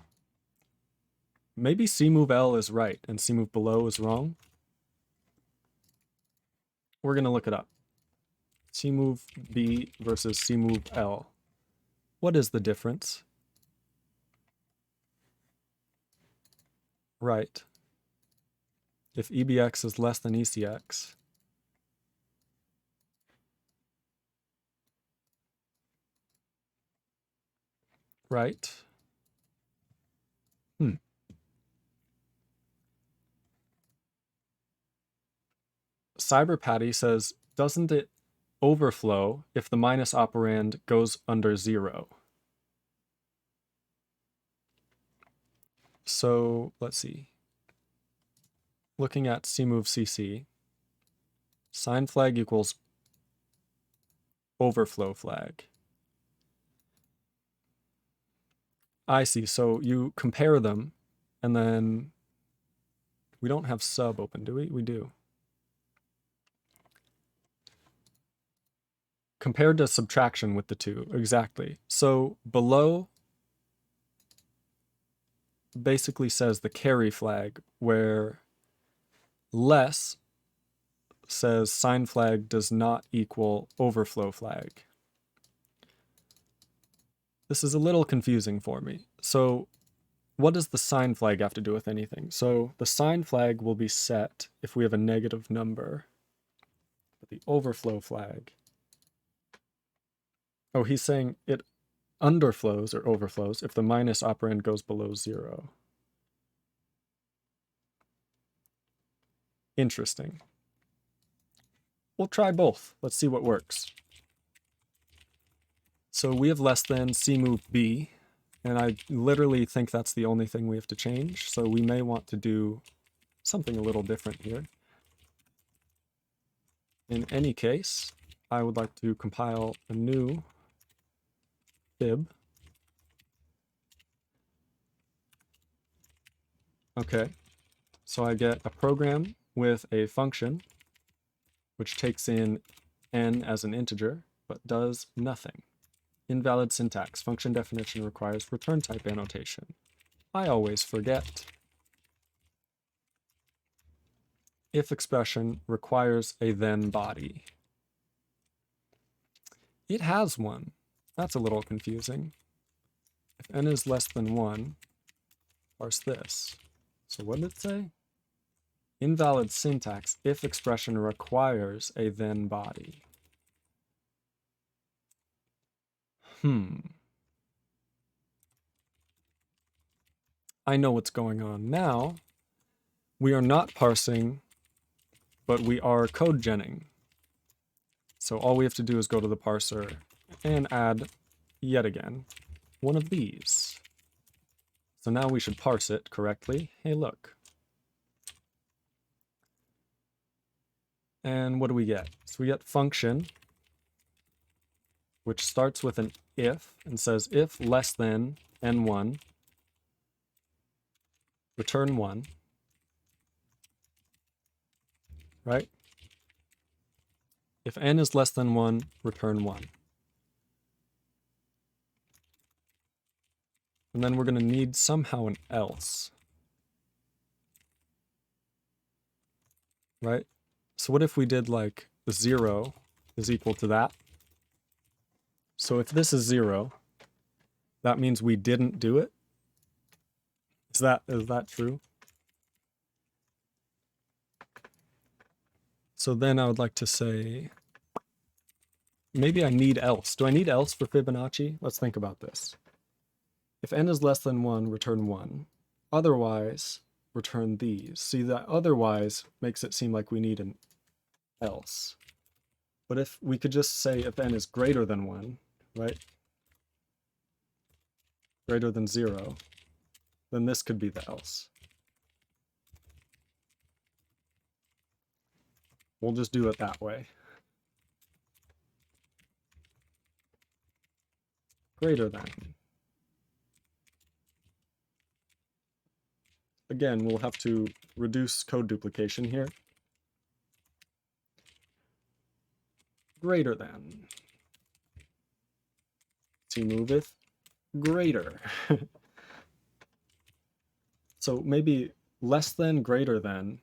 Maybe cmove_L is right and cmove_below is wrong. We're going to look it up. cmove_B versus cmove_L. What is the difference? Right. If EBX is less than ECX, right? CyberPatty says, doesn't it overflow if the minus operand goes under 0? So let's see. Looking at cmove_CC, sign flag equals overflow flag. I see. So you compare them, and then we don't have sub open, do we? We do. Compared to subtraction with the two, exactly. So below basically says the carry flag, where less says sign flag does not equal overflow flag. This is a little confusing for me. So what does the sign flag have to do with anything? So the sign flag will be set if we have a negative number. But the overflow flag, oh, he's saying it underflows or overflows if the minus operand goes below 0. Interesting. We'll try both. Let's see what works. So we have less than cmove_B, and I literally think that's the only thing we have to change. So we may want to do something a little different here. In any case, I would like to compile a new fib. Okay, so I get a program with a function which takes in n as an integer, but does nothing. Invalid syntax. Function definition requires return type annotation. I always forget. If expression requires a then body. It has one. That's a little confusing. If n is less than 1, parse this. So what did it say? Invalid syntax if expression requires a then body. I know what's going on now. We are not parsing, but we are code genning. So all we have to do is go to the parser and add, yet again, one of these. So now we should parse it correctly. Hey, look. And what do we get? So we get function, which starts with an if and says if less than n1, return 1, right? If n is less than 1, return 1. And then we're going to need somehow an else, right? So what if we did like 0 is equal to that? So if this is 0, that means we didn't do it? Is that true? So then I would like to say, maybe I need else. Do I need else for Fibonacci? Let's think about this. If n is less than 1, return 1. Otherwise, return these. See, that otherwise makes it seem like we need an else. But if we could just say if n is greater than 1, right? Greater than 0, then this could be the else. We'll just do it that way. greater than. Again, we'll have to reduce code duplication here. Greater than. T moveth greater. So maybe less than, greater than.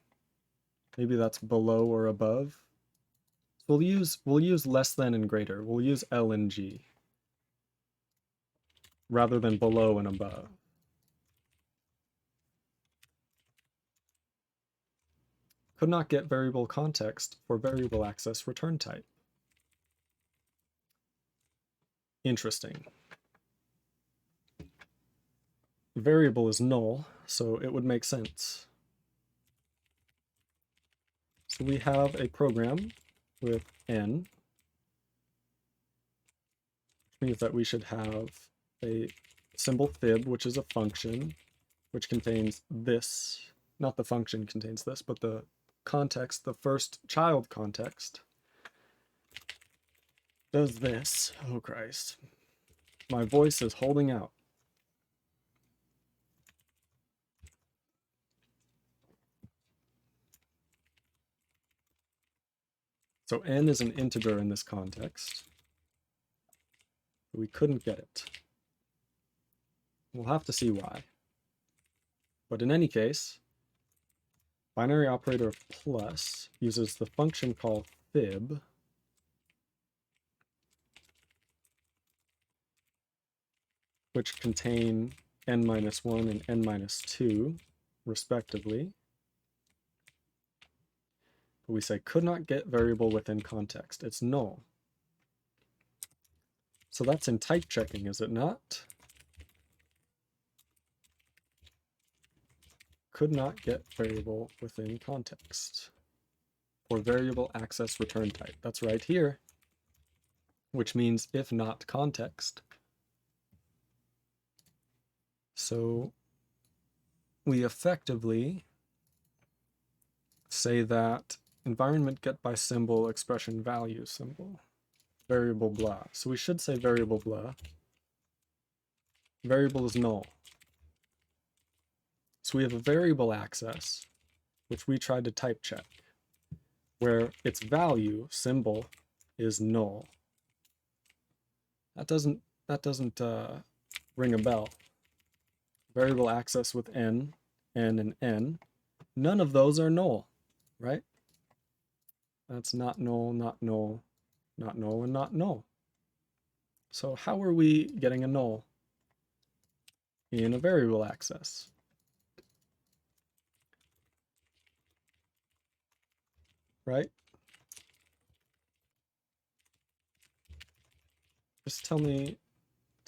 Maybe that's below or above. We'll use less than and greater. We'll use L and G rather than below and above. Could not get variable context for variable access return type. Interesting. Variable is null, so it would make sense. So we have a program with n, which means that we should have a symbol fib, which is a function, which contains this. Not the function contains this, but the context, the first child context, does this. Oh, Christ. My voice is holding out. So n is an integer in this context. We couldn't get it. We'll have to see why. But in any case, binary operator of plus uses the function called fib, which contain n-1 and n-2, respectively. But we say could not get variable within context. It's null. So that's in type checking, is it not? Could not get variable within context for variable access return type. That's right here, which means if not context. So we effectively say that environment get by symbol expression value symbol variable blah. So we should say variable blah. Variable is null. So we have a variable access, which we tried to type check, where its value symbol is null. That doesn't ring a bell. Variable access with n, and n. None of those are null, right? That's not null, not null, not null, and not null. So how are we getting a null in a variable access? Right? Just tell me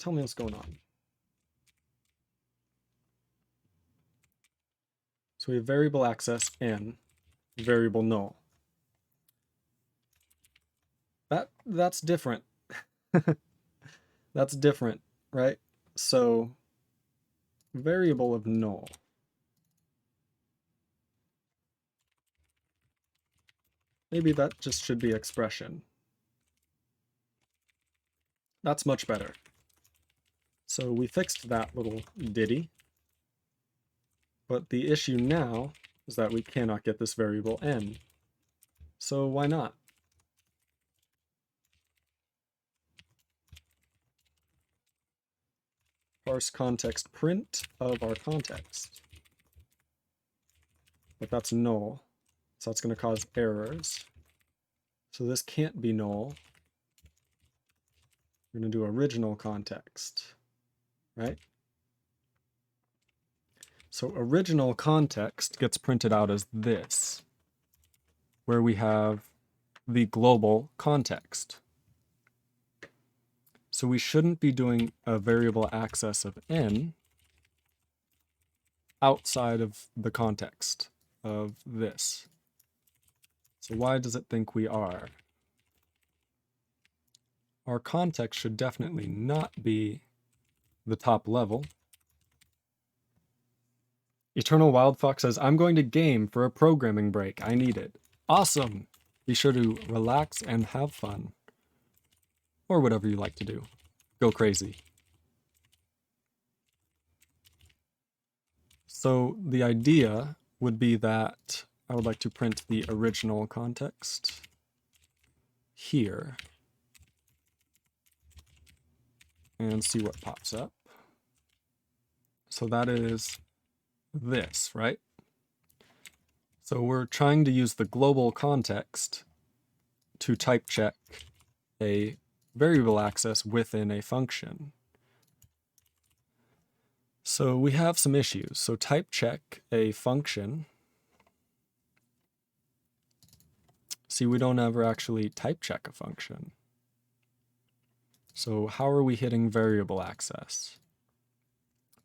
what's going on. So we have variable access n, variable null. That's different. That's different, right? So variable of null. Maybe that just should be expression. That's much better. So we fixed that little ditty. But the issue now is that we cannot get this variable n. So why not? Parse context print of our context. But that's null. So that's going to cause errors. So this can't be null. We're going to do original context, right? So original context gets printed out as this, where we have the global context. So we shouldn't be doing a variable access of n outside of the context of this. So why does it think we are? Our context should definitely not be the top level. Eternal Wild Fox says, I'm going to game for a programming break. I need it. Awesome! Be sure to relax and have fun. Or whatever you like to do. Go crazy. So the idea would be that I would like to print the original context here and see what pops up. So that is this, right? So we're trying to use the global context to type check a variable access within a function. So we have some issues. So type check a function. See, we don't ever actually type check a function. So how are we hitting variable access?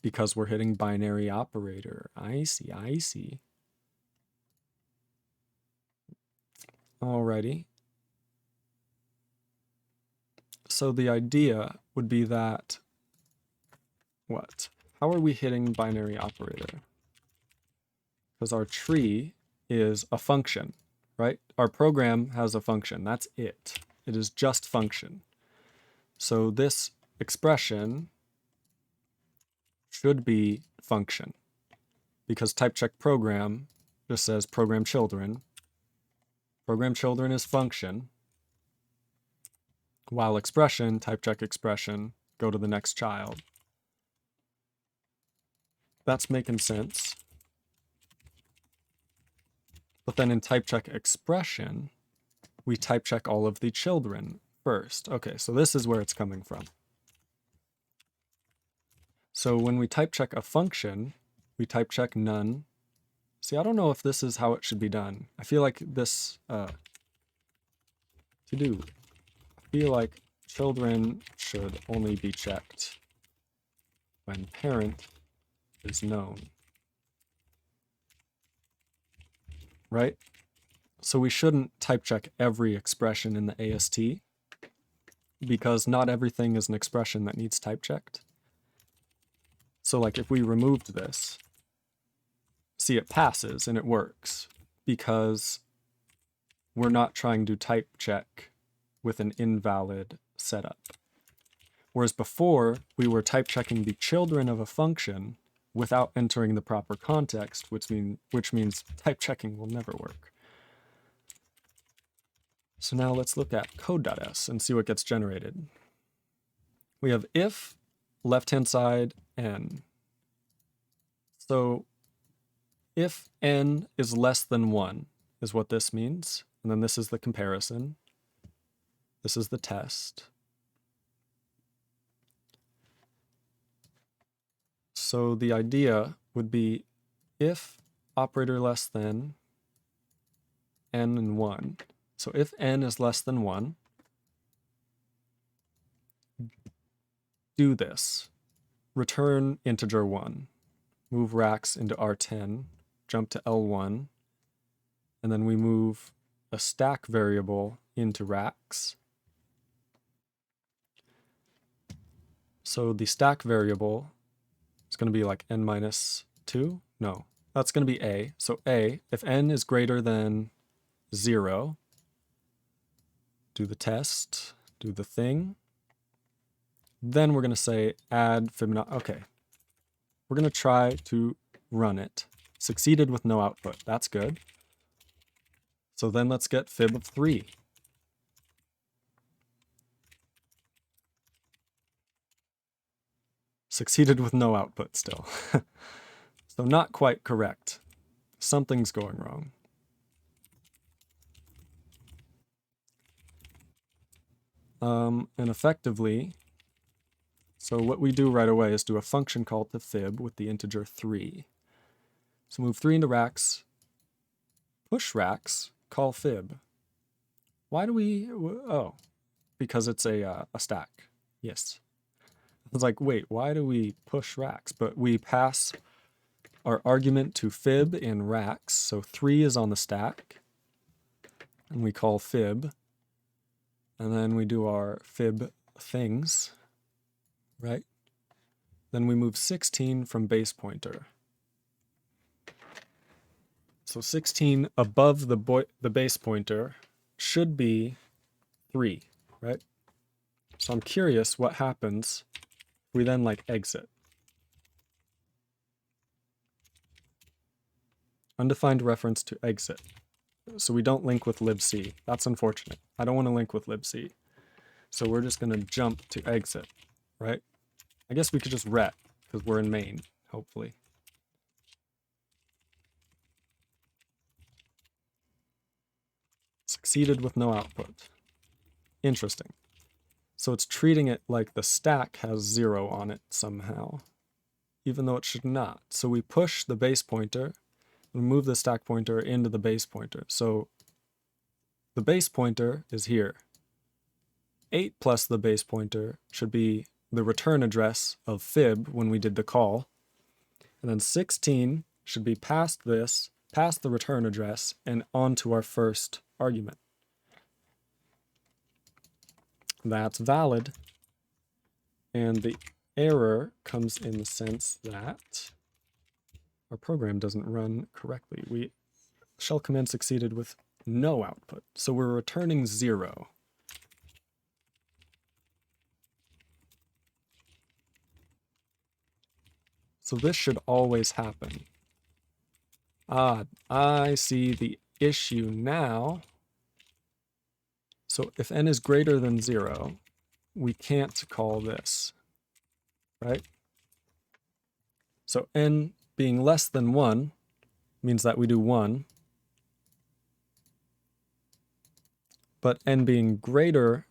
Because we're hitting binary operator. I see. Alrighty. So the idea would be that, what? How are we hitting binary operator? Because our tree is a function, right? Our program has a function. That's it. It is just function. So this expression should be function, because type check program just says program children. Program children is function, while expression, type check expression, go to the next child. That's making sense. But then in type check expression, we type check all of the children first. Okay, so this is where it's coming from. So when we type check a function, we type check none. See, I don't know if this is how it should be done. I feel like this, I feel like children should only be checked when parent is known. Right? So we shouldn't type check every expression in the AST, because not everything is an expression that needs type checked. So like if we removed this, see, it passes and it works because we're not trying to type check with an invalid setup. Whereas before, we were type checking the children of a function without entering the proper context, which means type checking will never work. So now let's look at code.s and see what gets generated. We have if left-hand side n. So if n is less than 1 is what this means. And then this is the comparison. This is the test. So the idea would be if operator less than n and 1. So if n is less than 1, do this. Return integer 1. Move racks into R10, jump to L1, and then we move a stack variable into racks. So the stack variable is going to be like n minus 2. No, that's going to be a. So a, if n is greater than 0, do the test, do the thing. Then we're going to say add Fibonacci. Okay, we're going to try to run it. Succeeded with no output. That's good. So then let's get fib of 3. Succeeded with no output still. So not quite correct. Something's going wrong. And effectively, so what we do right away is do a function call to fib with the integer 3. So move 3 into racks, push racks, call fib. Why do we, oh, because it's a stack. Yes. It's like, wait, why do we push racks? But we pass our argument to fib in racks. So 3 is on the stack, and we call fib. And then we do our fib things, right? Then we move 16 from base pointer. So 16 above the base pointer should be 3, right? So I'm curious what happens if we then like exit. Undefined reference to exit. So we don't link with libc. That's unfortunate. I don't want to link with libc. So we're just going to jump to exit, right? I guess we could just ret, because we're in main, hopefully. Succeeded with no output. Interesting. So it's treating it like the stack has 0 on it somehow, even though it should not. So we push the base pointer, we move the stack pointer into the base pointer. So the base pointer is here. 8 plus the base pointer should be the return address of fib when we did the call. And then 16 should be past this, past the return address, and onto our first argument. That's valid. And the error comes in the sense that our program doesn't run correctly. Shell command succeeded with no output. So we're returning 0. So this should always happen. Ah, I see the issue now. So if n is greater than 0, we can't call this, right? So n being less than 1 means that we do 1. But n being greater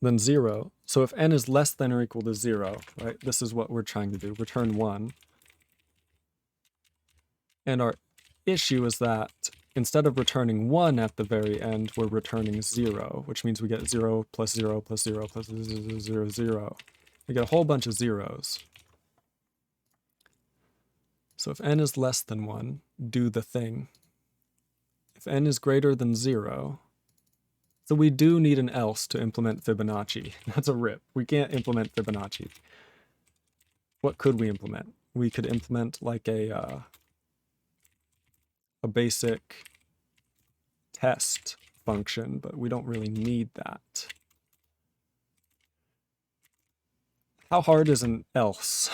than 0, so if n is less than or equal to 0, right, this is what we're trying to do, return 1. And our issue is that instead of returning 1 at the very end, we're returning 0, which means we get 0 plus 0 plus 0 plus 0, 0, 0. We get a whole bunch of zeros. So if n is less than 1, do the thing. If n is greater than 0, so we do need an else to implement Fibonacci. That's a rip. We can't implement Fibonacci. What could we implement? We could implement like a basic test function, but we don't really need that. How hard is an else?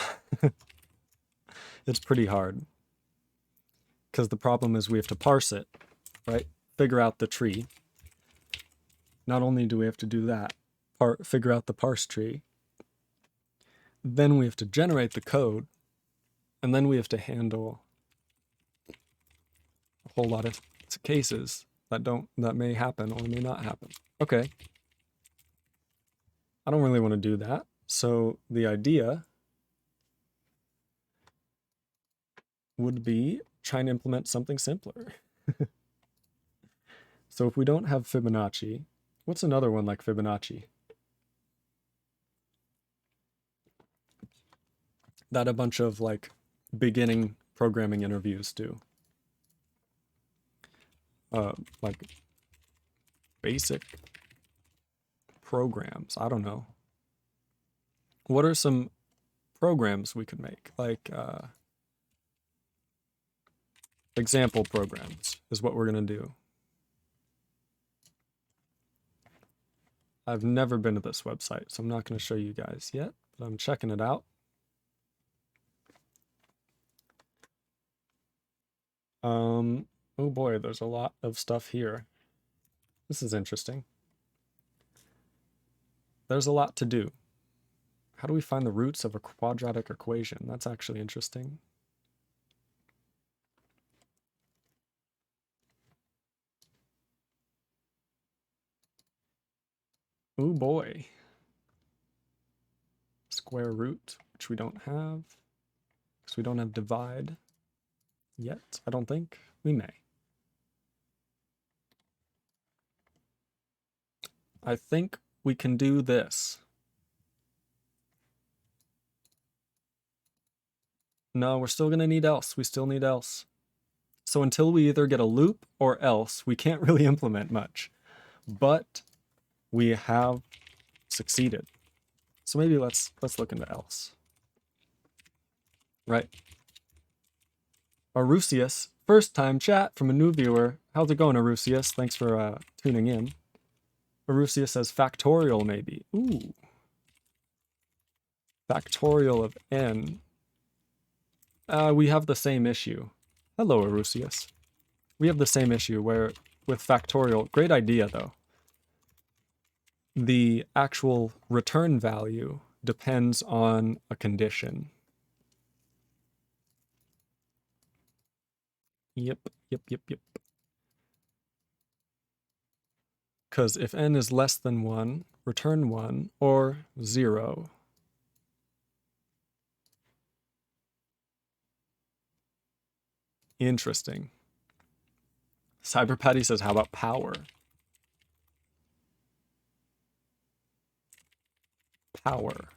It's pretty hard. Because the problem is we have to parse it, right? Figure out the tree. Not only do we have to do that, figure out the parse tree, then we have to generate the code, and then we have to handle a whole lot of cases that may happen or may not happen. Okay. I don't really want to do that. So the idea would be trying to implement something simpler. So if we don't have Fibonacci, what's another one like Fibonacci? That a bunch of like beginning programming interviews do. Like basic programs. I don't know. What are some programs we could make? Like example programs is what we're going to do. I've never been to this website, so I'm not going to show you guys yet, but I'm checking it out. Oh boy, there's a lot of stuff here. This is interesting. There's a lot to do. How do we find the roots of a quadratic equation? That's actually interesting. Oh boy. Square root, which we don't have, because we don't have divide yet, I don't think. We may. I think we can do this. No, we're still going to need else. We still need else. So until we either get a loop or else, we can't really implement much. But we have succeeded. So maybe let's look into else. Right. Arusius, first time chat from a new viewer. How's it going, Arusius? Thanks for tuning in. Arusius says factorial maybe. Ooh. Factorial of n. We have the same issue. Hello, Arusius. We have the same issue where with factorial, great idea though, the actual return value depends on a condition. Yep. Because if n is less than 1, return 1 or 0. Interesting. CyberPatty says, how about power? Power.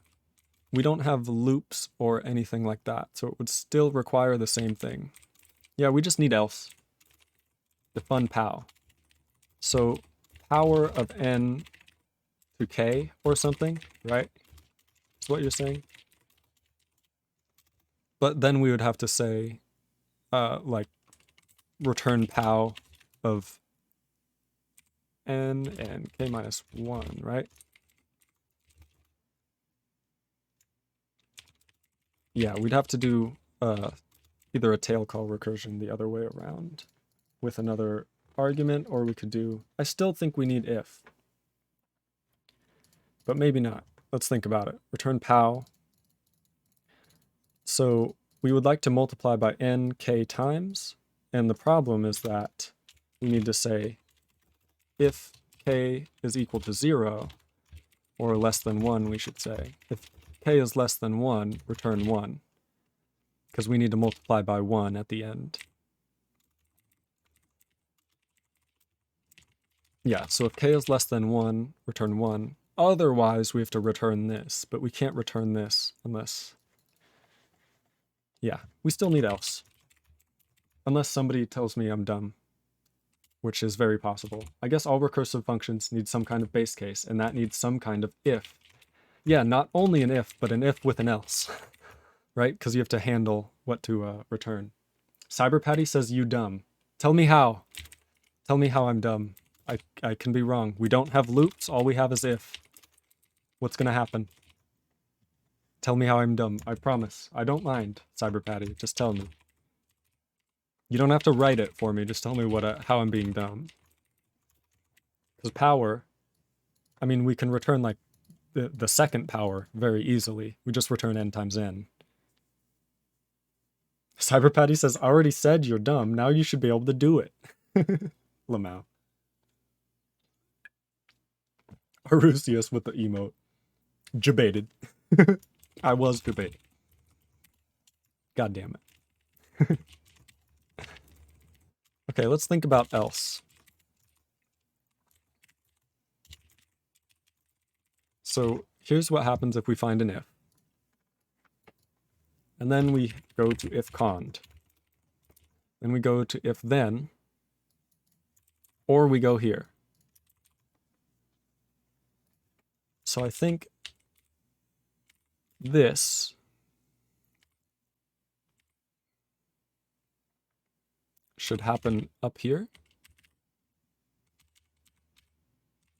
We don't have loops or anything like that, so it would still require the same thing. Yeah, we just need else. Defun pow. So power of n to k or something, right? Is what you're saying? But then we would have to say, like, return pow of n and k minus 1, right? Yeah, we'd have to do either a tail call recursion the other way around with another argument, or we could do, I still think we need if, but maybe not. Let's think about it. Return pow. So we would like to multiply by n k times, and the problem is that we need to say if k is equal to 0, or less than 1, we should say. If k is less than 1, return 1, because we need to multiply by 1 at the end. Yeah, so if k is less than 1, return 1. Otherwise, we have to return this, but we can't return this unless... Yeah, we still need else. Unless somebody tells me I'm dumb, which is very possible. I guess all recursive functions need some kind of base case, and that needs some kind of if. Yeah, not only an if, but an if with an else, right? Because you have to handle what to return. CyberPatty says, you dumb. Tell me how. Tell me how I'm dumb. I can be wrong. We don't have loops. All we have is if. What's going to happen? Tell me how I'm dumb. I promise. I don't mind, CyberPatty. Just tell me. You don't have to write it for me. Just tell me how I'm being dumb. Because power, I mean, we can return like the second power very easily. We just return n times n. CyberPatty says, I already said you're dumb. Now you should be able to do it. Lamau. Arusius with the emote. Debated. I was debated. God damn it. Okay, let's think about else. So here's what happens if we find an if. And then we go to if cond. Then we go to if then. Or we go here. So I think this should happen up here.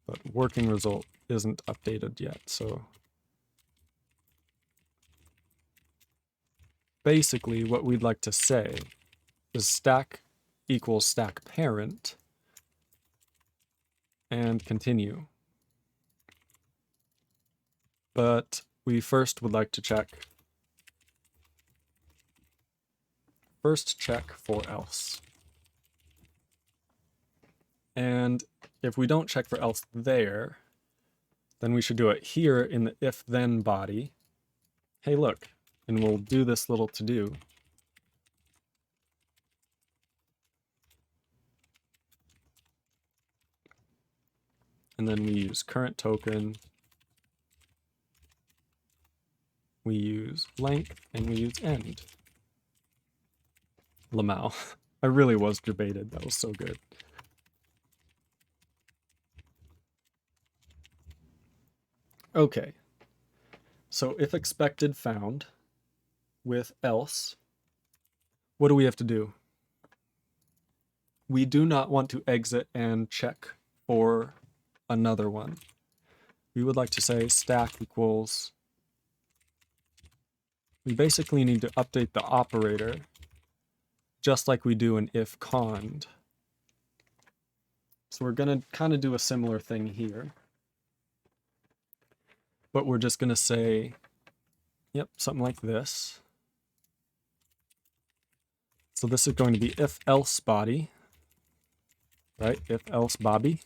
But working result isn't updated yet, so basically what we'd like to say is stack equals stack parent and continue. But we first would like to check for else. And if we don't check for else there, then we should do it here in the if then body. Hey, look, and we'll do this little to do. And then we use current token, we use length, and we use end. Lamau. I really was debated. That was so good. Okay. So if expected found with else, what do we have to do? We do not want to exit and check for another one. We would like to say stack equals, we basically need to update the operator just like we do in if cond. So we're going to kind of do a similar thing here. But we're just going to say, yep, something like this. So this is going to be if else body, right? If else Bobby.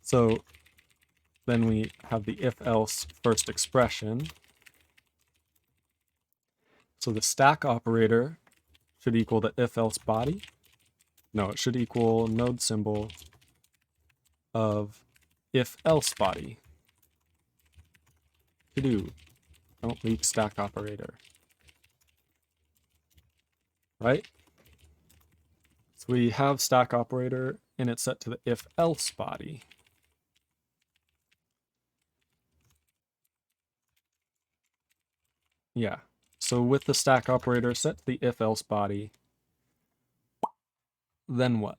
So then we have the if else first expression. So the stack operator should equal the if else body. No, it should equal node symbol of if else body. To do. Don't leak stack operator. Right? So we have stack operator and it's set to the if else body. Yeah. So with the stack operator set to the if else body, then what?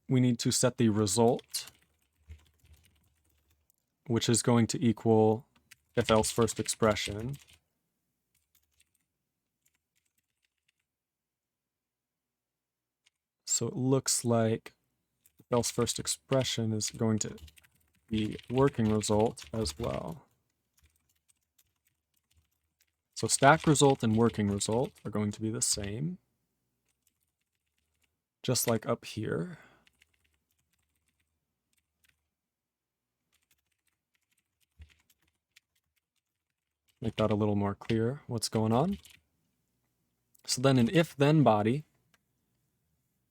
We need to set the result, which is going to equal if else first expression. So it looks like if else first expression is going to be working result as well. So stack result and working result are going to be the same, just like up here. Make that a little more clear what's going on. So then in if-then body,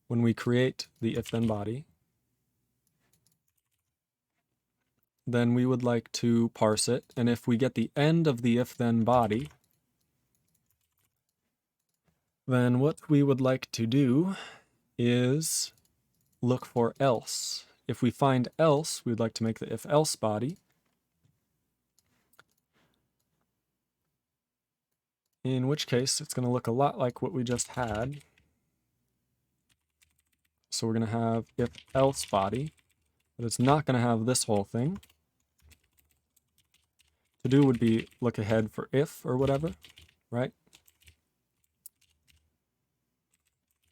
when we create the if-then body, then we would like to parse it. And if we get the end of the if-then body, then what we would like to do is look for else. If we find else, we'd like to make the if-else body. In which case, it's going to look a lot like what we just had. So we're going to have if-else body, but it's not going to have this whole thing. To do would be look ahead for if or whatever, right?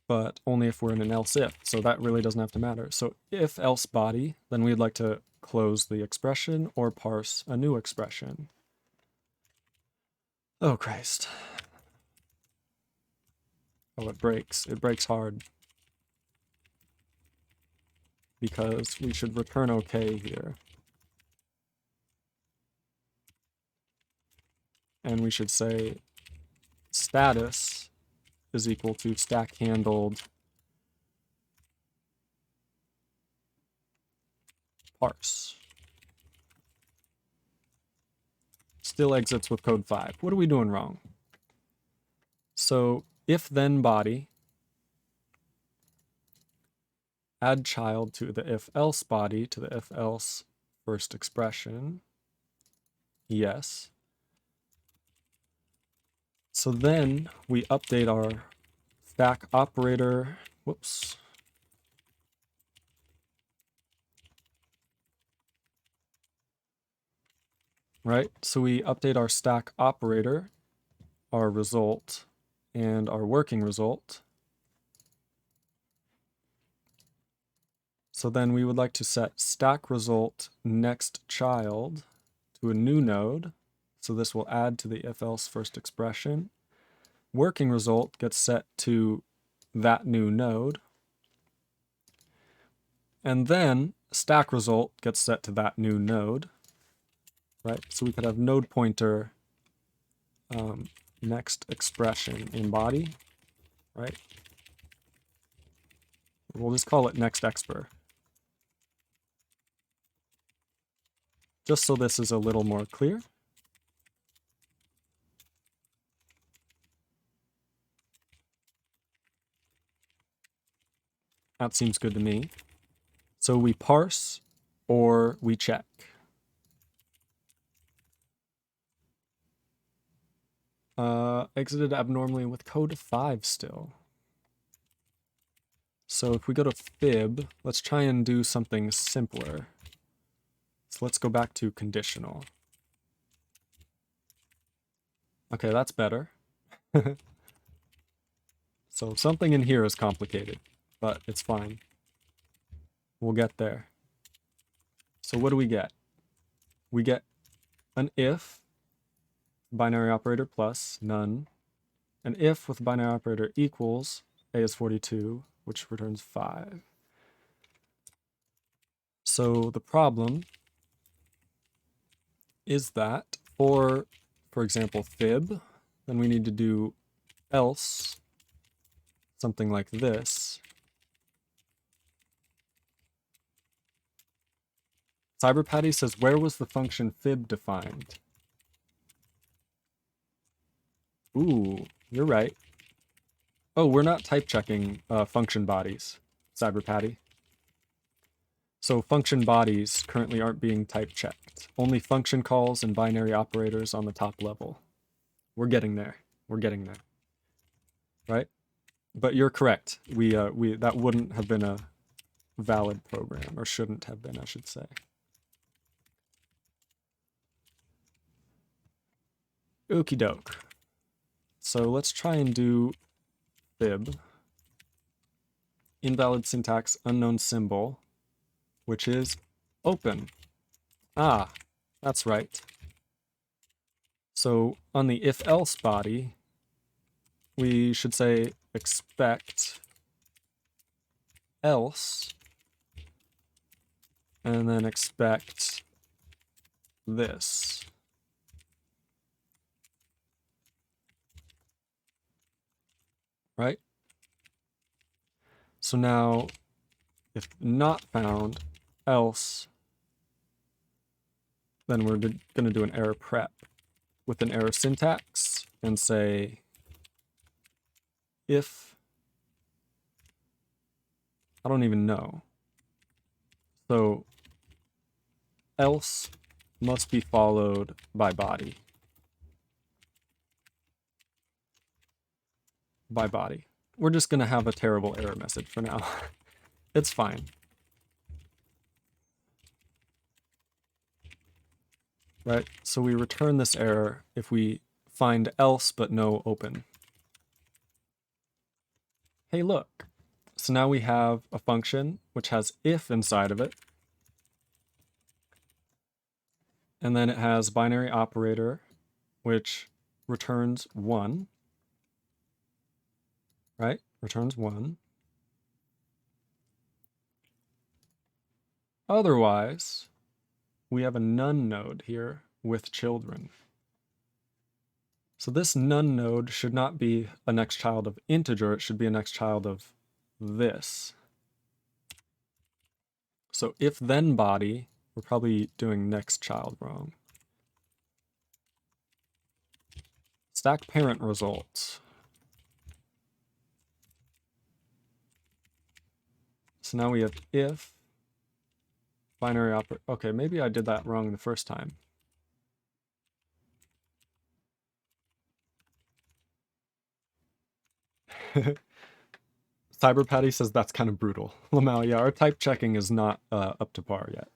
But only if we're in an else if, so that really doesn't have to matter. So if else body, then we'd like to close the expression or parse a new expression. Oh, Christ. Oh, it breaks. It breaks hard. Because we should return OK here. And we should say status is equal to stack handled parse. Still exits with code 5. What are we doing wrong? So if then body, add child to the if else body to the if else first expression. Yes. So then we update our stack operator. Whoops. Right? So we update our stack operator, our result, and our working result. So then we would like to set stack result next child to a new node. So this will add to the if else first expression. Working result gets set to that new node. And then stack result gets set to that new node. Right? So we could have node pointer next expression in body. Right? We'll just call it next exper. Just so this is a little more clear. That seems good to me. So we parse or we check. Exited abnormally with code 5 still. So if we go to fib, let's try and do something simpler. So let's go back to conditional. Okay, that's better. So something in here is complicated, but it's fine. We'll get there. So what do we get? We get an if, binary operator plus, none. An if with binary operator equals, a is 42, which returns 5. So the problem is that for example, fib, then we need to do else, something like this. CyberPatty says, where was the function fib defined? Ooh, you're right. Oh, we're not type checking function bodies, CyberPatty. So function bodies currently aren't being type checked. Only function calls and binary operators on the top level. We're getting there. We're getting there. Right? But you're correct. We that wouldn't have been a valid program, or shouldn't have been, I should say. Okie doke. So let's try and do fib. Invalid syntax, unknown symbol, which is open. Ah, that's right. So on the if-else body, we should say expect else, and then expect this. Right? So now, if not found, else, then we're going to do an error prep with an error syntax and say if, I don't even know. So else must be followed by body. By body. We're just going to have a terrible error message for now. It's fine. Right? So we return this error if we find else but no open. Hey, look. So now we have a function which has if inside of it. And then it has binary operator, which returns 1. Right? Returns 1. Otherwise, we have a none node here with children. So this none node should not be a next child of integer, it should be a next child of this. So if then body, we're probably doing next child wrong. Stack parent results. So now we have if binary operator. Okay, maybe I did that wrong the first time. CyberPatty says that's kind of brutal. Lamau, yeah, our type checking is not up to par yet.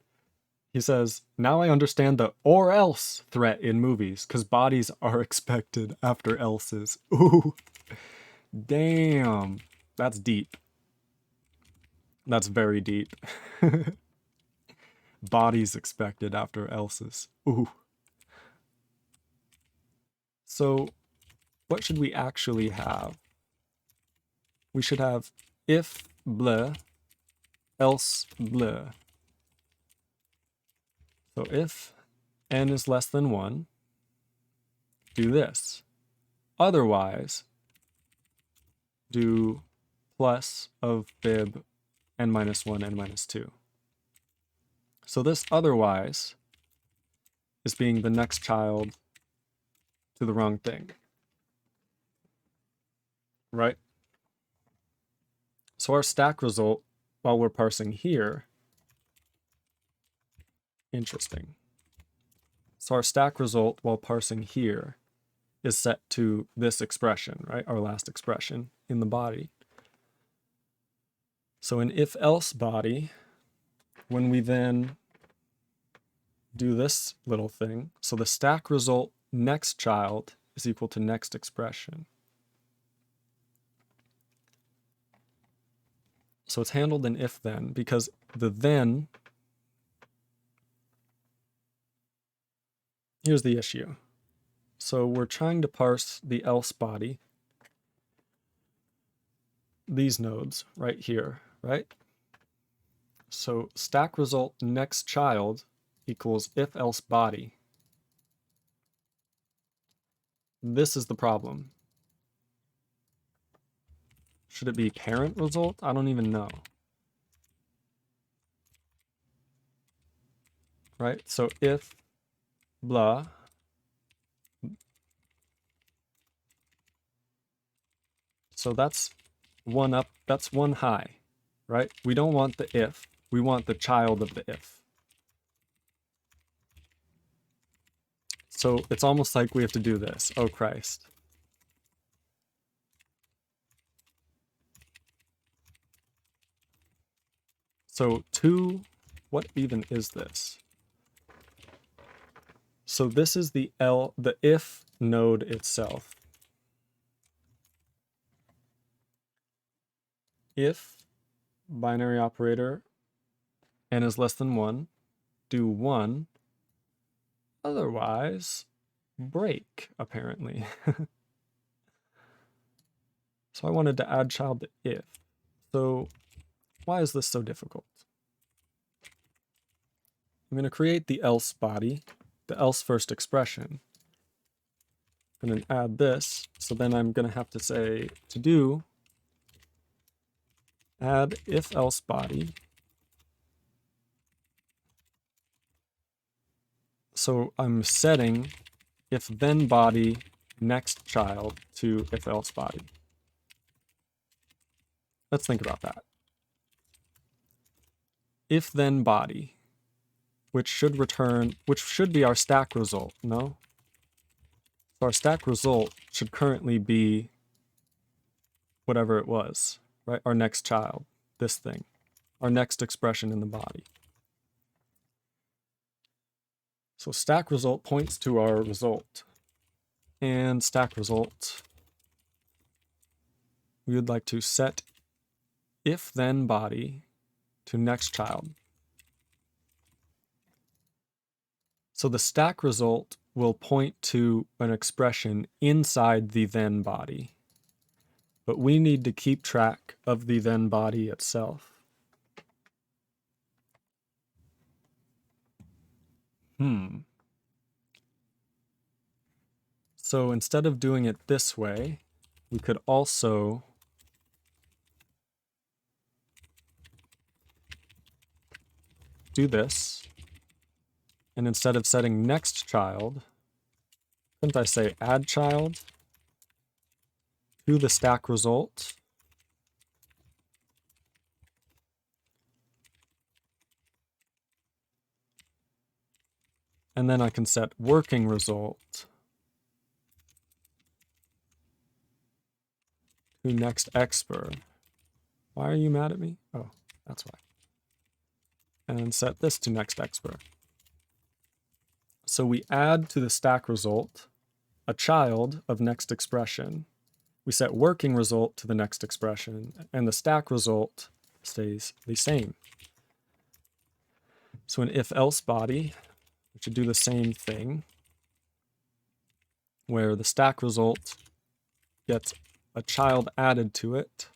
He says, now I understand the or else threat in movies, because bodies are expected after else's. Ooh, damn. That's deep. That's very deep. Bodies expected after else's. Ooh. So what should we actually have? We should have if blah, else blah. So if n is less than 1, do this. Otherwise, do plus of fib n minus 1, n minus 2. So this otherwise is being the next child to the wrong thing. Right? So our stack result, while we're parsing here, interesting. So our stack result while parsing here is set to this expression, right? Our last expression in the body. So in if else body, when we then do this little thing, so the stack result next child is equal to next expression. So it's handled in if then, because the then, here's the issue. So we're trying to parse the else body, these nodes right here, right? So stack result next child equals if else body. This is the problem. Should it be parent result? I don't even know. Right? So if blah, so that's one up, that's one high, right? We don't want the if, we want the child of the if. So it's almost like we have to do this. Oh Christ. So what even is this? So this is the if node itself. If binary operator n is less than 1, do 1, otherwise break, apparently. So I wanted to add child to if. So why is this so difficult? I'm going to create the else body, the else first expression. I'm going to add this, so then I'm going to have to say to do add if else body. So I'm setting if then body next child to if else body. Let's think about that. If then body, which should be our stack result, no? So our stack result should currently be whatever it was, right? Our next child, this thing, our next expression in the body. So stack result points to our result. And stack result, we would like to set if then body to next child. So the stack result will point to an expression inside the then body, but we need to keep track of the then body itself. So instead of doing it this way, we could also do this. And instead of setting next child, couldn't I say add child to the stack result? And then I can set working result to next expr. Why are you mad at me? Oh, that's why. And set this to next expr. So we add to the stack result a child of next expression. We set working result to the next expression, and the stack result stays the same. So in if else body, we should do the same thing, where the stack result gets a child added to it,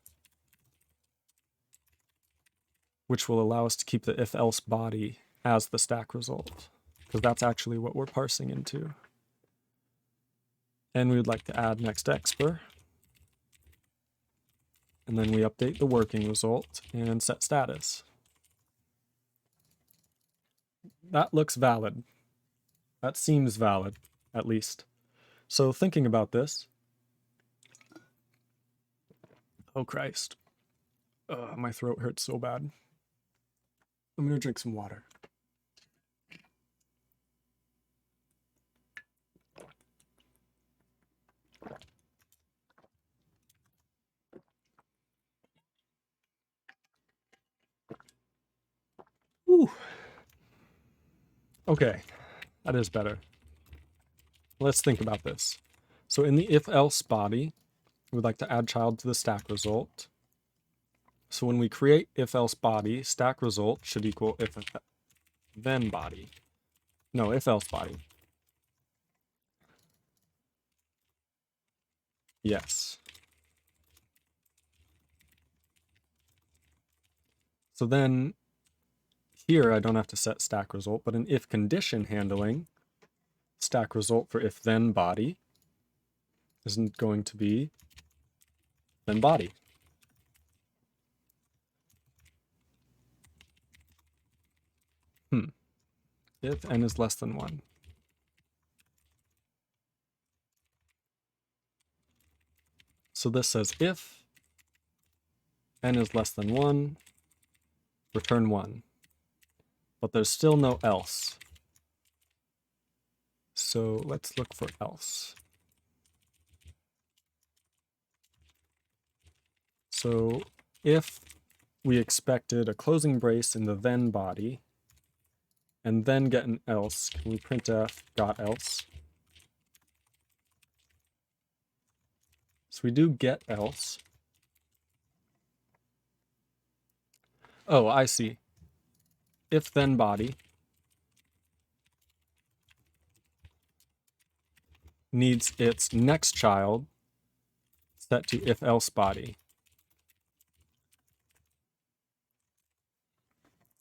which will allow us to keep the if else body as the stack result, because that's actually what we're parsing into. And we would like to add next expr. And then we update the working result and set status. That looks valid. That seems valid, at least. So thinking about this, oh Christ, my throat hurts so bad. I'm gonna drink some water. Ooh. Okay, that is better. Let's think about this. So in the if else body, we would like to add child to the stack result. So when we create if-else body, stack result should equal if then body. No, if-else body. Yes. So then here I don't have to set stack result, but in if condition handling, stack result for if then body isn't going to be then body. If n is less than 1. So this says if n is less than 1, return 1. But there's still no else. So let's look for else. So if we expected a closing brace in the then body, and then get an else, can we printf got else? So we do get else. Oh, I see. If then body needs its next child set to if else body.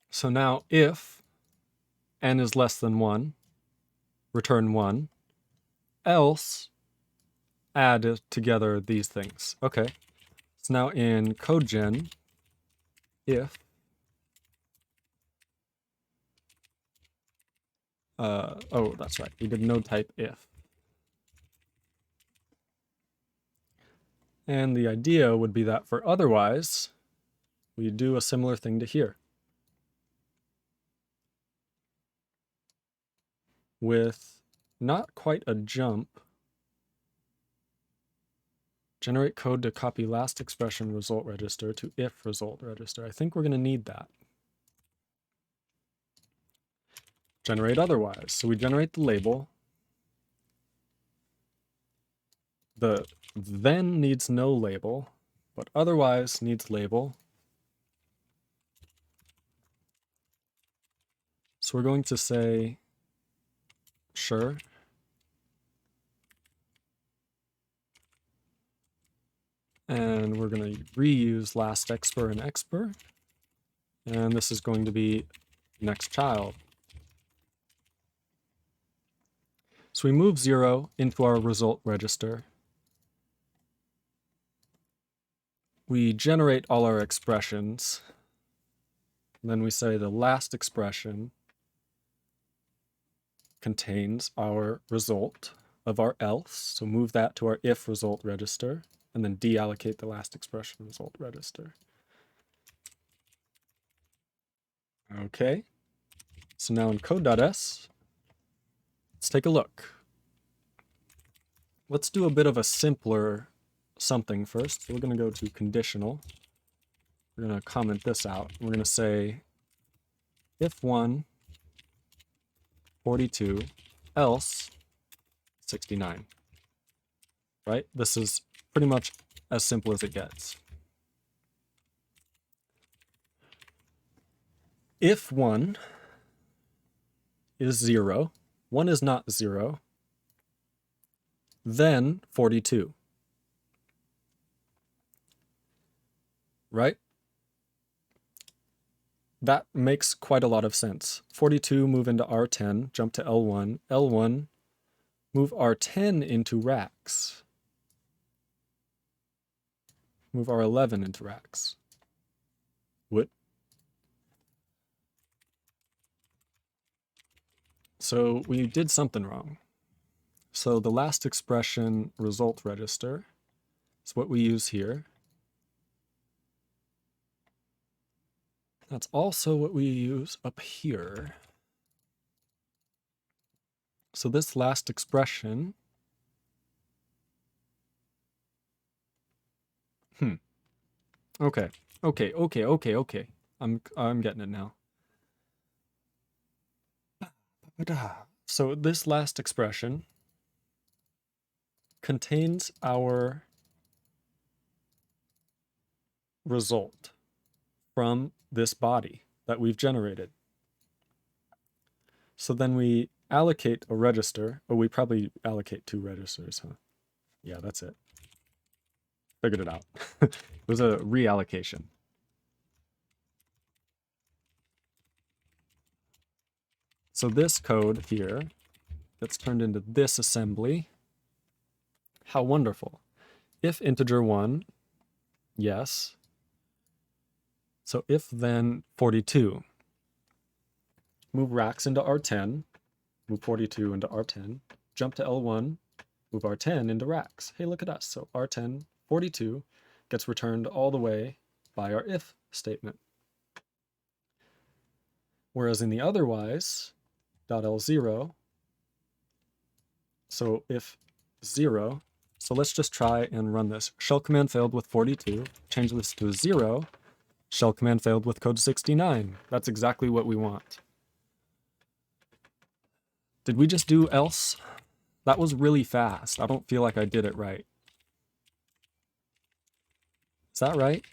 So now if n is less than 1, return 1, else add together these things. Okay. So now in CodeGen, if oh, that's right. We did node type if. And the idea would be that for otherwise, we do a similar thing to here. With not quite a jump, generate code to copy last expression result register to if result register. I think we're going to need that. Generate otherwise. So we generate the label. The then needs no label, but otherwise needs label. So we're going to say sure. And we're going to reuse last expr and expr. And this is going to be next child. So we move 0 into our result register. We generate all our expressions. And then we say the last expression contains our result of our else. So move that to our if result register, and then deallocate the last expression result register. Okay. So now in code.s, let's take a look. Let's do a bit of a simpler something first. So we're going to go to conditional. We're going to comment this out. We're going to say if 1, 42, else 69. Right? This is pretty much as simple as it gets. If 1 is 0, 1 is not 0, then 42. Right? That makes quite a lot of sense. 42 move into R10, jump to L1. L1 move R10 into racks. Move R11 into racks. What? So we did something wrong. So the last expression result register is what we use here. That's also what we use up here. So this last expression, okay. I'm getting it now. So this last expression contains our result. from this body that we've generated. So then we allocate a register. Oh, we probably allocate 2 registers, huh? Yeah, that's it. Figured it out. It was a reallocation. So this code here gets turned into this assembly. How wonderful. If integer 1, yes. So if then 42. Move racks into R10, move 42 into R10, jump to L1, move R10 into racks. Hey, look at us. So R10, 42 gets returned all the way by our if statement. Whereas in the otherwise, .L0, so if 0, so let's just try and run this. Shell command failed with 42, change this to 0, shell command failed with code 69. That's exactly what we want. Did we just do else? That was really fast. I don't feel like I did it right. Is that right?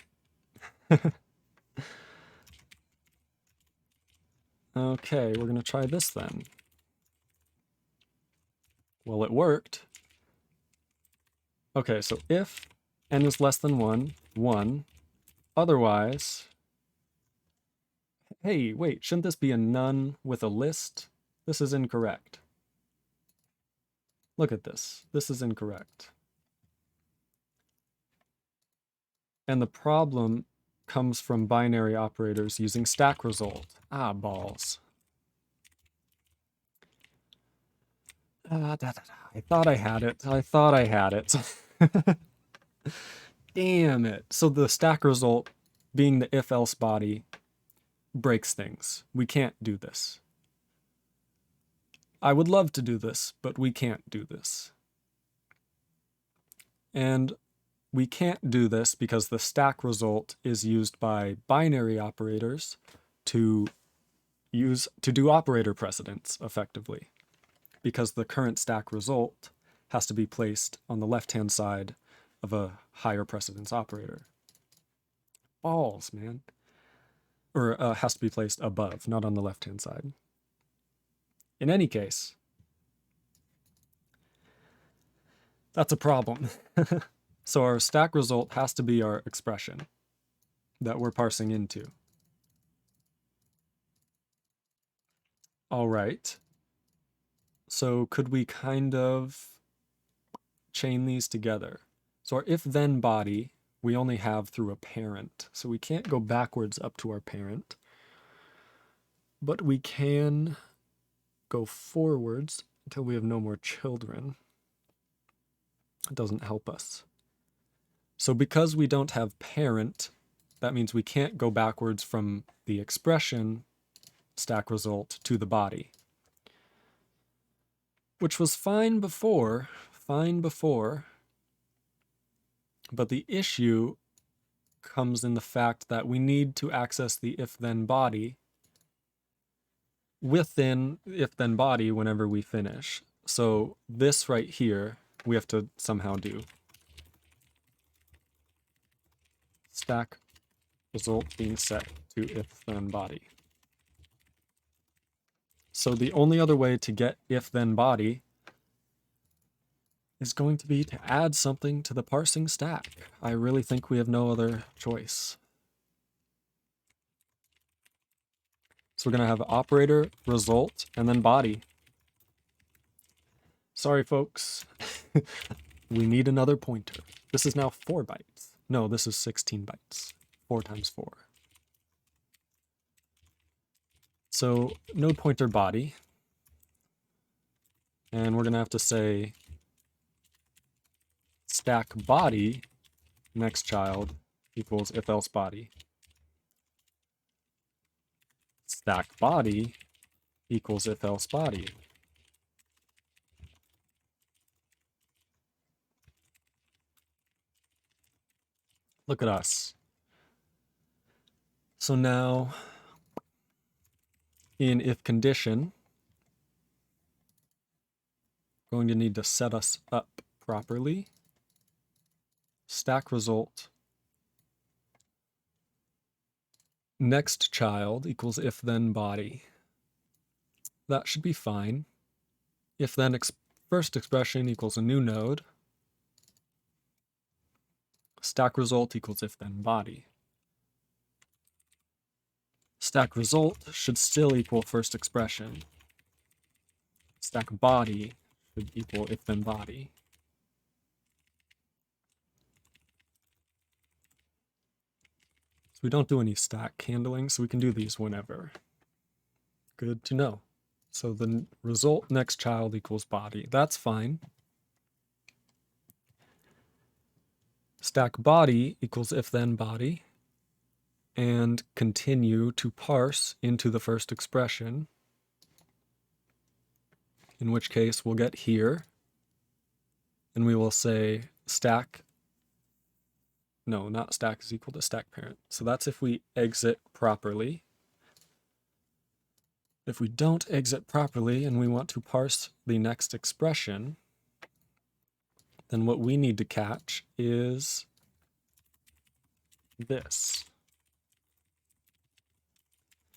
Okay, we're going to try this then. Well, it worked. Okay, so if n is less than 1, 1. Otherwise, hey, wait, shouldn't this be a none with a list? This is incorrect. Look at this. This is incorrect. And the problem comes from binary operators using stack result. Ah, balls. I thought I had it. I thought I had it. Damn it. So the stack result, being the if-else body, breaks things. We can't do this. I would love to do this, but we can't do this. And we can't do this because the stack result is used by binary operators to do operator precedence effectively, because the current stack result has to be placed on the left-hand side of a higher precedence operator. Balls, man. Or has to be placed above, not on the left-hand side. In any case, that's a problem. So our stack result has to be our expression that we're parsing into. All right. So could we kind of chain these together? So our if-then body, we only have through a parent. So we can't go backwards up to our parent. But we can go forwards until we have no more children. It doesn't help us. So because we don't have parent, that means we can't go backwards from the expression stack result to the body. Which was fine before, but the issue comes in the fact that we need to access the if-then body within if-then body whenever we finish. So this right here, we have to somehow do. Stack result being set to if-then body. So the only other way to get if-then body is going to be to add something to the parsing stack. I really think we have no other choice. So we're going to have operator, result, and then body. Sorry, folks. We need another pointer. This is now 4 bytes. No, this is 16 bytes. 4 times 4. So node pointer body. And we're going to have to say stack body next child equals if else body. Stack body equals if else body. Look at us. So now in if condition, going to need to set us up properly. Stack result next child equals if then body. That should be fine. If then first expression equals a new node. Stack result equals if then body. Stack result should still equal first expression. Stack body should equal if then body. So we don't do any stack handling, so we can do these whenever. Good to know. So the result next child equals body. That's fine. Stack body equals if then body. And continue to parse into the first expression. In which case we'll get here. And we will say stack. No, not stack is equal to stack parent. So that's if we exit properly. If we don't exit properly and we want to parse the next expression, then what we need to catch is this.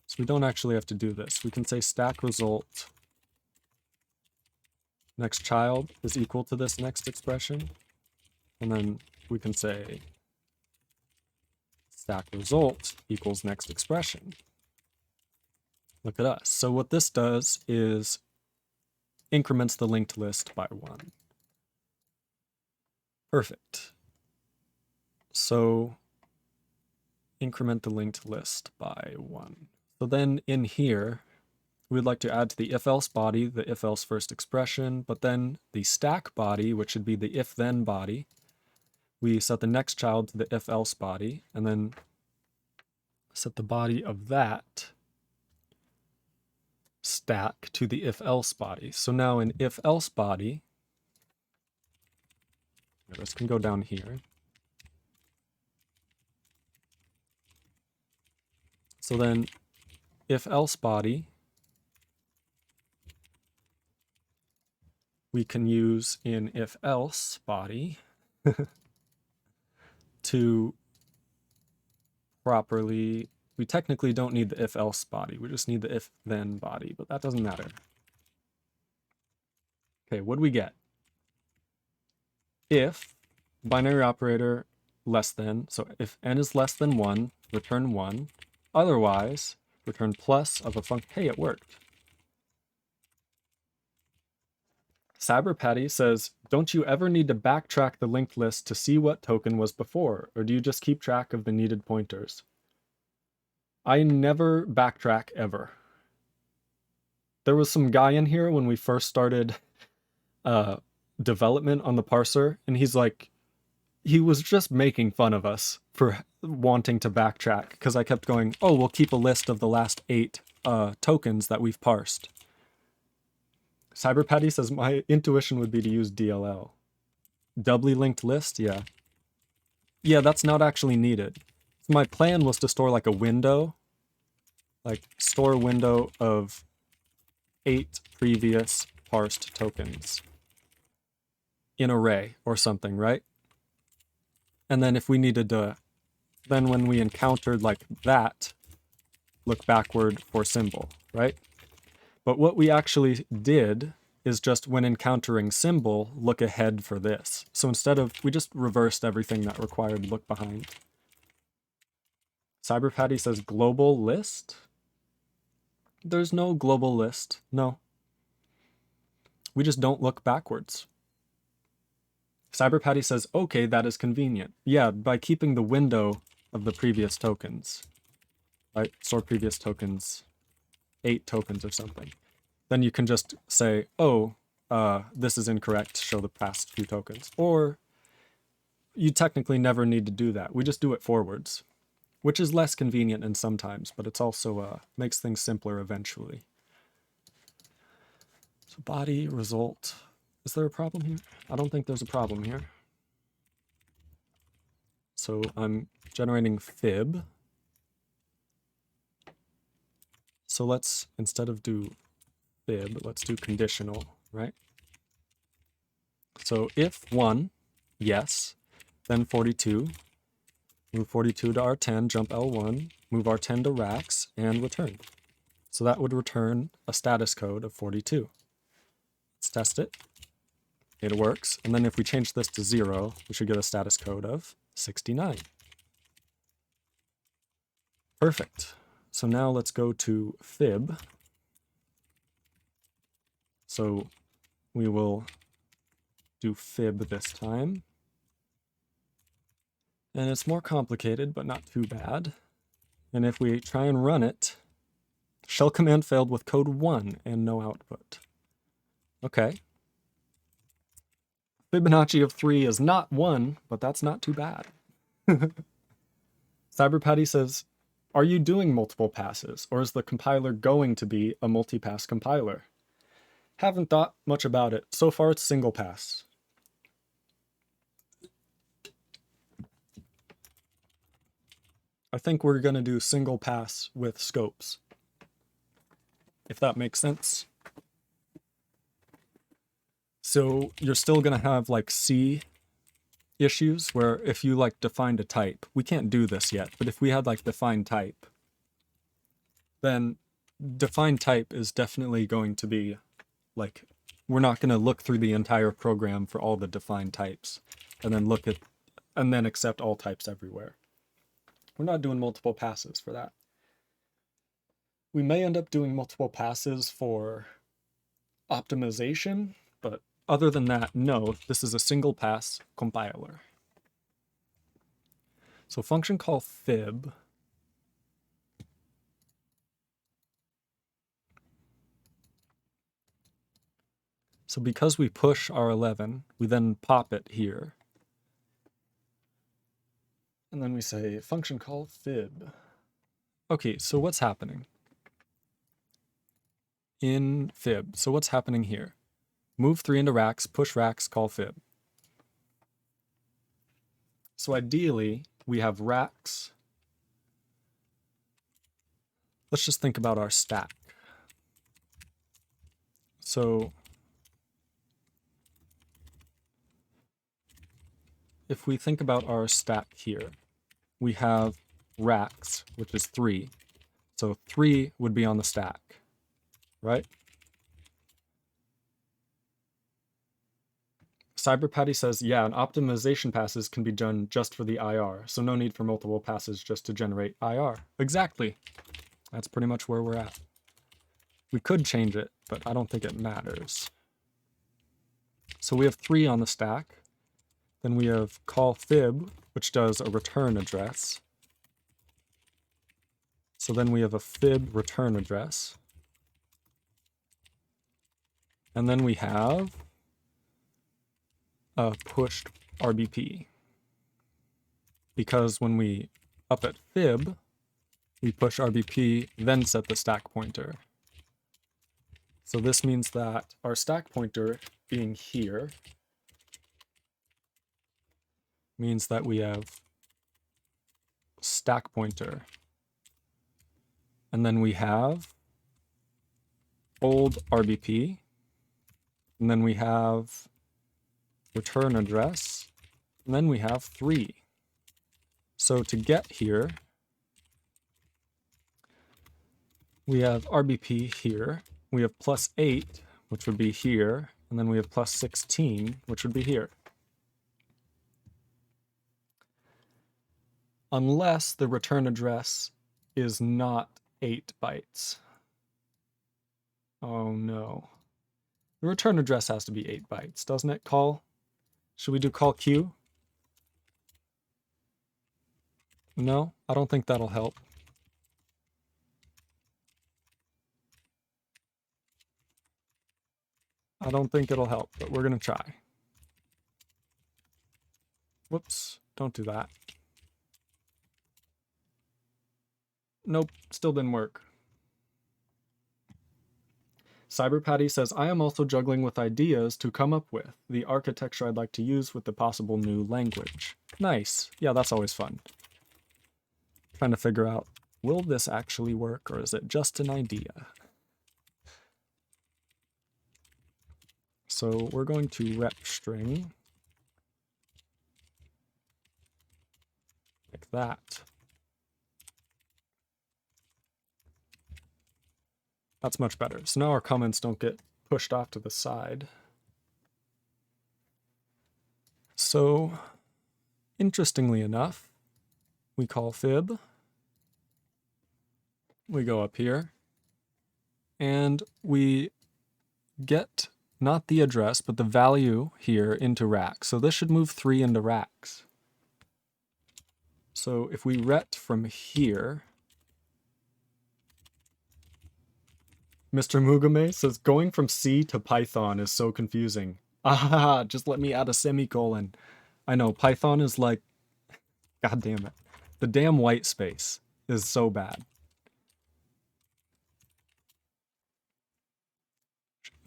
So we don't actually have to do this. We can say stack result next child is equal to this next expression. And then we can say stack result equals next expression. Look at us. So what this does is increments the linked list by 1. Perfect. So increment the linked list by 1. So then in here, we'd like to add to the if-else body the if-else first expression, but then the stack body, which should be the if-then body, we set the next child to the if-else body, and then set the body of that stack to the if-else body. So now in if-else body, this can go down here. So then if-else body, we can use in if-else body to properly, we technically don't need the if-else body, we just need the if-then body, but that doesn't matter. Okay, what do we get? If binary operator less than, so if n is less than 1, return 1. Otherwise, return plus of a function. Hey, it worked. Cyberpatty says, don't you ever need to backtrack the linked list to see what token was before, or do you just keep track of the needed pointers? I never backtrack ever. There was some guy in here when we first started development on the parser, and he's like, he was just making fun of us for wanting to backtrack, because I kept going, oh, we'll keep a list of the last 8 tokens that we've parsed. Cyberpatty says, my intuition would be to use DLL. Doubly linked list? Yeah. Yeah, that's not actually needed. My plan was to store like a window, like store a window of 8 previous parsed tokens in array or something, right? And then if we needed to, then when we encountered like that, look backward for symbol, right? But what we actually did is just when encountering symbol, look ahead for this. So instead of, we just reversed everything that required look behind. Cyberpatty says global list. There's no global list, no. We just don't look backwards. Cyberpatty says, okay, that is convenient. Yeah, by keeping the window of the previous tokens, right? Store previous tokens, 8 tokens or something. Then you can just say, oh, this is incorrect, show the past few tokens. Or you technically never need to do that. We just do it forwards, which is less convenient and sometimes, but it's also makes things simpler eventually. So body, result. Is there a problem here? I don't think there's a problem here. So I'm generating fib. So let's, instead of do fib, let's do conditional, right? So if 1, yes, then 42. Move 42 to R10, jump L1, move our 10 to racks, and return. So that would return a status code of 42. Let's test it. It works. And then if we change this to 0, we should get a status code of 69. Perfect. So now let's go to fib. So we will do fib this time. And it's more complicated, but not too bad. And if we try and run it, shell command failed with code 1 and no output. Okay. Fibonacci of 3 is not 1, but that's not too bad. CyberPatty says, are you doing multiple passes, or is the compiler going to be a multi-pass compiler? Haven't thought much about it. So far it's single pass. I think we're going to do single pass with scopes, if that makes sense. So you're still going to have like C issues where if you like defined a type, we can't do this yet, but if we had like defined type, then defined type is definitely going to be like, we're not going to look through the entire program for all the defined types and then accept all types everywhere. We're not doing multiple passes for that. We may end up doing multiple passes for optimization, but other than that, no, this is a single pass compiler. So function call fib. So because we push R11, we then pop it here. And then we say function call fib. Okay, so what's happening? In fib, so what's happening here? Move 3 into racks, push racks, call fib. So ideally, we have racks. Let's just think about our stack. So if we think about our stack here, we have racks, which is 3. So 3 would be on the stack, right? CyberPatty says, yeah, and optimization passes can be done just for the IR, so no need for multiple passes just to generate IR. Exactly. That's pretty much where we're at. We could change it, but I don't think it matters. So we have 3 on the stack. Then we have call fib, which does a return address. So then we have a fib return address. And then we have a pushed RBP. Because when we up at fib, we push RBP, then set the stack pointer. So this means that our stack pointer being here means that we have stack pointer. And then we have old RBP. And then we have return address. And then we have 3. So to get here, we have RBP here. We have +8, which would be here. And then we have +16, which would be here. Unless the return address is not 8 bytes. Oh no. The return address has to be 8 bytes, doesn't it, call? Should we do call Q? No, I don't think that'll help. I don't think it'll help, but we're gonna try. Whoops, don't do that. Nope, still didn't work. CyberPatty says, I am also juggling with ideas to come up with the architecture I'd like to use with the possible new language. Nice. Yeah, that's always fun. Trying to figure out, will this actually work or is it just an idea? So we're going to rep string like that. That's much better. So now our comments don't get pushed off to the side. So, interestingly enough, we call fib. We go up here, and we get not the address, but the value here into racks. So this should move 3 into racks. So if we ret from here, Mr. Mugame says, going from C to Python is so confusing. Ah, just let me add a semicolon. I know, Python is like, god damn it. The damn white space is so bad.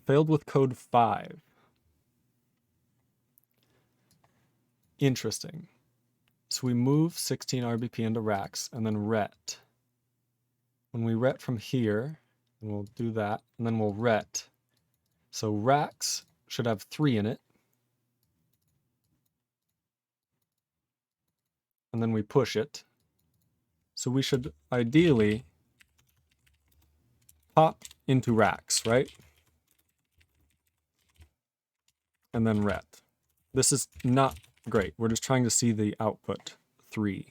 Failed with code 5. Interesting. So we move 16 RBP into racks and then ret. When we ret from here, and we'll do that, and then we'll ret. So racks should have 3 in it. And then we push it. So we should ideally pop into racks, right? And then ret. This is not great. We're just trying to see the output 3.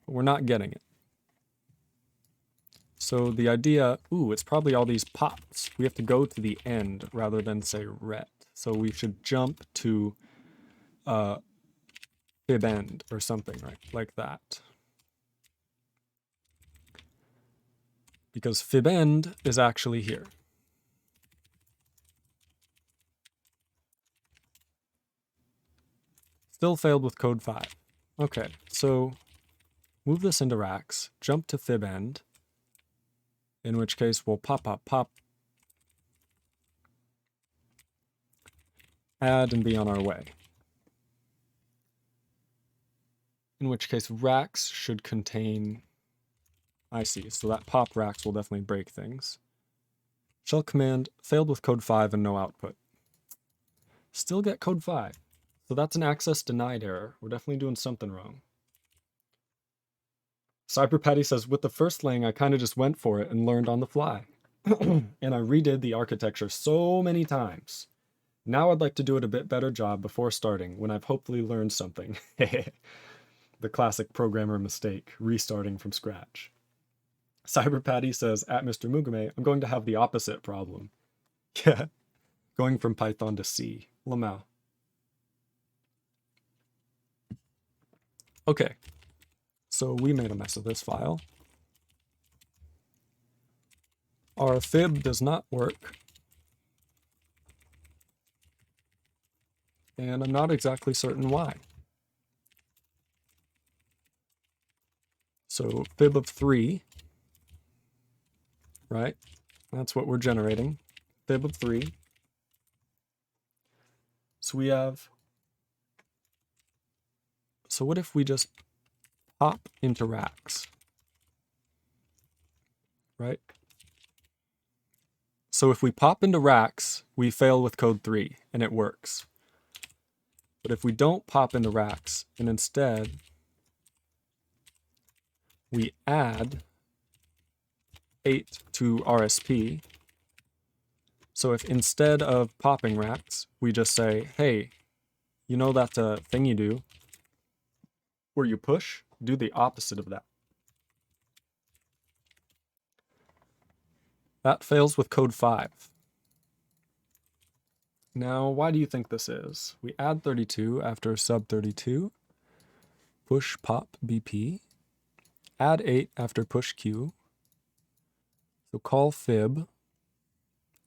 But we're not getting it. So the idea, it's probably all these pops. We have to go to the end rather than say ret. So we should jump to fib end or something, right? Like that. Because fib end is actually here. Still failed with code 5. Okay, so move this into racks, jump to fib end, in which case we'll pop, add and be on our way. In which case racks should contain, I see, so that pop racks will definitely break things. Shell command failed with code 5 and no output. Still get code 5. So that's an access denied error. We're definitely doing something wrong. Cyber Patty says, with the first laying, I kind of just went for it and learned on the fly. And I redid the architecture so many times. Now I'd like to do it a bit better job before starting, when I've hopefully learned something. The classic programmer mistake, restarting from scratch. Cyber Patty says, at Mr. Mugame, I'm going to have the opposite problem. Yeah, going from Python to C. Lamau. Okay, so we made a mess of this file. Our fib does not work. And I'm not exactly certain why. So fib of 3, right? That's what we're generating. Fib of 3. So we have, so what if we just pop into racks, right? So if we pop into racks, we fail with code 3 and it works. But if we don't pop into racks and instead we add 8 to RSP, so if instead of popping racks, we just say, hey, you know that thing you do where you push? Do the opposite of that. That fails with code 5. Now, why do you think this is? We add 32 after sub 32, push pop BP, add 8 after push Q, so call fib.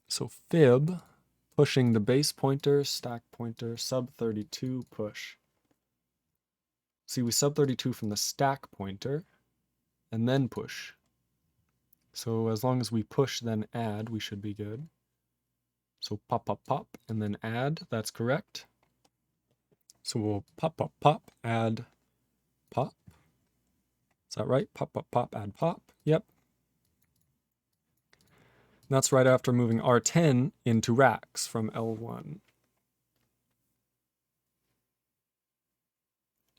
So fib, pushing the base pointer, stack pointer, sub 32 push. See, we sub 32 from the stack pointer, and then push. So as long as we push, then add, we should be good. So pop, pop, pop, and then add, that's correct. So we'll pop, pop, pop, add, pop. Is that right? Pop, pop, pop, add, pop. Yep. And that's right after moving R10 into racks from L1.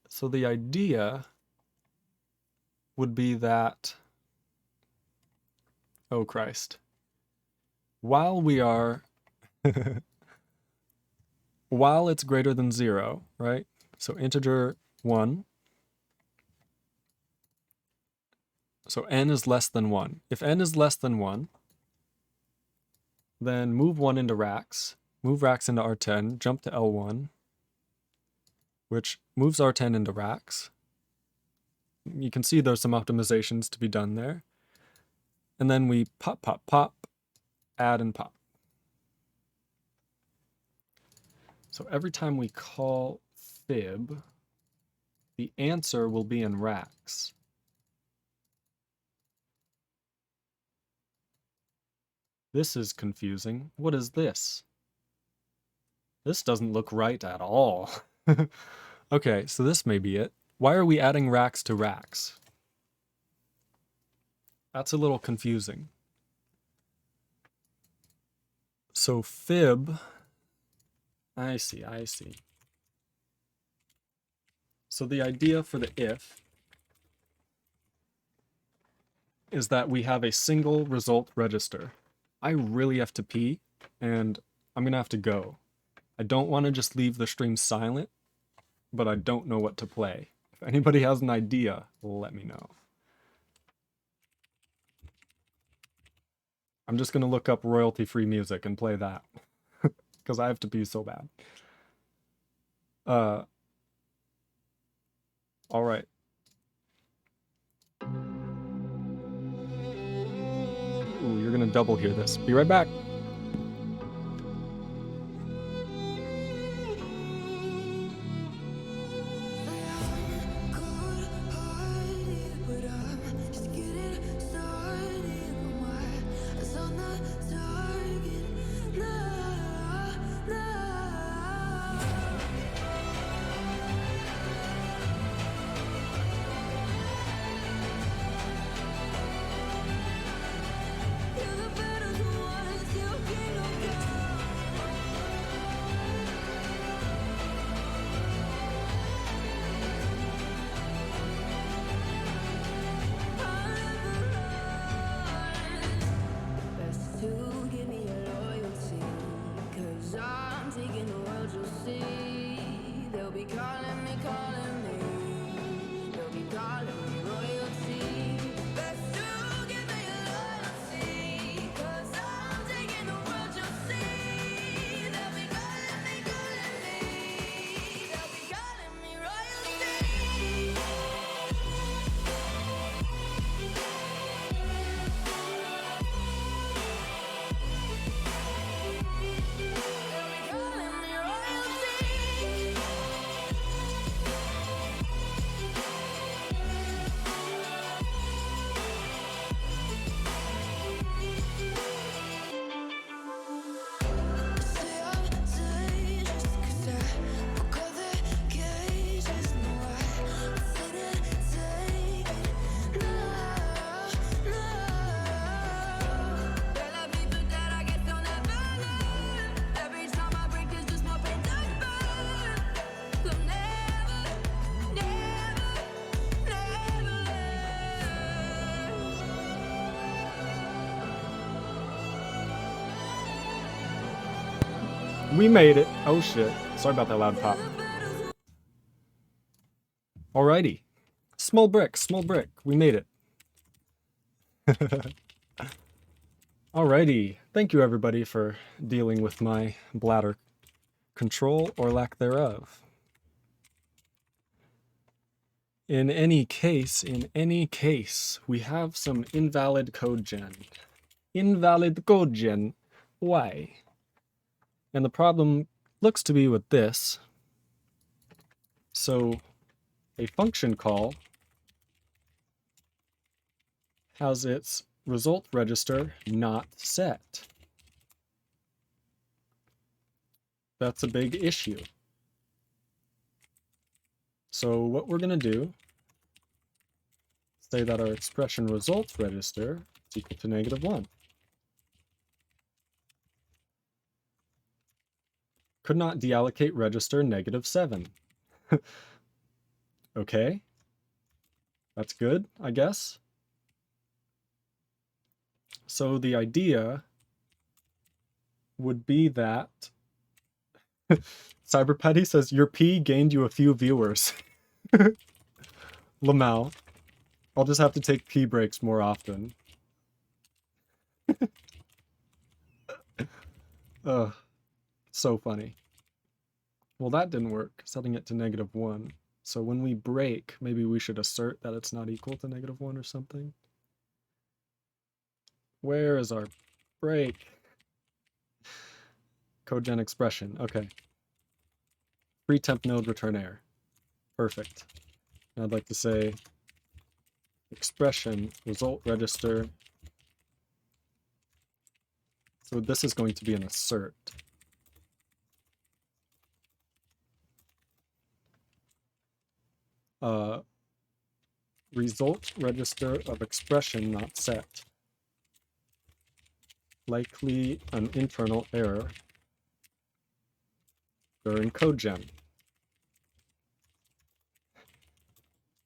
So the idea would be that, oh Christ, while we are, while it's greater than 0, right? So integer 1. So n is less than 1. If n is less than 1, then move 1 into racks, move racks into R10, jump to L1, which moves R10 into racks. You can see there's some optimizations to be done there. And then we pop, pop, pop, add and pop. So every time we call fib, the answer will be in racks. This is confusing. What is this? This doesn't look right at all. Okay, so this may be it. Why are we adding racks to racks? That's a little confusing. So fib, I see. So the idea for the if is that we have a single result register. I really have to pee, and I'm gonna have to go. I don't want to just leave the stream silent, but I don't know what to play. If anybody has an idea, let me know. I'm just gonna look up royalty-free music and play that, because I have to pee so bad. All right. Ooh, you're gonna double hear this. Be right back. We made it. Oh shit. Sorry about that loud pop. Alrighty. Small brick. We made it. Alrighty. Thank you everybody for dealing with my bladder control or lack thereof. In any case, we have some invalid code gen. Invalid code gen. Why? And the problem looks to be with this. So a function call has its result register not set. That's a big issue. So what we're going to do, say that our expression results register is equal to -1. Could not deallocate register -7. Okay. That's good, I guess. So the idea would be that Cyberpatty says your P gained you a few viewers. Lamau, I'll just have to take pee breaks more often. Ugh, so funny. Well, that didn't work, setting it to -1. So when we break, maybe we should assert that it's not equal to -1 or something. Where is our break? Codegen expression, okay. Free temp node return error. Perfect. And I'd like to say expression result register. So this is going to be an assert. Result register of expression not set. Likely an internal error during codegen.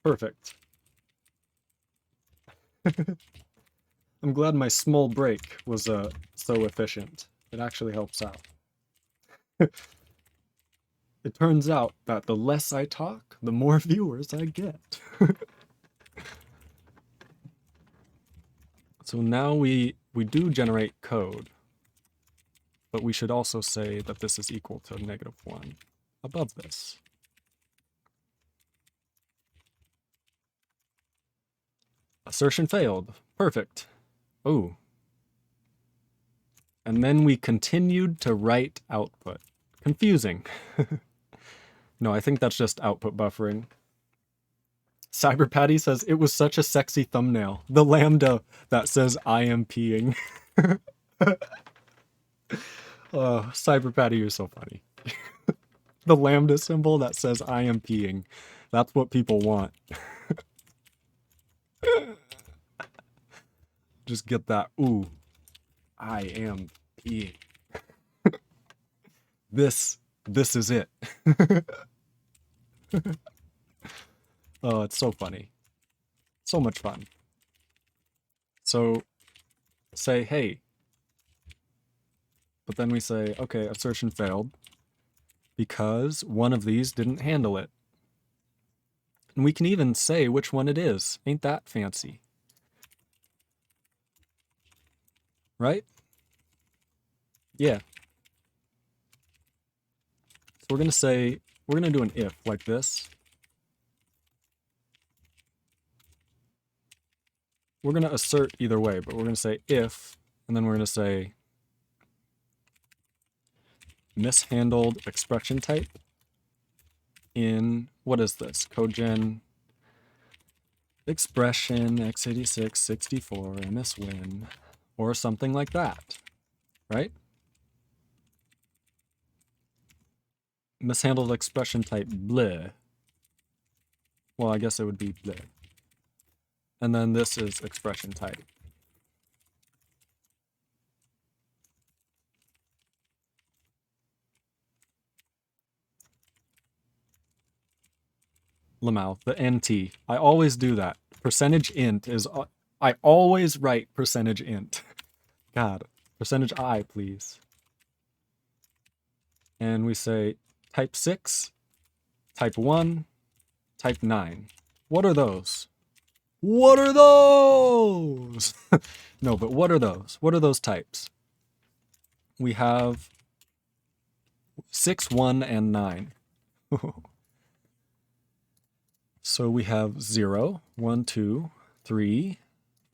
Perfect. I'm glad my small break was so efficient. It actually helps out. It turns out that the less I talk, the more viewers I get. So now we do generate code, but we should also say that this is equal to -1 above this. Assertion failed. Perfect. Oh. And then we continued to write output. Confusing. No, I think that's just output buffering. Cyberpatty says, it was such a sexy thumbnail. The lambda that says, I am peeing. Oh, Cyberpatty, you're so funny. The lambda symbol that says, I am peeing. That's what people want. Just get that, ooh, I am peeing. This is it. Oh, it's so funny. So much fun. So say, hey. But then we say, okay, assertion failed because one of these didn't handle it. And we can even say which one it is. Ain't that fancy? Right? Yeah. So we're going to say, we're going to do an if like this. We're going to assert either way, but we're going to say if, and then we're going to say mishandled expression type in, what is this? Codegen expression x86 64 mswin or something like that, right? Mishandled expression type bleh. Well, I guess it would be bleh. And then this is expression type. Lamau, the NT. I always do that. Percentage int is, I always write percentage int. God, percentage I, please. And we say type 6, type 1, type 9. What are those? What are those? No, but what are those? What are those types? We have 6, 1, and 9. So we have 0, 1, 2, 3,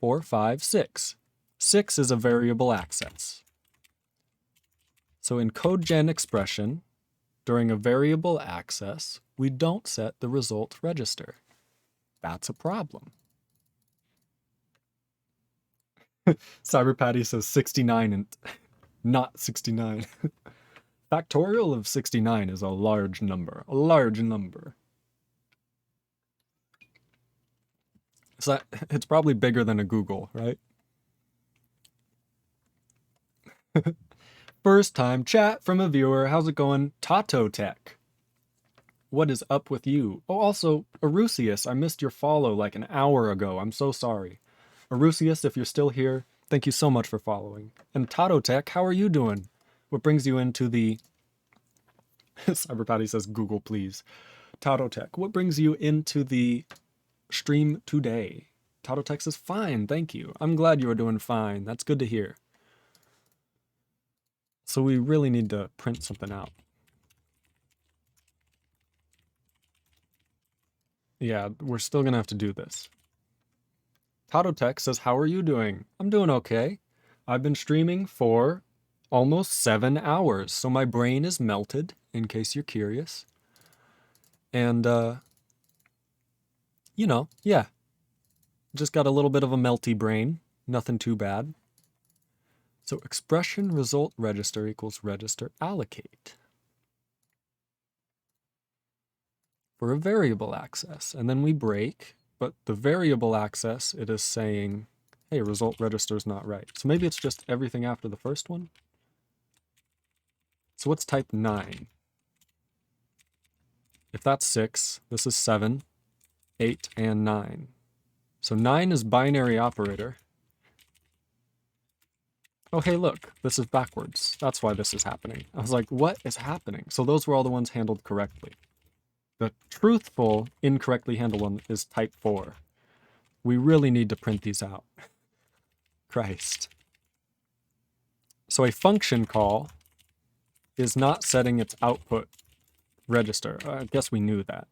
4, 5, 6. 6 is a variable access. So in codegen expression, during a variable access, we don't set the result register. That's a problem. Cyberpatty says 69 and not 69. Factorial of 69 is a large number. A large number. So it's probably bigger than a Google, right? First time chat from a viewer. How's it going? Tato Tech. What is up with you? Oh, also, Arusius, I missed your follow like an hour ago. I'm so sorry. Arusius, if you're still here, thank you so much for following. And Tato Tech, how are you doing? what brings you into the Cyberpatty says Google please. Tech, what brings you into the stream today? Tech says fine, thank you. I'm glad you are doing fine. That's good to hear. So we really need to print something out. Yeah, we're still gonna have to do this. Tech says, how are you doing? I'm doing okay. I've been streaming for almost 7 hours, so my brain is melted, in case you're curious. And, you know, yeah. Just got a little bit of a melty brain. Nothing too bad. So expression result register equals register allocate for a variable access. And then we break, but the variable access, it is saying, hey, result register is not right. So maybe it's just everything after the first one. So what's type 9? If that's 6, this is 7, 8, and 9. So 9 is binary operator. Oh, hey, look, this is backwards. That's why this is happening. I was like, what is happening? So those were all the ones handled correctly. The truthful, incorrectly handled one is type 4. We really need to print these out. Christ. So a function call is not setting its output register. I guess we knew that.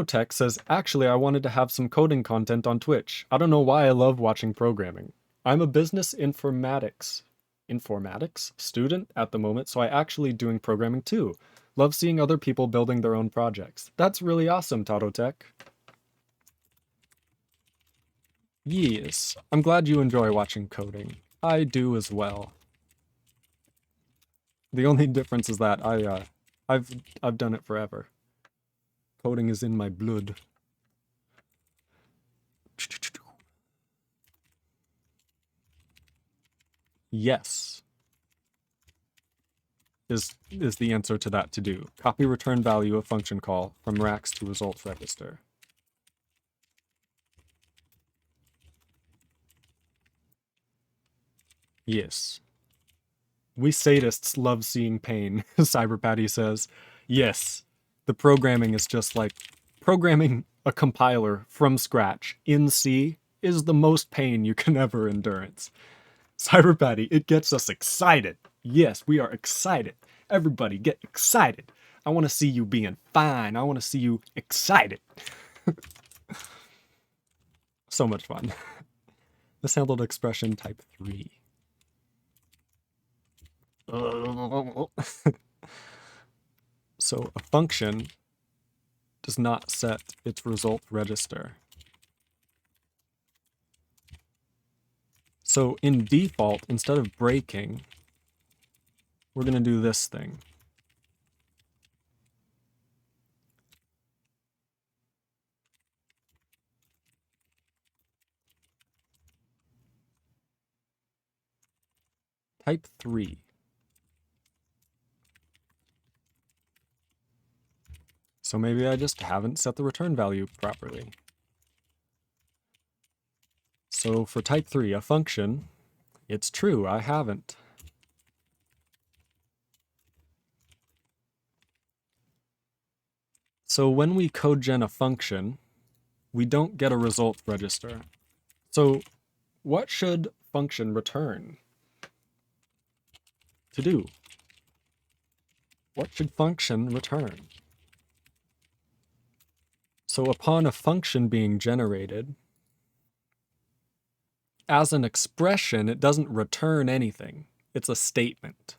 Tech says, actually, I wanted to have some coding content on Twitch. I don't know why I love watching programming. I'm a business informatics student at the moment, so I actually doing programming too. Love seeing other people building their own projects. That's really awesome, Tech. Yes, I'm glad you enjoy watching coding. I do as well. The only difference is that I've done it forever. Coding is in my blood. Yes. Is the answer to that to do. Copy return value of function call from racks to results register. Yes. We sadists love seeing pain, Cyberpatty says. Yes. The programming is just like programming a compiler from scratch in C is the most pain you can ever endurance. Cyberpatty, it gets us excited. Yes, we are excited. Everybody get excited. I want to see you being fine. I want to see you excited. So much fun. Mishandled expression type 3. So a function does not set its result register. So in default, instead of breaking, we're going to do this thing. Type 3. So maybe I just haven't set the return value properly. So for type 3, a function, it's true, I haven't. So when we code gen a function, we don't get a result register. So what should function return? To do. What should function return? So upon a function being generated, as an expression, it doesn't return anything. It's a statement.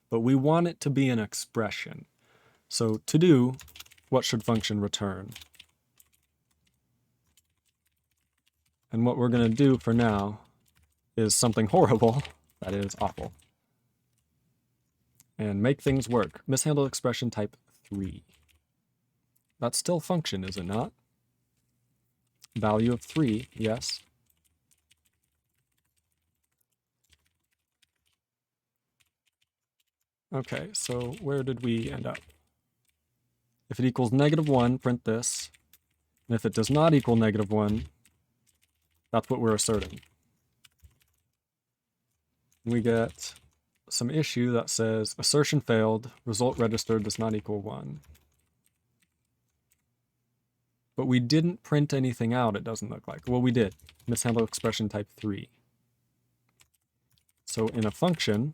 But we want it to be an expression. So to do, what should function return? And what we're going to do for now is something horrible, that is awful. And make things work. Mishandled expression type 3. That's still function, is it not? Value of 3, yes. Okay, so where did we end up? If it equals -1, print this. And if it does not equal -1, that's what we're asserting. We get some issue that says assertion failed, result register does not equal 1. But we didn't print anything out, it doesn't look like. Well, we did. Mishandle expression type 3. So in a function,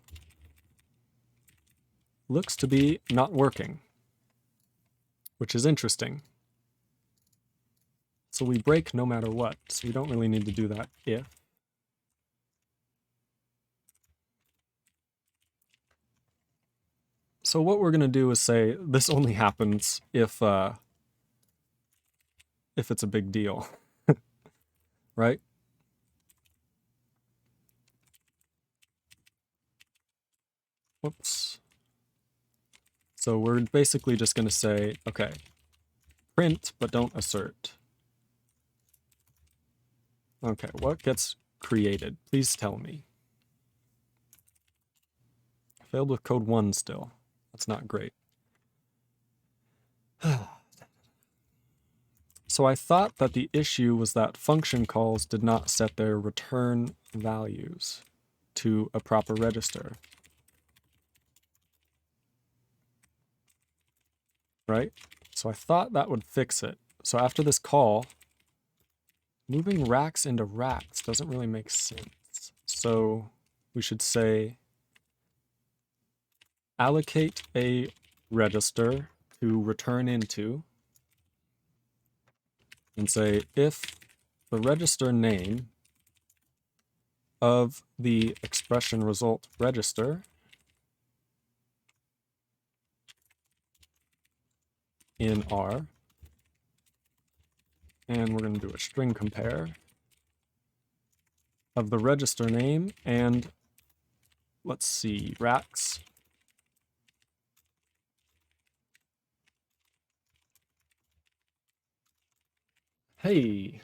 looks to be not working, which is interesting. So we break no matter what, so we don't really need to do that if. So what we're going to do is say this only happens if it's a big deal, right? Whoops. So we're basically just going to say, okay, print, but don't assert. Okay, what gets created? Please tell me. Failed with code 1 still. That's not great. So I thought that the issue was that function calls did not set their return values to a proper register. Right? So I thought that would fix it. So after this call, moving racks into racks doesn't really make sense. So we should say allocate a register to return into, and say if the register name of the expression result register in R, and we're going to do a string compare of the register name and, let's see, racks. Hey,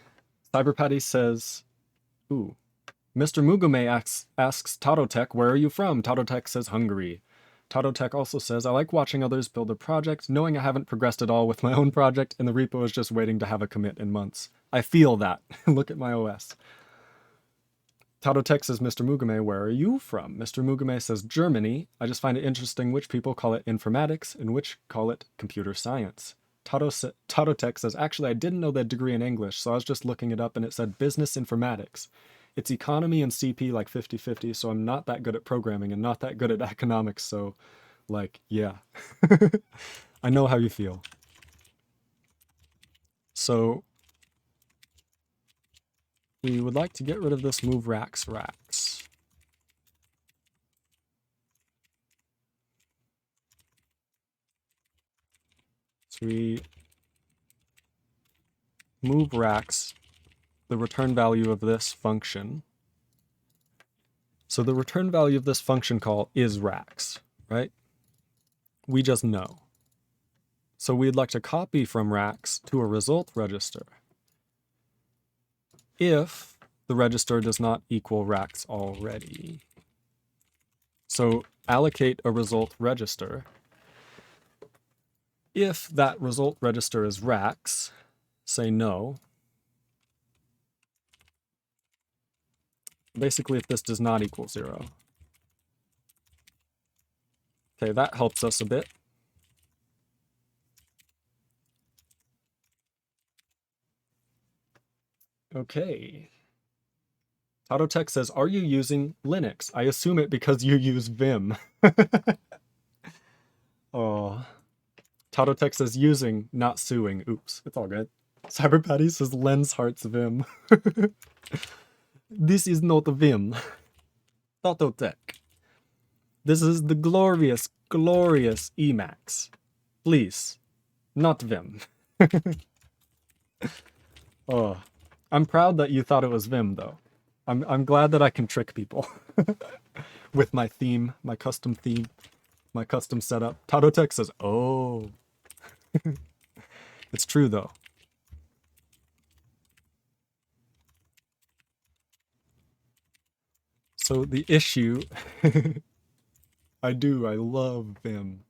CyberPatty says, ooh, Mr. Mugume asks Tototech, where are you from? Tototech says Hungary. Tototech also says, I like watching others build a project, knowing I haven't progressed at all with my own project, and the repo is just waiting to have a commit in months. I feel that. Look at my OS. Tototech says, Mr. Mugume, where are you from? Mr. Mugume says, Germany. I just find it interesting which people call it informatics and which call it computer science. Tototech says, actually, I didn't know that degree in English, so I was just looking it up and it said business informatics. It's economy and CP like 50-50, so I'm not that good at programming and not that good at economics, so, like, yeah. I know how you feel. So, we would like to get rid of this move racks. So we move racks, the return value of this function. So the return value of this function call is racks, right? We just know. So we'd like to copy from racks to a result register if the register does not equal racks already. So allocate a result register. If that result register is racks, say no. Basically, if this does not equal 0. Okay, that helps us a bit. Okay. Tototech says, are you using Linux? I assume it because you use Vim. Oh. Tototech says, using, not suing. Oops, it's all good. CyberPatty says, Lens Hearts Vim. This is not Vim. Tototech. This is the glorious, glorious Emacs. Please, not Vim. Oh, I'm proud that you thought it was Vim, though. I'm glad that I can trick people with my theme, my custom theme, my custom setup. Tototech says, oh. It's true, though. So the issue, I love Vim.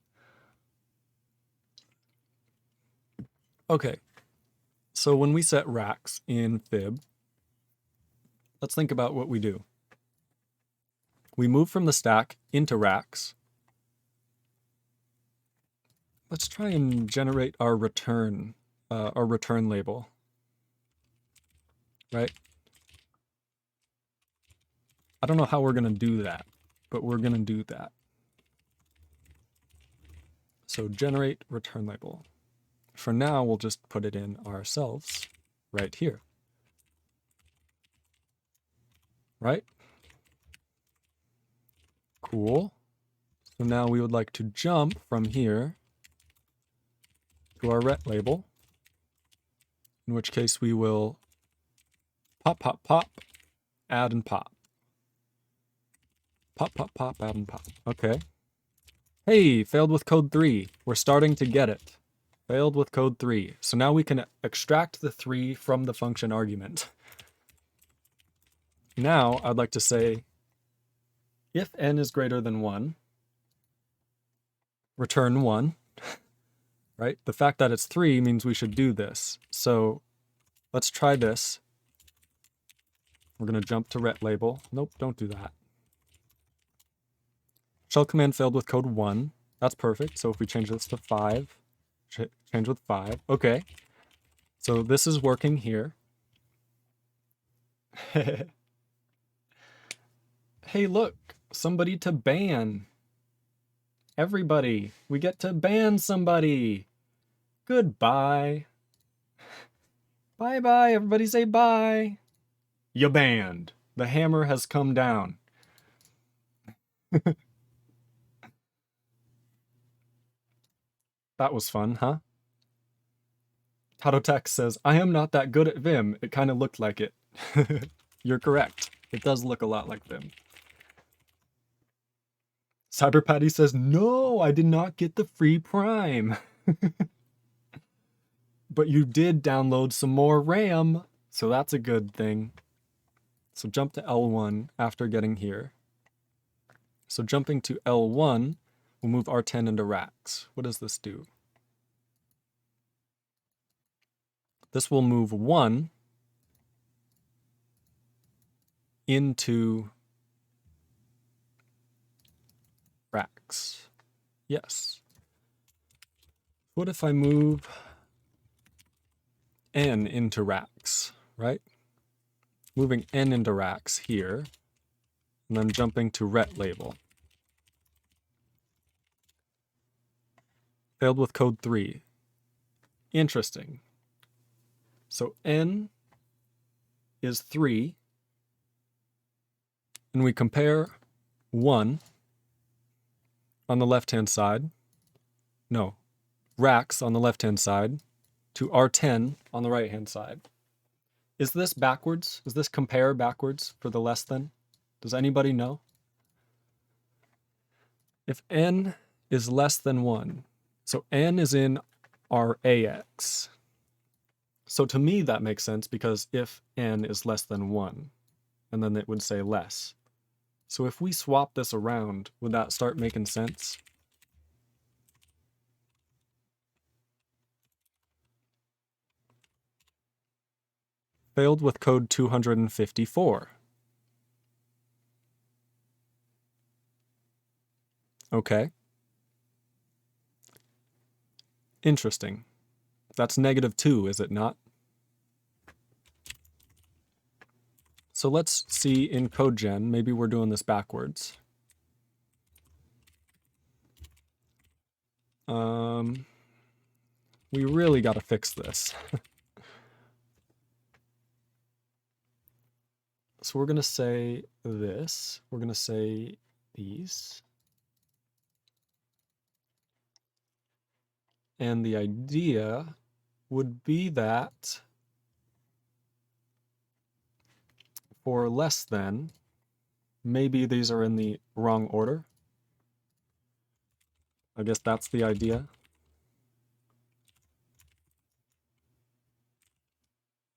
Okay, so when we set racks in fib, let's think about what we do. We move from the stack into racks. Let's try and generate our return label, right? I don't know how we're going to do that, but we're going to do that. So generate return label. For now, we'll just put it in ourselves right here. Right? Cool. So now we would like to jump from here to our ret label, in which case we will pop, pop, pop, add and pop. Pop, pop, pop, add and pop. Okay. Hey, failed with code 3. We're starting to get it. Failed with code 3. So now we can extract the 3 from the function argument. Now I'd like to say, if n is greater than 1, return 1. Right? The fact that it's 3 means we should do this. So let's try this. We're going to jump to ret label. Nope, don't do that. Shell command failed with code 1. That's perfect. So if we change this to 5, change with 5. Okay. So this is working here. Hey, look, somebody to ban. Everybody, we get to ban somebody. Goodbye. Bye-bye, everybody say bye. You banned. The hammer has come down. That was fun, huh? Tadotex says, I am not that good at Vim. It kind of looked like it. You're correct. It does look a lot like Vim. CyberPatty says, no, I did not get the free Prime. But you did download some more RAM, so that's a good thing. So jump to L1 after getting here. So jumping to L1, we'll move R10 into racks. What does this do? This will move 1 into racks. Yes. What if I move n into racks, right? Moving n into racks here, and then jumping to ret label. Failed with code 3. Interesting. So n is 3, and we compare 1 on the left-hand side, no, racks on the left-hand side, to R10 on the right-hand side. Is this backwards? Is this compare backwards for the less than? Does anybody know? If n is less than 1, so n is in our AX. So to me that makes sense because if n is less than 1, and then it would say less. So if we swap this around, would that start making sense? Failed with code 254. Okay. Interesting. That's -2, is it not? So let's see in CodeGen, maybe we're doing this backwards. We really got to fix this. So we're going to say this. We're going to say these. And the idea would be that for less than, maybe these are in the wrong order. I guess that's the idea.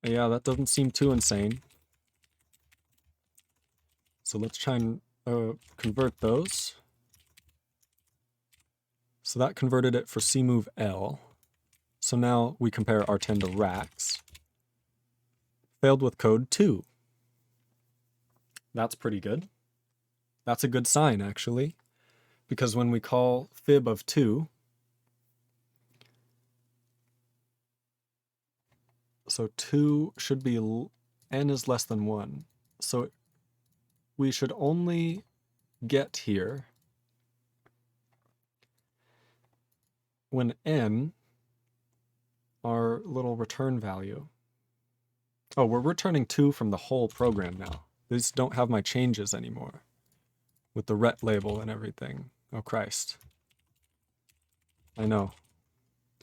Yeah, that doesn't seem too insane. So let's try and convert those. So that converted it for cmove L. So now we compare R10 to racks. Failed with code 2. That's pretty good. That's a good sign, actually, because when we call fib of 2, so 2 should be n is less than 1. So we should only get here when n, our little return value. Oh, we're returning 2 from the whole program now. These don't have my changes anymore with the ret label and everything. Oh, Christ. I know.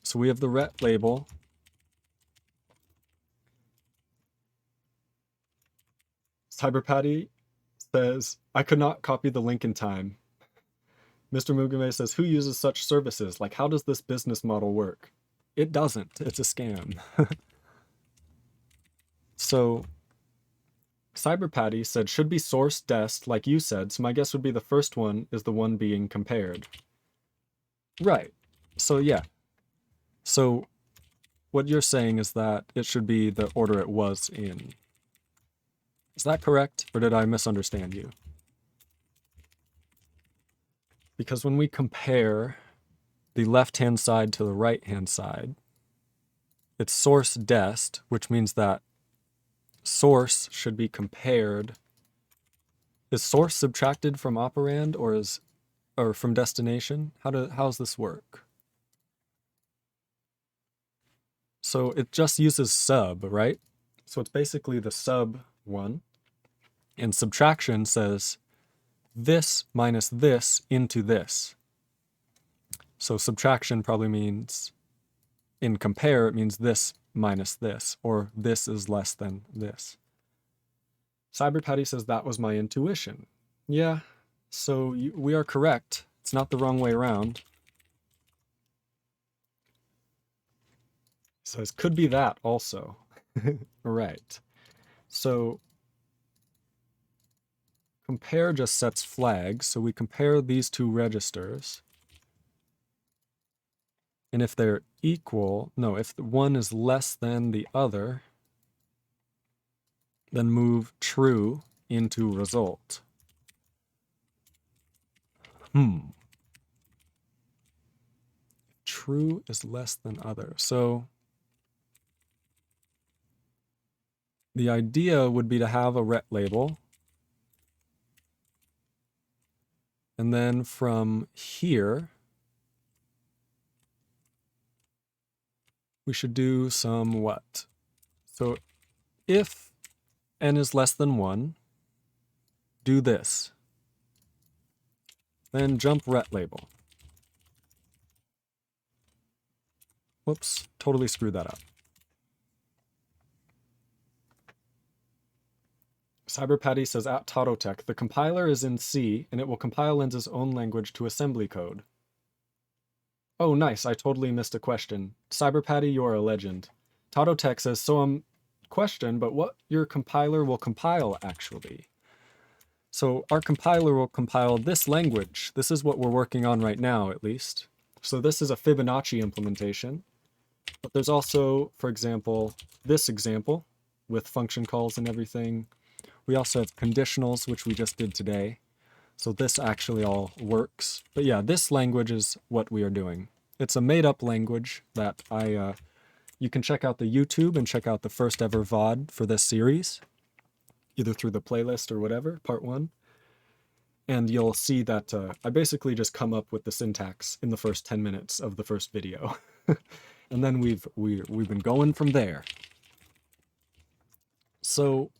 So we have the ret label. CyberPatty says, I could not copy the link in time. Mr. Mugume says, who uses such services? Like, how does this business model work? It doesn't. It's a scam. So CyberPatty said, should be source dest, like you said, so my guess would be the first one is the one being compared. Right. So yeah. So what you're saying is that it should be the order it was in. Is that correct, or did I misunderstand you? Because when we compare the left-hand side to the right-hand side, it's source dest, which means that source should be compared. Is source subtracted from operand or from destination? How's this work? So it just uses sub, right? So it's basically the sub one. And subtraction says this minus this into this. So subtraction probably means, in compare, it means this minus this, or this is less than this. CyberPatty says that was my intuition. Yeah, so we are correct. It's not the wrong way around. Says could be that also. Right. So compare just sets flags. So we compare these two registers. And if they're equal, no, if one is less than the other, then move true into result. True is less than other. So the idea would be to have a ret label. And then from here, we should do some what? So if n is less than 1, do this. Then jump ret label. Whoops, totally screwed that up. CyberPatty says at Tototech, the compiler is in C and it will compile in its own language to assembly code. Oh, nice. I totally missed a question. CyberPatty, you're a legend. Tototech says, so question, but what your compiler will compile actually? So our compiler will compile this language. This is what we're working on right now, at least. So this is a Fibonacci implementation. But there's also, for example, this example with function calls and everything. We also have conditionals, which we just did today. So this actually all works. But yeah, this language is what we are doing. It's a made-up language that you can check out the YouTube and check out the first ever VOD for this series, either through the playlist or whatever, part 1. And you'll see that I basically just come up with the syntax in the first 10 minutes of the first video. And then we've been going from there. So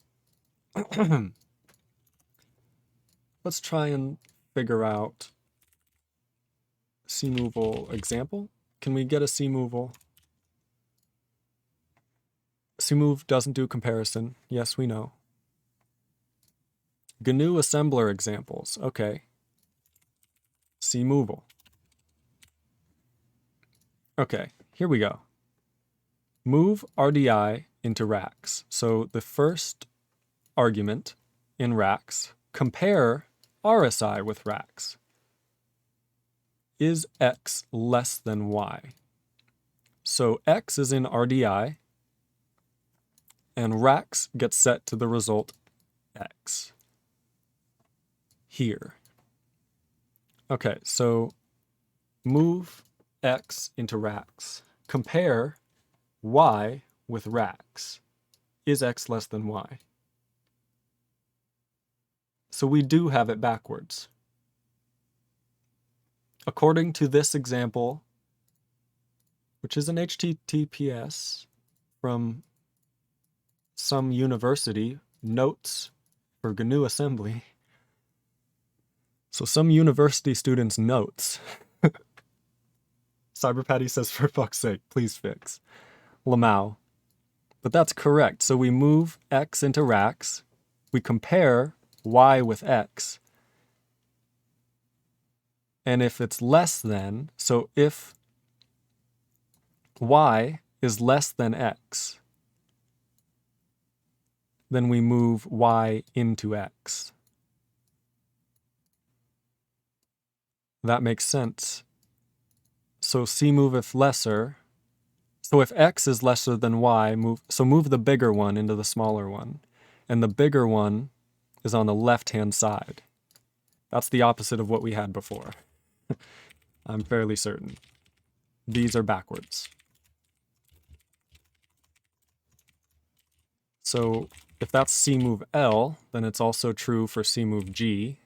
let's try and figure out cmoval example. Can we get a cmoval? Cmove doesn't do comparison. Yes, we know. GNU assembler examples. Okay. Cmoval. Okay, here we go. Move RDI into racks. So the first argument in racks, compare RSI with racks. Is X less than Y? So X is in RDI, and racks gets set to the result X. here. Okay, so move x into racks. Compare y with racks. Is x less than y? So we do have it backwards. According to this example, which is an HTTPS from some university, notes for GNU assembly. So some university students' notes. CyberPatty says, for fuck's sake, please fix. Lamau. But that's correct. So we move x into racks. We compare y with x. And if it's less than, so if y is less than x, then we move y into x. That makes sense. So C move if lesser. So if x is lesser than y, move the bigger one into the smaller one. And the bigger one is on the left-hand side. That's the opposite of what we had before. I'm fairly certain. These are backwards. So if that's C move L, then it's also true for C move G.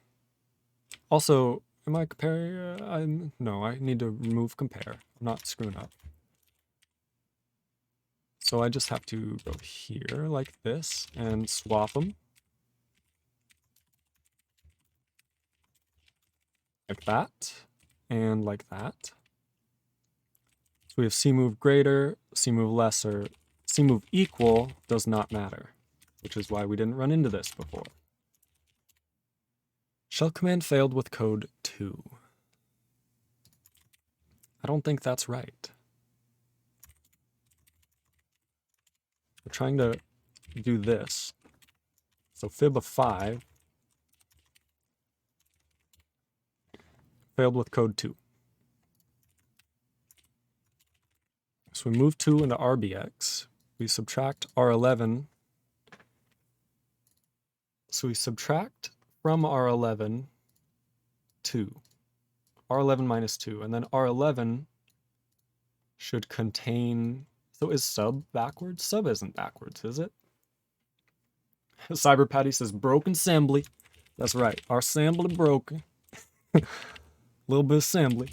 Also, am I comparing? No, I need to remove compare. I'm not screwing up. So I just have to go here like this and swap them. Like that, and like that. So we have C move greater, C move lesser, C move equal does not matter, which is why we didn't run into this before. Shell command failed with code 2. I don't think that's right. We're trying to do this. So fib of 5 failed with code 2. So we move 2 into RBX. We subtract R11. So we subtract from R11 2. R11 minus 2. And then R11 should contain... So is sub backwards? Sub isn't backwards, is it? CyberPatty says broken assembly. That's right. Our assembly broken. Little bit of assembly.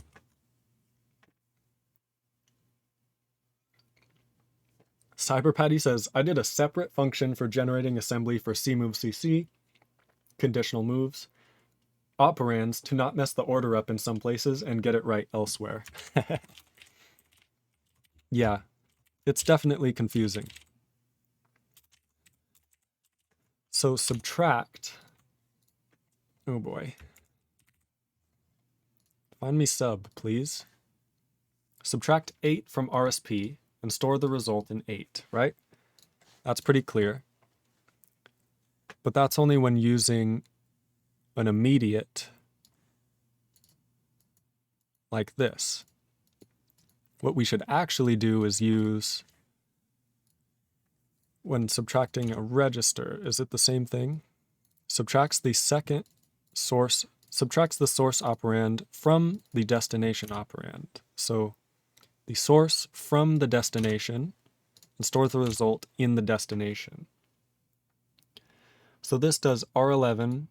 CyberPatty says, I did a separate function for generating assembly for CMoveCC, conditional moves, operands to not mess the order up in some places and get it right elsewhere. Yeah, it's definitely confusing. So subtract. Oh boy. Find me sub, please. Subtract 8 from RSP and store the result in 8, right? That's pretty clear. But that's only when using an immediate like this. What we should actually do is use, when subtracting a register, is it the same thing? Subtracts the second source, subtracts the source operand from the destination operand. So the source from the destination and store the result in the destination. So this does R11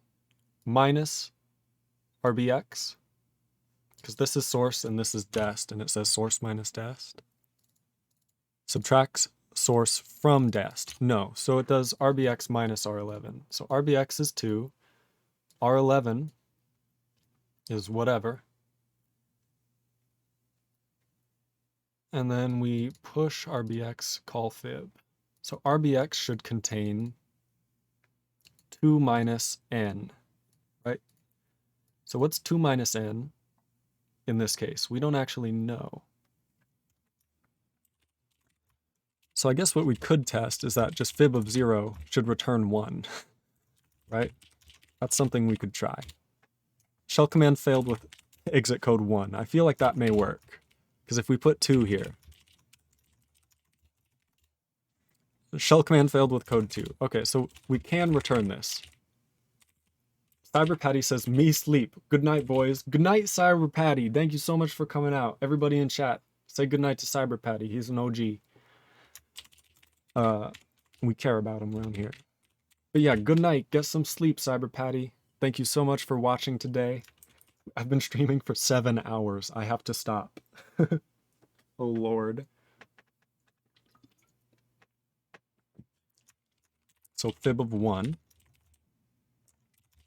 minus RBX, because this is source and this is dest, and it says source minus dest. Subtracts source from dest. No, so it does RBX minus R11. So RBX is 2, R11 is whatever. And then we push RBX call fib. So RBX should contain 2 minus n, right? So what's 2 minus n in this case? We don't actually know. So I guess what we could test is that just fib of 0 should return 1, right? That's something we could try. Shell command failed with exit code 1. I feel like that may work, because if we put 2 here, shell command failed with code 2. Okay, so we can return this. Cyber Patty says, me sleep. Good night, boys. Good night, Cyber Patty. Thank you so much for coming out. Everybody in chat, say good night to Cyber Patty. He's an OG. We care about him around here. But yeah, good night. Get some sleep, Cyber Patty. Thank you so much for watching today. I've been streaming for 7 hours. I have to stop. Oh, Lord. So fib of 1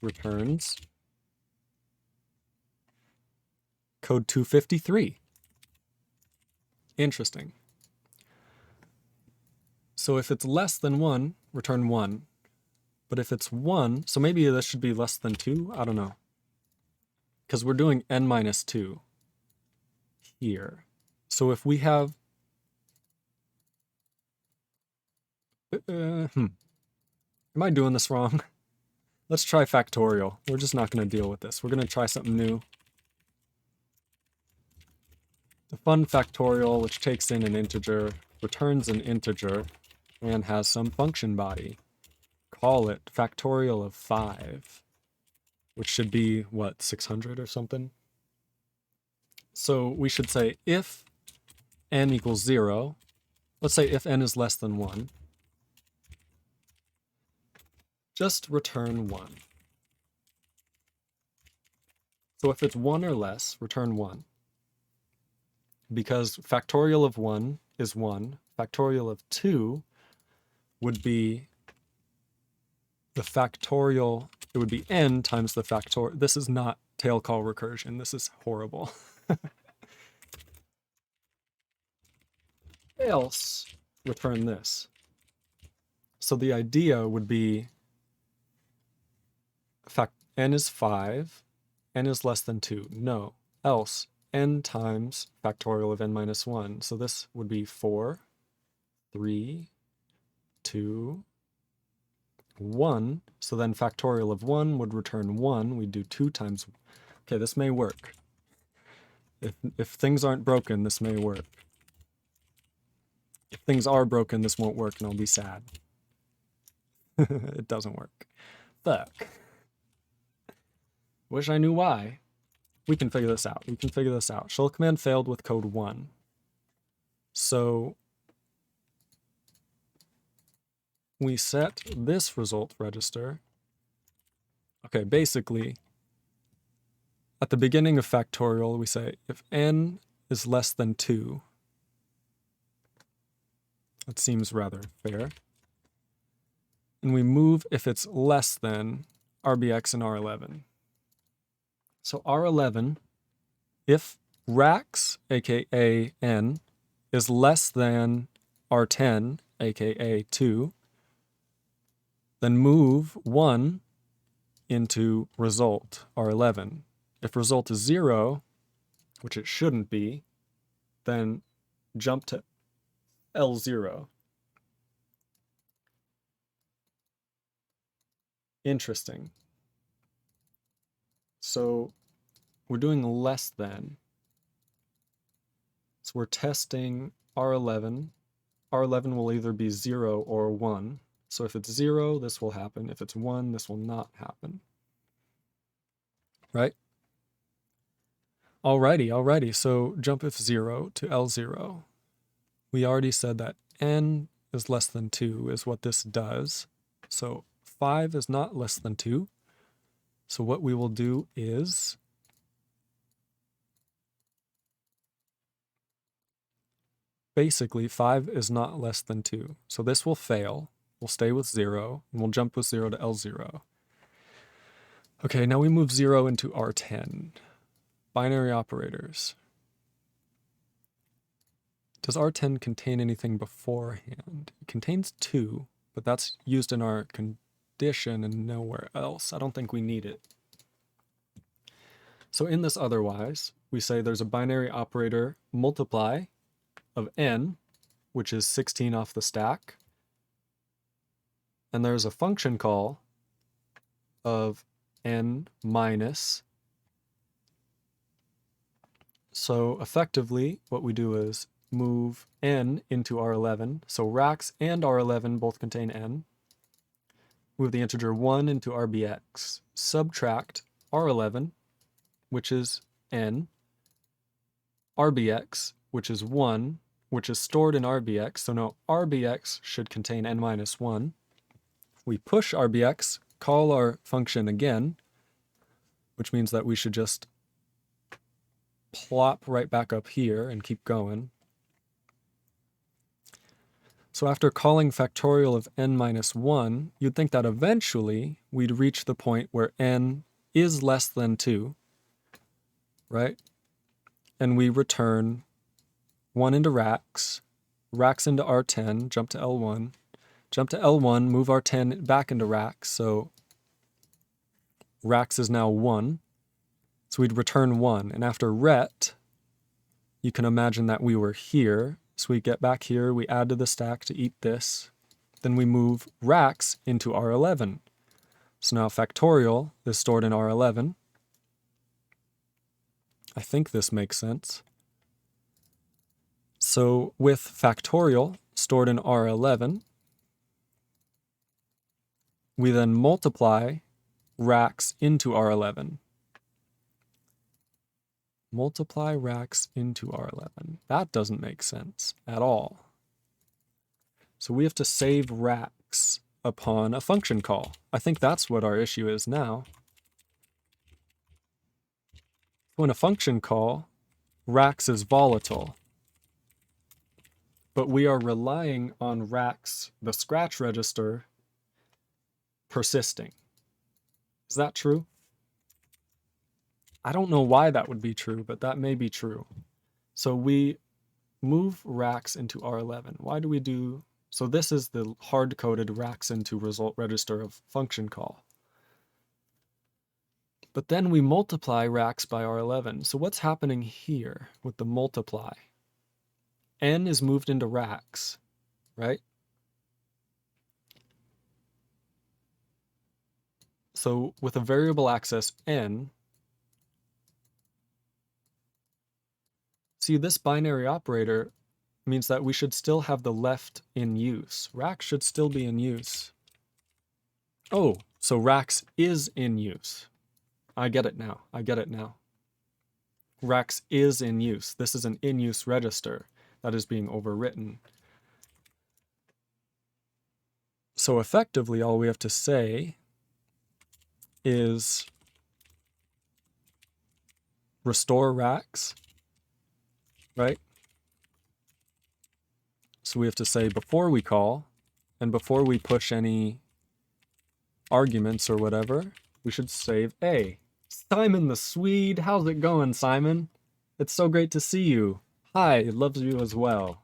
returns code 253. Interesting. So if it's less than 1, return 1. But if it's 1, so maybe this should be less than 2? I don't know. Because we're doing n minus 2 here. So if we have... Am I doing this wrong? Let's try factorial. We're just not going to deal with this. We're going to try something new. The fun factorial, which takes in an integer, returns an integer, and has some function body. Call it factorial of 5, which should be, what, 600 or something? So we should say if n equals 0, let's say if n is less than 1, just return 1. So if it's 1 or less, return 1. Because factorial of 1 is 1. Factorial of 2 would be the factorial, it would be n times the factorial. This is not tail call recursion. This is horrible. Else, return this. So the idea would be n is 5, n is less than 2. No. Else, n times factorial of n minus 1. So this would be 4, 3, 2, 1. So then factorial of 1 would return 1. We'd do 2 times... Okay, this may work. If things aren't broken, this may work. If things are broken, this won't work and I'll be sad. It doesn't work. Fuck. Wish I knew why. We can figure this out. We can figure this out. Shell command failed with code 1. So we set this result register. Okay, basically, at the beginning of factorial, we say if n is less than 2. That seems rather fair. And we move if it's less than RBX and R11. So R11, if rax, aka n, is less than R10, aka 2, then move 1 into result, R11. If result is 0, which it shouldn't be, then jump to L0. Interesting. So we're doing less than. So we're testing R11. R11 will either be 0 or 1. So if it's 0, this will happen. If it's 1, this will not happen. Right? Alrighty. So jump if 0 to L0. We already said that n is less than 2 is what this does. So 5 is not less than 2. So what we will do is basically 5 is not less than 2. So this will fail. We'll stay with 0, and we'll jump with 0 to L0. Okay, now we move 0 into R10. Binary operators. Does R10 contain anything beforehand? It contains 2, but that's used in our condition and nowhere else. I don't think we need it. So in this otherwise, we say there's a binary operator multiply of n, which is 16 off the stack. And there's a function call of n minus. So effectively, what we do is move n into R11. So rax and R11 both contain n. move the integer 1 into rbx, subtract r11, which is n, rbx, which is 1, which is stored in rbx, so now rbx should contain n minus 1. We push rbx, call our function again, which means that we should just plop right back up here and keep going. So after calling factorial of n minus 1, you'd think that eventually we'd reach the point where n is less than 2, right? And we return 1 into rax, rax into R10, jump to L1, move R10 back into rax, so rax is now 1. So we'd return 1, and after ret, you can imagine that we were here. So we get back here, we add to the stack to eat this, then we move rax into R11. So now factorial is stored in R11. I think this makes sense. So with factorial stored in R11, we then multiply rax into R11. Multiply rax into R11. That doesn't make sense at all. So we have to save rax upon a function call. I think that's what our issue is now. When a function call, rax is volatile, but we are relying on rax, the scratch register, persisting. Is that true? I don't know why that would be true, but that may be true. So we move rax into R11. Why do we do... So this is the hard-coded rax into result register of function call. But then we multiply rax by R11. So what's happening here with the multiply? N is moved into rax, right? So with a variable access n, see, this binary operator means that we should still have the left in use. Rax should still be in use. Oh, so rax is in use. I get it now. Rax is in use. This is an in-use register that is being overwritten. So effectively, all we have to say is restore rax, right? So we have to say before we call, and before we push any arguments or whatever, we should save A. Simon the Swede, how's it going, Simon? It's so great to see you. Hi, loves you as well.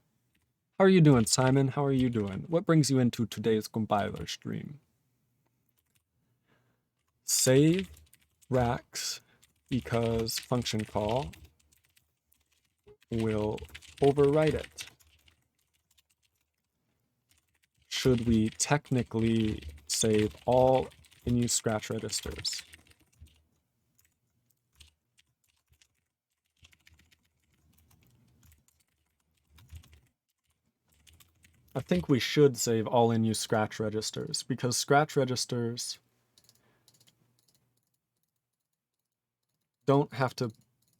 How are you doing, Simon? How are you doing? What brings you into today's compiler stream? Save rax because function call will overwrite it. Should we technically save all in-use scratch registers? I think we should save all in-use scratch registers because scratch registers don't have to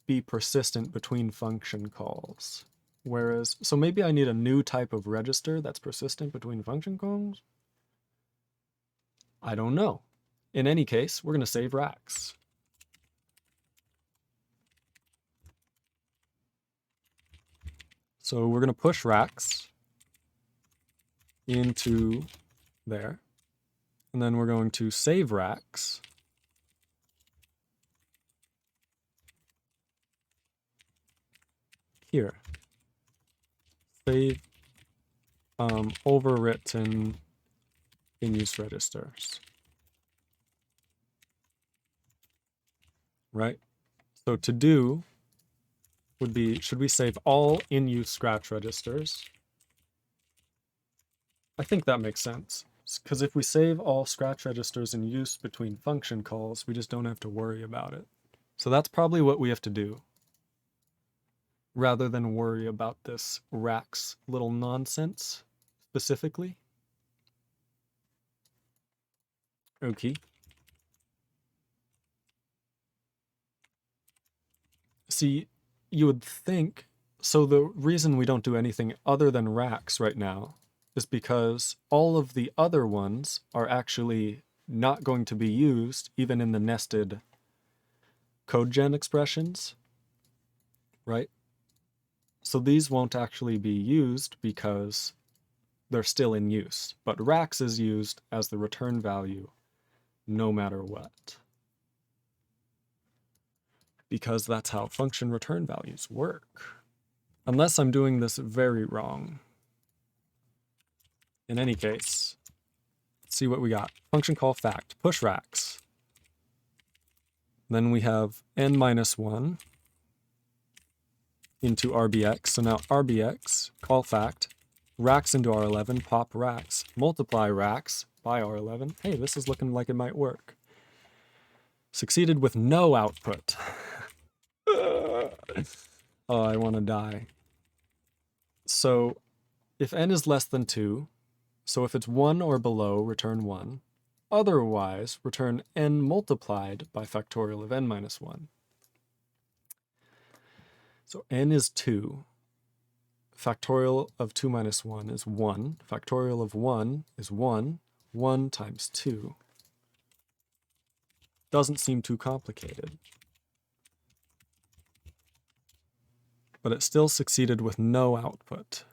be persistent between function calls. Whereas, so maybe I need a new type of register that's persistent between function calls? I don't know. In any case, we're going to save rax. So we're going to push rax into there. And then we're going to save rax. Here. Save overwritten in-use registers. Right? So to do would be, should we save all in-use scratch registers? I think that makes sense. Because if we save all scratch registers in use between function calls, we just don't have to worry about it. So that's probably what we have to do, rather than worry about this rax little nonsense specifically. Okay. See, you would think, so the reason we don't do anything other than racks right now is because all of the other ones are actually not going to be used even in the nested code gen expressions, right? So these won't actually be used because they're still in use, but racks is used as the return value no matter what. Because that's how function return values work. Unless I'm doing this very wrong. In any case, let's see what we got. Function call fact, push racks. Then we have n minus 1 into rbx. So now rbx, call fact, racks into R11, pop racks, multiply racks by R11. Hey, this is looking like it might work. Succeeded with no output. Oh, I want to die. So if n is less than 2, so if it's 1 or below, return 1. Otherwise, return n multiplied by factorial of n minus 1. So n is 2. Factorial of 2 minus 1 is 1. Factorial of 1 is 1. 1 times 2. Doesn't seem too complicated. But it still succeeded with no output.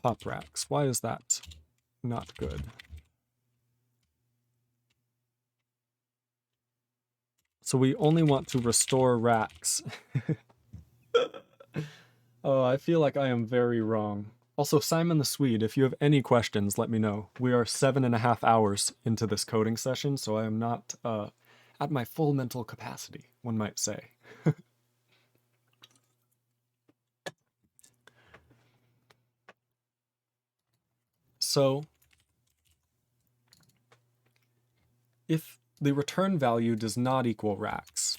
Pop racks. Why is that not good? So we only want to restore racks. Oh, I feel like I am very wrong. Also, Simon the Swede, if you have any questions, let me know. We are 7.5 hours into this coding session, so I am not at my full mental capacity, one might say. So, if the return value does not equal racks,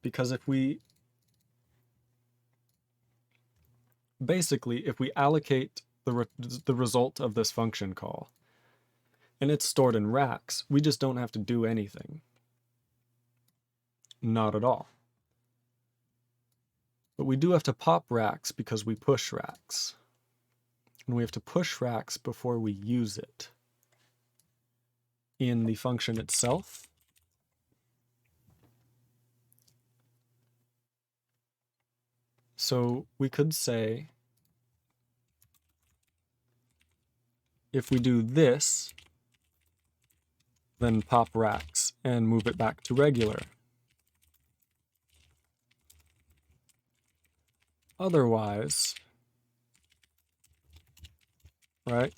because if we basically, if we allocate the result of this function call, and it's stored in racks, we just don't have to do anything. Not at all. But we do have to pop racks because we push racks. And we have to push racks before we use it in the function itself. So we could say, if we do this, then pop racks and move it back to regular. Otherwise, right?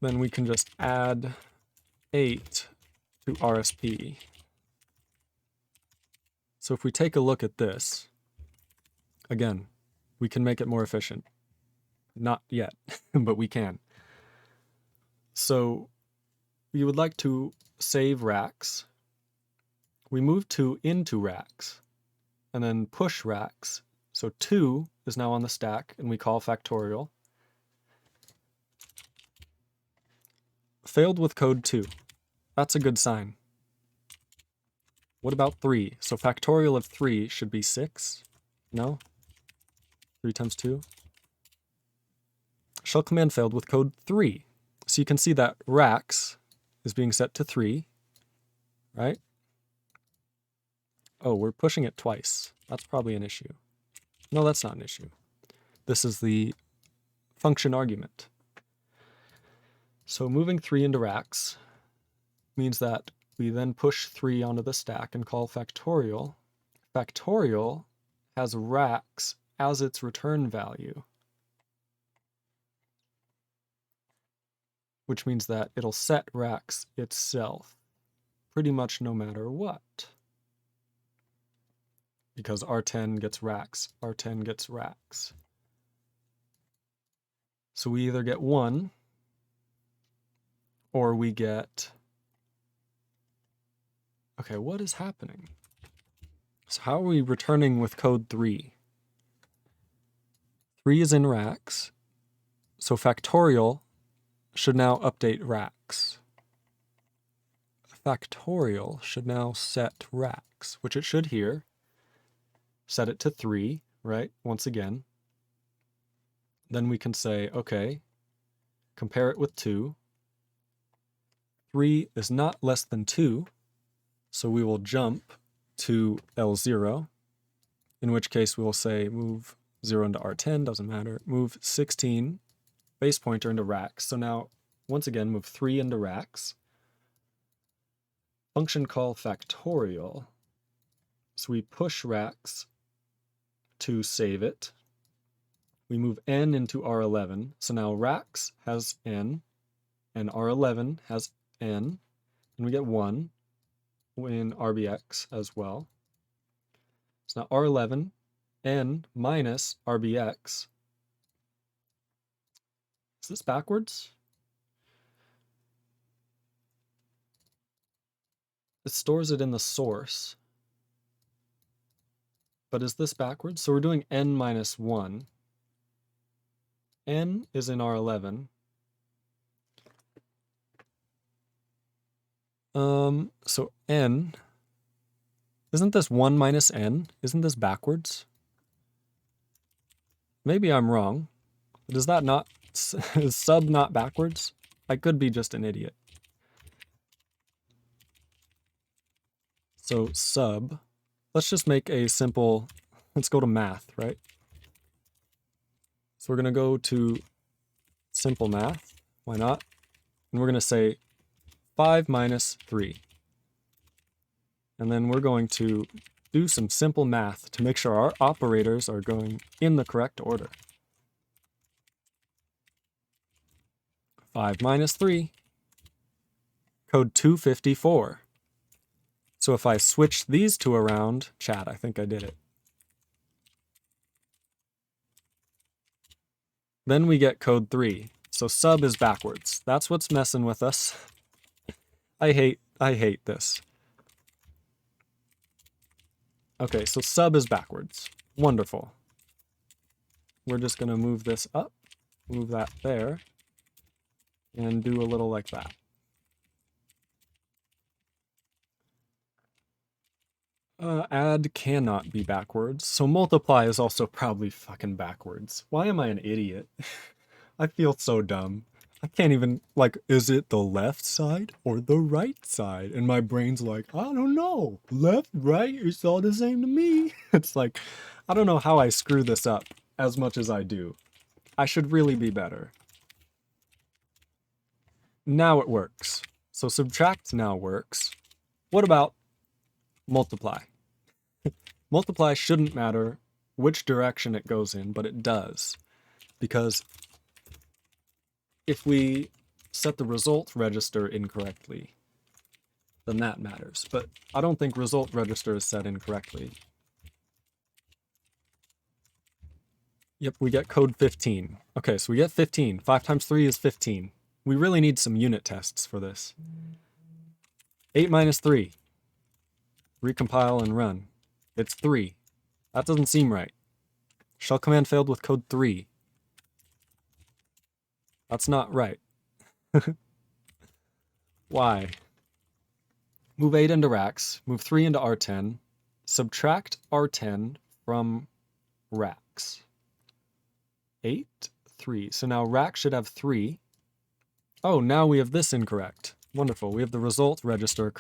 Then we can just add 8 to RSP. So if we take a look at this, again, we can make it more efficient. Not yet, but we can. So we would like to save racks. We move 2 into racks and then push racks. So 2 is now on the stack and we call factorial. Failed with code 2. That's a good sign. What about 3? So factorial of 3 should be 6. No? 3 times 2. Shell command failed with code 3. So you can see that racks is being set to 3, right? Oh, we're pushing it twice. That's probably an issue. No, that's not an issue. This is the function argument. So moving 3 into racks means that we then push 3 onto the stack and call factorial. Factorial has racks as its return value, which means that it'll set racks itself pretty much no matter what. Because R10 gets racks, R10 gets racks. So we either get 1 or we get Okay, what is happening? So how are we returning with code 3? 3 is in racks, so factorial should now update racks. Factorial should now set racks, which it should here. Set it to 3, right? Once again. Then we can say, okay, compare it with 2. 3 is not less than 2, so we will jump to L0, in which case we'll say move 0 into R10, doesn't matter. Move 16, base pointer into racks. So now, once again, move 3 into racks. Function call factorial. So we push racks to save it. We move n into R11. So now racks has n, and R11 has n, and we get 1 in RBX as well. So now R11, n minus RBX. Is this backwards? It stores it in the source. But is this backwards? So we're doing n minus 1. N is in R11. So n, isn't this 1 minus n? Isn't this backwards? Maybe I'm wrong. But is that not, is sub not backwards? I could be just an idiot. So sub, let's just make a simple, let's go to math, right? So we're gonna go to simple math, why not? And we're gonna say 5 minus 3. And then we're going to do some simple math to make sure our operators are going in the correct order. 5 minus 3, code 254. So if I switch these two around, chat, I think I did it. Then we get code 3. So sub is backwards. That's what's messing with us. I hate this. Okay, so sub is backwards. Wonderful. We're just going to move this up, move that there, and do a little like that. Add cannot be backwards, so multiply is also probably fucking backwards. Why am I an idiot? I feel so dumb. I can't even, like, is it the left side or the right side? And my brain's like, I don't know. Left, right, it's all the same to me. It's like, I don't know how I screw this up as much as I do. I should really be better. Now it works. So subtract now works. What about multiply? Multiply shouldn't matter which direction it goes in, but it does. Because if we set the result register incorrectly, then that matters. But I don't think result register is set incorrectly. Yep, we get code 15. Okay, so we get 15. 5 times 3 is 15. We really need some unit tests for this. 8 minus 3. Recompile and run. It's 3. That doesn't seem right. Shell command failed with code 3. That's not right. Why? Move 8 into racks, move 3 into R10, subtract R10 from racks. 8, 3. So now rack should have 3. Oh, now we have this incorrect. Wonderful. We have the result register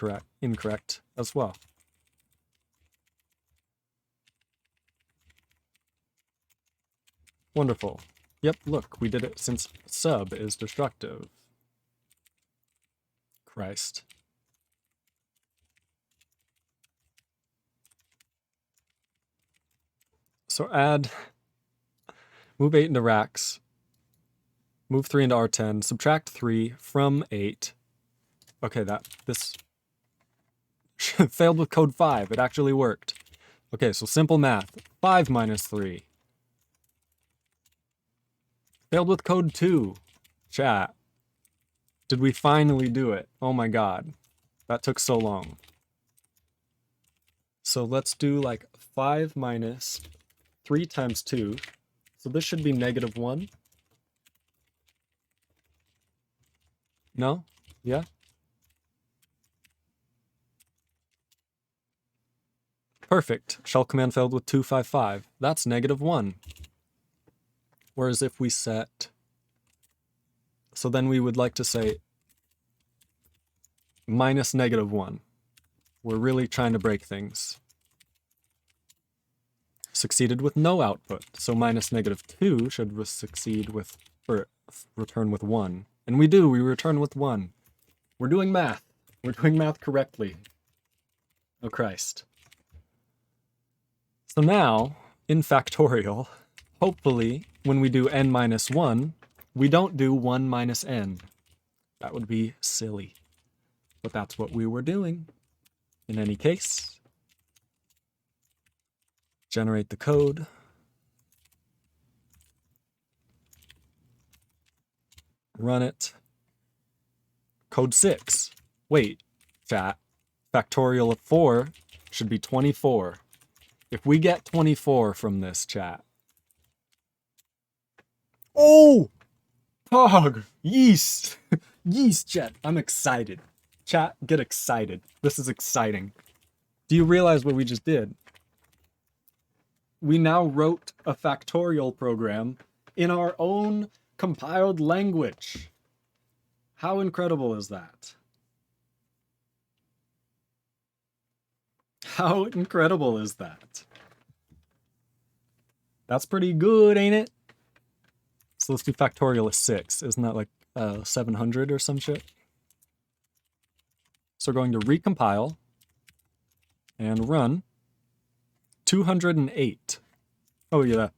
incorrect as well. Wonderful. Yep, look, we did it since sub is destructive. Christ. So add, move 8 into racks, move 3 into R10, subtract 3 from 8. Okay, this failed with code 5. It actually worked. Okay, so simple math. 5 minus 3. Failed with code 2. Chat. Did we finally do it? Oh my god. That took so long. So let's do like 5 minus 3 times 2. So this should be -1. No? Yeah? Perfect. Shell command failed with 255. That's -1. Whereas if we set... So then we would like to say minus -1. We're really trying to break things. Succeeded with no output. So minus -2 should succeed with, or return with 1. And we do, we return with 1. We're doing math. We're doing math correctly. Oh Christ. So now, in factorial, hopefully, when we do n minus 1, we don't do 1 minus n. That would be silly. But that's what we were doing. In any case, generate the code. Run it. Code 6. Wait, chat. Factorial of 4 should be 24. If we get 24 from this, chat. Oh! Pog! Yeast! Yeast, chat. I'm excited. Chat, get excited. This is exciting. Do you realize what we just did? We now wrote a factorial program in our own compiled language. How incredible is that? How incredible is that? That's pretty good, ain't it? So let's do factorial of 6. Isn't that like 700 or some shit? So we're going to recompile and run 208. Oh yeah,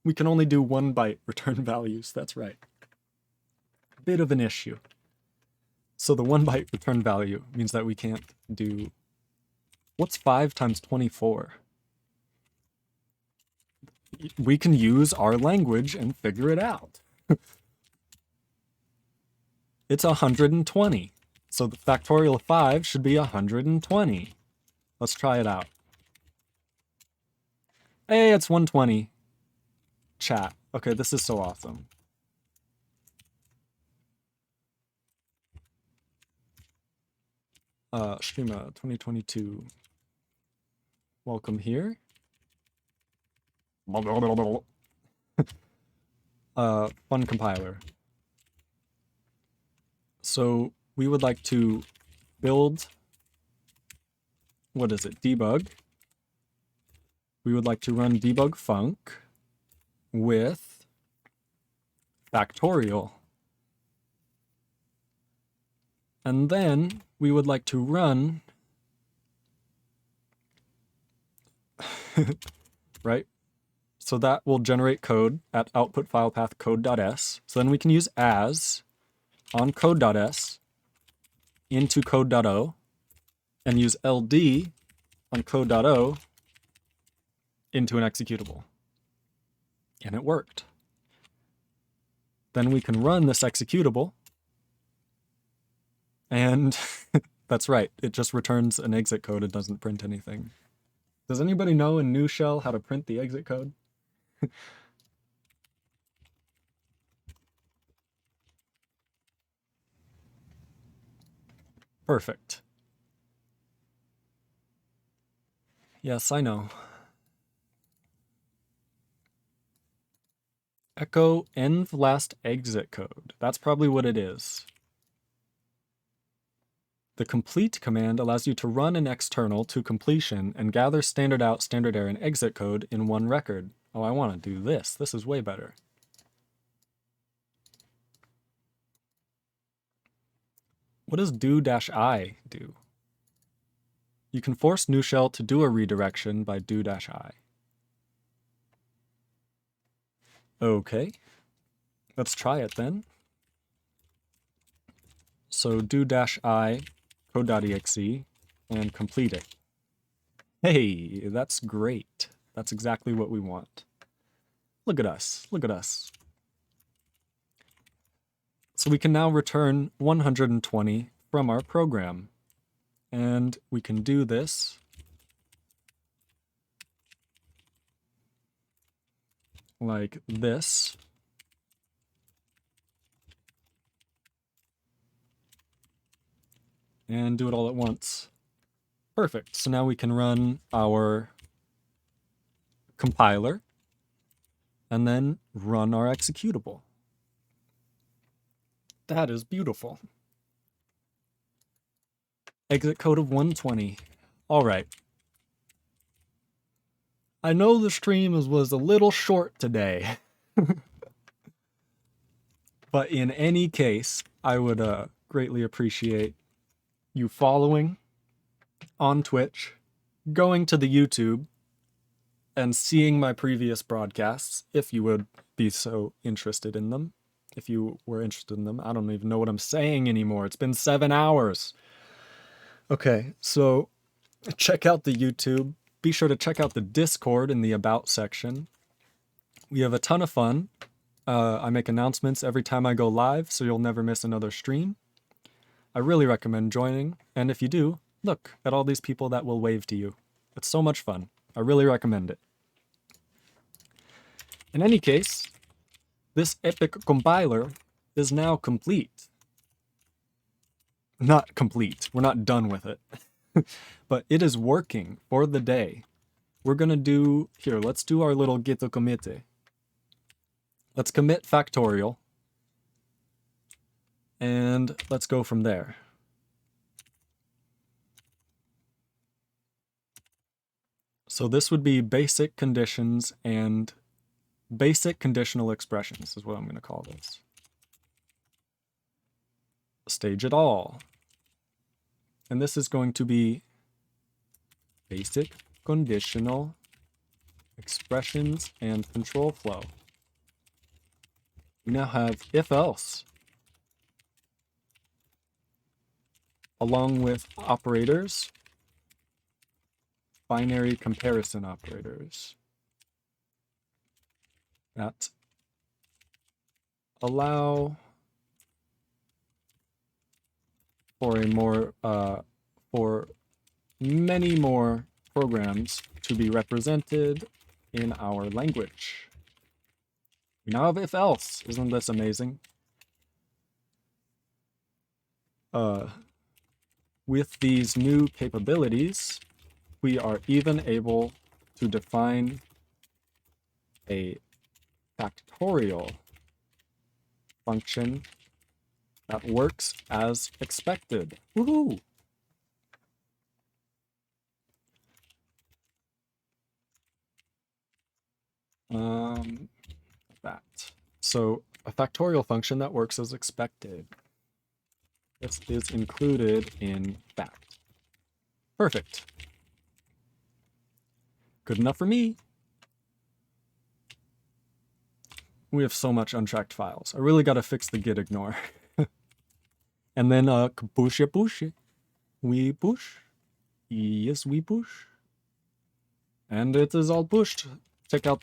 we can only do 1 byte return values. That's right. Bit of an issue. So the 1 byte return value means that we can't do... What's 5 times 24? We can use our language and figure it out. It's 120. So the factorial of 5 should be 120. Let's try it out. Hey, it's 120. Chat. Okay, this is so awesome. Streama 2022. Welcome here. Fun compiler. So we would like to build, what is it, debug. We would like to run debug func with factorial. And then we would like to run, right? So that will generate code at output file path code.s. So then we can use as on code.s into code.o and use ld on code.o into an executable. And it worked. Then we can run this executable, and that's right, it just returns an exit code. It doesn't print anything. Does anybody know in new shell how to print the exit code? Perfect. Yes, I know. Echo env last exit code. That's probably what it is. The complete command allows you to run an external to completion and gather standard out, standard error, and exit code in one record. Oh, I want to do this. This is way better. What does do-i do? You can force new shell to do a redirection by do-i. Okay, let's try it then. So do-i code.exe and complete it. Hey, that's great. That's exactly what we want. Look at us, look at us. So we can now return 120 from our program. And we can do this like this. And do it all at once. Perfect. So now we can run our compiler and then run our executable. That is beautiful. Exit code of 120. All right. I know the stream was a little short today. But in any case, I would greatly appreciate you following on Twitch, going to the YouTube, and seeing my previous broadcasts, if you would be so interested in them. If you were interested in them. I don't even know what I'm saying anymore. It's been 7 hours. Okay, so check out the YouTube. Be sure to check out the Discord in the About section. We have a ton of fun. I make announcements every time I go live, so you'll never miss another stream. I really recommend joining, and if you do, look at all these people that will wave to you. It's so much fun. I really recommend it. In any case, this epic compiler is now complete. Not complete. We're not done with it. But it is working for the day. We're going to do... Here, let's do our little git commit. Let's commit factorial. And let's go from there. So this would be basic conditions and basic conditional expressions is what I'm going to call this. Stage it all. And this is going to be basic conditional expressions and control flow. We now have if-else, along with operators, binary comparison operators that allow for a more for many more programs to be represented in our language. We now have if-else. Isn't this amazing? With these new capabilities, we are even able to define a factorial function that works as expected. Woohoo! That. So a factorial function that works as expected. This is included in fact. Perfect. Good enough for me. We have so much untracked files. I really got to fix the git ignore. And then push it, push it. We push. Yes, we push. And it is all pushed. Check out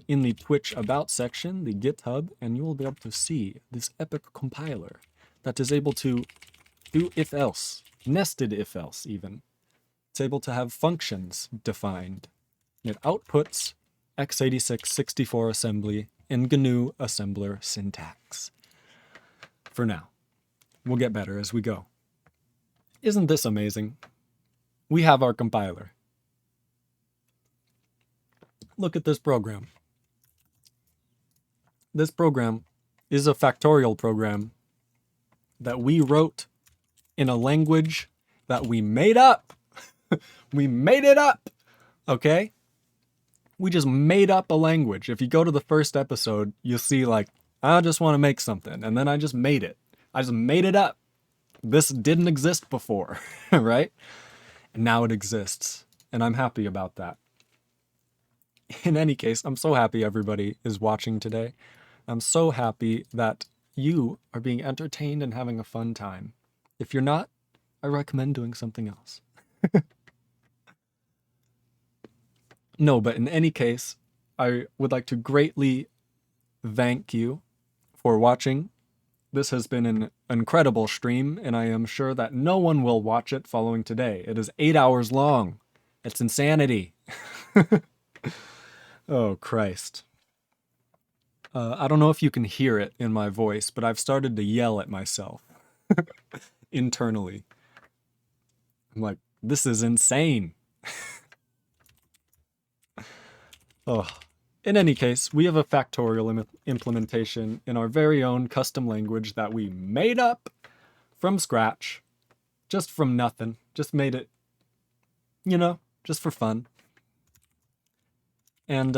in the Twitch About section, the GitHub, and you will be able to see this epic compiler that is able to do if-else, nested if-else even. It's able to have functions defined. It outputs x86 64 assembly in GNU assembler syntax. For now. We'll get better as we go. Isn't this amazing? We have our compiler. Look at this program. This program is a factorial program that we wrote in a language that we made up. We made it up, okay? We just made up a language. If you go to the first episode, you'll see like, I just want to make something, and then I just made it. I just made it up. This didn't exist before, right? And now it exists, and I'm happy about that. In any case, I'm so happy everybody is watching today. I'm so happy that you are being entertained and having a fun time. If you're not, I recommend doing something else. No, but in any case, I would like to greatly thank you for watching. This has been an incredible stream, and I am sure that no one will watch it following today. It is 8 hours long. It's insanity. Oh, Christ. I don't know if you can hear it in my voice, but I've started to yell at myself internally. I'm like, this is insane. Oh. In any case, we have a factorial implementation in our very own custom language that we made up from scratch, just from nothing. Just made it, just for fun. And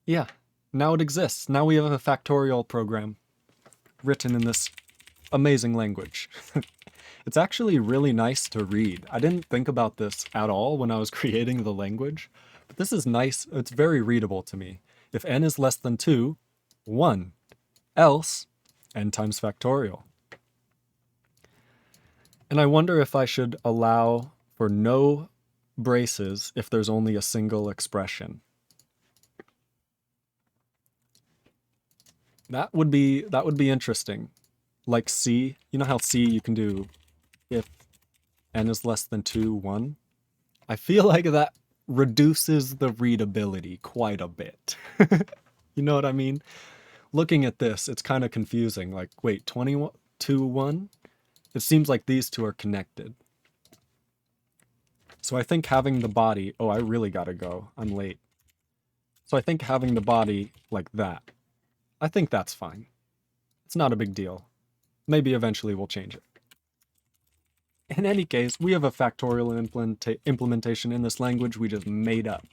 yeah, now it exists. Now we have a factorial program written in this amazing language. It's actually really nice to read. I didn't think about this at all when I was creating the language, but this is nice. It's very readable to me. If n is less than 2, 1. Else, n times factorial. And I wonder if I should allow for no braces if there's only a single expression. That would be interesting. Like C, you know how C you can do if n is less than 2, 1? I feel like that reduces the readability quite a bit. You know what I mean? Looking at this, it's kind of confusing. Like, wait, 22, 1? It seems like these two are connected. So I think having the body... Oh, I really gotta go. I'm late. So I think having the body like that, I think that's fine. It's not a big deal. Maybe eventually we'll change it. In any case, we have a factorial implementation in this language we just made up.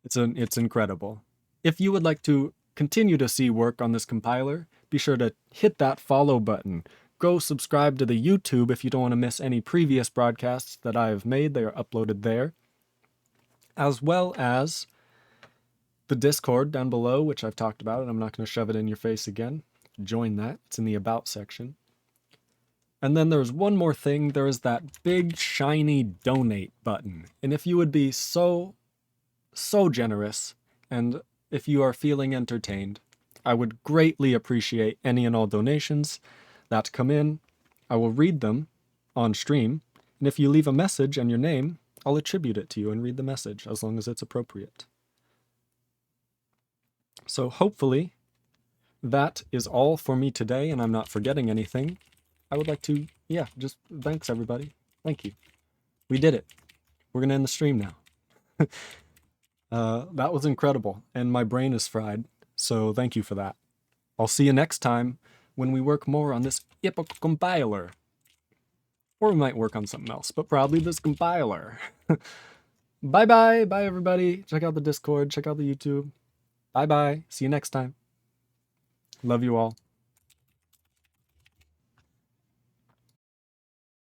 It's incredible. If you would like to continue to see work on this compiler, be sure to hit that follow button. Go subscribe to the YouTube if you don't want to miss any previous broadcasts that I have made. They are uploaded there. As well as the Discord down below, which I've talked about, and I'm not going to shove it in your face again. Join that. It's in the About section. And then there's one more thing. There is that big, shiny donate button. And if you would be so generous, and if you are feeling entertained, I would greatly appreciate any and all donations that come in. I will read them on stream. And if you leave a message and your name, I'll attribute it to you and read the message, as long as it's appropriate. So hopefully that is all for me today, and I'm not forgetting anything. I would like to, just thanks everybody. Thank you. We did it. We're going to end the stream now. That was incredible, and my brain is fried, so thank you for that. I'll see you next time when we work more on this epic compiler. Or we might work on something else, but probably this compiler. Bye-bye. Bye, everybody. Check out the Discord. Check out the YouTube. Bye-bye. See you next time. Love you all.